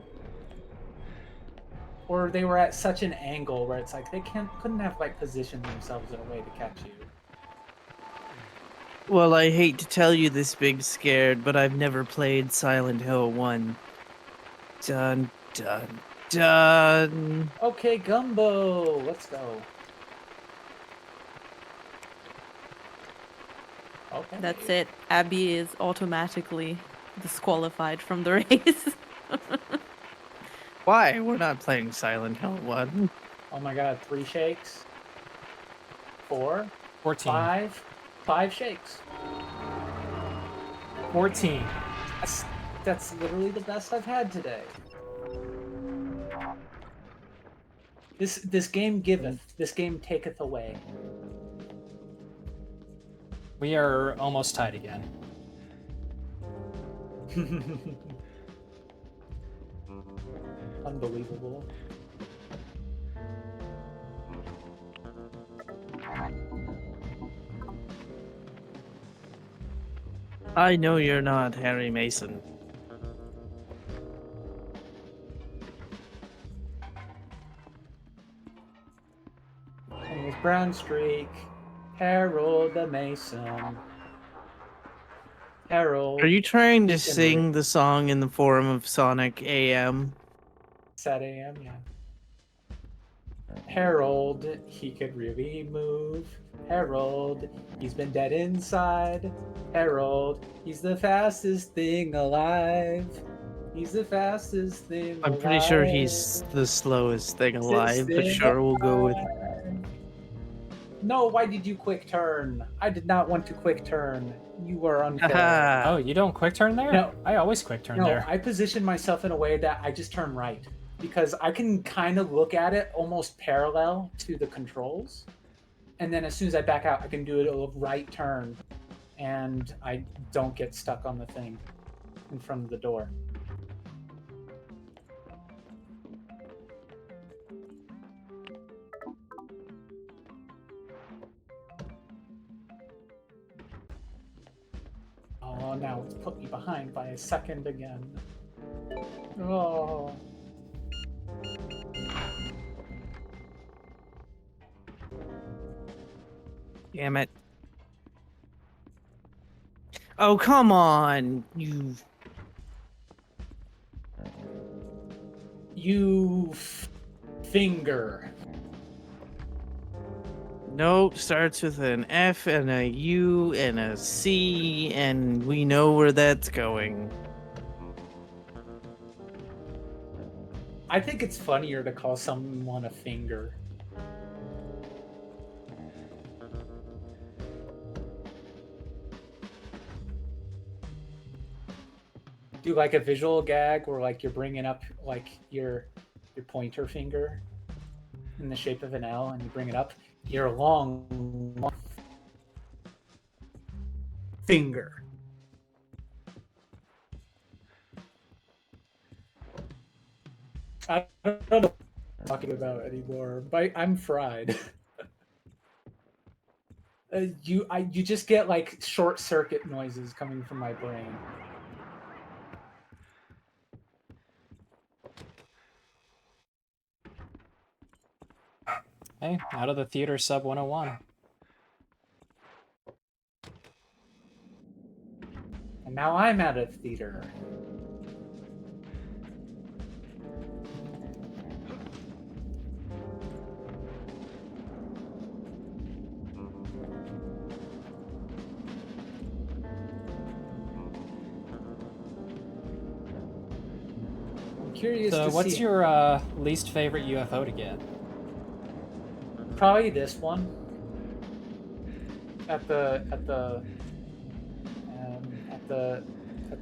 Or they were at such an angle where it's like, they couldn't have, like, positioned themselves in a way to catch you. Well, I hate to tell you this, Big Scared, but I've never played Silent Hill 1. Dun, dun, dun. Okay, Gumbo, let's go. Okay. That's it. Abby is automatically disqualified from the race. Why? We're not playing Silent Hill 1. Oh my god, 3 shakes. 4. 14. 5 shakes. 14. That's literally the best I've had today. This game giveth, this game taketh away. We are almost tied again. Unbelievable. I know you're not Harry Mason. And his brown streak, Harold the Mason. Harold. Are you trying to sing the song in the form of Sonic AM? Sad AM, yeah. Harold, he could really move. Harold, he's been dead inside. Harold, he's the fastest thing alive. He's the fastest thing alive. I'm pretty sure he's the slowest thing alive, but sure, we'll go with... No, why did you quick turn? I did not want to quick turn. You are unfair. Oh, you don't quick turn there? No. I always quick turn No, there. I position myself in a way that I just turn right. Because I can kind of look at it almost parallel to the controls. And then as soon as I back out, I can do a right turn. And I don't get stuck on the thing in front of the door. Oh, now it's put me behind by a second again. Oh. Damn it. Oh, come on, you... You finger. Nope, starts with an F and a U and a C, and we know where that's going. I think it's funnier to call someone a finger. Do like a visual gag where like you're bringing up like your pointer finger in the shape of an L and you bring it up. Your long finger. I don't know what I'm talking about anymore. I'm fried. You just get like short circuit noises coming from my brain. Hey, out of the theater sub 101. And now I'm out of theater. I'm curious So to what's see. your least favorite UFO to get? Probably this one. At the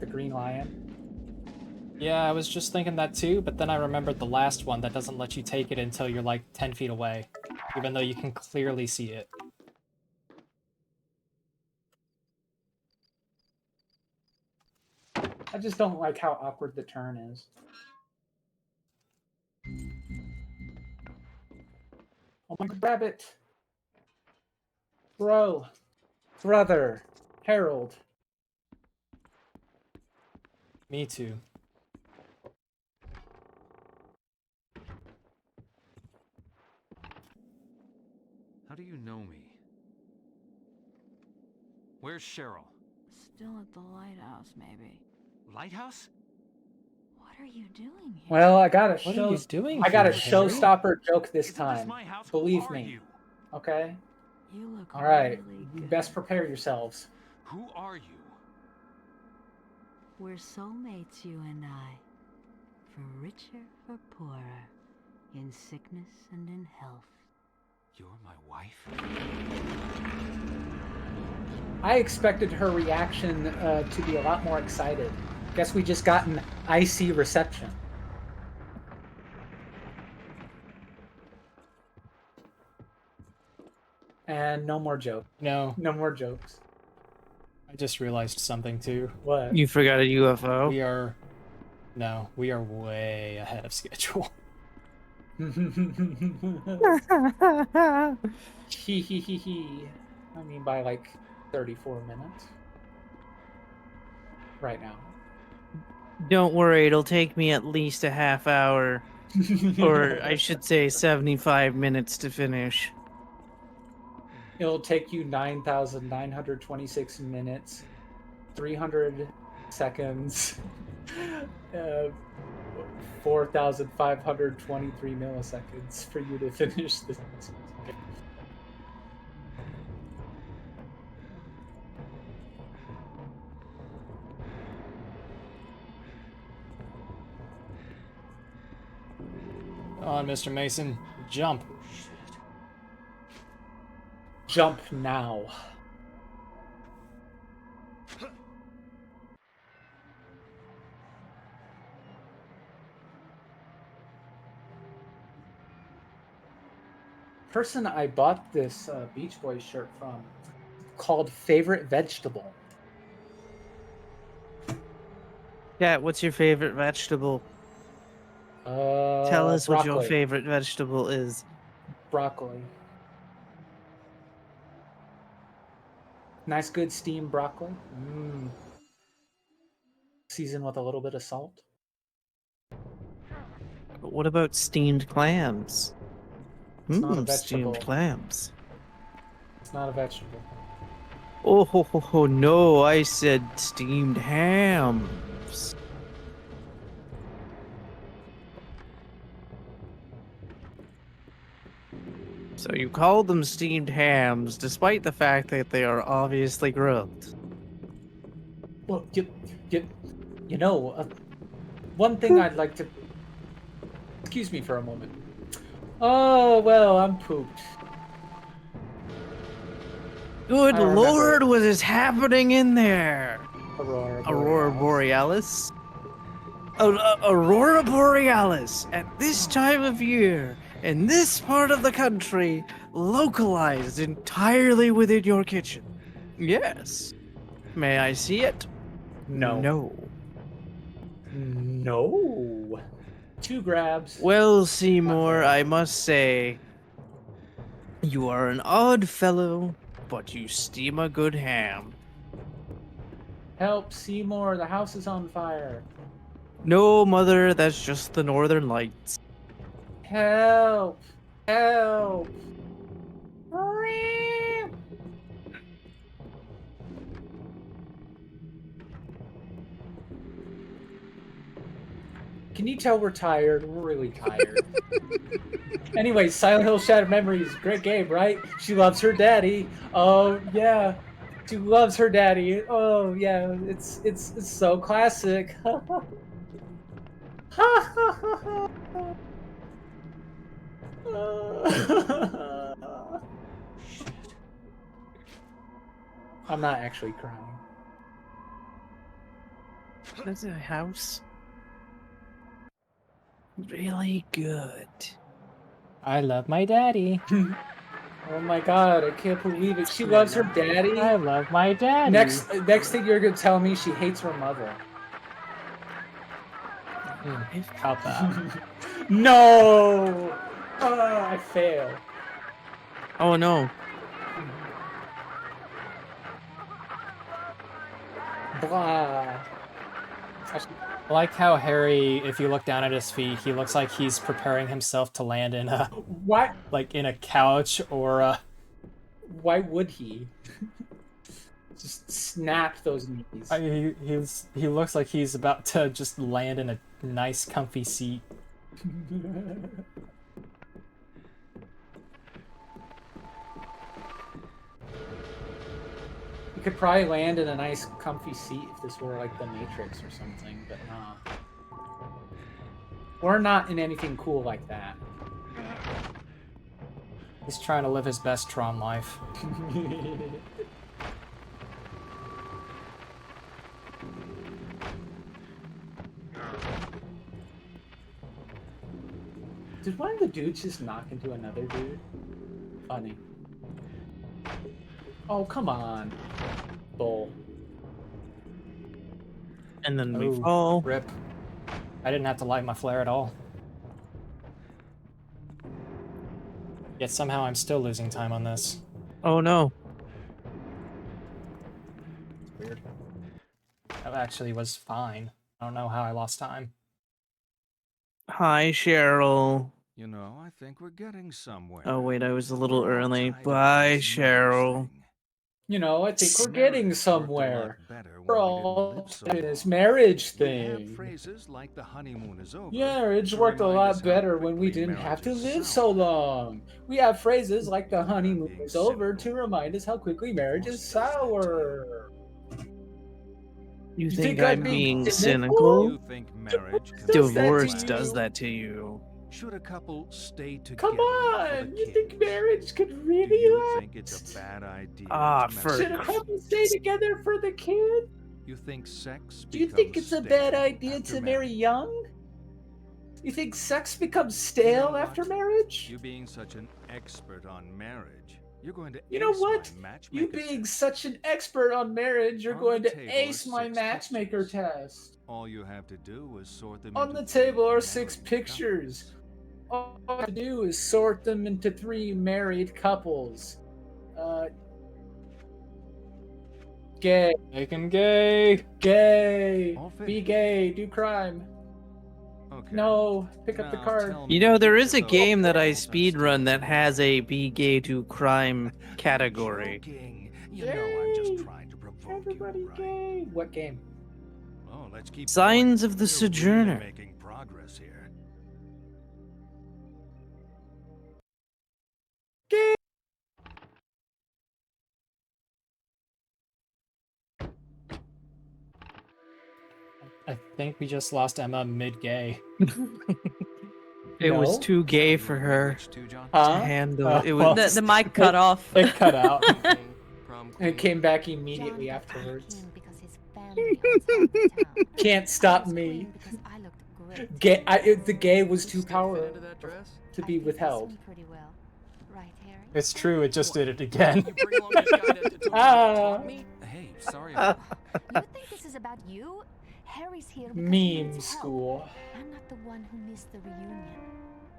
Green Lion. Yeah, I was just thinking that too, but then I remembered the last one that doesn't let you take it until you're like 10 feet away, even though you can clearly see it. I just don't like how awkward the turn is. Oh my god, rabbit! Bro! Brother! Harold! Me too. How do you know me? Where's Cheryl? Still at the lighthouse, maybe. Lighthouse? What are you doing here? Well, I got a What are you doing I got a here, Harry? showstopper joke this time. my house? Believe Who are me. you? Okay? You look Alright. really You good. best prepare yourselves. Who are you? We're soulmates, you and I. for richer, for poorer, in sickness and in health. You're my wife? I expected her reaction to be a lot more excited. Guess we just got an icy reception. And no more jokes. No. No more jokes. I just realized something too. What? You forgot a UFO? We are way ahead of schedule. Hee hee hee hee. I mean by like 34 minutes. Right now. Don't worry, it'll take me at least a half hour. Or I should say 75 minutes to finish. It'll take you 9,926 minutes, 300 seconds, 4,523 milliseconds for you to finish this. Come on, Mr. Mason, jump. Jump now. Person I bought this Beach Boys shirt from called Favorite Vegetable. Yeah, what's your favorite vegetable? Tell us what your broccoli. favorite vegetable is. Broccoli. Nice, good steamed broccoli. Mmm. Seasoned with a little bit of salt. But what about steamed clams? It's not a Steamed vegetable. clams. It's not a vegetable. Oh, ho, ho, ho, no, I said steamed hams. So you call them steamed hams, despite the fact that they are obviously grilled. Well, you know, one thing I'd like to... Excuse me for a moment. Oh, well, I'm pooped. Good I remember. lord, what is happening in there? Aurora Borealis? Aurora Borealis, at this time of year, in this part of the country, localized entirely within your kitchen. Yes. May I see it? No. No. No. 2 grabs. Well, Seymour, I must say, you are an odd fellow, but you steam a good ham. Help, Seymour, the house is on fire. No, mother, that's just the northern lights. Help! Help! Can you tell we're tired? We're really tired. Anyway, Silent Hill Shattered Memories, great game, right? She loves her daddy. Oh yeah, she loves her daddy. Oh yeah, it's so classic. I'm not actually crying. That's a house. Really good. I love my daddy. Oh my god, I can't believe it. She loves her daddy. I love my daddy. Next thing you're gonna tell me, she hates her mother. About that. No! I failed. Oh no. Blah. I like how Harry, if you look down at his feet, he looks like he's preparing himself to land in a what? Like in a couch or a. Why would he? Just snap those knees. He looks like he's about to just land in a nice, comfy seat. You could probably land in a nice, comfy seat if this were like the Matrix or something, but nah. We're not in anything cool like that. He's trying to live his best Tron life. Did one of the dudes just knock into another dude? Funny. Oh, come on. Bull. And then we Oh, fall. Rip. I didn't have to light my flare at all. Yet somehow I'm still losing time on this. Oh no. It's weird. That actually was fine. I don't know how I lost time. Hi, Cheryl. You know, I think we're getting somewhere. Oh wait, I was a little early. Bye, Cheryl. You know, I think we're getting somewhere. We're all in this marriage thing. Phrases like the honeymoon is over. Marriage worked a lot better when we didn't have to live so long. We have phrases like the honeymoon is over to remind us how quickly marriage is sour. You think I'm being cynical? You think marriage Divorce does that to you. Should a couple stay together? Come on! You think marriage could really Do you last? think it's a bad idea? Ah, to for marry? Should a couple stay together for the kid? You think sex? Do you think it's a bad stale idea after to marry young? You think sex becomes stale after marriage? You being such an expert on marriage, you're going to. You know ace what? my You matchmaker being test. such an expert on marriage, you're On going the to table ace are my 6 matchmaker test. All you have to do is sort them. On into the table 3 are 6 married pictures. All I have to do is sort them into 3 married couples. Gay. Make him gay. Gay. All Be finished. gay. Do crime. Okay. No. Pick up the Now card. tell me You know, there which is of a those game that I couples are speedrun that still has a be gay to crime category. joking. You know, I'm just trying to provoke Everybody you, right? gay. What game? Oh, let's keep Signs going. of the We're Sojourner. Really making progress here. I think we just lost Emma mid-gay. It was No? too gay for her Huh? to handle. Oh, It well, was The mic cut off. It cut out. It came back immediately afterwards. because his family owns half the town. Can't stop me. Because I looked great. The gay was too powerful to be withheld. Pretty well. Right, Harry? It's true, it just did it again. Ah. Hey, sorry. You think this is about you? Harry's here because he Meme needs help. school. I'm not the one who missed the reunion.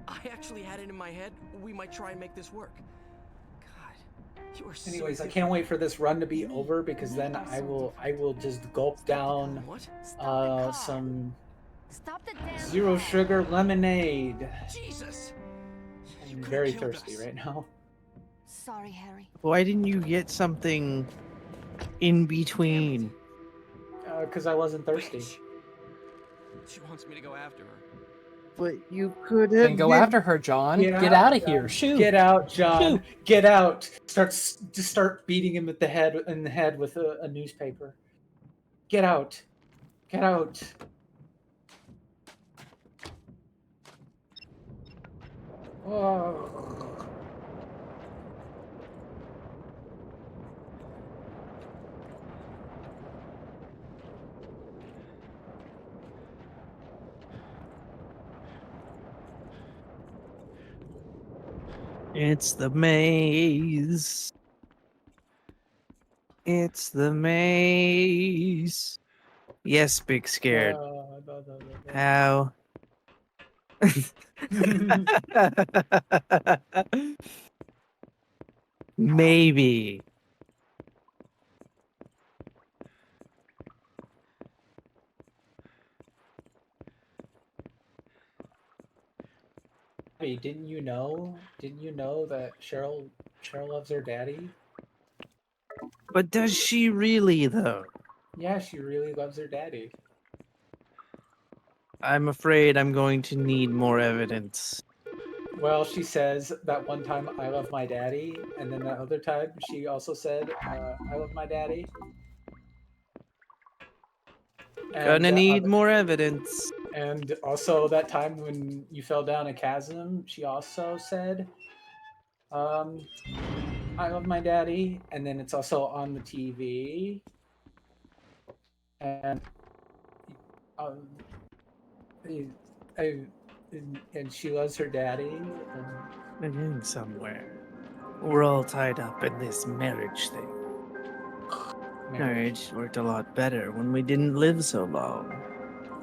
I actually had it in my head we might try and make this work. God, you are so Anyways, I different. can't wait for this run to be over because then I will just gulp down some Stop the damn 0 sugar lemonade. Jesus! I'm very thirsty right now. Sorry, Harry. Why didn't you get something in between? Because I wasn't thirsty. She wants me to go after her. But you could have. Then go after her, John. Get out of here. Shoot. Get out, John. Shoot. Get out. Start beating him in the head with a newspaper. Get out. Get out. Oh. It's the maze. It's the maze. Yes, big scared. How? Maybe. Hey, didn't you know? Didn't you know that Cheryl loves her daddy? But does she really, though? Yeah, she really loves her daddy. I'm afraid I'm going to need more evidence. Well, she says that one time I love my daddy, and then that other time she also said I love my daddy. Gonna need more evidence. And also that time when you fell down a chasm, she also said, I love my daddy. And then it's also on the TV. And and she loves her daddy. And We're getting somewhere. We're all tied up in this marriage thing. Marriage worked a lot better when we didn't live so long.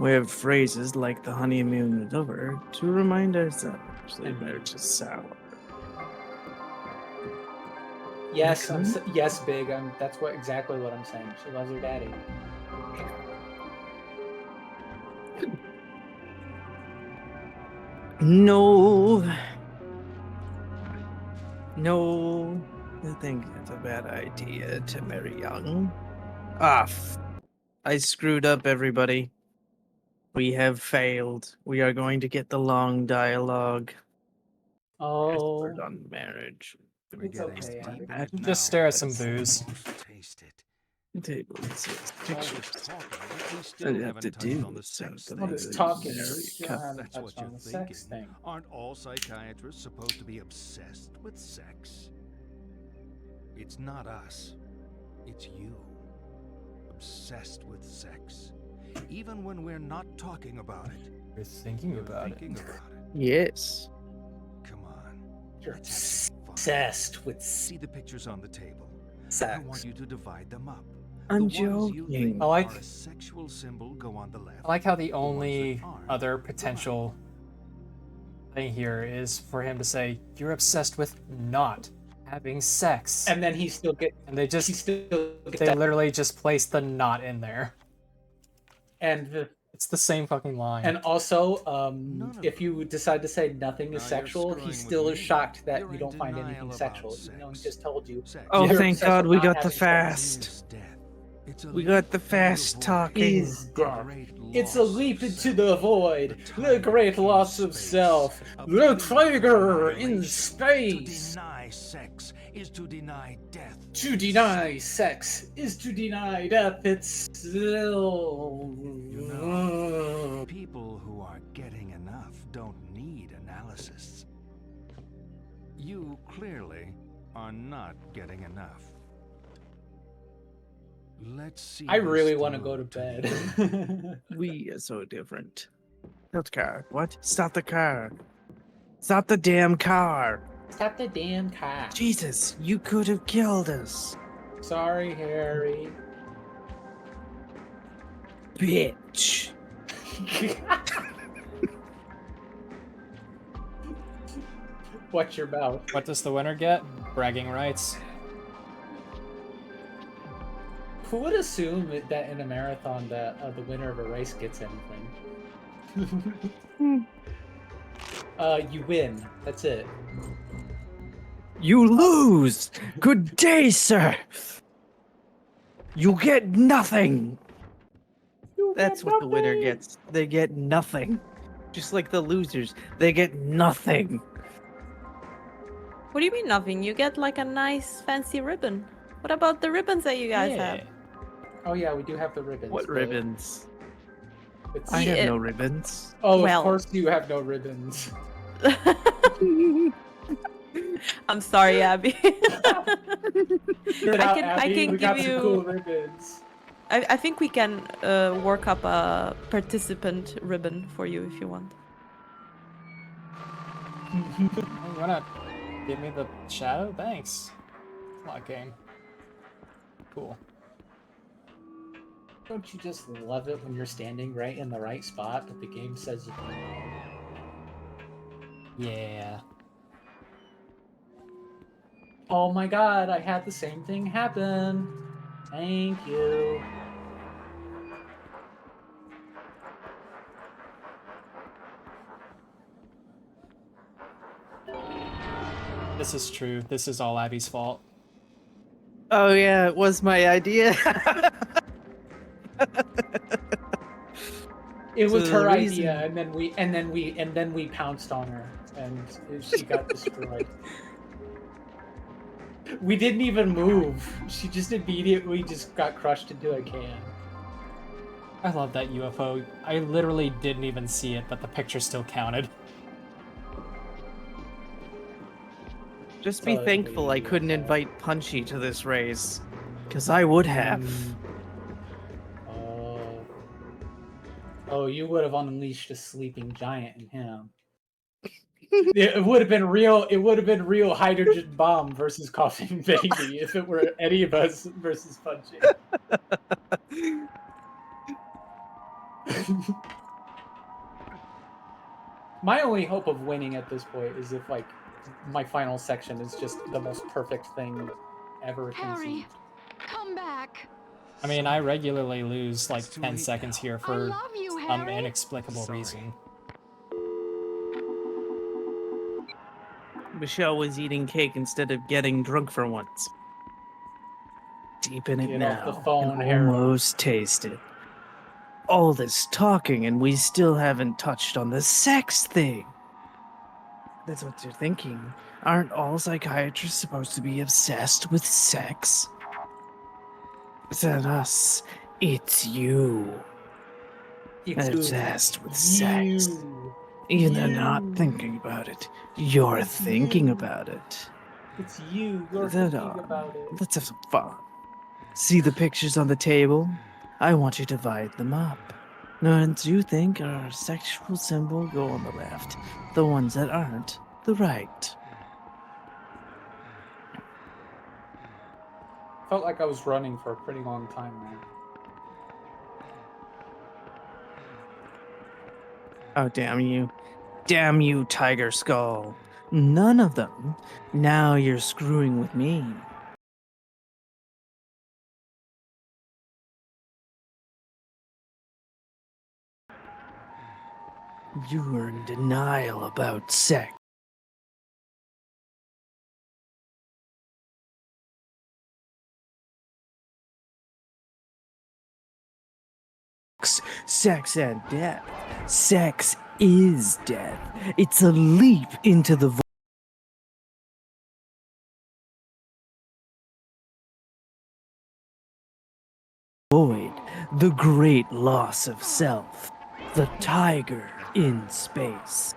We have phrases like the honeymoon is over to remind ourselves that marriage is sour. yes, yes, big. That's exactly what I'm saying. She loves her daddy. No, I think it's a bad idea to marry young. I screwed up, everybody. We have failed. We are going to get the long dialogue. Oh, on marriage. it's okay. Just stare at some booze. Taste it. Table says pictures. Still I'd have haven't to touched do on the this sex so thing. Well, it's talking. Very We still cut. haven't That's touched what on you're the sex thinking. thing. Aren't all psychiatrists supposed to be obsessed with sex? It's not us. It's you. Obsessed with sex. Even when we're not talking about it. You're thinking about it. Yes. Come on. You're Let's have some fun. obsessed with See the pictures on the table. sex. I want you to divide them up. I'm the ones you joking. think I like- are a sexual symbol go on the left. I like how the The ones only that aren't, other potential thing here is for him to say, "You're obsessed with not having sex," And then he still get. and they just He still gets they that. literally just place the "not" in there. And It's the same fucking line. and also, if you decide to say nothing is Now you're sexual, screwing he's with still me. is shocked that You're you in don't find denial anything about sexual. You know, he sex. just told you. Sex. Oh, You're thank obsessed God with we not got the having sex. fast. Is death. It's a We leap got the into fast void. talking. Is death. Great It's a loss leap of into the void, The the great time loss in of space. self, A the bleak tiger in annihilation. space. To deny sex is to deny death. To deny sex is to deny death. It's still. You know, people who are getting enough don't need analysis. You clearly are not getting enough. Let's see. I really this want to through go to the bed. We are so different. Stop the car. What? Stop the car. Stop the damn car. Stop the damn car. Jesus, you could have killed us. Sorry, Harry. Bitch. Watch your mouth. What does the winner get? Bragging rights. Who would assume that in a marathon that the winner of a race gets anything? You win. That's it. You lose. Good day, sir. You get nothing. That's what the winner gets. They get nothing. Just like the losers, they get nothing. What do you mean nothing? You get like a nice fancy ribbon. What about the ribbons that you guys have? Oh yeah, we do have the ribbons. What but ribbons? it's- I have no ribbons. Oh, Well- of course you have no ribbons. I'm sorry, Abby. You're not I Abby, can we got give some you. cool ribbons. I think we can work up a participant ribbon for you if you want. You wanna give me the shadow? Thanks. Slot game. Cool. Don't you just love it when you're standing right in the right spot, but the game says you can? Yeah. Oh my god, I had the same thing happen. Thank you. This is true. This is all Abby's fault. Oh yeah, it was my idea. It was So the her reason- idea, and then we pounced on her, and she got destroyed. We didn't even move. She just immediately just got crushed into a can. I love that UFO. I literally didn't even see it, but the picture still counted. Just be thankful I couldn't invite Punchy to this race, because I would have. Oh, you would have unleashed a sleeping giant in him. It would have been real. It would have been real hydrogen bomb versus coughing baby if it were any of us versus Punchy. My only hope of winning at this point is if like my final section is just the most perfect thing ever conceived. Come back. I mean, I regularly lose like 10 seconds here for some inexplicable reason. Michelle was eating cake instead of getting drunk for once. Deep in it Get now, off the phone, and Harold. almost taste it. All this talking, and we still haven't touched on the sex thing. That's what you're thinking. Aren't all psychiatrists supposed to be obsessed with sex? It's not us. It's you. It's Obsessed with sex. Even though not thinking about it, you're thinking about it. It's you. You're Hold thinking on. about it. Let's have some fun. See the pictures on the table? I want you to divide them up. The ones you think are a sexual symbol go on the left. The ones that aren't, the right. Felt like I was running for a pretty long time there. Oh, damn you. Damn you, Tiger Skull. None of them. Now you're screwing with me. You were in denial about sex. Sex and death. Sex is death. It's a leap into the void. The great loss of self. The tiger in space.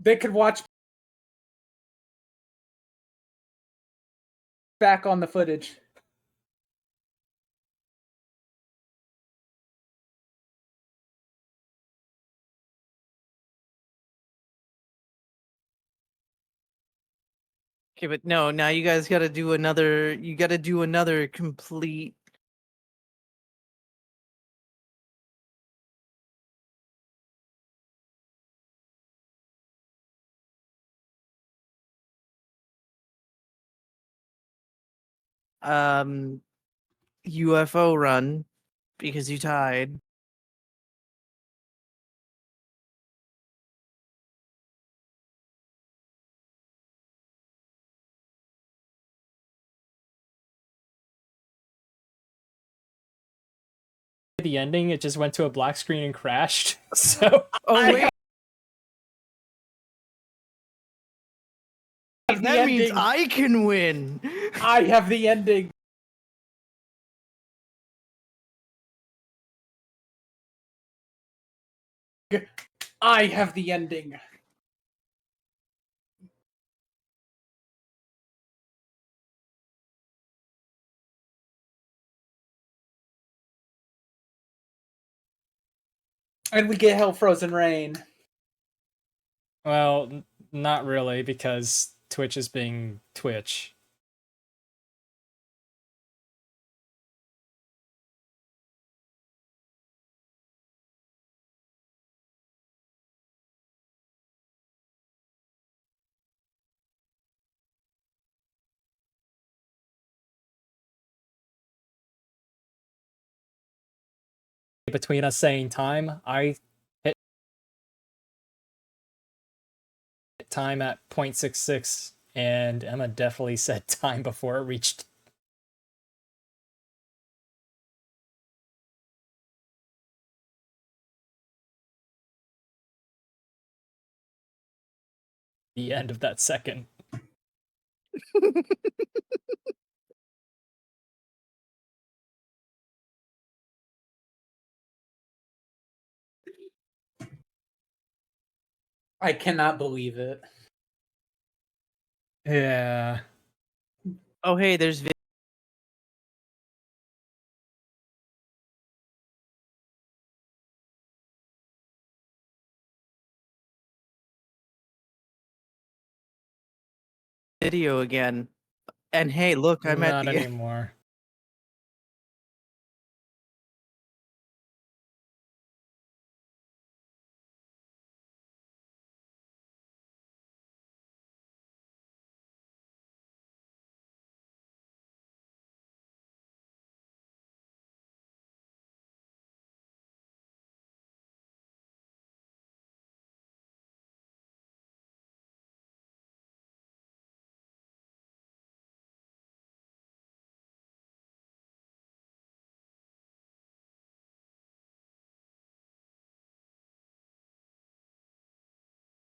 They could watch back on the footage. Okay, but no, now you guys gotta do another. You gotta do another complete. UFO run because you tied. The ending, it just went to a black screen and crashed. So wait. The That means ending. I can win. I have the ending. I have the ending. And we get Hell Frozen Rain. Well, not really, because Twitch is being Twitch. Between us saying time, I hit time at 0.66, and Emma definitely said time before it reached. The end of that second. I cannot believe it. Yeah. Oh, hey, there's video again. And hey, look, I'm at Not the anymore.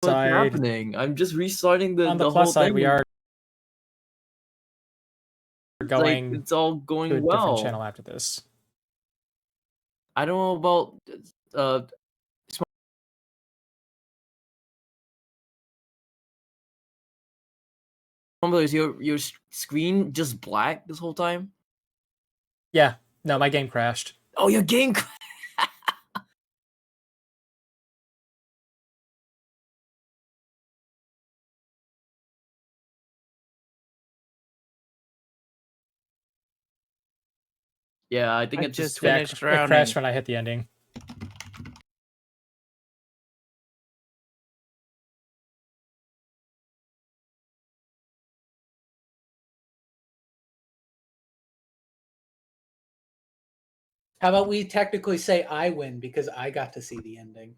What's Side. happening? I'm just restarting the On the whole plus side, thing. we are It's going like, it's all to going a well. different channel after this. I don't know about is your screen just black this whole time? Yeah, no, my game crashed. Oh, your game Yeah, I think I it just Yeah, finished it drowning. crashed when I hit the ending. How about we technically say I win because I got to see the ending?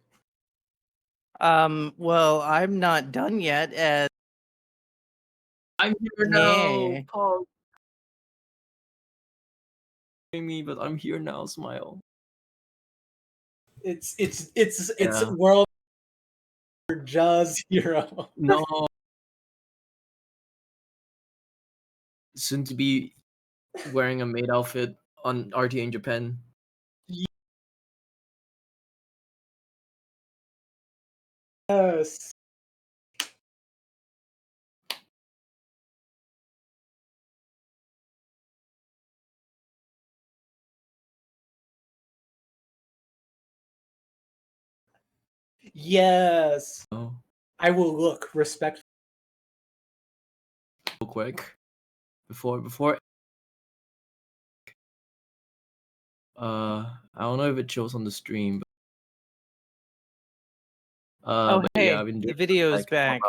Well, I'm not done yet. As I'm here now. Paul. Me, but I'm here now. Smile. It's Yeah. World Jaws Hero. No. Soon to be wearing a maid outfit on RTA in Japan. Yes. Yes. Oh. I will look respectfully. real quick before. I don't know if it shows on the stream. Oh, but hey, yeah, I've been the doing video's like back.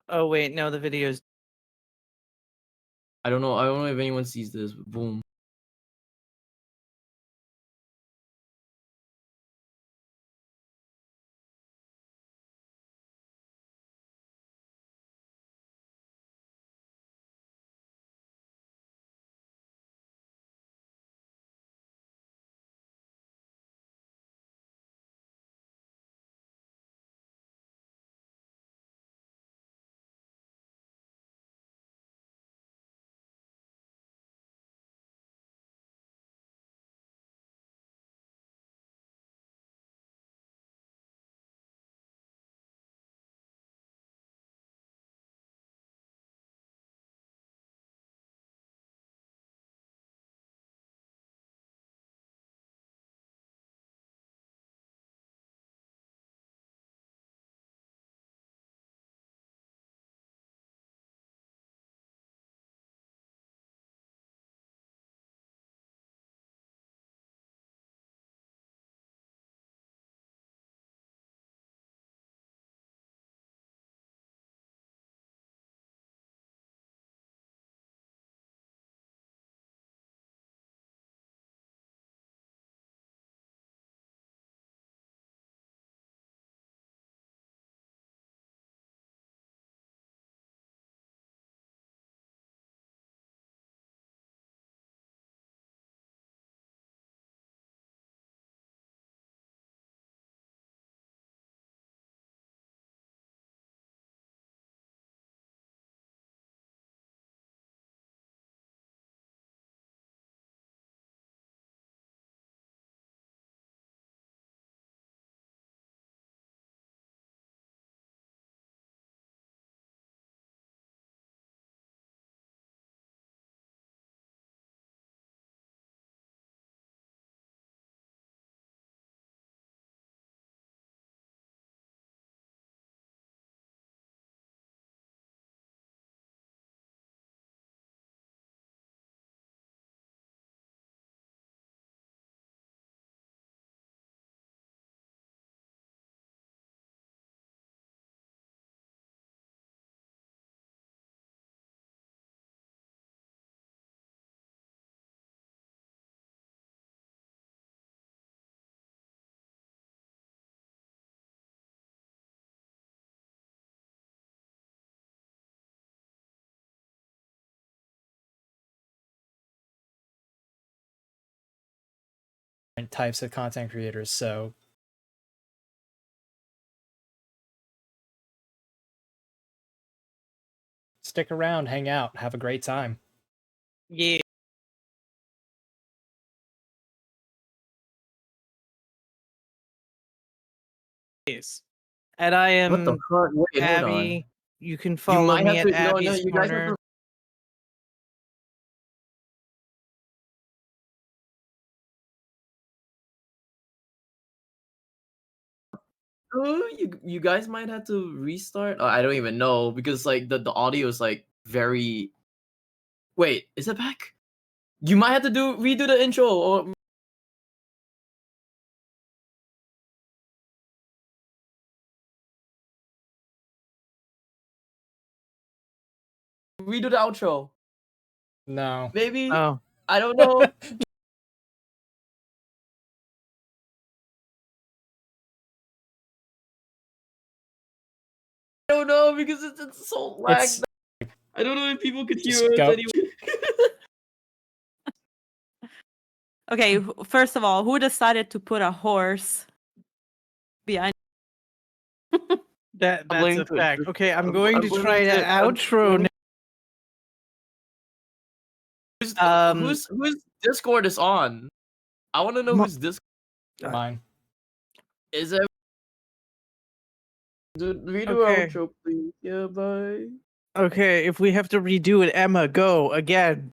Oh wait, no, the video's. I don't know if anyone sees this. But boom. Types of content creators, so stick around, hang out, have a great time. Yeah. And I am What the fuck? Wait, hold on. Abby. You can You follow might me have at to. No, Abby's you guys have Corner. to. You guys might have to restart. Oh, I don't even know because like the audio is like very. Wait, is it back? You might have to redo the intro or. Redo the outro. No. Maybe. Oh. I don't know. I don't know because it's so lagged. I don't know if people could hear us anyway. Okay, first of all, who decided to put a horse behind? That's a fact. Okay, I'm going to try the outro now. Whose Discord is on? I want to know whose Discord. Mine. Is it? Redo Okay. outro, please. Yeah, bye. Okay, if we have to redo it, Emma, go again.